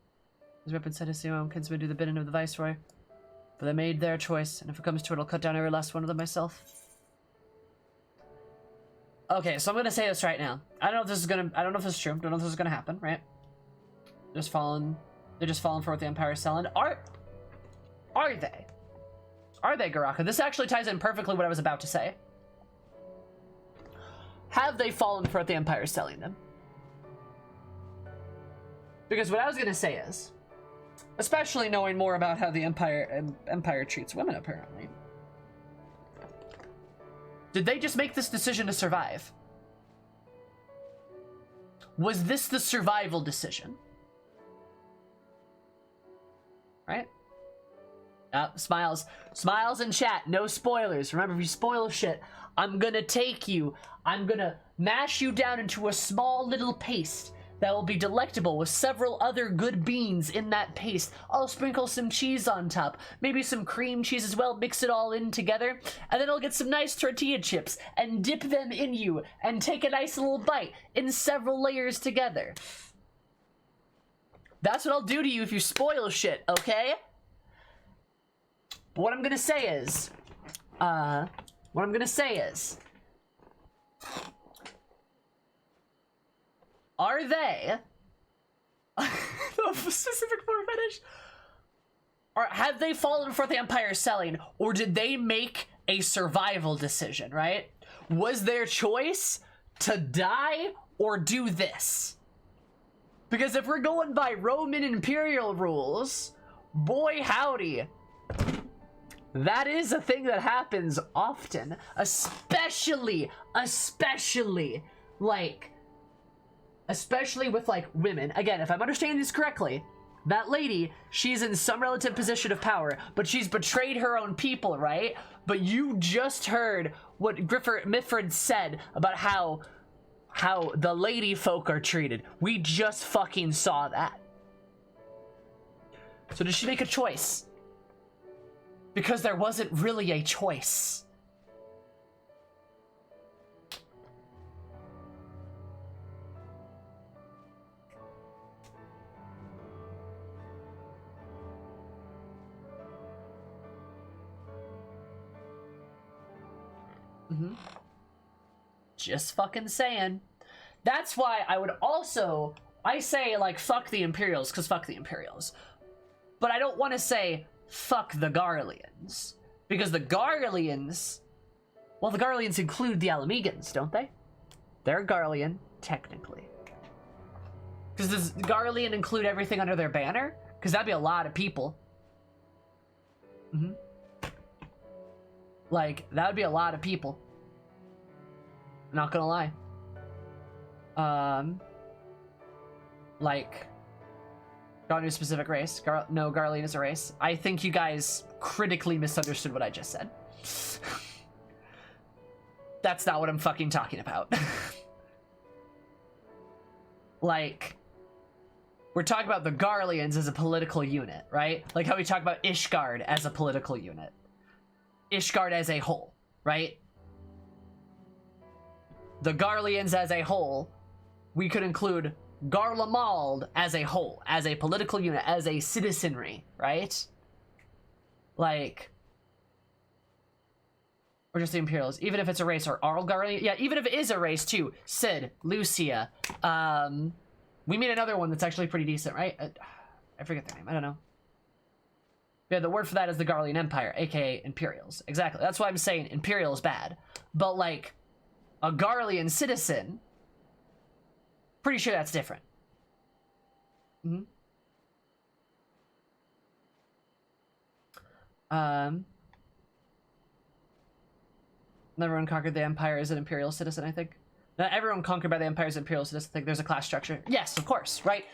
His weapon said to see my own kinsmen do the bidding of the Viceroy. But they made their choice, and if it comes to it, I'll cut down every last one of them myself. Okay, so I'm gonna say this right now. I don't know if this is true. Don't know if this is gonna happen, right? They're just falling for what the Empire's selling. Are they? Are they, Garaka? This actually ties in perfectly what I was about to say. Have they fallen for what the Empire's selling them? Because what I was gonna say is, especially knowing more about how the Empire treats women, apparently. Did they just make this decision to survive? Was this the survival decision? Right? Smiles. Smiles in chat. No spoilers. Remember, if you spoil shit, I'm gonna take you. I'm gonna mash you down into a small little paste that will be delectable with several other good beans in that paste. I'll sprinkle some cheese on top, maybe some cream cheese as well, mix it all in together, and then I'll get some nice tortilla chips and dip them in you and take a nice little bite in several layers together. That's what I'll do to you if you spoil shit, okay? But what I'm gonna say is, are they specific for fetish? Or have they fallen for the Empire's selling, or did they make a survival decision, right? Was their choice to die or do this? Because if we're going by Roman Imperial rules, boy howdy, that is a thing that happens often, especially with like women. Again, if I'm understanding this correctly, That lady, she's in some relative position of power, but she's betrayed her own people, right? But you just heard what Mitford said about how the lady folk are treated. We just fucking saw that. So did she make a choice? Because there wasn't really a choice. Just fucking saying. That's why I would also, I say like fuck the Imperials, because fuck the Imperials. But I don't want to say fuck the Garleans, because the Garleans, well, the Garleans include the Alamegans, don't they? They're Garlean, technically. Because does Garlean include everything under their banner? Because that'd be a lot of people. Like, that would be a lot of people. Not gonna lie. Like, not a specific race. No, Garlean is a race. I think you guys critically misunderstood what I just said. That's not what I'm fucking talking about. Like, we're talking about the Garleans as a political unit, right? Like how we talk about Ishgard as a political unit. Ishgard as a whole, right? The Garleans as a whole, we could include Garlemald as a whole, as a political unit, as a citizenry, right? Like, or just the Imperials, even if it's a race, or Arl Garlean, yeah, even if it is a race too. Cid, Lucia, we meet another one that's actually pretty decent, right? I forget their name, I don't know. Yeah, the word for that is the Garlean Empire, aka Imperials. Exactly, that's why I'm saying Imperial is bad. But like, a Garlean citizen, pretty sure that's different. Everyone conquered the Empire as an Imperial citizen, I think. Not everyone conquered by the Empire as an Imperial citizen. I think there's a class structure. Yes, of course, right?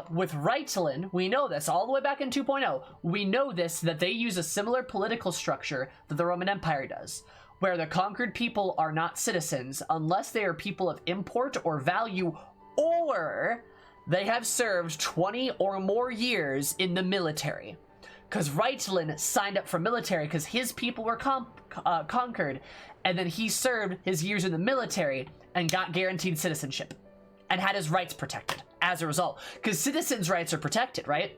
With Reitlin, we know this all the way back in 2.0. We know this, that they use a similar political structure that the Roman Empire does, where the conquered people are not citizens unless they are people of import or value, or they have served 20 or more years in the military. Because Reitlin signed up for military because his people were conquered, and then he served his years in the military and got guaranteed citizenship and had his rights protected as a result. Because citizens' rights are protected, right?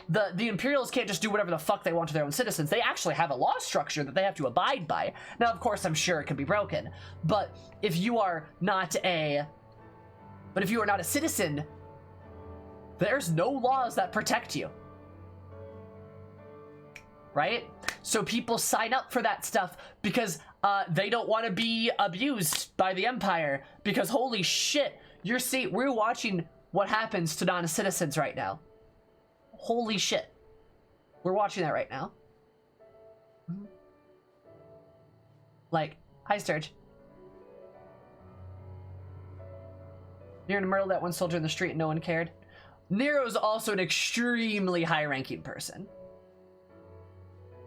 The Imperials can't just do whatever the fuck they want to their own citizens. They actually have a law structure that they have to abide by. Now, of course, I'm sure it can be broken, but if you are not a citizen, there's no laws that protect you. Right? So people sign up for that stuff because they don't want to be abused by the Empire, because holy shit, we're watching what happens to non-citizens right now. Holy shit. We're watching that right now. Like, hi Sturge. Nero murdered that one soldier in the street and no one cared. Nero's also an extremely high-ranking person.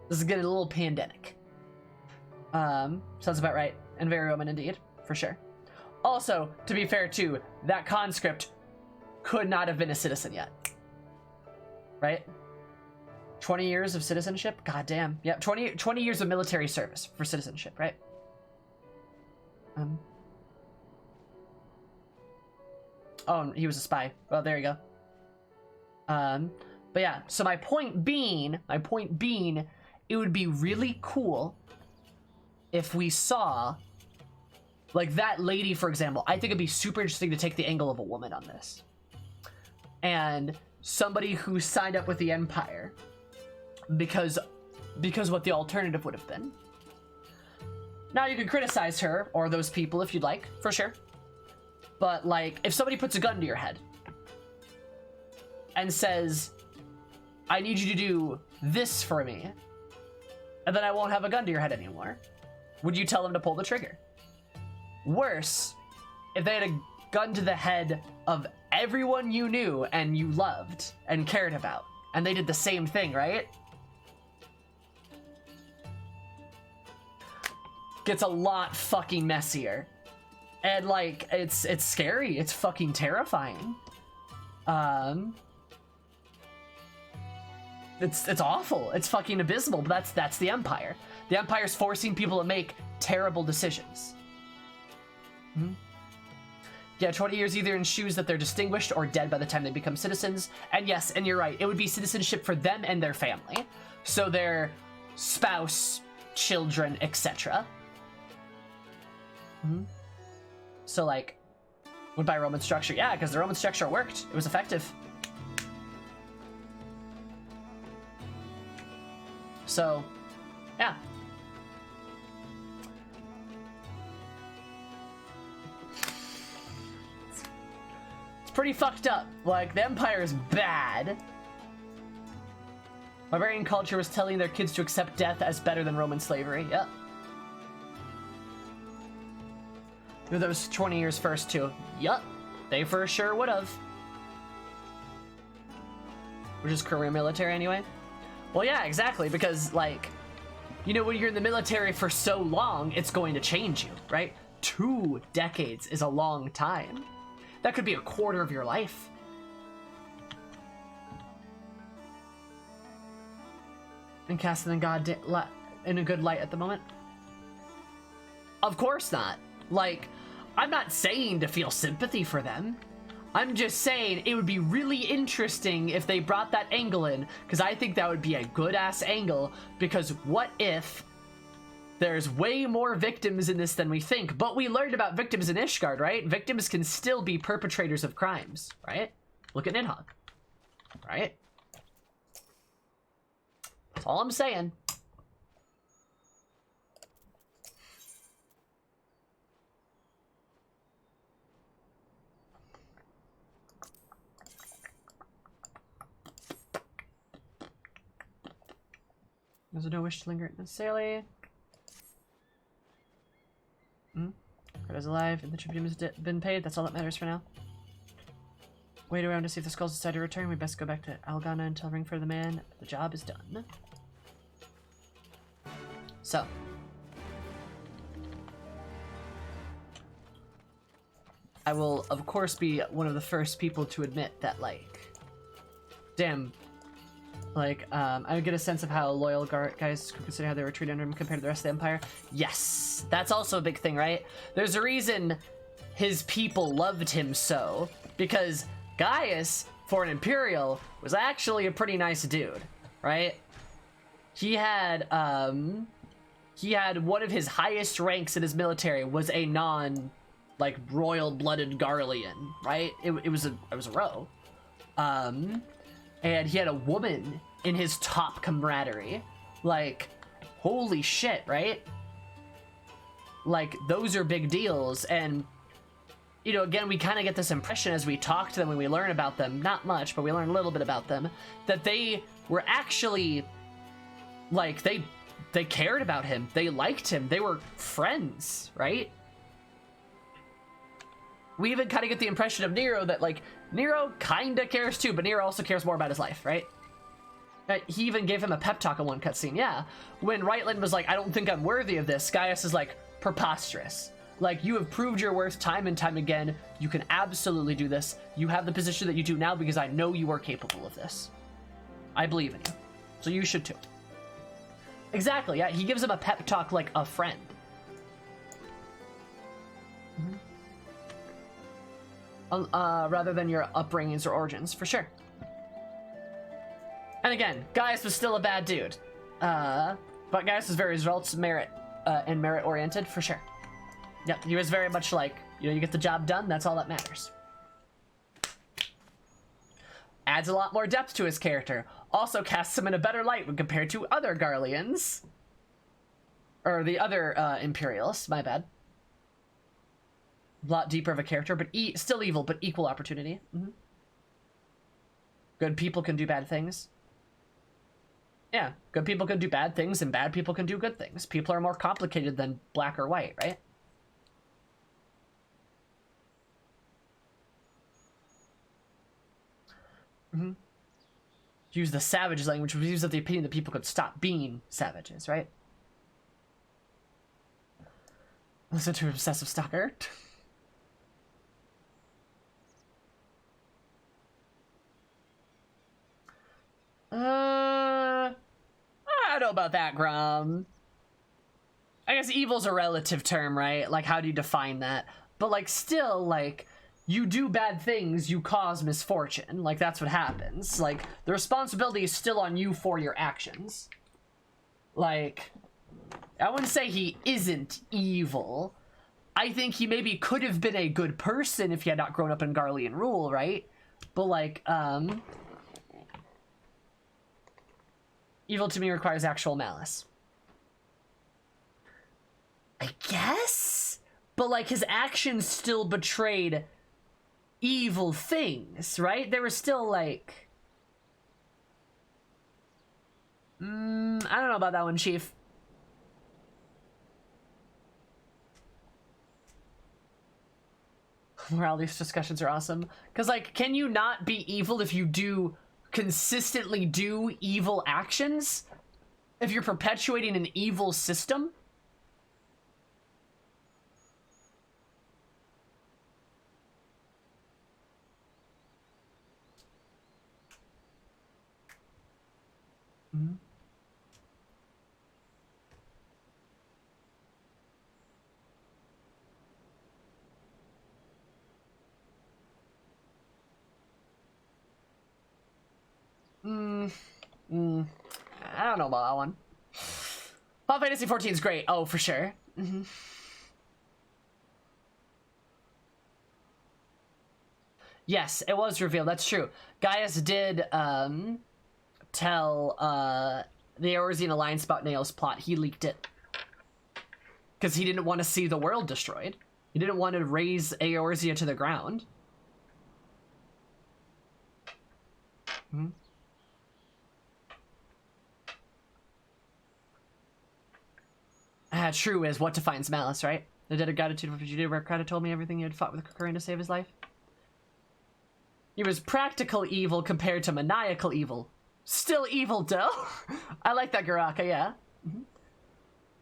This is getting a little pandemic. Sounds about right. And very Roman indeed, for sure. Also, to be fair too, that conscript could not have been a citizen yet. Right? 20 years of citizenship? God damn. Yeah, 20 years of military service for citizenship, right? Oh, he was a spy. Well, there you go. But yeah, so my point being, it would be really cool if we saw, like, that lady, for example. I think it'd be super interesting to take the angle of a woman on this. And somebody who signed up with the Empire because what the alternative would have been. Now, you can criticize her or those people if you'd like, for sure. But, like, if somebody puts a gun to your head and says, I need you to do this for me, and then I won't have a gun to your head anymore, would you tell them to pull the trigger? Worse, if they had a gun to the head of everyone you knew and you loved and cared about. And they did the same thing, right? Gets a lot fucking messier. And like, it's scary. It's fucking terrifying. It's awful. It's fucking abysmal, but that's the Empire. The Empire's forcing people to make terrible decisions. Yeah, 20 years either in shoes that they're distinguished or dead by the time they become citizens. And yes, and you're right, it would be citizenship for them and their family. So their spouse, children, etc. So like, would by Roman structure? Yeah, because the Roman structure worked. It was effective. So, yeah. It's pretty fucked up. Like, the Empire is bad. Barbarian culture was telling their kids to accept death as better than Roman slavery. Yep. Knew those 20 years first, too. Yup. They for sure would have. Which is career military anyway. Well, yeah, exactly, because, like, you know, when you're in the military for so long, it's going to change you, right? 2 decades is a long time. That could be a quarter of your life. And casting in God in a good light at the moment? Of course not. Like, I'm not saying to feel sympathy for them. I'm just saying it would be really interesting if they brought that angle in, because I think that would be a good-ass angle, because what if there's way more victims in this than we think? But we learned about victims in Ishgard, right? Victims can still be perpetrators of crimes, right? Look at Nidhogg, right? That's all I'm saying. There's no wish to linger necessarily. Kurt is alive and the tribute has been paid. That's all that matters for now. Wait around to see if the skulls decide to return. We best go back to Algana and tell Ringfur the man the job is done. So. I will, of course, be one of the first people to admit that, like, damn. Like, I get a sense of how loyal guys could consider how they were treated under him compared to the rest of the Empire. Yes, that's also a big thing, right? There's a reason his people loved him so, because Gaius, for an Imperial, was actually a pretty nice dude, right? He had one of his highest ranks in his military was a like, royal-blooded Garlean, right? It was a row. And he had a woman in his top camaraderie. Like, holy shit, right? Like, those are big deals. And, you know, again, we kind of get this impression as we talk to them, when we learn about them, not much, but we learn a little bit about them, that they were actually, like, they cared about him. They liked him. They were friends, right? We even kind of get the impression of Nero that, like, Nero kinda cares too, but Nero also cares more about his life, right? He even gave him a pep talk in one cutscene, yeah. When Reitland was like, I don't think I'm worthy of this, Gaius is like, preposterous. Like, you have proved your worth time and time again. You can absolutely do this. You have the position that you do now because I know you are capable of this. I believe in you. So you should too. Exactly, yeah, he gives him a pep talk like a friend. Rather than your upbringings or origins, for sure. And again, Gaius was still a bad dude. But Gaius was very results, merit, and merit-oriented, for sure. Yep, he was very much like, you know, you get the job done, that's all that matters. Adds a lot more depth to his character. Also casts him in a better light when compared to other Garleans. Or the other, Imperialists, my bad. A lot deeper of a character, but still evil, but equal opportunity. Good people can do bad things. Yeah, good people can do bad things, and bad people can do good things. People are more complicated than black or white, right? Use the savage language, which was used of the opinion that people could stop being savages, right? Listen to an obsessive stalker. I don't know about that, Grum. I guess evil's a relative term, right? Like, how do you define that? But, like, still, like, you do bad things, you cause misfortune. Like, that's what happens. Like, the responsibility is still on you for your actions. Like, I wouldn't say he isn't evil. I think he maybe could have been a good person if he had not grown up in Garlean rule, right? But, like, evil to me requires actual malice. I guess? But, like, his actions still betrayed evil things, right? They were still, like... I don't know about that one, Chief. Morale, these discussions are awesome. Because, like, can you not be evil if you do... consistently do evil actions? If you're perpetuating an evil system? I don't know about that one. Final Fantasy 14 is great. Oh, for sure. Yes, it was revealed. That's true. Gaius did tell the Eorzean Alliance about Nail's plot. He leaked it. Because he didn't want to see the world destroyed. He didn't want to raise Eorzea to the ground. True is what defines malice, right? The debt of gratitude, what did you do? Where Crata told me everything he had fought with Kukurin to save his life. He was practical evil compared to maniacal evil. Still evil, though. I like that, Garaka, yeah.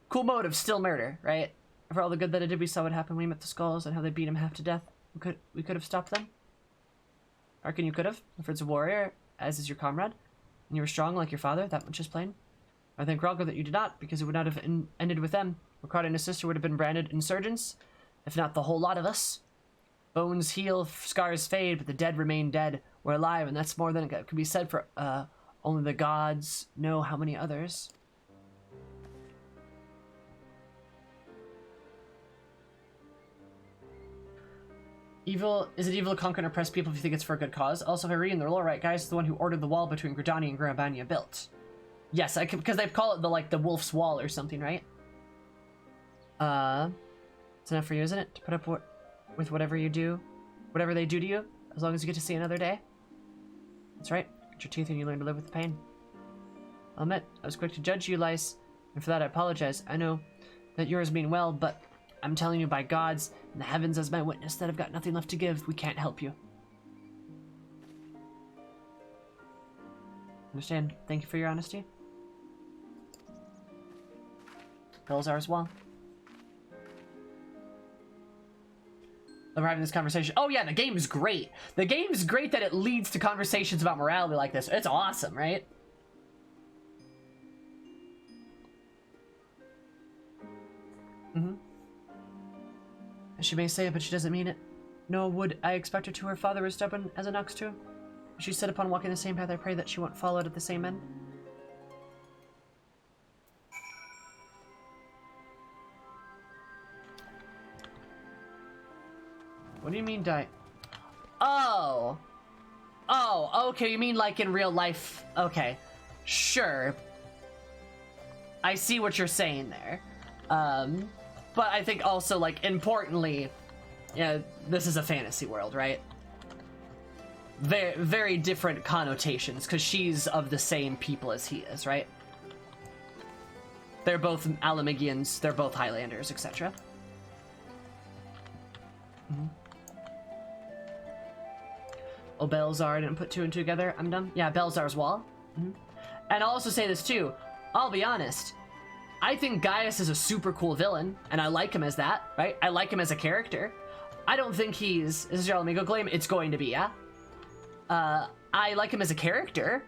Cool motive, still murder, right? For all the good that it did, we saw what happened when we met the Skulls and how they beat him half to death. We could have stopped them. Arkin, you could have. Alfred's a warrior, as is your comrade. And you were strong like your father, that much is plain. I thank Ralgo that you did not, because it would not have ended with them. Ricardo and his sister would have been branded insurgents, if not the whole lot of us. Bones heal, scars fade, but the dead remain dead. We're alive, and that's more than could be said for, only the gods know how many others. Is it evil to conquer and oppress people if you think it's for a good cause? Also, if I'm reading the lore right, Gaius is the one who ordered the wall between Gridani and Grambania built. Yes, because they call it the Wolf's Wall or something, right? It's enough for you, isn't it? To put up with whatever you do, whatever they do to you, as long as you get to see another day. That's right. Get your teeth and you learn to live with the pain. I'll admit, I was quick to judge you, Lyse, and for that I apologize. I know that yours mean well, but I'm telling you by gods and the heavens as my witness that I've got nothing left to give. We can't help you. Understand. Thank you for your honesty. Girls are as well. Love having this conversation. Oh yeah, the game is great. The game is great that it leads to conversations about morality like this. It's awesome, right? She may say it, but she doesn't mean it. Nor would I expect her to. Her father was stubborn as an ox too. She set upon walking the same path. I pray that she won't follow it at the same end. What do you mean die? Oh. Oh, okay, you mean like in real life. Okay. Sure. I see what you're saying there. But I think also, like, importantly, yeah, this is a fantasy world, right? Very, very different connotations, because she's of the same people as he is, right? They're both Alamigians, they're both Highlanders, etc. Oh, Belzar, I didn't put two and two together. I'm dumb. Yeah, Belzar's wall. And I'll also say this too. I'll be honest. I think Gaius is a super cool villain, and I like him as that, right? I like him as a character. I don't think he's... This is your Amigo claim? It's going to be, yeah? I like him as a character,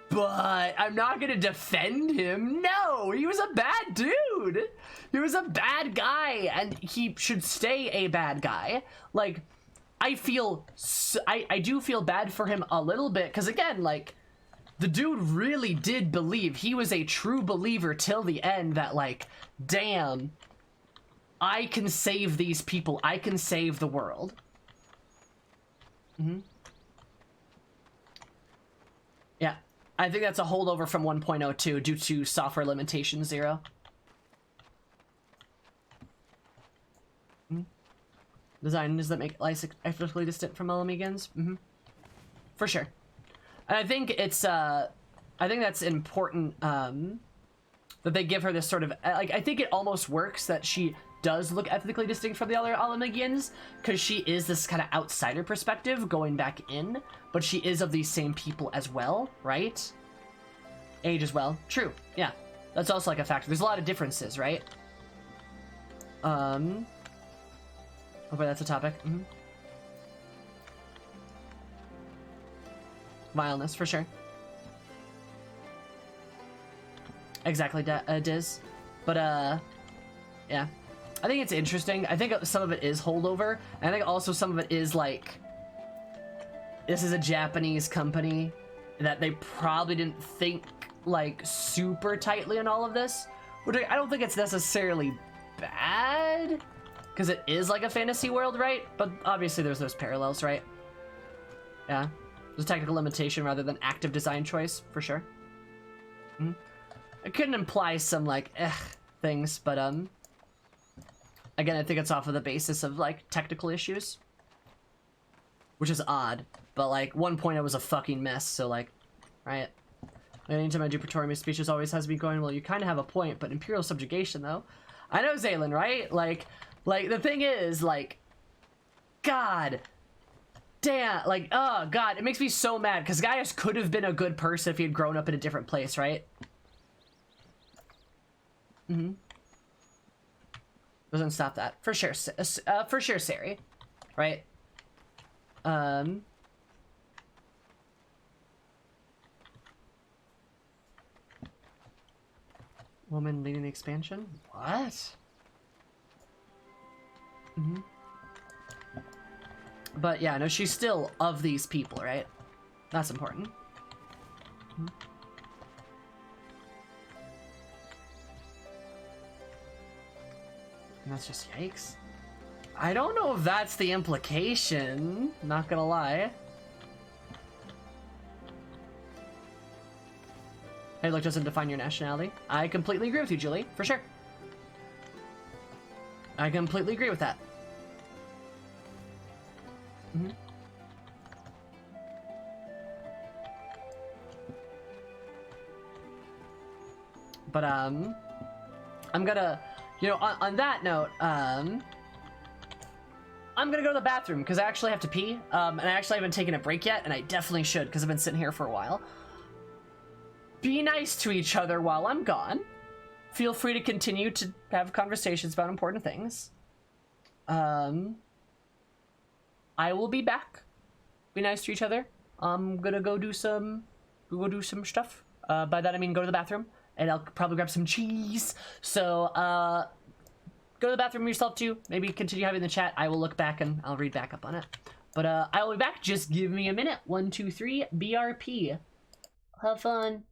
but I'm not gonna defend him. No, he was a bad dude. He was a bad guy, and he should stay a bad guy. Like, I do feel bad for him a little bit, because again, like, the dude really did believe, he was a true believer till the end that, like, damn, I can save these people. I can save the world. Yeah, I think that's a holdover from 1.02 due to software limitation 0. Designs that make life effortlessly distant from Elamigans. For sure. And I think it's, I think that's important, that they give her this sort of, like, I think it almost works that she does look ethnically distinct from the other Alamigians, because she is this kind of outsider perspective going back in, but she is of these same people as well, right? Age as well. True, yeah. That's also like a factor. There's a lot of differences, right? Okay, that's a topic. Vileness, for sure. Exactly, Diz. But, yeah. I think it's interesting. I think some of it is holdover. And I think also some of it is, like, this is a Japanese company that they probably didn't think, like, super tightly on all of this. Which I don't think it's necessarily bad, because it is, like, a fantasy world, right? But obviously there's those parallels, right? Yeah. There's a technical limitation rather than active design choice, for sure. It couldn't imply some, like, things, but, again, I think it's off of the basis of, like, technical issues. Which is odd. But, like, 1.0 was a fucking mess, so, like, right? Anytime I do Praetorian speeches always has me going, well, you kind of have a point, but Imperial subjugation, though. I know, Zaylin, right? Like, the thing is, like, God damn, like, oh, God, it makes me so mad, because Gaius could have been a good person if he had grown up in a different place, right? Doesn't stop that. For sure, Sari. Right? Woman leading the expansion? What? But yeah, no, she's still of these people, right? That's important. And that's just yikes. I don't know if that's the implication, not gonna lie. Hey, look, doesn't define your nationality. I completely agree with you, Julie, for sure. I completely agree with that. But, I'm gonna, you know, on that note, I'm gonna go to the bathroom, because I actually have to pee, and I actually haven't taken a break yet, and I definitely should, because I've been sitting here for a while. Be nice to each other while I'm gone. Feel free to continue to have conversations about important things. I will be back. Be nice to each other. I'm gonna go do some stuff. By that I mean go to the bathroom, and I'll probably grab some cheese. So, go to the bathroom yourself too. Maybe continue having the chat. I will look back and I'll read back up on it. But I will be back. Just give me a minute. 1, 2, 3. BRP. Have fun.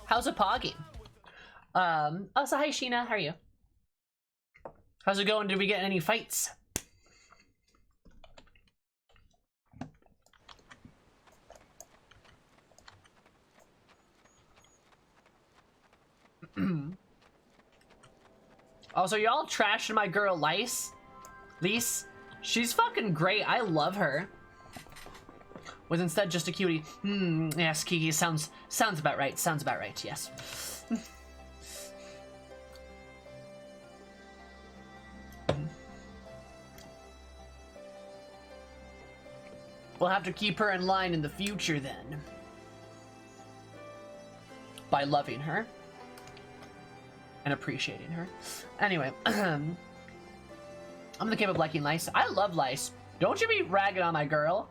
How's a poggy? Oh, so hi Sheena, how are you? How's it going? Did we get any fights? Also, y'all trashing my girl Lise. She's fucking great. I love her. Was instead just a cutie. Yes, Kiki, sounds about right. Sounds about right, yes. We'll have to keep her in line in the future then. By loving her. And appreciating her. Anyway, I'm the capable of liking Lice. I love Lice. Don't you be ragging on my girl.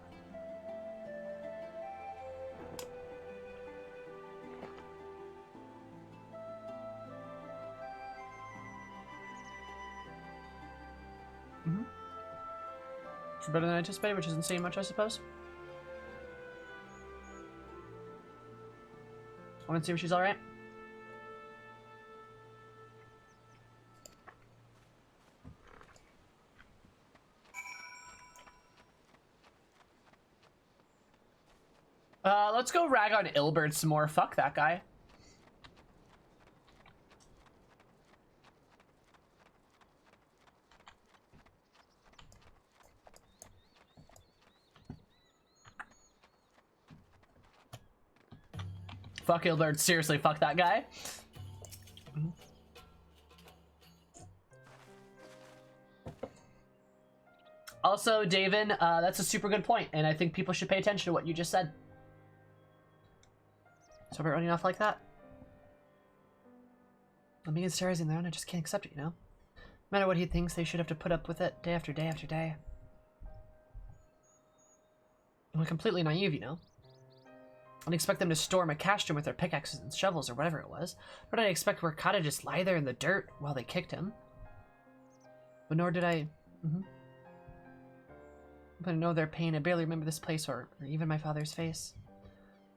It's better than I anticipated, which isn't saying much, I suppose. I want to see if she's alright. Let's go rag on Ilbert some more. Fuck that guy. Fuck Ilbert. Seriously, fuck that guy. Also, David, that's a super good point, and I think people should pay attention to what you just said. So about running off like that? I'm being terrorizing there, and I just can't accept it, you know? No matter what he thinks, they should have to put up with it day after day after day. I'm completely naive, you know? I'd expect them to storm a castrum with their pickaxes and shovels or whatever it was. Nor did I expect Rakata to just lie there in the dirt while they kicked him. But nor did I... But I know their pain. I barely remember this place or even my father's face.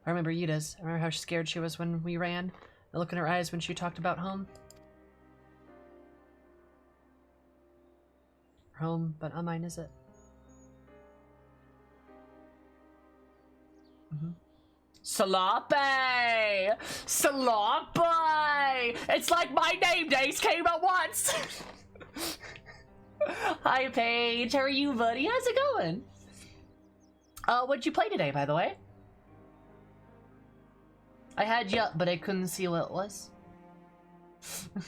I remember Ida's. I remember how scared she was when we ran. The look in her eyes when she talked about home. Home, but not mine, is it? Sloppy! Sloppy! It's like my name days came at once! Hi, Paige. How are you, buddy? How's it going? What'd you play today, by the way? I had you up, but I couldn't see what it was. But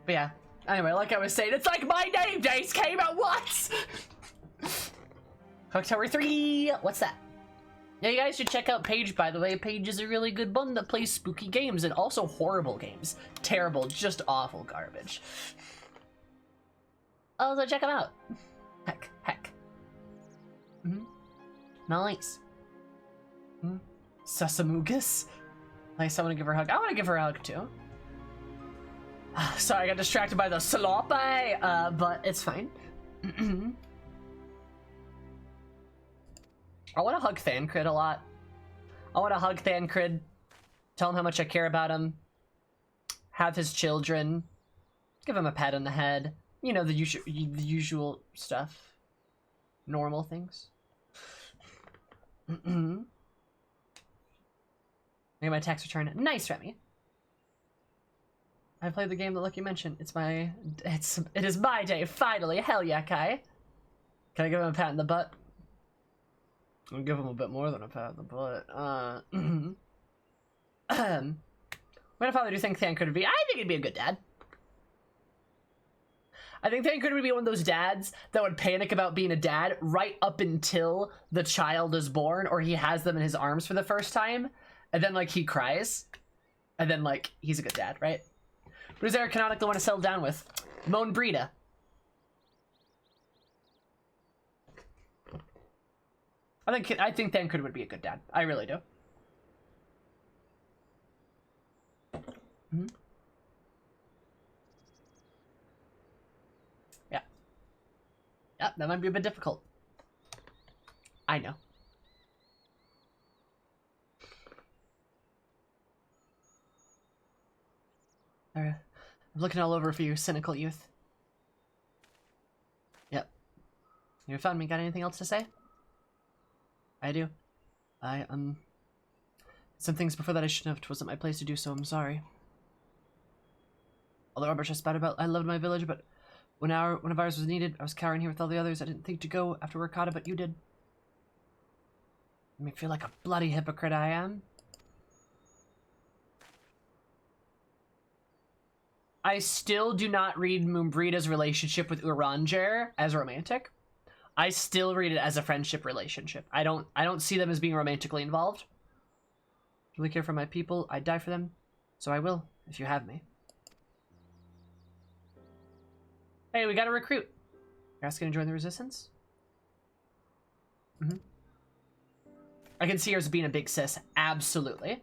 yeah. Anyway, like I was saying, it's like my name days came at once! Clock Tower 3! What's that? Yeah, you guys should check out Paige, by the way. Paige is a really good bun that plays spooky games and also horrible games. Terrible, just awful garbage. Also, check them out. Heck. Nice. Sasamugus. Nice, I want to give her a hug. I want to give her a hug, too. Sorry, I got distracted by the sloppy, but it's fine. I want to hug Thancred a lot. I want to hug Thancred, tell him how much I care about him, have his children, give him a pat on the head. You know, the usual stuff. Normal things. Make my tax return. Nice, Remy. I played the game that Lucky mentioned. It is my day, finally. Hell yeah, Kai. Can I give him a pat in the butt? I'll give him a bit more than a pat in the butt. What a father do you think Thancred would be? I think he'd be a good dad. I think Thancred would be one of those dads that would panic about being a dad right up until the child is born or he has them in his arms for the first time. And then, like, he cries. And then, like, he's a good dad, right? Who's Eric Canonical want to settle down with? Moan Brita. I think Thancred would be a good dad. I really do. Yeah. Yeah, that might be a bit difficult. I know. I'm looking all over for you, cynical youth. Yep. You found me. Got anything else to say? I do. I, some things before that I shouldn't have. It wasn't my place to do so. I'm sorry. Although Robert just spat about, I loved my village, but when one of ours was needed, I was cowering here with all the others. I didn't think to go after we're caught, but you did. Made me feel like a bloody hypocrite I am. I still do not read Moonbreeda's relationship with Uranger as romantic. I still read it as a friendship relationship. I don't see them as being romantically involved. I really care for my people. I'd die for them. So I will, if you have me. Hey, we got a recruit. You're asking to join the resistance? Mm-hmm. I can see her as being a big sis. Absolutely.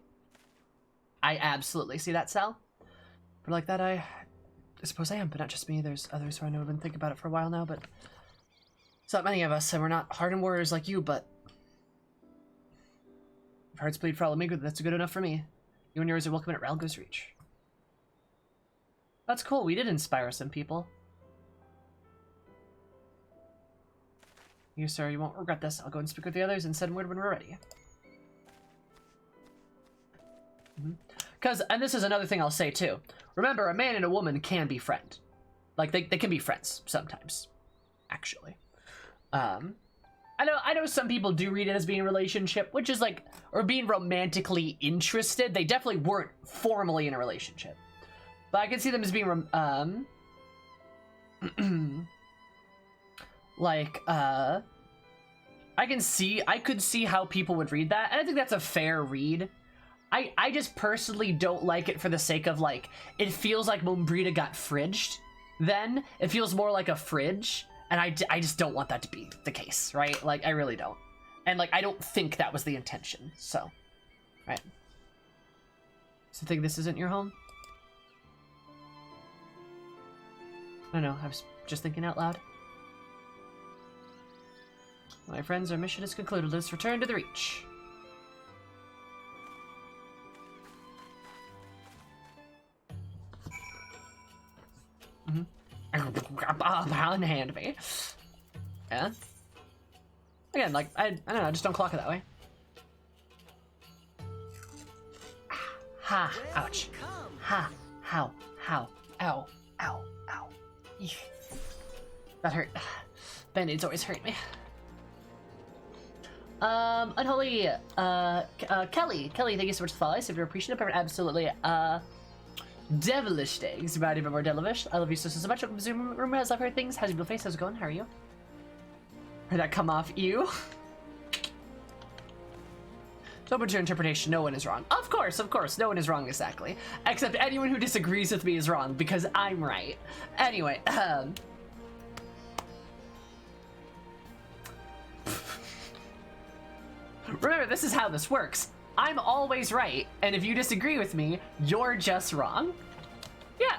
I absolutely see that, Sal. But like that, I suppose I am, but not just me. There's others who I know have been thinking about it for a while now, but it's not many of us, and we're not hardened warriors like you, but if hearts bleed for Alamigo, that's good enough for me. You and yours are welcome at Ralgo's Reach. That's cool. We did inspire some people. You, sir, you won't regret this. I'll go and speak with the others and send word when we're ready. Because, and this is another thing I'll say too. Remember, a man and a woman can be friends. Like, they can be friends sometimes, actually. I know some people do read it as being a relationship, which is like, or being romantically interested. They definitely weren't formally in a relationship. But I can see them as being, like, I could see how people would read that, and I think that's a fair read. I just personally don't like it for the sake of, like, it feels like Moonbreeda got fridged then. It feels more like a fridge, and I just don't want that to be the case, right? Like, I really don't. And, like, I don't think that was the intention, so. Right. So think this isn't your home? I don't know, I was just thinking out loud. My friends, our mission is concluded. Let's return to the Reach. Pound hand me. Yeah. Again, like, I don't know, just don't clock it that way. Ha, ouch. Ha, how, ow, ow. Eesh. That hurt. Band-aids always hurt me. Unholy, Kelly, thank you so much for the follow. I super appreciate it, absolutely, devilish things, about even more devilish. I love you so much. Welcome to Zoom Room, how's I've heard things. How's your face? How's it going? How are you? Heard that come off you? It's open to interpretation. No one is wrong. Of course, no one is wrong exactly. Except anyone who disagrees with me is wrong, because I'm right. Anyway, remember, this is how this works. I'm always right, and if you disagree with me, you're just wrong. Yeah.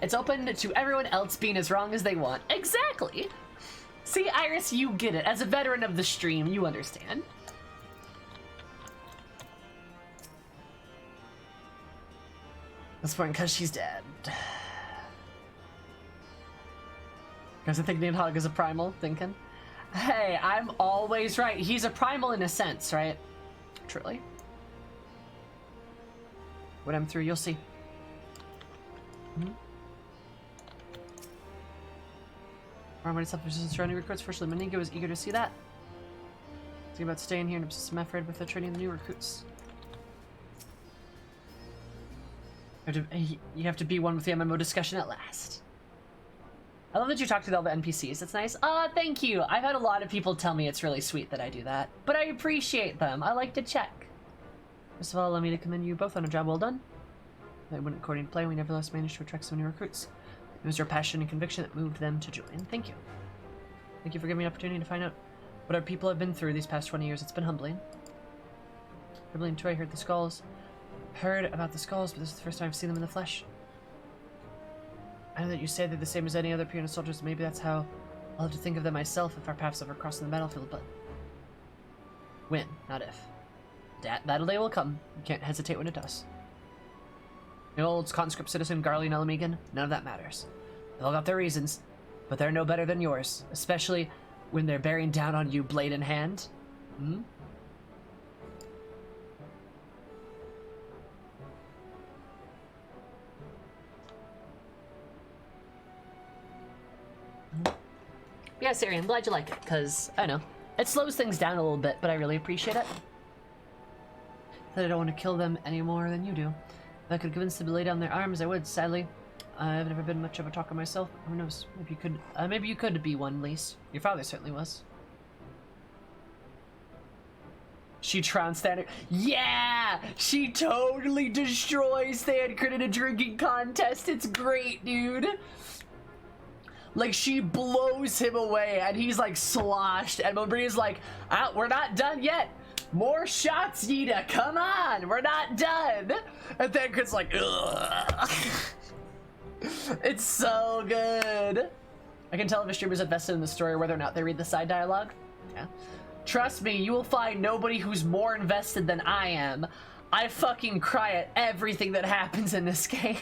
It's open to everyone else being as wrong as they want. Exactly. See, Iris, you get it. As a veteran of the stream, you understand. That's fine, because she's dead. Because I think Nidhogg is a primal, thinking. Hey, I'm always right. He's a primal in a sense, right? Truly. When I'm through, you'll see. Armored self-resistance surrounding recruits. Firstly, Maniga was eager to see that. Thinking about staying here and obsess some effort with the training the new recruits. You have to be one with the MMO discussion at last. I love that you talk to all the NPCs. That's nice. Thank you. I've had a lot of people tell me it's really sweet that I do that, but I appreciate them. I like to check. First of all, allow me to commend you both on a job well done. They went according to plan. We nevertheless managed to attract so many recruits. It was your passion and conviction that moved them to join. Thank you. Thank you for giving me an opportunity to find out what our people have been through these past 20 years. It's been humbling. Humbling too. I heard about the skulls, but this is the first time I've seen them in the flesh. I know that you say they're the same as any other Piranha soldiers. Maybe that's how I'll have to think of them myself if our paths ever cross in the battlefield, but... When, not if. That day will come. You can't hesitate when it does. The old conscript citizen Garly and Alamegan, none of that matters. They all got their reasons, but they're no better than yours, especially when they're bearing down on you blade in hand. Hmm? Yeah, Siri, I'm glad you like it, because, I know, it slows things down a little bit, but I really appreciate it. That I don't want to kill them any more than you do. If I could convince them to lay down their arms, I would, sadly. I've never been much of a talker myself. Who knows? Maybe you could be one, at least. Your father certainly was. She trounced Thancred. Yeah! She totally destroys Thancred in a drinking contest. It's great, dude. Like, she blows him away, and he's, like, sloshed. And Mobrina's like, we're not done yet. More shots, Yida. Come on. We're not done. And Thancred's like, ugh. It's so good. I can tell if a streamer's invested in the story whether or not they read the side dialogue. Yeah. Trust me, you will find nobody who's more invested than I am. I fucking cry at everything that happens in this game.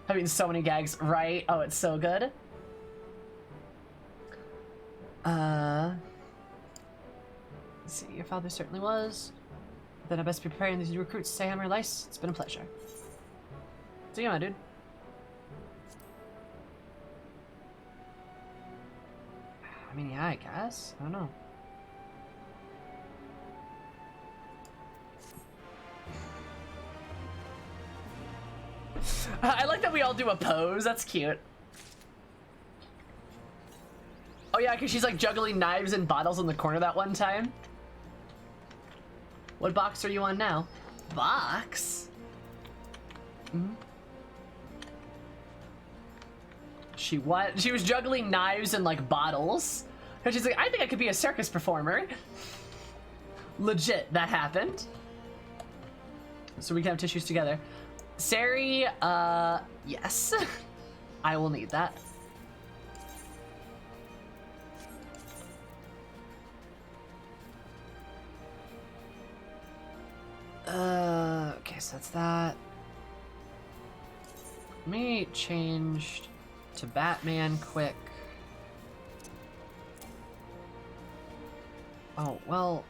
I mean, so many gags, right? Oh, it's so good. Let's see, your father certainly was. Then I best be preparing these new recruits to say hammer lice. It's been a pleasure. See you, my dude. I mean, yeah, I guess. I don't know. I like that we all do a pose. That's cute. Oh yeah, because she's like juggling knives and bottles in the corner that one time. What box are you on now? Box? Mm-hmm. She what? She was juggling knives and like bottles. And she's like, I think I could be a circus performer. Legit, that happened. So we can have tissues together. Sari, yes. I will need that. Okay, so that's that. Let me change to Batman quick. Oh, well.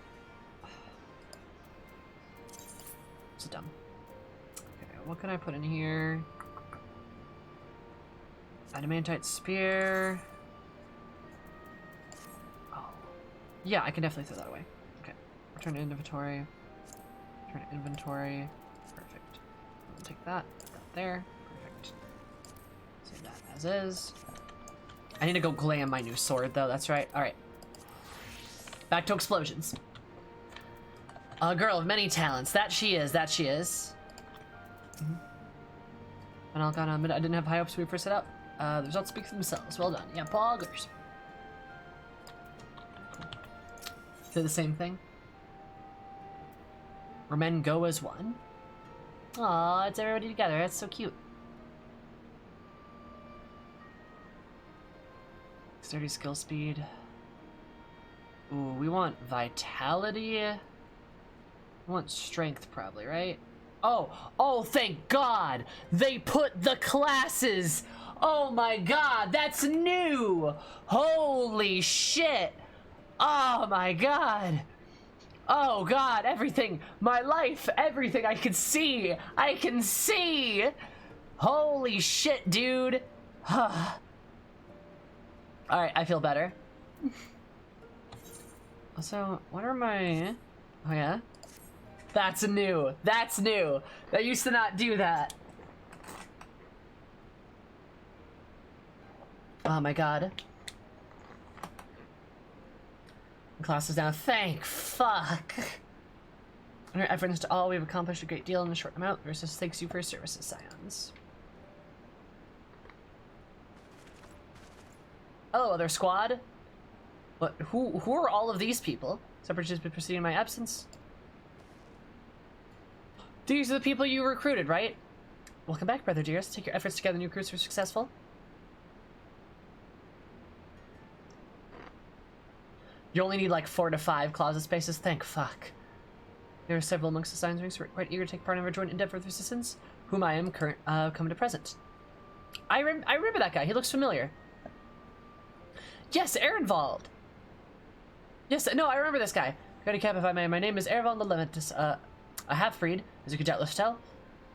It's dumb. Okay, what can I put in here? Adamantite spear. Oh. Yeah, I can definitely throw that away. Okay. Return to inventory. Return to inventory. Perfect. I'll take that. Put that there. Perfect. Save that as is. I need to go glam my new sword, though. That's right. Alright. Back to explosions. A girl of many talents. That she is. That she is. And I'll kind of admit I didn't have high hopes when we first set up. The results speak for themselves. Well done. Yeah, poggers. Say the same thing. Where men go as one. Aw, it's everybody together. That's so cute. Sturdy skill speed. Ooh, we want vitality. We want strength probably, right? Oh, thank God! They put the classes! Oh my God, that's new! Holy shit! Oh my God! Oh God, everything! My life, everything I can see! I can see! Holy shit, dude! Alright, I feel better. Also, what are my... Oh yeah? That's new. That's new. They used to not do that. Oh my God. Class is down. Thank fuck. In our efforts to all, we've accomplished a great deal in a short amount. Versus thanks you for your services, Scions. Oh, other squad? What? Who are all of these people? Separatists have been proceeding in my absence. These are the people you recruited, right? Welcome back, brother dearest. Take your efforts together, new recruits were successful. You only need like 4 to 5 closet spaces. Thank fuck. There are several amongst the signs rings who are quite eager to take part in our joint endeavor with resistance, whom I am coming to present. I remember that guy. He looks familiar. Yes, Ehrenwald. Yes, no, I remember this guy. Go to cap if I may. My name is Ehrenwald the Leventus. A half-breed, as you could doubtless tell.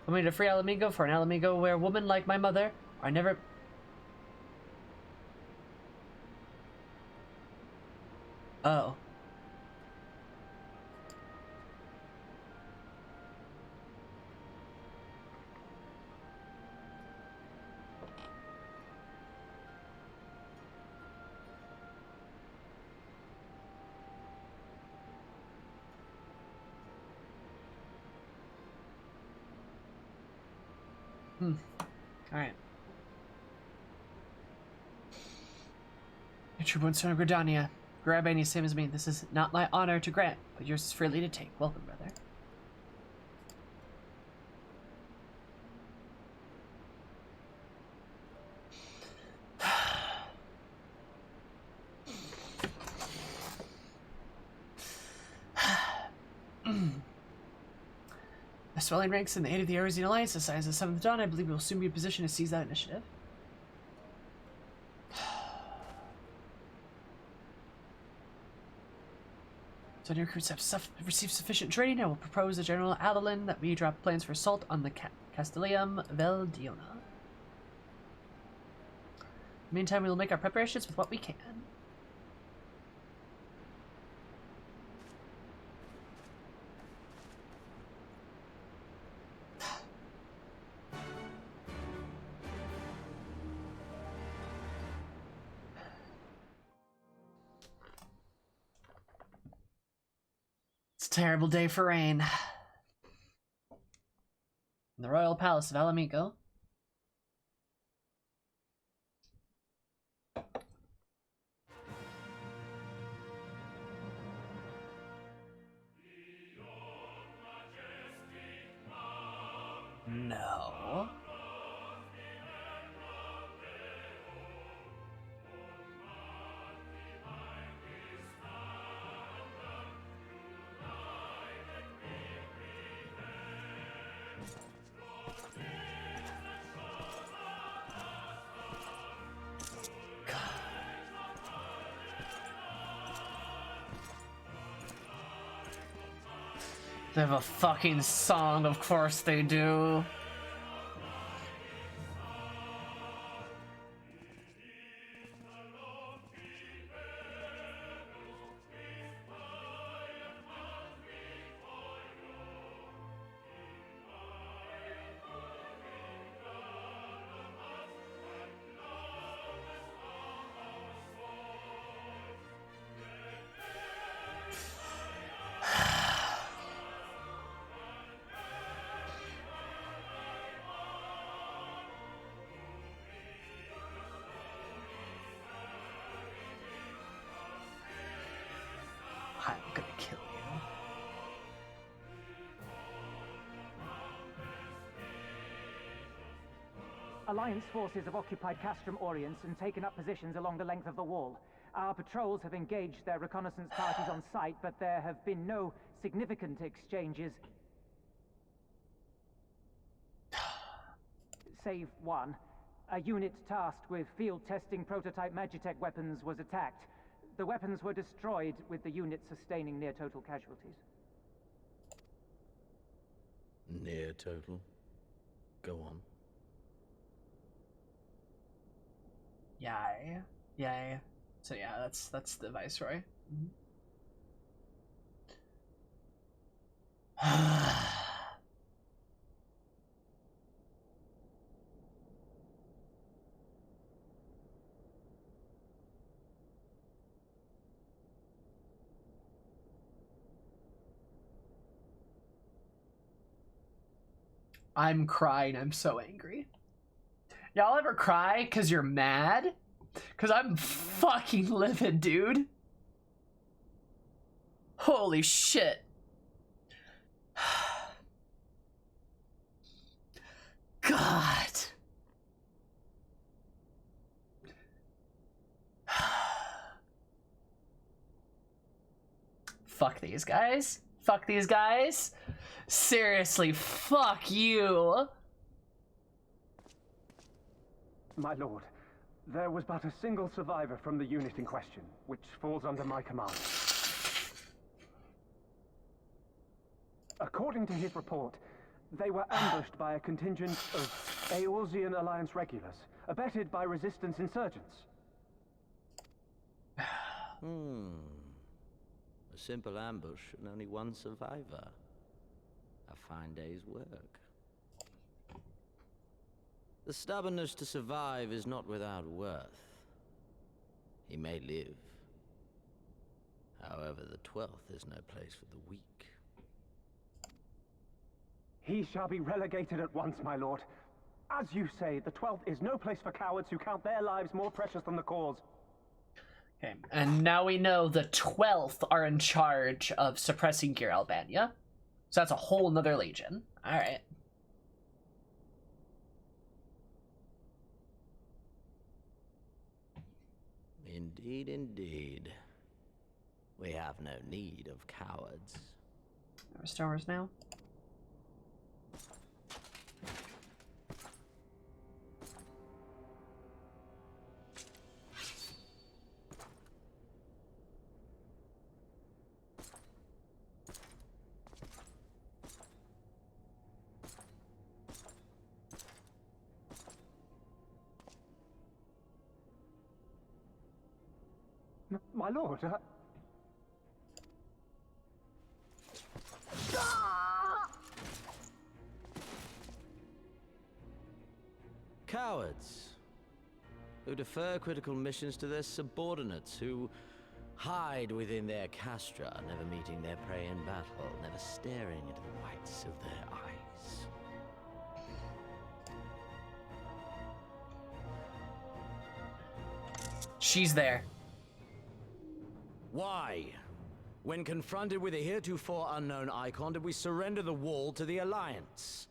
I'm going to free Alamigo for an Alamigo where women like my mother are never... Oh. Alright. Your true born son of Gridania. Grab any same as me. This is not my honor to grant, but yours is freely to take. Welcome, brother. The swelling ranks in the aid of the Arisian Alliance, the signs of the 7th Dawn, I believe we will soon be in position to seize that initiative. So new recruits have received sufficient training. I will propose to General Adeline that we drop plans for assault on the Castellium Veldiona. Meantime, we will make our preparations with what we can. Terrible day for rain. In the royal palace of Alamigo. No. They have a fucking song, of course they do. I'm gonna kill you. Alliance forces have occupied Castrum Orients and taken up positions along the length of the wall. Our patrols have engaged their reconnaissance parties on site, but there have been no significant exchanges. Save one. A unit tasked with field testing prototype Magitech weapons was attacked. The weapons were destroyed, with the unit sustaining near total casualties. Near total? Go on. Yeah. So yeah, that's the Viceroy. I'm crying. I'm so angry. Y'all ever cry because you're mad? Because I'm fucking livid, dude. Holy shit. God. Fuck these guys. Fuck these guys. Seriously, fuck you. My lord, there was but a single survivor from the unit in question, which falls under my command. According to his report, they were ambushed by a contingent of Eorzean Alliance regulars, abetted by resistance insurgents. A simple ambush and only one survivor. A fine day's work. The stubbornness to survive is not without worth. He may live. However, the 12th is no place for the weak. He shall be relegated at once, my lord. As you say, the 12th is no place for cowards who count their lives more precious than the cause. Okay, and now we know the 12th are in charge of suppressing Gear Albania. So that's a whole nother legion. Alright. Indeed, indeed. We have no need of cowards. Restorers now. My lord, Cowards. Who defer critical missions to their subordinates, who hide within their castra, never meeting their prey in battle, never staring into the whites of their eyes. She's there. Why? When confronted with a heretofore unknown icon, did we surrender the wall to the Alliance?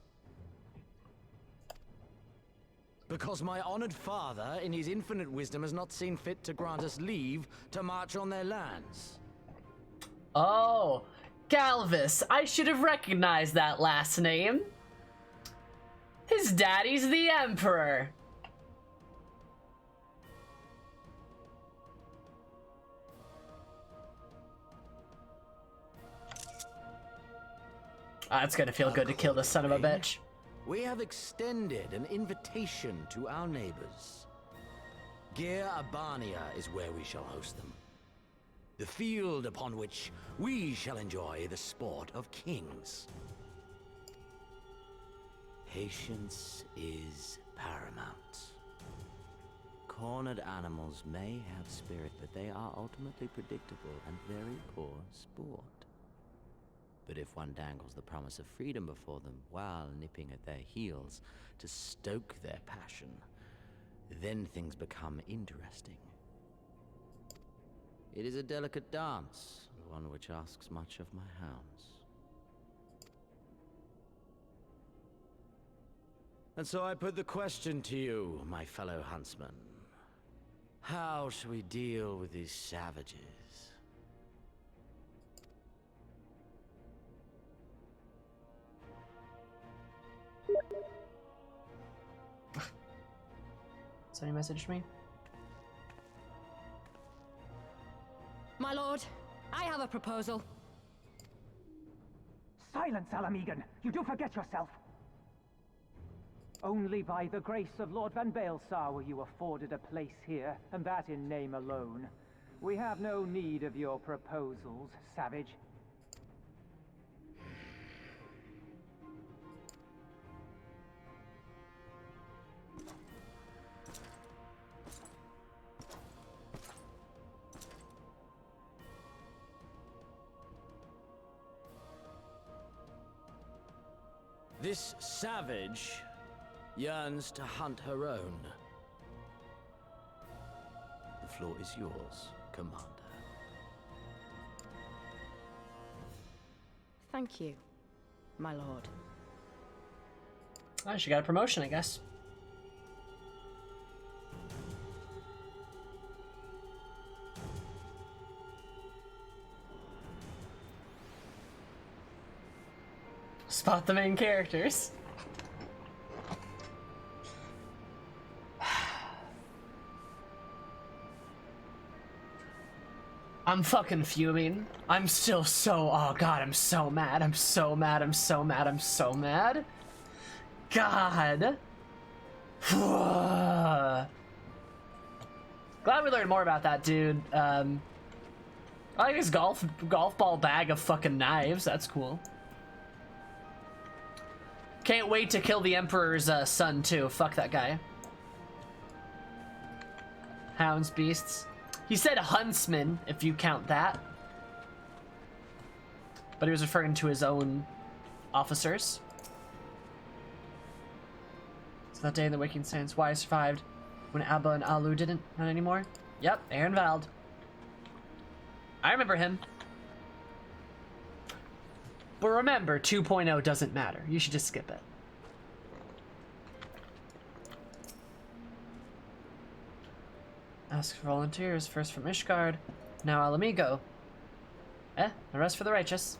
Because my honored father, in his infinite wisdom, has not seen fit to grant us leave to march on their lands. Oh, Galvis. I should have recognized that last name. His daddy's the Emperor. It's gonna feel good to kill this son of a bitch. We have extended an invitation to our neighbors. Gear Albania is where we shall host them. The field upon which we shall enjoy the sport of kings. Patience is paramount. Cornered animals may have spirit, but they are ultimately predictable and very poor sport. But if one dangles the promise of freedom before them while nipping at their heels to stoke their passion, then things become interesting. It is a delicate dance, one which asks much of my hounds. And so I put the question to you, my fellow huntsman. How shall we deal with these savages? Somebody messaged me. My lord, I have a proposal. Silence, Alamegan! You do forget yourself! Only by the grace of Lord Van Baelsar were you afforded a place here, and that in name alone. We have no need of your proposals, savage. This savage yearns to hunt her own. The floor is yours, Commander. Thank you, my lord. Oh, she got a promotion, I guess. Spot the main characters. I'm fucking fuming. I'm still so, oh god, I'm so mad. I'm so mad. I'm so mad. I'm so mad. God. Glad we learned more about that dude. I like his golf ball bag of fucking knives. That's cool. Can't wait to kill the Emperor's son too. Fuck that guy. Hounds, beasts. He said huntsman, if you count that. But he was referring to his own officers. So that day in the Waking Sands, why I survived when Abba and Alu didn't? Not anymore? Yep, Aaron Vald. I remember him. But remember, 2.0 doesn't matter. You should just skip it. Ask for volunteers, first from Ishgard, now Alamigo. The rest for the righteous.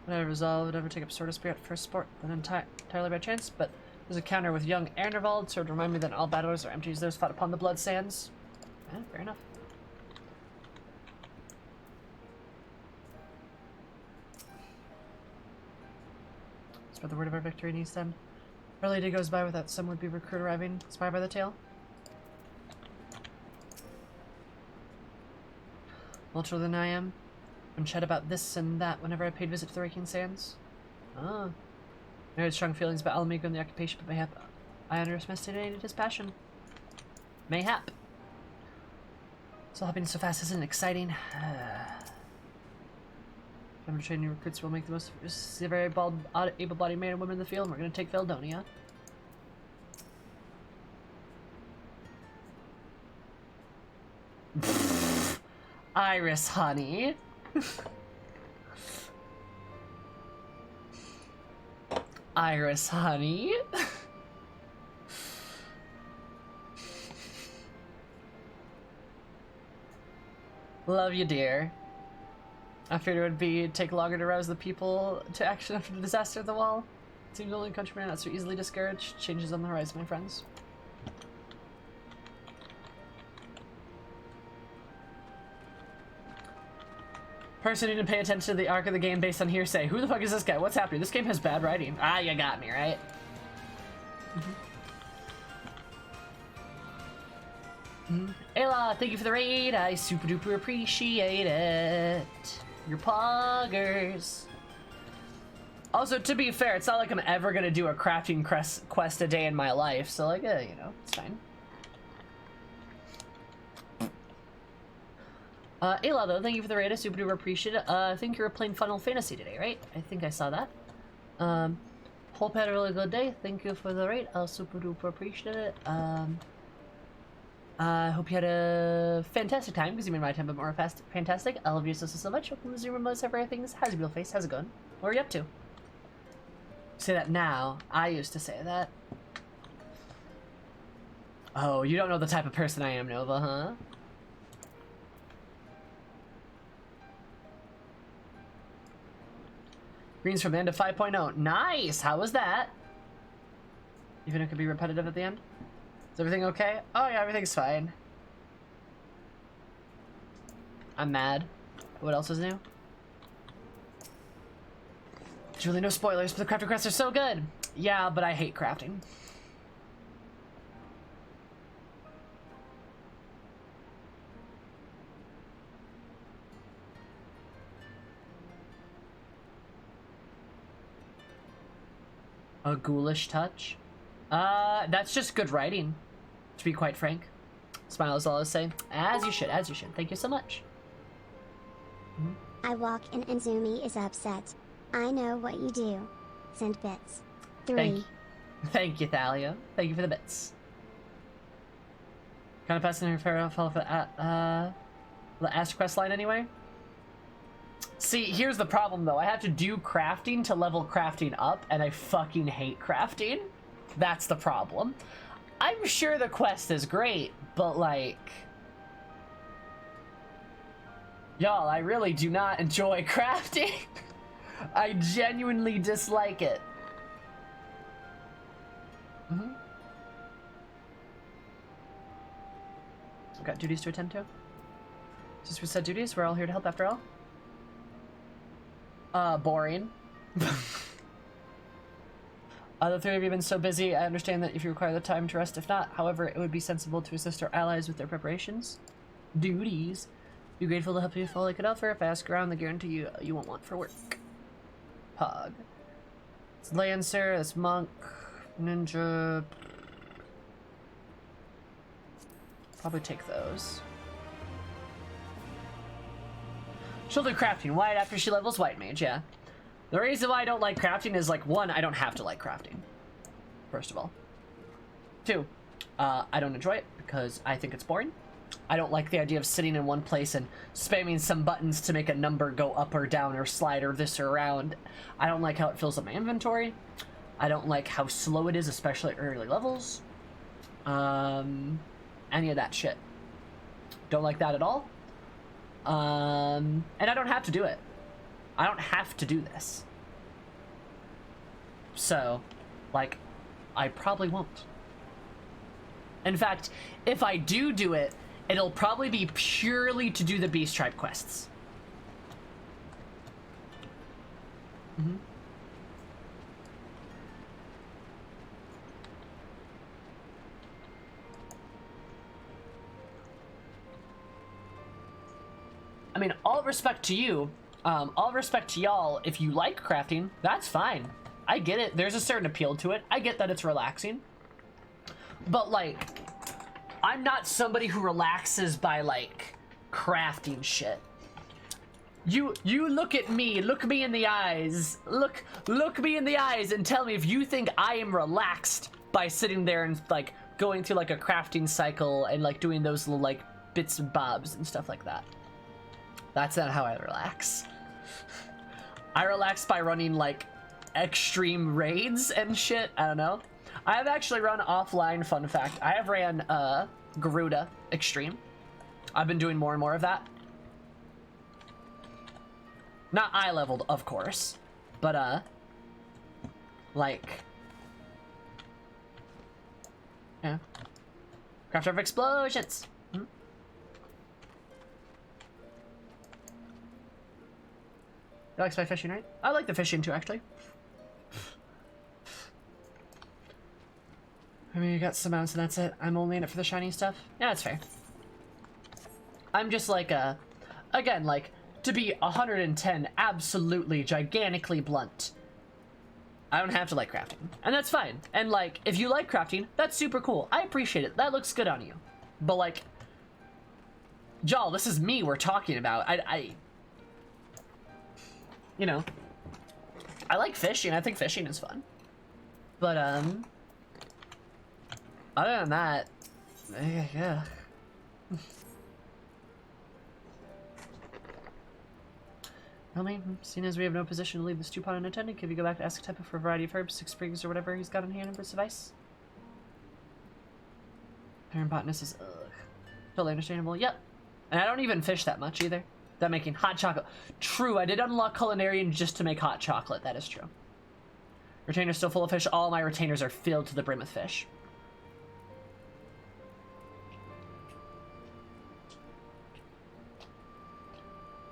When I resolved, never take up Sword of Spirit first sport, then entirely by chance, but there's a counter with young Ernervald, so to remind me that all battlers are empty as those fought upon the blood sands. Fair enough. Spread the word of our victory in East End. Barely a day goes by without some would-be recruit arriving, inspired by the tale. Older than I am, and chat about this and that whenever I paid visit to the Waking Sands. Ah. I had strong feelings about Alamigo and the occupation, but mayhap I underestimated his passion. Mayhap. So hopping so fast isn't exciting. I'm training recruits will make the most of the very bald, able-bodied man and women in the field, and we're gonna take Valdonia. Iris, honey. Iris, honey. Love you, dear. I figured it would take longer to rouse the people to action after the disaster of the wall. It seems only countrymen are not so easily discouraged. Changes on the horizon, my friends. Person who didn't pay attention to the arc of the game based on hearsay. Who the fuck is this guy? What's happening? This game has bad writing. Ah, you got me, right? Ayla, thank you for the raid. I super duper appreciate it. Your poggers. Also, to be fair, it's not like I'm ever gonna do a crafting quest a day in my life, so like, you know, it's fine. Ayla, though, thank you for the raid. I super duper appreciate it. I think you were playing Final Fantasy today, right? I think I saw that. Hope you had a really good day. Thank you for the raid. I'll super duper appreciate it. I hope you had a fantastic time, because you made my time a bit more fantastic. I love you so much. Hope you resume most of everything. How's your beautiful face? How's it going? What are you up to? Say that now. I used to say that. Oh, you don't know the type of person I am, Nova, huh? Greens from the end of 5.0. Nice! How was that? Even if it could be repetitive at the end? Is everything okay? Oh yeah, everything's fine. I'm mad. What else is new? There's really no spoilers, but the crafting quests are so good! Yeah, but I hate crafting. A ghoulish touch? That's just good writing, to be quite frank. Smile is all I was saying. As you should, as you should. Thank you so much. I walk in and Zumi is upset. I know what you do. Send bits. 3. Thank you, Thalia. Thank you for the bits. Kind of passing her farewell for the Ask quest line anyway. See, here's the problem though. I have to do crafting to level crafting up, and I fucking hate crafting. That's the problem. I'm sure the quest is great, but like... Y'all, I really do not enjoy crafting. I genuinely dislike it. I've got duties to attend to. Since we said duties, we're all here to help after all. Boring. The three of you have been so busy, I understand that if you require the time to rest, if not, however, it would be sensible to assist our allies with their preparations. Duties. Be grateful to help you if all I could offer. If I ask around, I guarantee you won't want for work. Pog. It's Lancer, it's Monk, Ninja. Probably take those. She'll do crafting white after she levels white mage, yeah. The reason why I don't like crafting is, like, one, I don't have to like crafting. First of all. Two, I don't enjoy it because I think it's boring. I don't like the idea of sitting in one place and spamming some buttons to make a number go up or down or slide or this or around. I don't like how it fills up my inventory. I don't like how slow it is, especially at early levels. Any of that shit. Don't like that at all. And I don't have to do it. I don't have to do this. So, like, I probably won't. In fact, if I do it, it'll probably be purely to do the Beast Tribe quests. I mean, all respect to you, all respect to y'all. If you like crafting, that's fine. I get it. There's a certain appeal to it. I get that it's relaxing. But, like, I'm not somebody who relaxes by, like, crafting shit. You look at me, look me in the eyes, look me in the eyes and tell me if you think I am relaxed by sitting there and, like, going through, like, a crafting cycle and, like, doing those little, like, bits and bobs and stuff like that. That's not how I relax. I relax by running, like, extreme raids and shit. I don't know. I have actually run offline, fun fact. I have ran, Garuda Extreme. I've been doing more and more of that. Not eye leveled, of course. But, like... yeah. Crafter of Explosions! You like my fishing, right? I like the fishing too, actually. I mean, you got some mounts and that's it. I'm only in it for the shiny stuff. Yeah, that's fair. I'm just like, again, like, to be 110 absolutely gigantically blunt, I don't have to like crafting. And that's fine. And, like, if you like crafting, that's super cool. I appreciate it. That looks good on you. But, like, y'all, this is me we're talking about. You know, I like fishing. I think fishing is fun. But, other than that, yeah. Well, seeing as we have no position to leave the stew pot unattended, could we go back to ask Tepa for a variety of herbs, 6 sprigs, or whatever he's got on hand and suffice? Parent botanist is, ugh. Totally understandable. Yep. And I don't even fish that much either. That making hot chocolate. True, I did unlock Culinarian just to make hot chocolate. That is true. Retainer's still full of fish. All my retainers are filled to the brim with fish.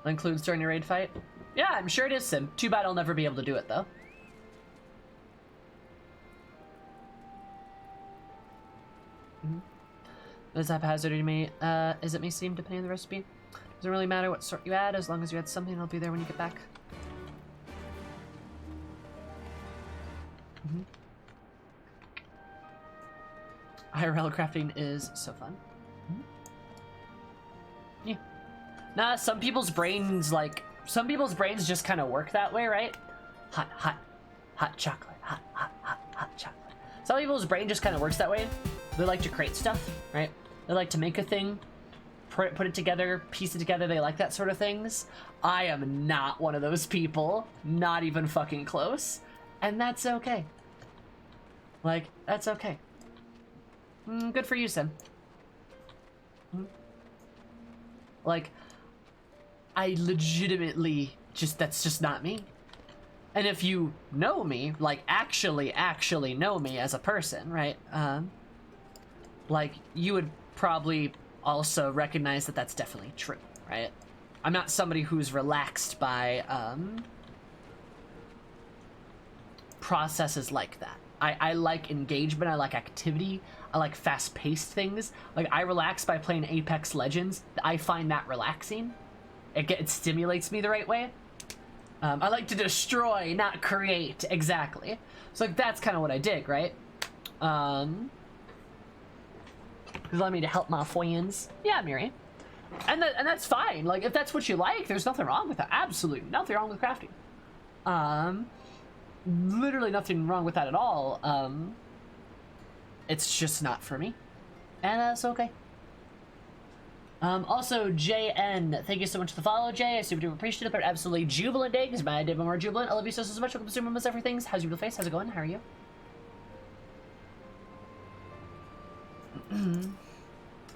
That includes during your raid fight? Yeah, I'm sure it is, Sim. Too bad I'll never be able to do it, though. Does that haphazard to me? Is it may seem depending on the recipe? Doesn't really matter what sort you add, as long as you add something, it'll be there when you get back. IRL crafting is so fun. Yeah. Nah, some people's brains, like, some people's brains just kind of work that way, right? Hot chocolate, hot chocolate. Some people's brain just kind of works that way. They like to create stuff, right? They like to make a thing, put it together, piece it together. They like that sort of things. I am not one of those people. Not even fucking close. And that's okay. Like, that's okay. Good for you, Sim. Like, I legitimately that's just not me. And if you know me, like actually know me as a person, right? Like you would probably also recognize that that's definitely true, right? I'm not somebody who's relaxed by processes like that. I like engagement, I like activity, I like fast-paced things. Like, I relax by playing Apex Legends. I find that relaxing. It stimulates me the right way. I like to destroy, not create, exactly. So, like, that's kind of what I dig, right? Allow me to help my friends. Yeah, Miri. And that's fine. Like, if that's what you like, there's nothing wrong with that. Absolutely nothing wrong with crafting. Literally nothing wrong with that at all. It's just not for me. And that's okay. Also, JN, thank you so much for the follow, Jay. I super duper appreciate it, but absolutely jubilant day, because my day more jubilant. I love you so much. Welcome to Super Almost Everything. How's your face? How's it going? How are you?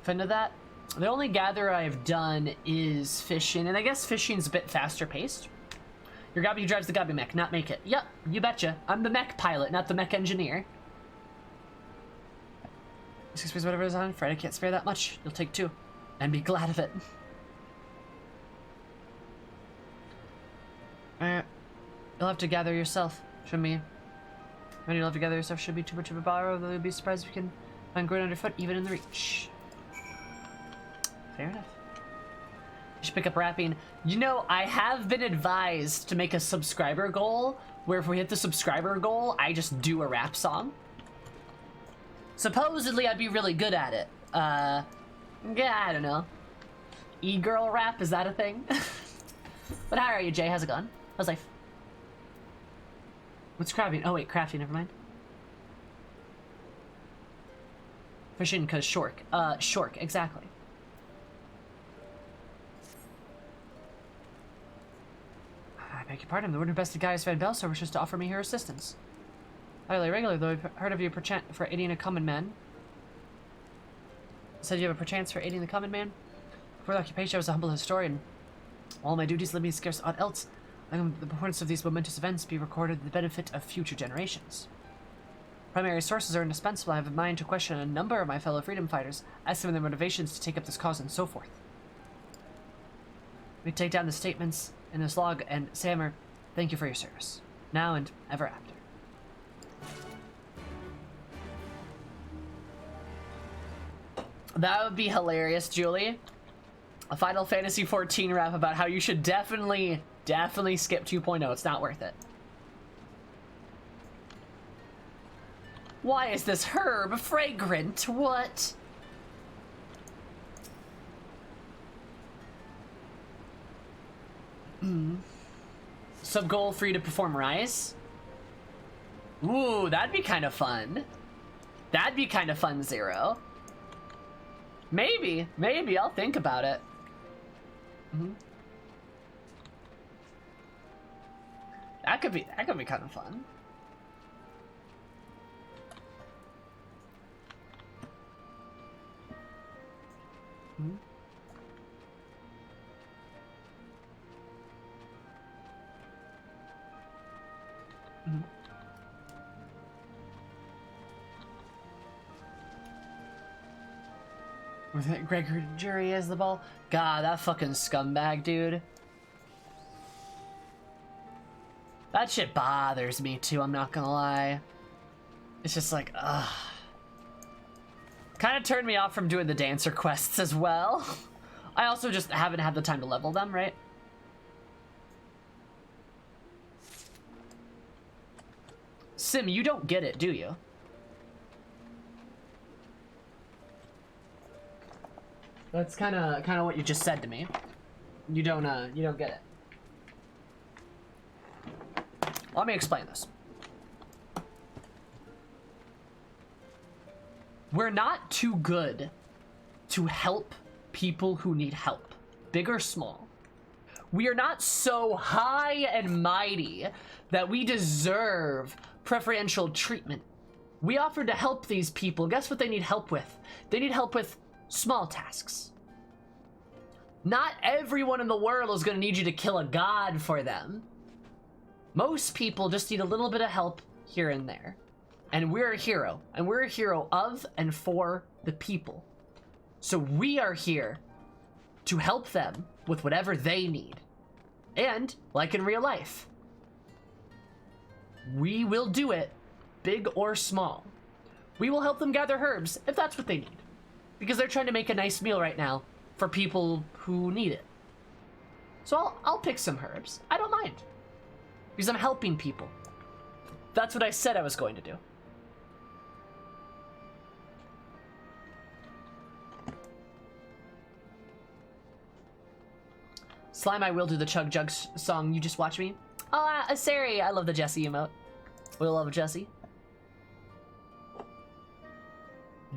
Fin of that. The only gather I've done is fishing, and I guess fishing's a bit faster paced. Your Gobby who drives the Gobby mech, not make it. Yep, you betcha. I'm the mech pilot, not the mech engineer. 6 space, whatever is on. Fred, I can't spare that much. You'll take 2. And be glad of it. You'll have to gather yourself. Should be. When you'll have to gather yourself should be too much of a borrow, though you'll be surprised if you can find ground underfoot, even in the reach. Fair enough. You should pick up rapping. You know, I have been advised to make a subscriber goal where if we hit the subscriber goal, I just do a rap song. Supposedly, I'd be really good at it. Yeah, I don't know. E-girl rap, is that a thing? But how are you, Jay? How's it going? How's life? What's crafting? Oh, wait, crafting, never mind. Fishing, cause shork. Shork, exactly. I beg your pardon, the word bested guy is Van Belser wishes to offer me her assistance. Highly regular, though I've heard of you perchance for aiding a common man. Said you have a perchance for aiding the common man? Before the occupation, I was a humble historian. All my duties led me scarce aught else. And the importance of these momentous events be recorded to the benefit of future generations. Primary sources are indispensable. I have in mind to question a number of my fellow freedom fighters, ask them their motivations to take up this cause and so forth. We take down the statements in this log, and Sammer, thank you for your service. Now and ever after. That would be hilarious, Julie. A Final Fantasy XIV rap about how you should definitely skip 2.0. It's not worth it. Why is this herb fragrant? What? Sub goal for you to perform Rise? Ooh, that'd be kind of fun. That'd be kind of fun, Zero. Maybe, I'll think about it. That could be kind of fun. With it, Gregory as the ball. God, that fucking scumbag, dude. That shit bothers me too, I'm not gonna lie. It's just like, ugh. Kind of turned me off from doing the dancer quests as well. I also just haven't had the time to level them, right? Sim, you don't get it, do you? That's kind of what you just said to me. You don't get it. Let me explain this. We're not too good to help people who need help, big or small. We are not so high and mighty that we deserve preferential treatment. We offered to help these people. Guess what they need help with? They need help with small tasks. Not everyone in the world is going to need you to kill a god for them. Most people just need a little bit of help here and there. And we're a hero. And we're a hero of and for the people. So we are here to help them with whatever they need. And, like in real life, we will do it, big or small. We will help them gather herbs if that's what they need. Because they're trying to make a nice meal right now for people who need it. So I'll pick some herbs. I don't mind. Because I'm helping people. That's what I said I was going to do. Slime, I will do the Chug Jug song. You just watch me. Oh, Asari, I love the Jesse emote. We love Jesse.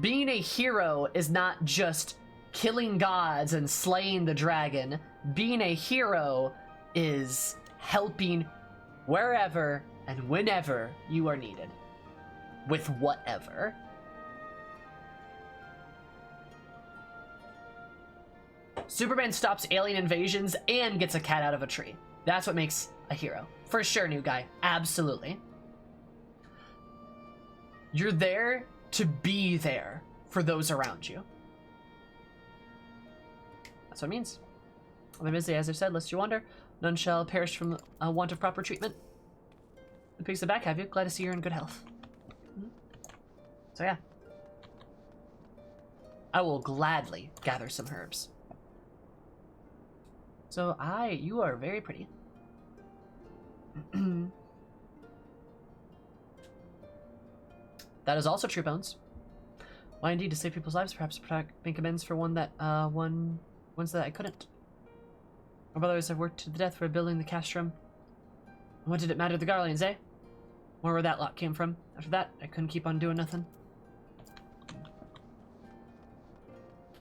Being a hero is not just killing gods and slaying the dragon. Being a hero is helping wherever and whenever you are needed. With whatever. Superman stops alien invasions and gets a cat out of a tree. That's what makes a hero. For sure, new guy. Absolutely. You're there to be there for those around you. That's what it means. On the day, as I've said, lest you wonder, none shall perish from a want of proper treatment. The pigs of the back have you. Glad to see you're in good health. So yeah. I will gladly gather some herbs. So you are very pretty. That is also true, Bones. Why indeed, to save people's lives, perhaps make amends for ones that I couldn't. My brothers have worked to the death for building the castrum. And what did it matter to the Garleans, eh? More where that lot came from. After that, I couldn't keep on doing nothing.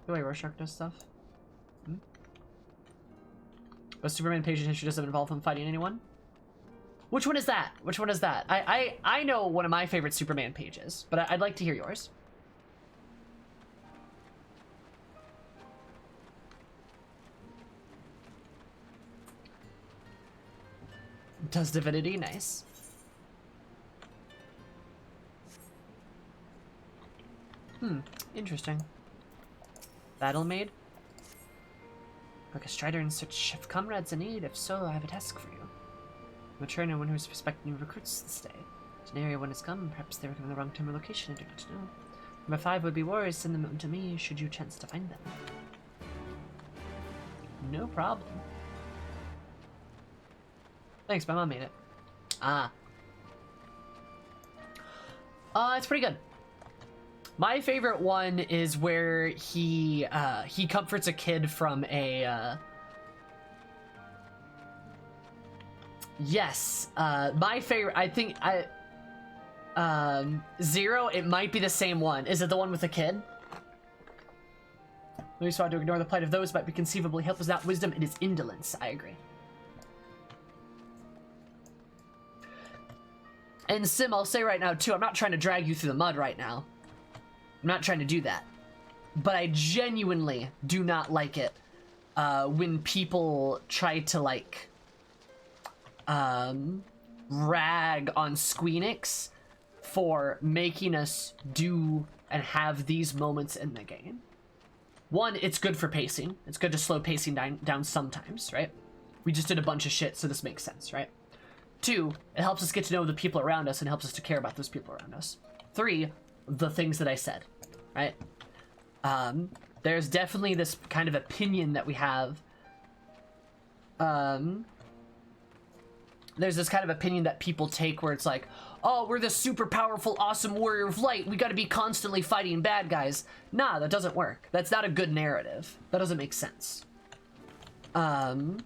The way Rorschach does stuff. But Superman page in history doesn't involve him fighting anyone? Which one is that? Which one is that? I know one of my favorite Superman pages, but I'd like to hear yours. Does Divinity? Nice. Interesting. Battle Maid? Like a strider in search of comrades in need? If so, I have a task for you. Mature no one who's respecting new recruits this day. To an area when it's come, perhaps they were given the wrong time or location, I do not know. Number 5 would be warriors, send them to me should you chance to find them. No problem. Thanks, my mom made it. It's pretty good. My favorite one is where he comforts a kid from a, yes, my favorite, I think, Zero, it might be the same one. Is it the one with the kid? We sought to ignore the plight of those might be conceivably help is not wisdom, it is indolence. I agree. And Sim, I'll say right now too, I'm not trying to drag you through the mud right now. I'm not trying to do that. But I genuinely do not like it when people try to like rag on Squeenix for making us do and have these moments in the game. One, it's good for pacing. It's good to slow pacing down sometimes, right? We just did a bunch of shit, so this makes sense, right? 2, it helps us get to know the people around us and helps us to care about those people around us. 3, the things that I said, right? There's definitely this kind of opinion that we have. There's this kind of opinion that people take where it's like, oh, we're this super powerful, awesome warrior of light. We got to be constantly fighting bad guys. Nah, that doesn't work. That's not a good narrative. That doesn't make sense. And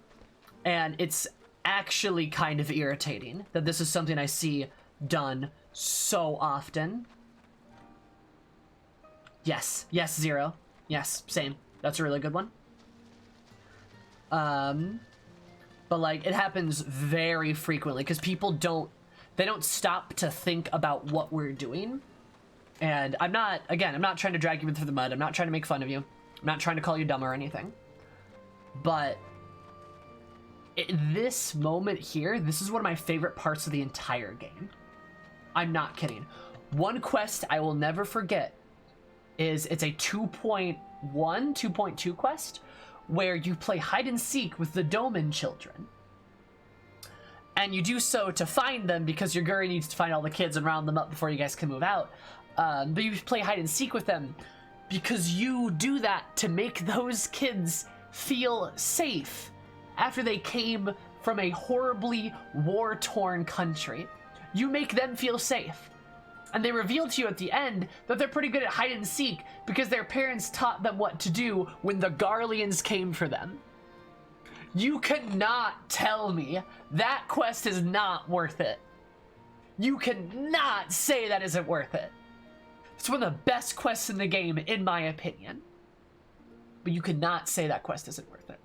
it's actually kind of irritating that this is something I see done so often. Yes, Zero. Yes, same. That's a really good one. But like it happens very frequently because people don't stop to think about what we're doing. And I'm not trying to drag you through the mud. I'm not trying to make fun of you. I'm not trying to call you dumb or anything. But This moment here, this is one of my favorite parts of the entire game. I'm not kidding. One quest I will never forget is it's a 2.1, 2.2 quest where you play hide and seek with the Doman children. And you do so to find them because your Guri needs to find all the kids and round them up before you guys can move out. But you play hide and seek with them because you do that to make those kids feel safe after they came from a horribly war-torn country. You make them feel safe. And they reveal to you at the end that they're pretty good at hide and seek because their parents taught them what to do when the Garleans came for them. You cannot tell me that quest is not worth it. You cannot say that isn't worth it. It's one of the best quests in the game, in my opinion. But you cannot say that quest isn't worth it.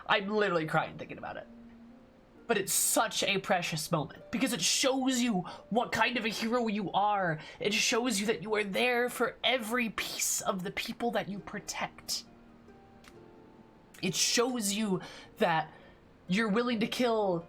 I'm literally crying thinking about it. But it's such a precious moment because it shows you what kind of a hero you are. It shows you that you are there for every piece of the people that you protect. It shows you that you're willing to kill...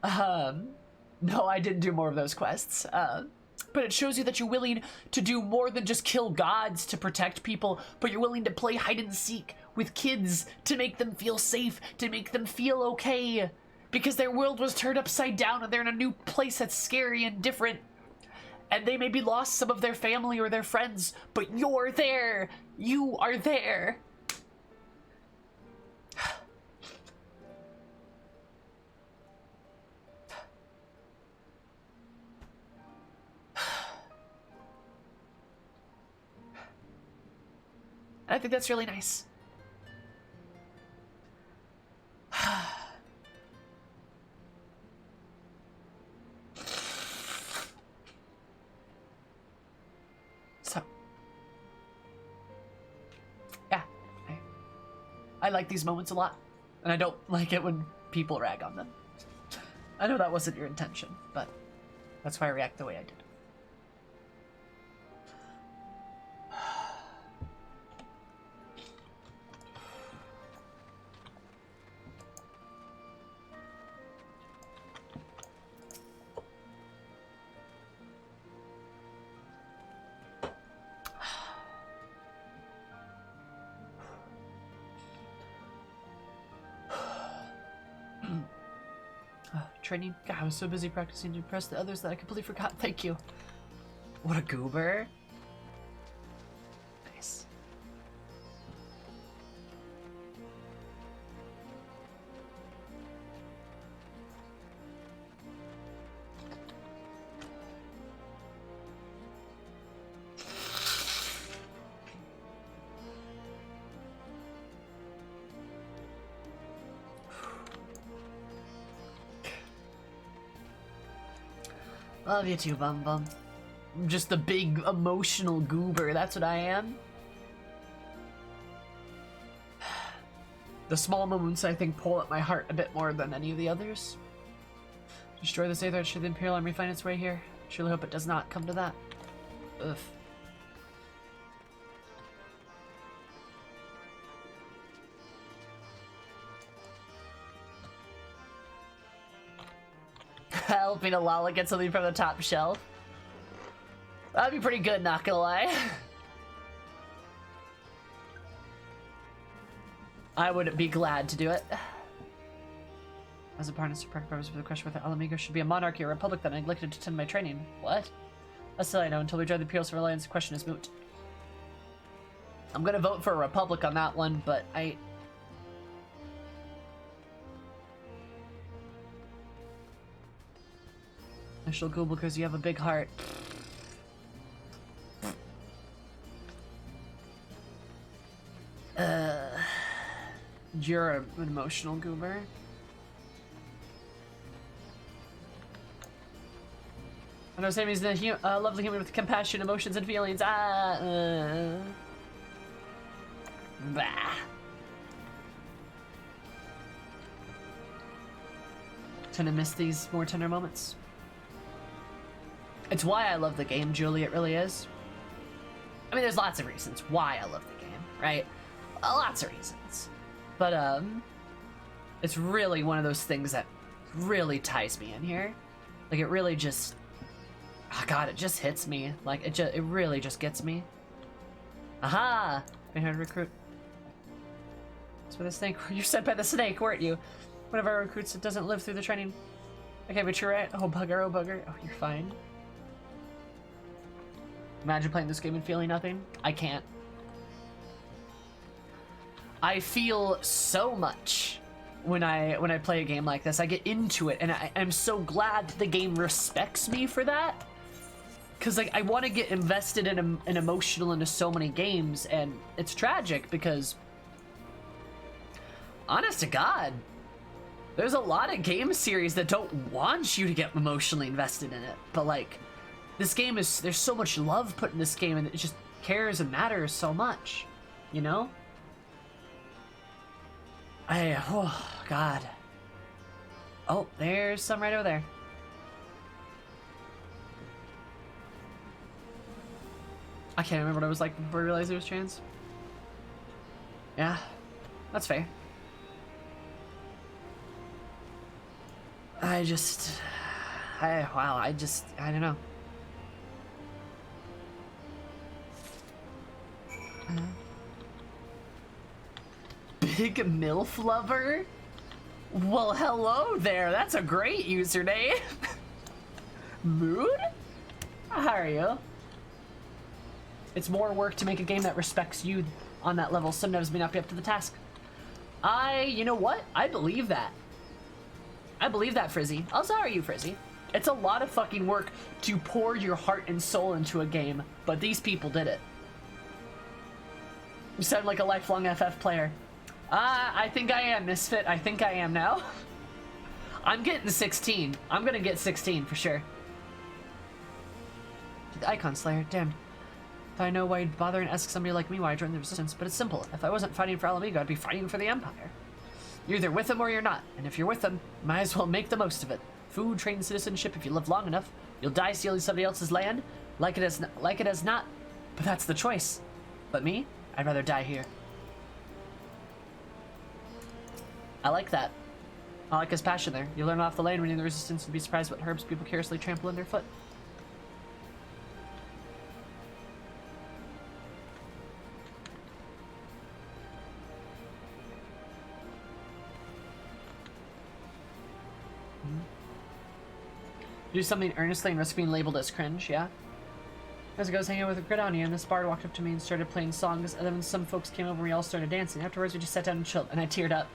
no, I didn't do more of those quests. But it shows you that you're willing to do more than just kill gods to protect people, but you're willing to play hide and seek with kids to make them feel safe, to make them feel okay. Because their world was turned upside down and they're in a new place that's scary and different. And they maybe lost some of their family or their friends, but you're there. You are there. I think that's really nice. So, yeah, I like these moments a lot, and I don't like it when people rag on them. I know that wasn't your intention, but that's why I react the way I did. Training? God, I was so busy practicing to impress the others that I completely forgot. Thank you. What a goober. Nice. Love you too, Bum Bum. I'm just a big emotional goober, that's what I am. The small moments, I think, pull at my heart a bit more than any of the others. Destroy this Aether should the Imperial Army find its way here. Surely hope it does not come to that. Ugh. Helping a Lala get something from the top shelf. That'd be pretty good, not gonna lie. I would be glad to do it. As a partner, purpose for the question whether Alamigo should be a monarchy or a republic that I neglected to attend my training. What? That's still I know. Until we drive the Imperial Alliance, the question is moot. I'm gonna vote for a republic on that one, but National Google because you have a big heart. You're an emotional goober. I know Sammy's the lovely human with compassion, emotions, and feelings. Bah. Tend to miss these more tender moments. It's why I love the game, Julie, it really is. I mean, there's lots of reasons why I love the game, right? Lots of reasons. But, It's really one of those things that really ties me in here. Like, it really just... Oh god, it just hits me. Like, it really just gets me. Aha! Been here to recruit. That's where the snake... You're sent by the snake, weren't you? One of our recruits that doesn't live through the training. Okay, but you're right. Oh, bugger, oh, bugger. Oh, you're fine. Imagine playing this game and feeling nothing. I can't. I feel so much when I play a game like this. I get into it, and I'm so glad the game respects me for that. Cause like I want to get invested in and emotional into so many games, and it's tragic because, honest to God, there's a lot of game series that don't want you to get emotionally invested in it. But like, this game is, there's so much love put in this game, and it just cares and matters so much, you know? Oh, God. Oh, there's some right over there. I can't remember what it was like before I realized it was trans. Yeah, that's fair. I don't know. Big MILF lover? Well, hello there. That's a great username. Mood? How are you? It's more work to make a game that respects you on that level. Sometimes may not be up to the task. You know what? I believe that. I believe that, Frizzy. Also, how are you, Frizzy? It's a lot of fucking work to pour your heart and soul into a game, but these people did it. You sound like a lifelong FF player. I think I am, Misfit. I think I am now. I'm getting 16. I'm gonna get 16 for sure. The Icon Slayer, damn. If I know why you'd bother and ask somebody like me why I joined the Resistance, but it's simple. If I wasn't fighting for Alamigo, I'd be fighting for the Empire. You're either with them or you're not, and if you're with them, might as well make the most of it. Food, training, citizenship, if you live long enough, you'll die stealing somebody else's land, like it as not, but that's the choice. But me, I'd rather die here. I like that. I like his passion there. You learn off the land when you're in the Resistance and be surprised what herbs people carelessly trample underfoot. Do something earnestly and risk being labeled as cringe, yeah? As I was hanging out with a Gridania, and this bard walked up to me and started playing songs, and then some folks came over and we all started dancing. Afterwards, we just sat down and chilled, and I teared up.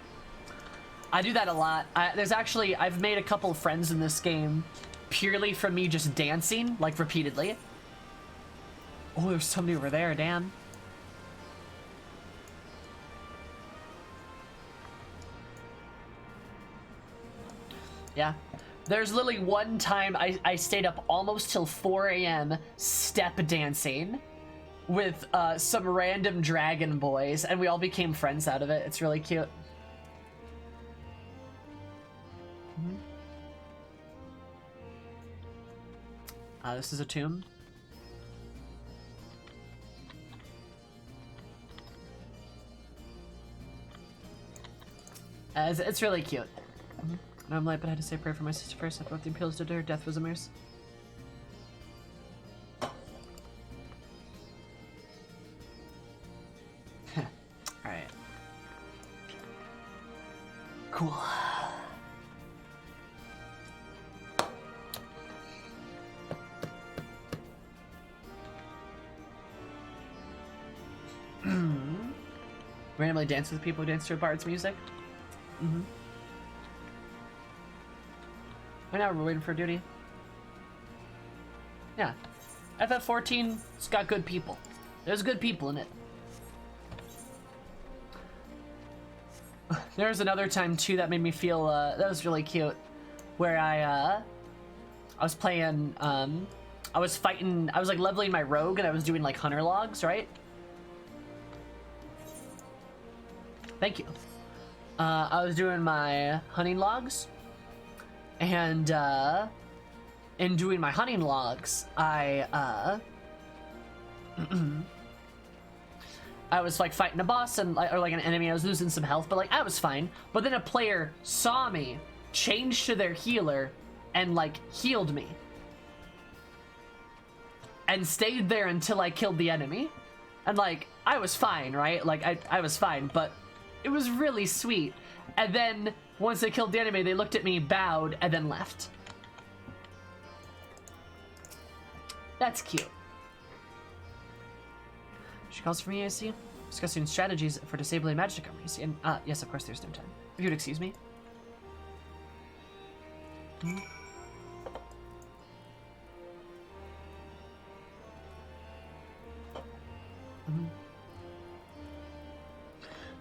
I do that a lot. I've made a couple of friends in this game purely from me just dancing, like, repeatedly. Oh, there's somebody over there, damn. Yeah. There's literally one time I stayed up almost till 4 a.m. step dancing with some random dragon boys, and we all became friends out of it. It's really cute. This is a tomb. It's really cute. And I'm like, but I had to say a prayer for my sister first. After what the appeals did to her, death was a mercy. Alright. Cool. Randomly dance with people who dance to a bard's music. Right now we're waiting for duty. Yeah. FF14, it's got good people. There's good people in it. There's another time too that made me feel that was really cute, where I was playing I was like leveling my rogue and I was doing like hunter logs, right? Thank you. I was doing my hunting logs, and in doing my hunting logs, I I was like fighting a boss and or like an enemy, I was losing some health, but like I was fine. But then a player saw me, changed to their healer, and like healed me. And stayed there until I killed the enemy. And like, I was fine, right? Like, I was fine, but it was really sweet. And then, once they killed the enemy, they looked at me, bowed, and then left. That's cute. She calls for me, I see. Discussing strategies for disabling magic armies. And, yes, of course, there's no time. If you'd excuse me.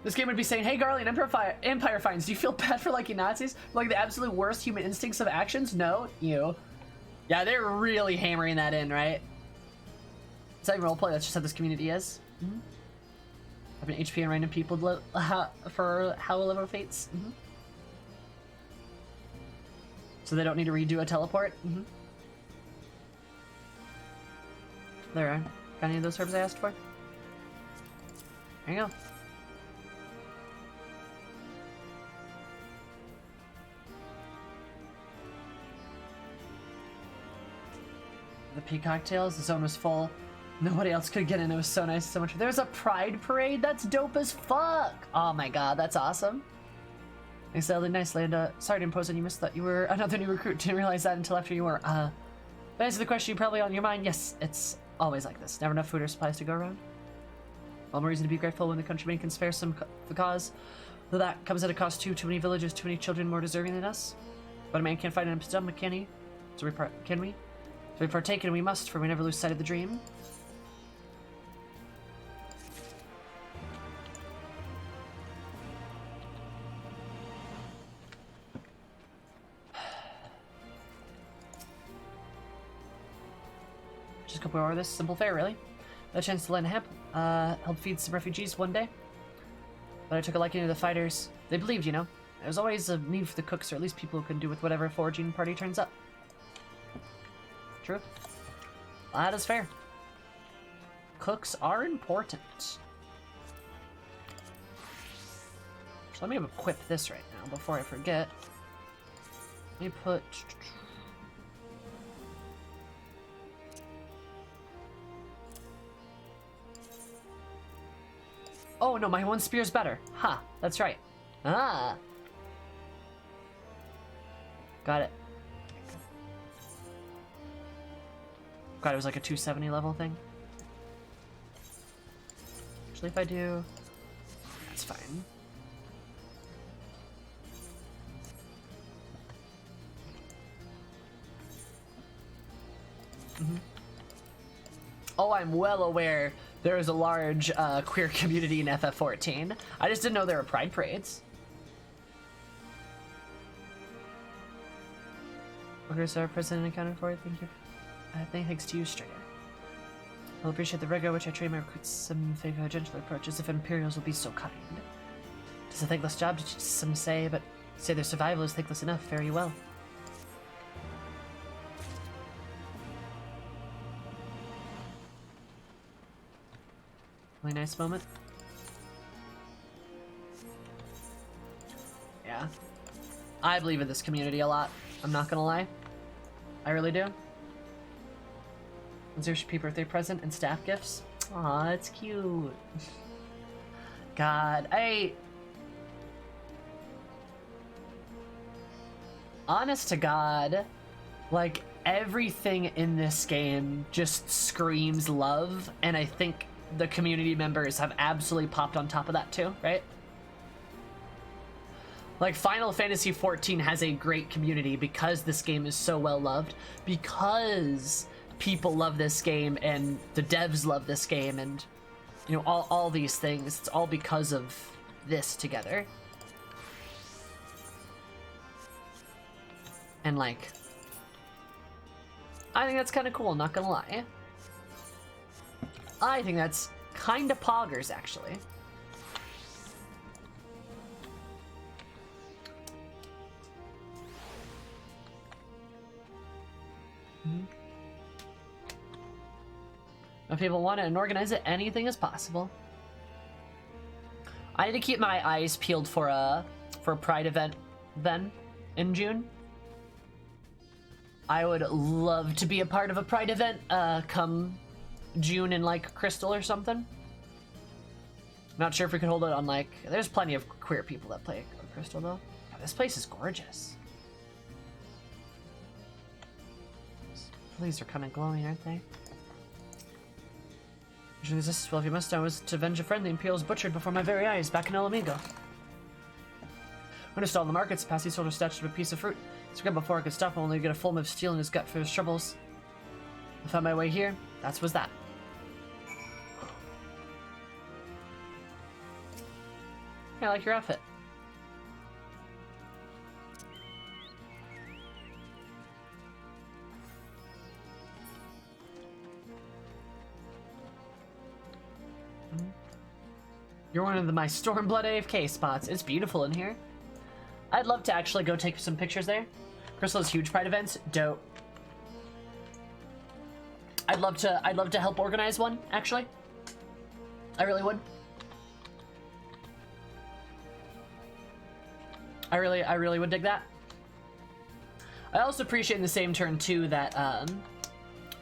This game would be saying, hey Garlian, Empire Finds, do you feel bad for liking Nazis? Like the absolute worst human instincts of actions? No? You. Yeah, they're really hammering that in, right? It's not even roleplay, that's just how this community is. Having HP and random people for Howl of Fates. So they don't need to redo a teleport. There are. Got any of those herbs I asked for? There you go. The pea cocktails, the zone was full. Nobody else could get in. It was so nice, so much. There's a pride parade? That's dope as fuck! Oh my god, that's awesome. Exactly, nice, Landa. Sorry to impose on you, miss. Thought you were another new recruit. Didn't realize that until after you were. To answer the question probably on your mind, yes, it's always like this. Never enough food or supplies to go around. All more reason to be grateful when the countrymen can spare some the cause. Though that comes at a cost too. Too many villagers, too many children more deserving than us. But a man can't fight an empty stomach, can he? Can we? So we partake and we must, for we never lose sight of the dream. Just a couple more of this simple fare, really. A chance to lend a hand, help feed some refugees one day. But I took a liking to the fighters. They believed, you know. There's always a need for the cooks, or at least people who can do with whatever foraging party turns up. True. That is fair. Cooks are important. So let me equip this right now before I forget. Let me put... Oh no, my one spear's better. Ha, that's right. Ah. Got it. God, it was like a 270 level thing. Actually, if I do... That's fine. Oh, I'm well aware there is a large queer community in FF14. I just didn't know there were pride parades. Workers are present and accounted for. Thank you. Thanks to you, Strider. I'll appreciate the rigor which I train my recruits. Some favor a gentle approach, as if Imperials will be so kind. It's a thankless job, some say, but say their survival is thankless enough. Very well. Really nice moment. Yeah. I believe in this community a lot. I'm not gonna lie. I really do. Zersh birthday present and staff gifts. Aw, that's cute. God, honest to God, like, everything in this game just screams love, and I think the community members have absolutely popped on top of that too, right? Like, Final Fantasy XIV has a great community because this game is so well loved, because people love this game and the devs love this game, and you know, all these things. It's all because of this together. And like, I think that's kind of cool, not gonna lie. I think that's kind of poggers, actually. If people want it and organize it, anything is possible. I need to keep my eyes peeled for a Pride event then in June. I would love to be a part of a Pride event come June in like Crystal or something. Not sure if we could hold it on like. There's plenty of queer people that play Crystal though. God, this place is gorgeous. These are kind of glowing, aren't they? Resist, well, if you must, I was to avenge a friend. The Imperials butchered before my very eyes back in El Amigo. When I stole the markets, past these soldiers snatched up a piece of fruit. So good before I could stop, only to get a full of steel in his gut for his troubles. I found my way here. That was that. Yeah, I like your outfit. You're one of my Stormblood AFK spots. It's beautiful in here. I'd love to actually go take some pictures there. Crystal has huge Pride events. Dope. I'd love to help organize one, actually. I really would. I really would dig that. I also appreciate in the same turn too that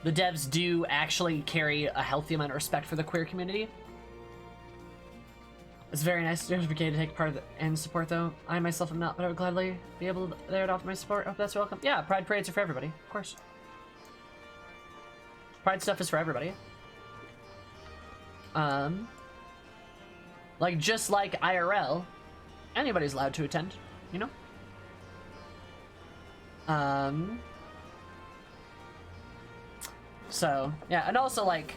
the devs do actually carry a healthy amount of respect for the queer community. It's very nice to to take part of the and support though. I myself am not, but I would gladly be able to there to offer my support. I hope that's welcome. Yeah, Pride parades are for everybody, of course. Pride stuff is for everybody. Like just like IRL, anybody's allowed to attend, you know? So yeah, and also like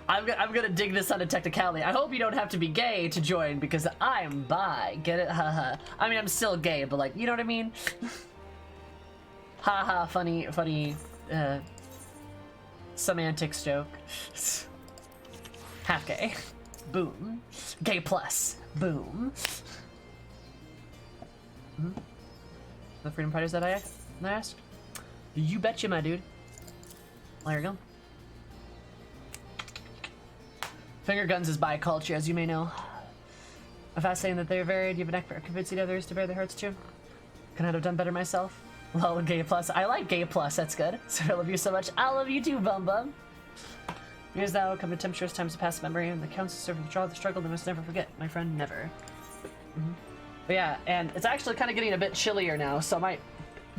I'm gonna dig this on a technicality. I hope you don't have to be gay to join because I'm bi. Get it? Haha. I mean, I'm still gay, but like, you know what I mean? Haha, funny, semantics joke. Half gay. Boom. Gay plus. Boom. The freedom fighters that I asked? You betcha, my dude. There you go. Finger guns is bi culture, as you may know. A fast saying that they're varied, you have a knack for convincing others to bear their hurts too. Could not have done better myself. Lol, gay plus. I like gay plus, that's good. So I love you so much. I love you too, Bum Bum. Years now come to tempestuous times of past memory, and the counts serve to draw the struggle they must never forget, my friend, never. But yeah, and it's actually kind of getting a bit chillier now, so I might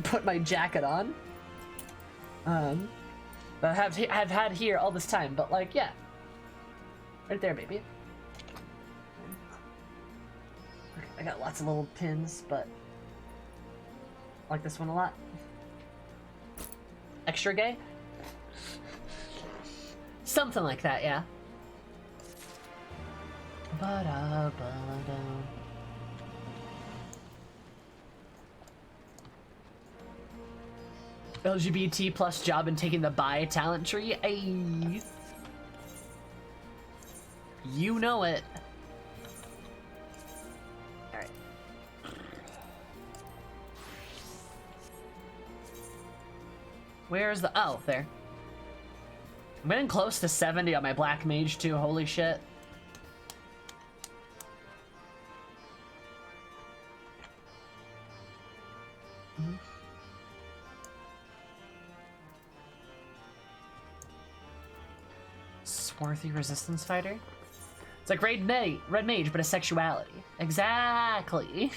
put my jacket on. But I've had here all this time, but like, yeah. Right there, baby. I got lots of little pins, but I like this one a lot. Extra gay? Something like that, yeah. Ba-da-ba-da. LGBT plus job in taking the bi talent tree. Ayy. You know it. Alright. Where's the... Oh, there. I'm getting close to 70 on my black mage too. Holy shit. Swarthy resistance fighter? It's like red mage, but a sexuality. Exactly.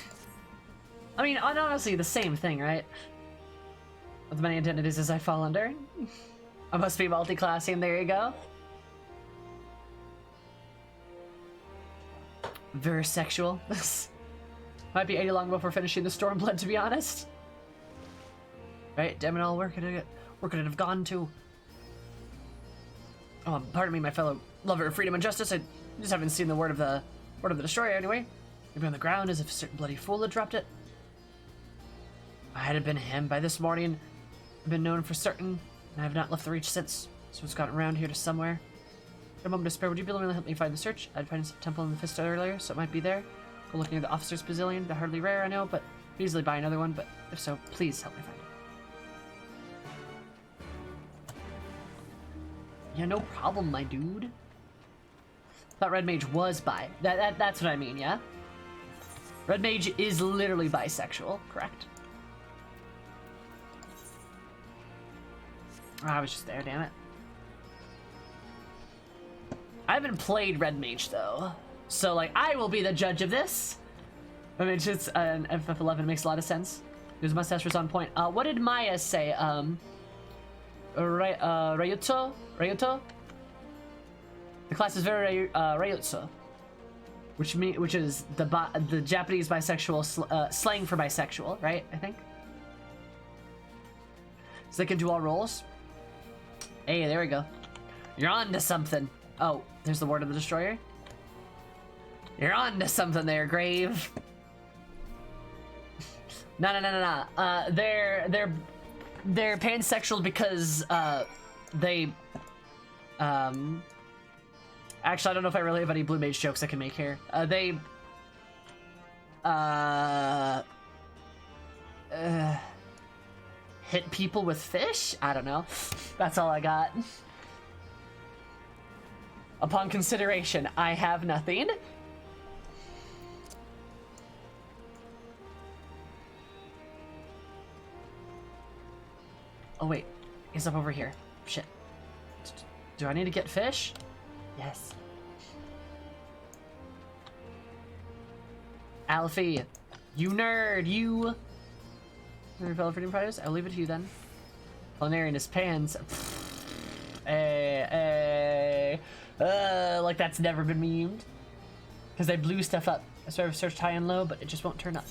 I mean, honestly, the same thing, right? With many identities as I fall under. I must be multi-classing, there you go. Very sexual. Might be 80 long before finishing the Stormblood, to be honest. Right, damn it all, where could it have gone to? Oh, pardon me, my fellow lover of freedom and justice. I just haven't seen the word of the destroyer anyway. Maybe on the ground as if a certain bloody fool had dropped it. If I had been him by this morning, I've been known for certain, and I have not left the reach since. So it's gotten around here to somewhere. For a moment of despair, would you be willing to help me find the search? I'd find a temple in the Vista earlier, so it might be there. Go looking at the officer's pavilion. They're hardly rare, I know, but I'd easily buy another one. But if so, please help me find it. Yeah, no problem, my dude. Thought Red Mage was bi. That's what I mean, yeah? Red Mage is literally bisexual, correct? Oh, I was just there, damn it. I haven't played Red Mage though, so like I will be the judge of this. I mean, it's an FF11 makes a lot of sense. His mustache was on point. What did Maya say? Ryuto? Ryuto? The class is very Ryutsu, which is the Japanese bisexual slang for bisexual, right? I think. So they can do all roles. Hey, there we go. You're on to something. Oh, there's the Ward of the Destroyer. You're on to something there, Grave. No. They're pansexual because they actually I don't know if I really have any Blue Mage jokes I can make here. They hit people with fish? I don't know. That's all I got. Upon consideration, I have nothing. Oh wait, he's up over here. Shit. Do I need to get fish? Yes. Alfie, you nerd, you. Fellow freedom fighters, I'll leave it to you then. Culinarian is pans. Like that's never been memed. Because they blew stuff up. I sort of searched high and low, but it just won't turn up.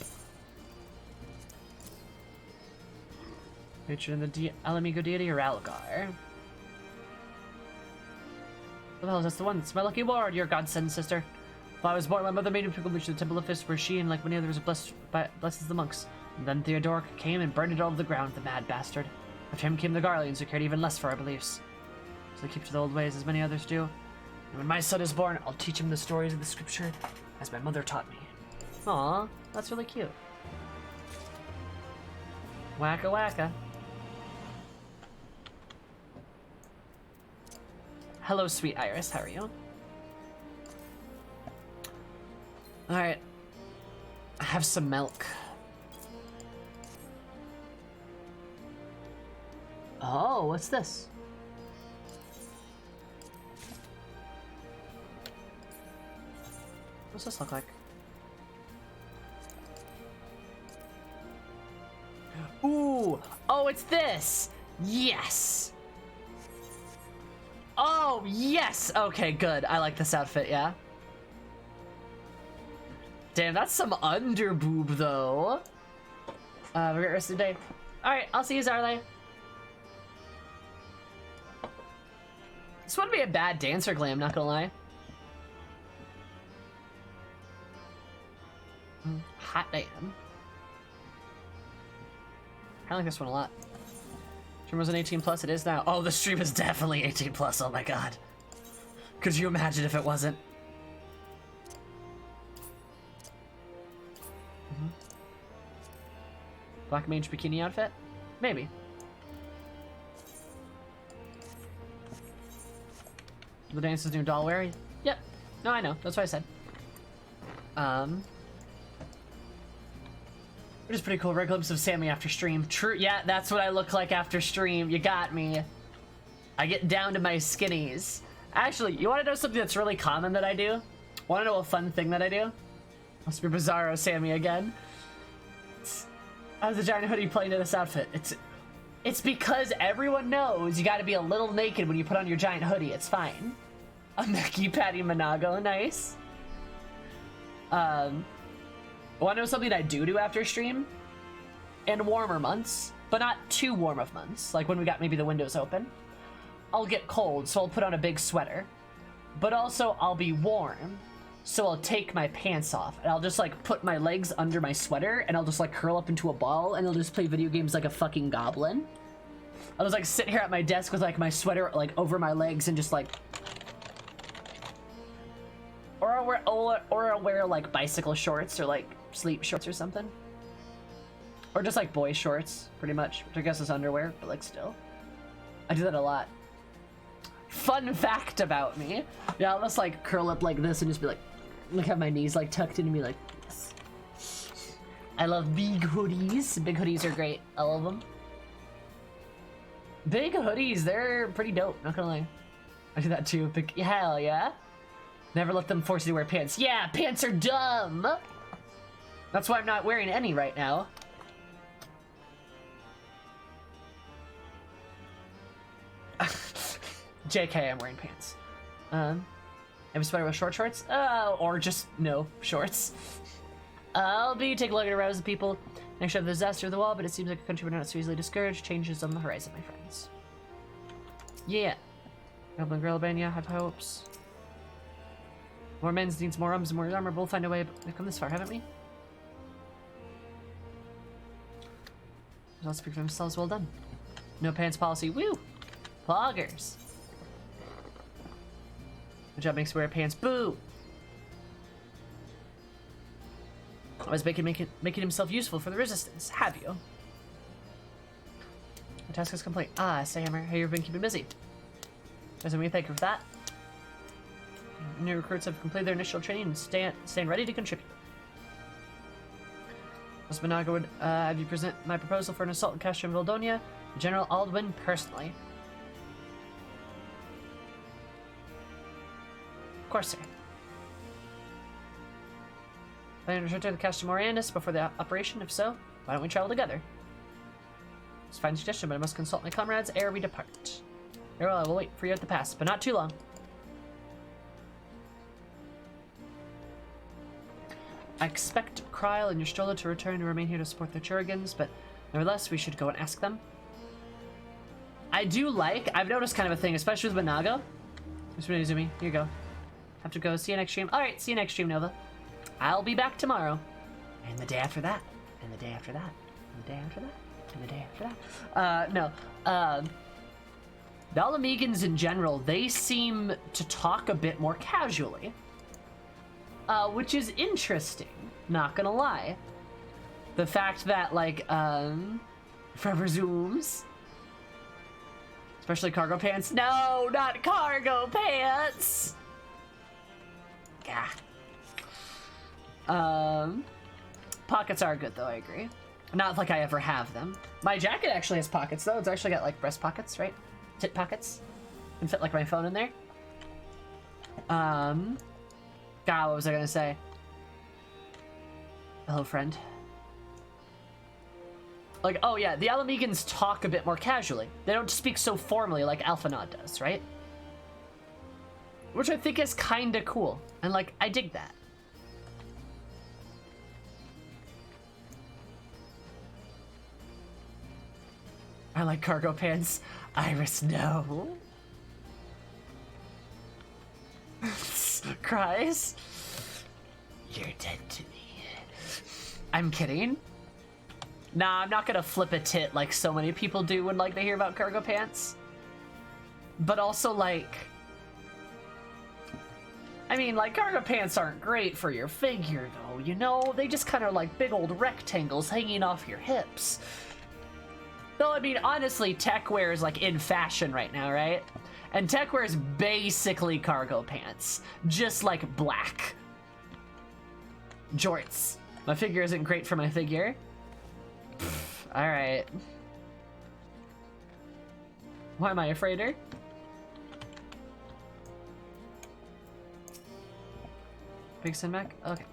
Featured in the Alamigo deity or Algar. What the hell is this the one? It's my lucky ward, your godsend sister. While I was born, my mother made me pilgrimage to the Temple of Fist, where she and like many others blesses the monks. And then Theodoric came and burned it all to the ground, the mad bastard. After him came the Garleans, who cared even less for our beliefs. So I keep to the old ways, as many others do. And when my son is born, I'll teach him the stories of the scripture, as my mother taught me. Aw, that's really cute. Wacka wacka. Hello, sweet Iris, how are you? Alright. I have some milk. Oh, what's this? What's this look like? Ooh! Oh, it's this! Yes! Oh, yes! Okay, good. I like this outfit, yeah? Damn, that's some underboob, though. Have a great rest of the day. Alright, I'll see you, Zarley. This wouldn't be a bad dancer glam, not gonna lie. Hot damn. I like this one a lot. Stream was an 18 plus, it is now. Oh, the stream is definitely 18 plus, oh my god. Could you imagine if it wasn't? Black mage bikini outfit? Maybe. The dance is new doll wear? Yep. No, I know. That's what I said. It is pretty cool. Rare glimpse of Sammy after stream. True. Yeah, that's what I look like after stream. You got me. I get down to my skinnies. Actually, you want to know something that's really common that I do? Want to know a fun thing that I do? Must be Bizarro Sammy again. I was a giant hoodie playing in this outfit. It's because everyone knows you gotta be a little naked when you put on your giant hoodie. It's fine. A Mickey Patty Monago, nice. Wanna know something I do after stream? In warmer months, but not too warm of months, like when we got maybe the windows open. I'll get cold, so I'll put on a big sweater. But also, I'll be warm, so I'll take my pants off, and I'll just like put my legs under my sweater, and I'll just like curl up into a ball, and I'll just play video games like a fucking goblin. I'll just like sit here at my desk with like my sweater like over my legs and just like, or I'll wear like bicycle shorts or like sleep shorts or something, or just like boy shorts, pretty much, which I guess is underwear, but like still, I do that a lot. Fun fact about me. Yeah, I'll just like curl up like this and just be like have my knees like tucked in and be like this. I love big hoodies. Big hoodies are great. I love them. Big hoodies, they're pretty dope, not gonna lie. I do that too. Big, hell yeah. Never let them force you to wear pants. Yeah, pants are dumb. That's why I'm not wearing any right now. JK, I'm wearing pants. I'm a spider with short shorts. Or just no shorts. I'll be taking a look at arouse the people. Next to have the disaster of the wall, but it seems like a country we're not so easily discouraged. Changes on the horizon, my friends. Yeah. Goblin Girl Band, yeah, have hopes. More men's needs more arms and more armor. We'll find a way, but we've come this far, haven't we? I'll speak for themselves. Well done. No pants policy. Woo! Poggers. Good job makes wear pants. Boo! I was making himself useful for the resistance. Have you? The task is complete. Ah, say Hammer, how you've been keeping busy. Doesn't we thank you for that? New recruits have completed their initial training and stand ready to contribute. Miss Monaga would have you present my proposal for an assault in Castro Valdonia, General Aldwin personally. Of course, sir. Planning to return to Castro Morandis before the operation? If so, why don't we travel together? It's a fine suggestion, but I must consult my comrades ere we depart. Very well, I will wait for you at the pass, but not too long. I expect Kryl and your stroller to return and remain here to support the Churigans, but nevertheless, we should go and ask them. I've noticed kind of a thing, especially with Monaga. Mr. Izumi, here you go. Have to go. See you next stream. Alright, see you next stream, Nova. I'll be back tomorrow. And the day after that. And the day after that. And the day after that. And the day after that. The Alamegans in general, they seem to talk a bit more casually. Which is interesting, not gonna lie. The fact that, like, Forever Zooms, especially cargo pants. No, not cargo pants! Gah. Pockets are good, though, I agree. Not like I ever have them. My jacket actually has pockets, though. It's actually got, like, breast pockets, right? Tit pockets. Can fit, like, my phone in there. God, what was I gonna say? Hello, friend. Like, oh yeah, the Alamegans talk a bit more casually. They don't speak so formally like Alphanod does, right? Which I think is kinda cool. And, like, I dig that. I like cargo pants. Iris, no. Cries. You're dead to me. I'm kidding. Nah, I'm not gonna flip a tit like so many people do when, like, they hear about cargo pants. But also, like, I mean, like, cargo pants aren't great for your figure, though, you know? They just kind of like big old rectangles hanging off your hips. Though, I mean, honestly, tech wear is, like, in fashion right now, right? And tech wear is basically cargo pants, just like black. Jorts. My figure isn't great for my figure. Alright. Why am I afraid of her? Big Sin Mac? Okay.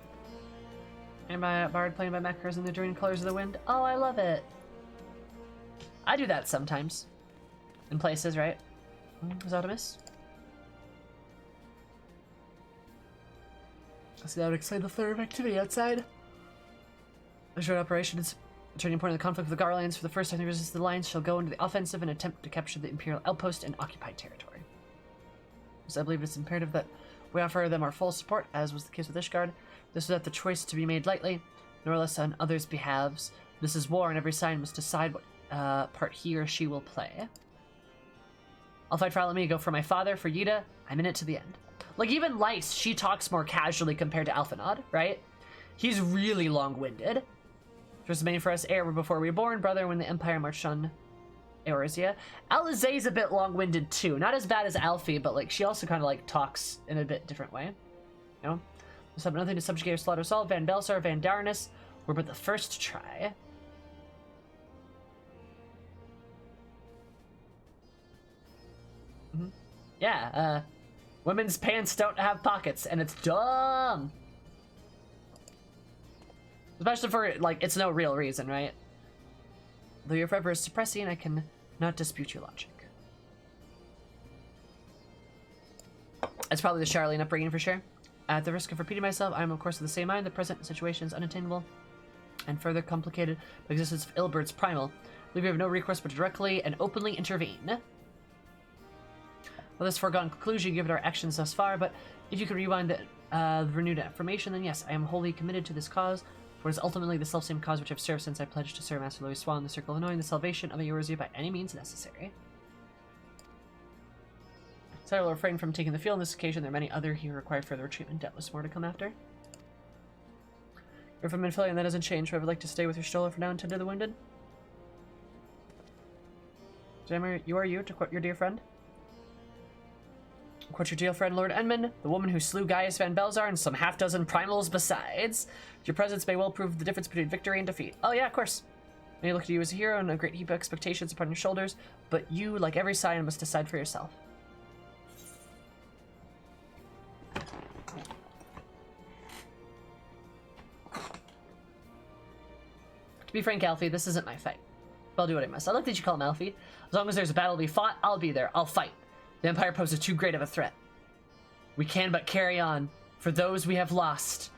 And my bard playing by macros in the joining colors of the wind. Oh, I love it. I do that sometimes. In places, right? Was that a miss? I see that would explain the flare of activity outside. The short operation is the turning point of the conflict with the Garlands. For the first time, the resistance of the Lions shall go into the offensive and attempt to capture the Imperial outpost and occupied territory. So I believe it's imperative that we offer them our full support, as was the case with Ishgard. This is not the choice to be made lightly, nor less on others' behalves. This is war, and every sign must decide what part he or she will play. I'll fight for Alamigo, for my father, for Yida. I'm in it to the end. Like, even Lyce, she talks more casually compared to Alphanod, right? He's really long-winded. First main for us, heir were before we were born, brother, when the Empire marched on Eorzea. Alizé's a bit long-winded too. Not as bad as Alfie, but like she also kind of like talks in a bit different way. You know? There's nothing to subjugate or slaughter us all. Van Belsar, Van Darnus were but the first to try. Yeah, women's pants don't have pockets, and it's dumb. Especially for, like, it's no real reason, right? Though your fervor is suppressing, I can not dispute your logic. It's probably the Charlene upbringing for sure. At the risk of repeating myself, I am of course of the same mind. The present situation is unattainable and further complicated by the existence of Ilbert's primal. I believe we have no recourse but to directly and openly intervene. Well, this foregone conclusion given our actions thus far, but if you could rewind the renewed affirmation, then yes, I am wholly committed to this cause, for it is ultimately the selfsame cause which I have served since I pledged to serve Master Louis Swan in the Circle of Knowing, the salvation of Eorzea by any means necessary. So I will refrain from taking the field on this occasion. There are many other who require further treatment, doubtless more to come after. If I'm in failure and that doesn't change, I would like to stay with your Stoller for now and tend to the wounded. Jammer, you are you, to quote your dear friend. Quote your dear friend Lord Edmund, the woman who slew Gaius Van Belsar and some half-dozen primals besides. Your presence may well prove the difference between victory and defeat. Oh yeah, of course. Many look at you as a hero and a great heap of expectations upon your shoulders, but you, like every Scion, must decide for yourself. To be frank, Alfie, this isn't my fight. But I'll do what I must. I like that you call him Alfie. As long as there's a battle to be fought, I'll be there. I'll fight. The Empire poses too great of a threat. We can but carry on for those we have lost.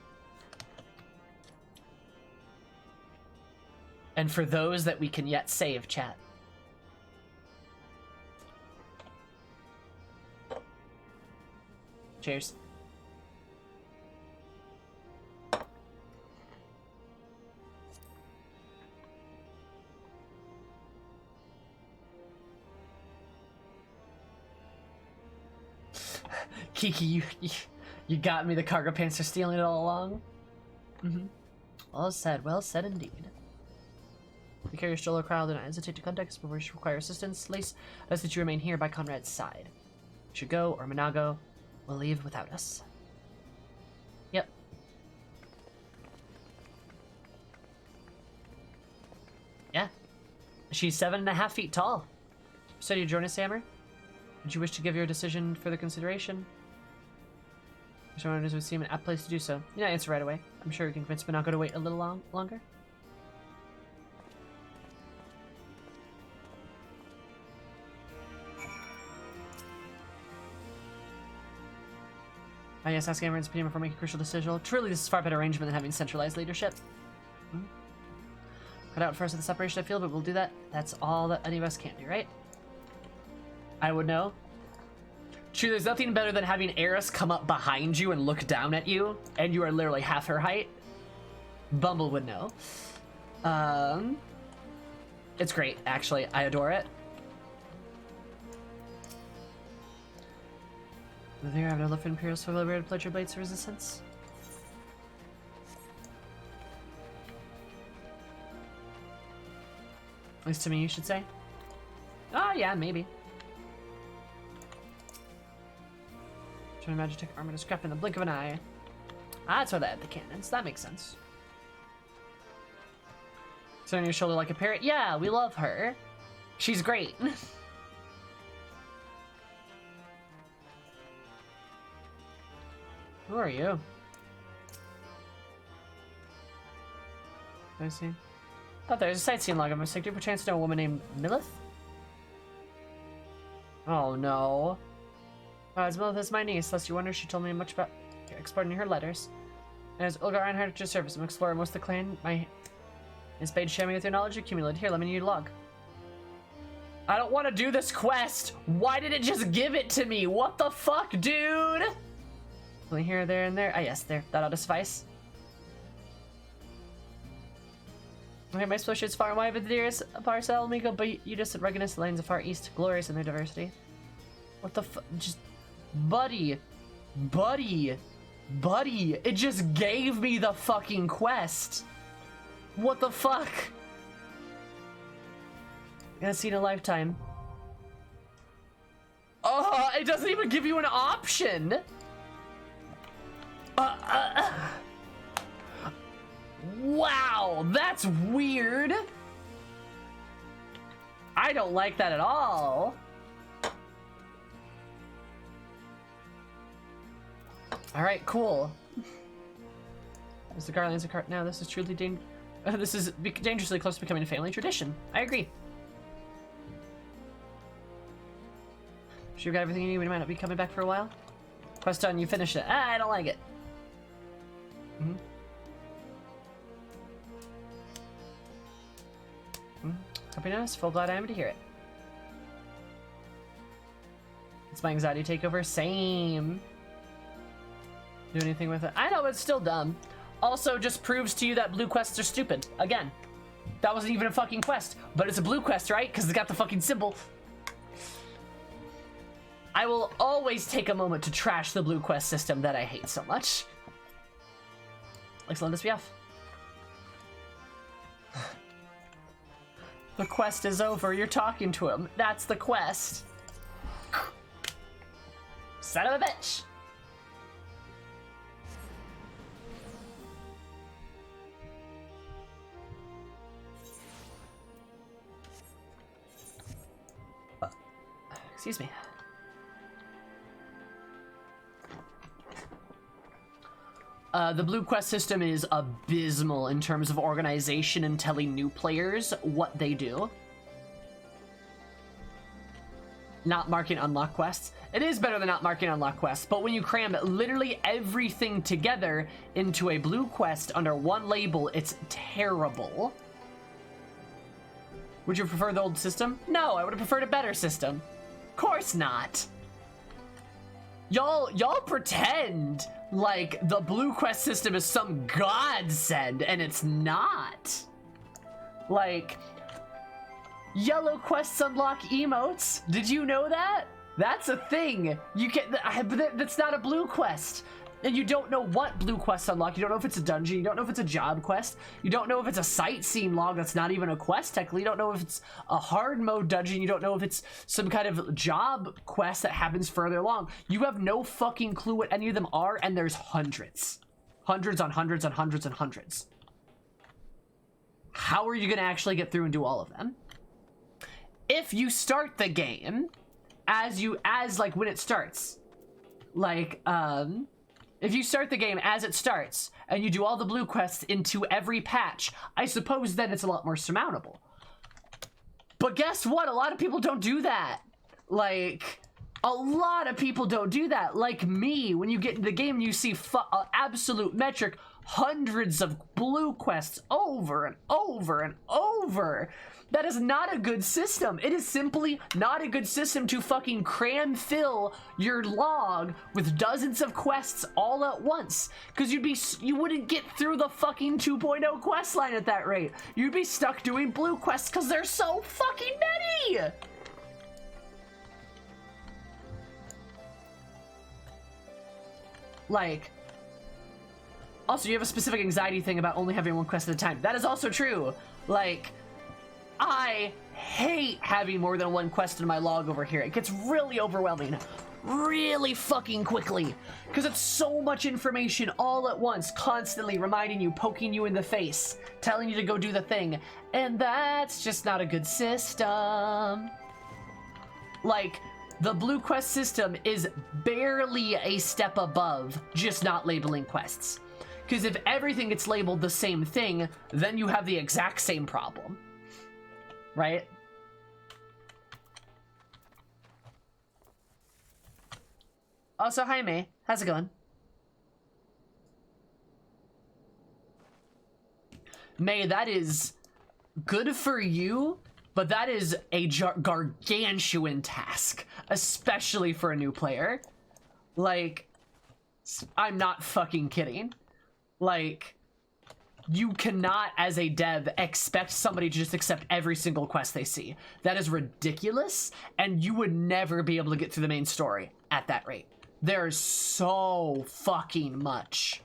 And for those that we can yet save, chat. Cheers. Kiki, you got me. The cargo pants are stealing it all along. Well said indeed. You carry your Stoller crowd, do not hesitate to contact us before you require assistance. Lace, I ask that you remain here by Conrad's side. Should go, or Monago will leave without us. Yep. Yeah. She's 7.5 feet tall. So do you join us, Hammer? Would you wish to give your decision further consideration? It would seem an apt place to do so. You know, answer right away. I'm sure we can convince Monaco to wait a little longer. Yes, asking everyone's opinion before making a crucial decision. Truly, this is far better arrangement than having centralized leadership. Cut out first of the separation, I feel, but we'll do that. That's all that any of us can do, right? I would know. True, there's nothing better than having Eris come up behind you and look down at you, and you are literally half her height. Bumble would know. It's great, actually. I adore it. There, I have no love for Imperial so liberated to pledge your blades to resistance. At least to me, you should say. Oh, yeah, maybe. Turn magic armor to scrap in the blink of an eye. Ah, that's why they had the cannons. That makes sense. Sit on your shoulder like a parrot. Yeah, we love her. She's great. Who are you? I see. Thought there was a sightseeing log. I'm a sector. Perchance to know a woman named Milith? Oh no. As Milith is my niece, lest you wonder, she told me much about exploring her letters. And as Ulgar Reinhardt at your service, I'm an explorer most of the clan. My is bade share me with your knowledge accumulated. Here, let me need a log. I don't want to do this quest. Why did it just give it to me? What the fuck, dude? Only here, there, and there. Ah, yes, there. That ought to suffice. Okay, my associates far and wide, but the dearest Parcel, Miko, but you distant ruggedness, the lands of far east, glorious in their diversity. What the fuck? Just, buddy, it just gave me the fucking quest. What the fuck? Gonna see in a lifetime. Oh, it doesn't even give you an option. Wow, that's weird. I don't like that at all. All right, cool. Is the Garlands a cart now? This is truly this is dangerously close to becoming a family tradition. I agree. Sure you got everything you need. We might not be coming back for a while. Quest done. You finished it. Ah, I don't like it. Happiness. Full glad I am to hear it. It's my anxiety takeover. Same. Do anything with it? I know, it's still dumb. Also, just proves to you that blue quests are stupid. Again, that wasn't even a fucking quest, but it's a blue quest, right? Because it's got the fucking symbol. I will always take a moment to trash the blue quest system that I hate so much. Excellent SPF. The quest is over. You're talking to him. That's the quest. Son of a bitch. Excuse me. The blue quest system is abysmal in terms of organization and telling new players what they do. Not marking unlock quests. It is better than not marking unlock quests, but when you cram literally everything together into a blue quest under one label, it's terrible. Would you prefer the old system? No, I would have preferred a better system. Of course not. Y'all pretend like the blue quest system is some godsend, and it's not. Like, yellow quests unlock emotes. Did you know that? That's a thing. You can, but that's not a blue quest. And you don't know what blue quests unlock. You don't know if it's a dungeon. You don't know if it's a job quest. You don't know if it's a sightseeing log that's not even a quest technically. You don't know if it's a hard mode dungeon. You don't know if it's some kind of job quest that happens further along. You have no fucking clue what any of them are, and there's hundreds. Hundreds on hundreds on hundreds and hundreds. How are you going to actually get through and do all of them? If you start the game as like when it starts, like, if you start the game as it starts, and you do all the blue quests into every patch, I suppose then it's a lot more surmountable. But guess what? A lot of people don't do that. Like, a lot of people don't do that. Like me, when you get into the game, you see absolute metric hundreds of blue quests over and over and over. That is not a good system. It is simply not a good system to fucking fill your log with dozens of quests all at once. Because you wouldn't get through the fucking 2.0 quest line at that rate. You'd be stuck doing blue quests because there's so fucking many. Like, also you have a specific anxiety thing about only having one quest at a time. That is also true. Like, I hate having more than one quest in my log over here. It gets really overwhelming really fucking quickly because it's so much information all at once, constantly reminding you, poking you in the face, telling you to go do the thing, and that's just not a good system. Like, the blue quest system is barely a step above just not labeling quests, because if everything gets labeled the same thing, then you have the exact same problem. Right? Also, hi May. How's it going? May, that is good for you, but that is a gargantuan task, especially for a new player. Like, I'm not fucking kidding. Like, you cannot, as a dev, expect somebody to just accept every single quest they see. That is ridiculous, and you would never be able to get through the main story at that rate. There's so fucking much.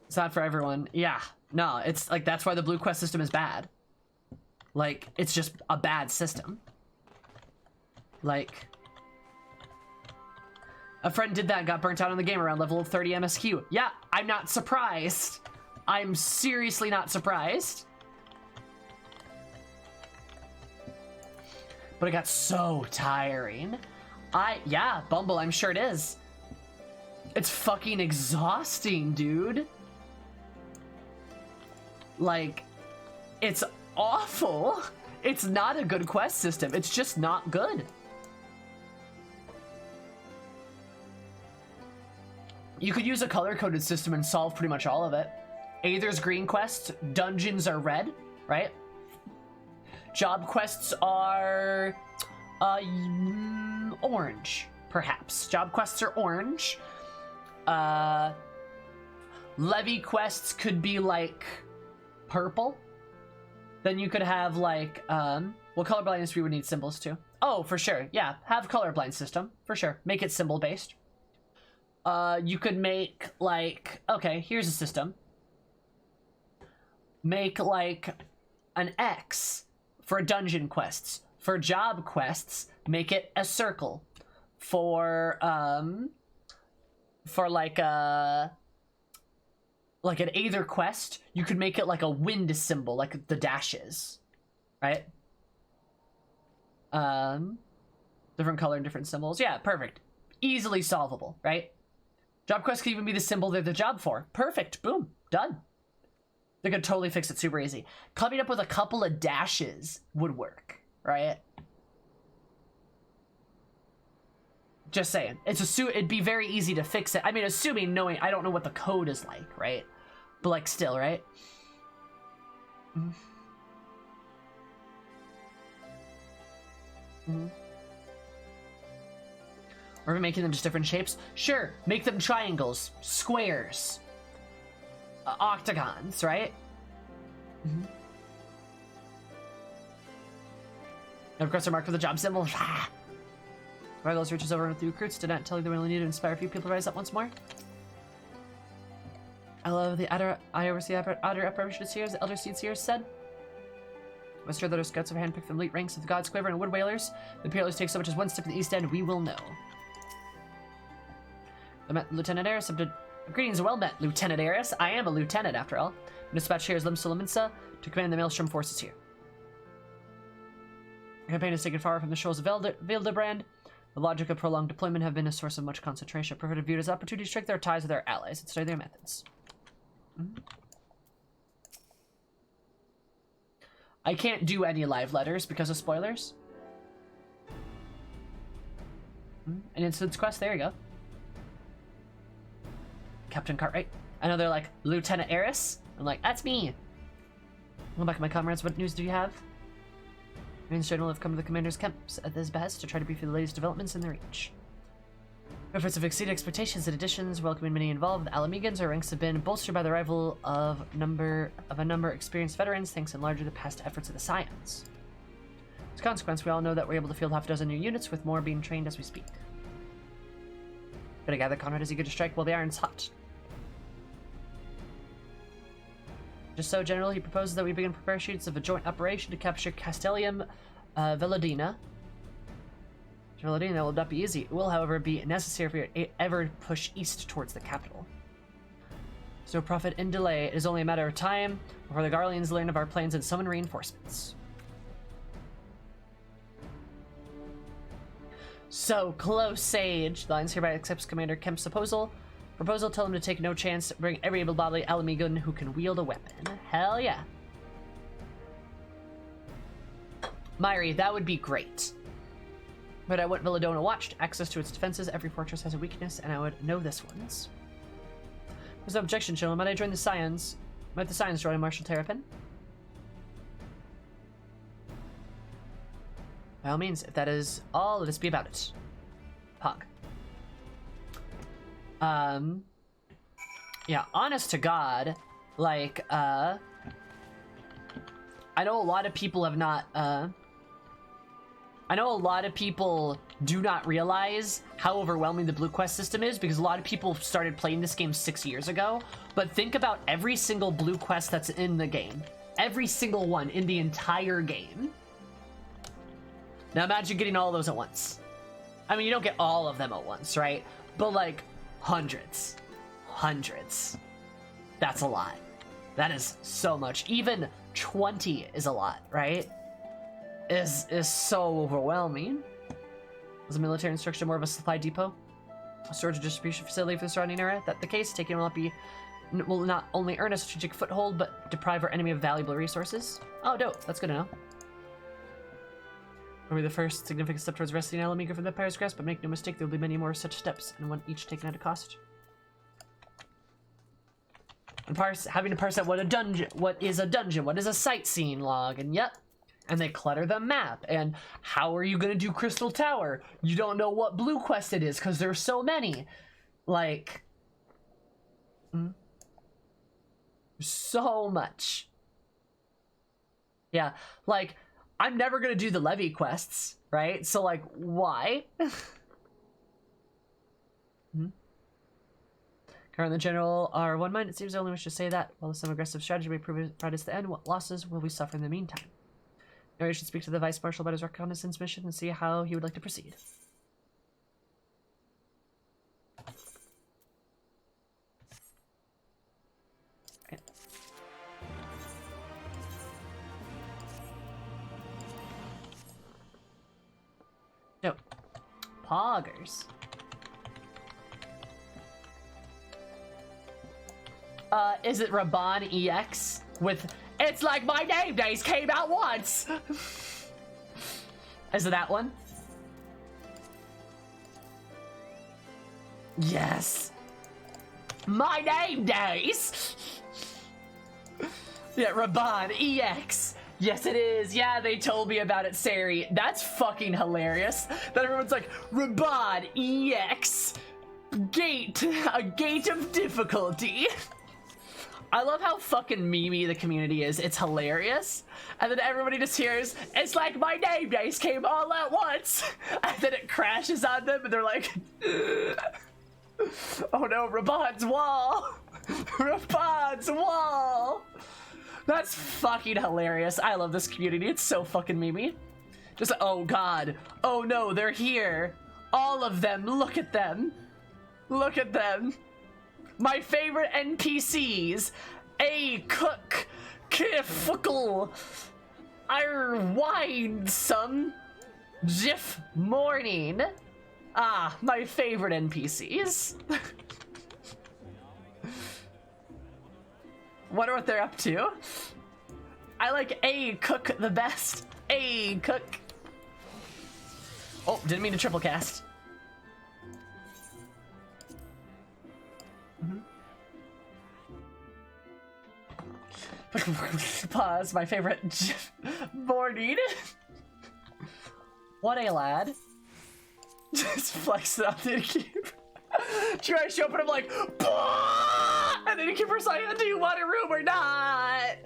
It's not for everyone. Yeah, no, it's like, that's why the blue quest system is bad. Like, it's just a bad system. Like, a friend did that and got burnt out on the game around level 30 MSQ. Yeah, I'm not surprised. I'm seriously not surprised. But it got so tiring. Yeah, Bumble, I'm sure it is. It's fucking exhausting, dude. Like, it's awful. It's not a good quest system. It's just not good. You could use a color-coded system and solve pretty much all of it. Aether's green quests, dungeons are red, right? Job quests are orange, perhaps. Job quests are orange. Levy quests could be like purple. Then you could have like, well, colorblindness we would need symbols too. Oh, for sure. Yeah, have colorblind system, for sure. Make it symbol based. You could make like, okay, here's a system. Make like an X for dungeon quests. For job quests, make it a circle. For like an Aether quest, you could make it like a wind symbol, like the dashes, right? Different color and different symbols. Yeah, perfect. Easily solvable, right? Job quest could even be the symbol they're the job for. Perfect. Boom. Done. They could totally fix it super easy. Coming up with a couple of dashes would work, right? Just saying. It'd be very easy to fix it. I mean, assuming knowing, I don't know what the code is like, right? But like still, right? Or are we making them just different shapes? Sure, make them triangles, squares, octagons, right? Of course, they're marked with a job symbol. Regulus reaches over with the recruits. Did not tell you they really need to inspire a few people to rise up once more. I love the I oversee outer apparition seers, the Elder Seed Seers said. Rest assured that our scouts have handpicked from elite ranks of the Gods, Quiver, and Wood Whalers. The Imperials take so much as one step in the East End, we will know. I met Lieutenant Eris. Greetings, well met, Lieutenant Eris. I am a lieutenant, after all. I'm dispatched here as Lim Sulaminsa to command the Maelstrom forces here. The campaign is taken far from the shores of Vildebrand. The logic of prolonged deployment have been a source of much concentration. Preferred viewed as opportunity to strike their ties with their allies and study their methods. I can't do any live letters because of spoilers. An instance quest, there you go. Captain Cartwright. I know they're like, Lieutenant Eris. I'm like, that's me. Well, back, my comrades, what news do you have? Marines General have come to the commander's camps at his behest to try to brief the latest developments in the Reach. Efforts have exceeded expectations and additions, welcoming many involved. The Alamegans, our ranks have been bolstered by the arrival of a number of experienced veterans, thanks in large to the past efforts of the Scions. As a consequence, we all know that we're able to field half a dozen new units, with more being trained as we speak. But I gather Conrad is eager to strike while the iron's hot. Just so, General, he proposes that we begin preparations of a joint operation to capture Castellium Velodina. Velodina will not be easy. It will, however, be necessary if we ever push east towards the capital. There's no profit in delay. It is only a matter of time before the Garleans learn of our plans and summon reinforcements. So, close, Sage. The Alliance hereby accepts Commander Kemp's proposal. Tell him to take no chance. Bring every able-bodied Alamegan who can wield a weapon. Hell yeah. Myri, that would be great. But I want Villadona watched. Access to its defenses. Every fortress has a weakness, and I would know this one's. There's no objection, gentlemen. Might I join the Scions? Might the Scions join Marshal Terrapin? By all means, if that is all, let us be about it. Pog. Yeah, honest to God, like, I know a lot of people have not, I know a lot of people do not realize how overwhelming the Blue Quest system is, because a lot of people started playing this game 6 years ago, but think about every single Blue Quest that's in the game. Every single one in the entire game. Now imagine getting all of those at once. I mean, you don't get all of them at once, right? But like hundreds. Hundreds. That's a lot. That is so much. Even 20 is a lot, right? Is so overwhelming. Was a military instruction more of a supply depot? A storage and distribution facility for the surrounding area? That the case, taking will not only earn a strategic foothold, but deprive our enemy of valuable resources. Oh, dope. That's good to know. Will be the first significant step towards wresting Alamega from the Empire's grasp, but make no mistake, there will be many more such steps, and one each taken at a cost. And having to parse out what is a dungeon, what is a sightseeing log, and yep. And they clutter the map, and how are you gonna do Crystal Tower? You don't know what blue quest it is, because there's so many. Like... so much. Yeah, like, I'm never gonna do the levy quests, right? So, like, why? Current the general are one mind. It seems I only wish to say that. While some aggressive strategy may prove it at the end, what losses will we suffer in the meantime? Now we should speak to the Vice Marshal about his reconnaissance mission and see how he would like to proceed. Right. So, poggers. Is it Raban EX with "It's like my name days came out once"? Is it that one? Yes. My name days. Yeah, Raban EX. Yes, it is. Yeah, they told me about it, Sari. That's fucking hilarious. That everyone's like, Raban EX. Gate. A gate of difficulty. I love how fucking memey the community is. It's hilarious. And then everybody just hears, "It's like my name days came all at once." And then it crashes on them and they're like, "Oh no, Raban's wall." Raban's wall. That's fucking hilarious. I love this community. It's so fucking memey. Just, oh god. Oh no, they're here. All of them. Look at them. Look at them. My favorite NPCs. A cook. Kifuckle. Ir wine some. Jiff morning. Ah, my favorite NPCs. Wonder what they're up to. I like A cook the best. A cook. Oh, didn't mean to triple cast. Pause, my favorite morning. What a lad. Just flex it up the innkeeper. Should I show up and I'm like, "Bah!" And the innkeeper's like, "Do you want a room or not?"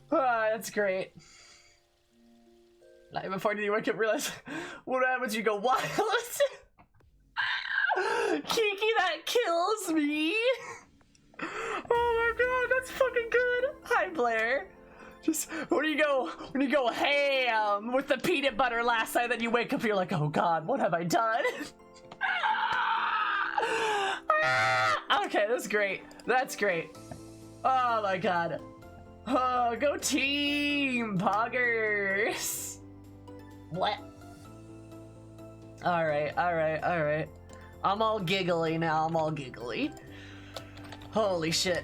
That's great. Like, before you wake up, realize what happens, you go wild. Kiki, that kills me. Oh my god, that's fucking good. Hi, Blair. Just when you go ham with the peanut butter last night, then you wake up, you're like, "Oh god, what have I done?" Okay, that's great. That's great. Oh my god. Oh, go team poggers. What? Alright, alright, alright. I'm all giggly now, I'm all giggly. Holy shit.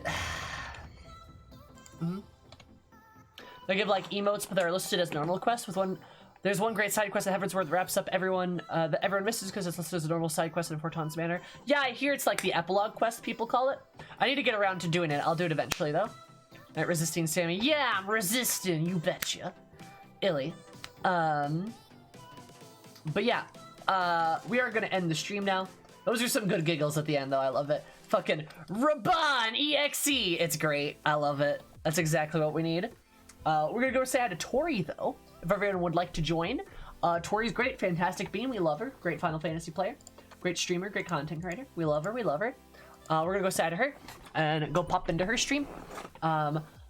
They give like emotes, but they're listed as normal quests with one. There's one great side quest at Heavensward that wraps up everyone that everyone misses because it's listed as a normal side quest in Forton's Manor. Yeah, I hear it's like the epilogue quest people call it. I need to get around to doing it. I'll do it eventually though. Alright, resisting Sammy. Yeah, I'm resisting, you betcha. Illy. But yeah, we are gonna end the stream now. Those are some good giggles at the end though, I love it. Fucking Raban EXE! It's great, I love it. That's exactly what we need. We're gonna go say hi to Tori though, if everyone would like to join. Tori's great, fantastic bean, we love her. Great Final Fantasy player, great streamer, great content creator. We love her, we love her. We're gonna go say hi to her and go pop into her stream.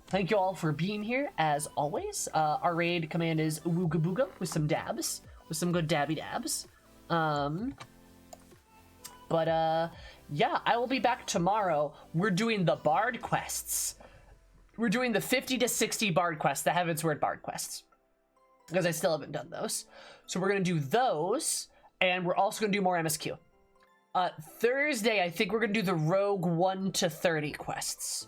thank you all for being here, as always. Our raid command is Wooga Booga with some dabs, with some good dabby dabs. Yeah, I will be back tomorrow. We're doing the Bard quests. We're doing the 50 to 60 Bard quests, the Heavensward Bard quests, because I still haven't done those. So we're going to do those, and we're also going to do more MSQ. Thursday, I think we're going to do the Rogue 1 to 30 quests.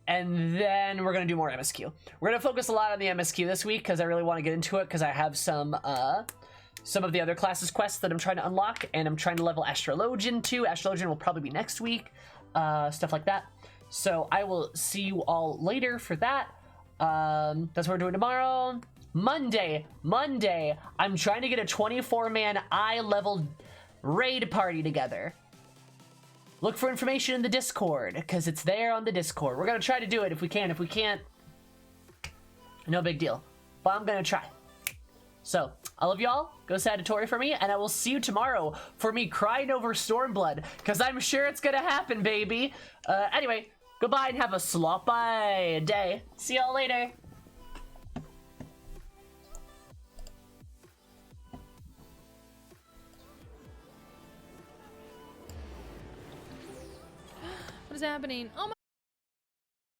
And then we're going to do more MSQ. We're going to focus a lot on the MSQ this week because I really want to get into it because I have some of the other classes quests that I'm trying to unlock, and I'm trying to level Astrologian too. Astrologian will probably be next week, stuff like that. So I will see you all later for that. That's what we're doing tomorrow. Monday, I'm trying to get a 24-man eye-level raid party together. Look for information in the Discord, because it's there on the Discord. We're going to try to do it if we can. If we can't, no big deal. But I'm going to try. So, I love y'all. Go Sagittari for me, and I will see you tomorrow for me crying over Stormblood, because I'm sure it's going to happen, baby. Anyway, goodbye and have a sloppy day. See y'all later. What is happening? Oh my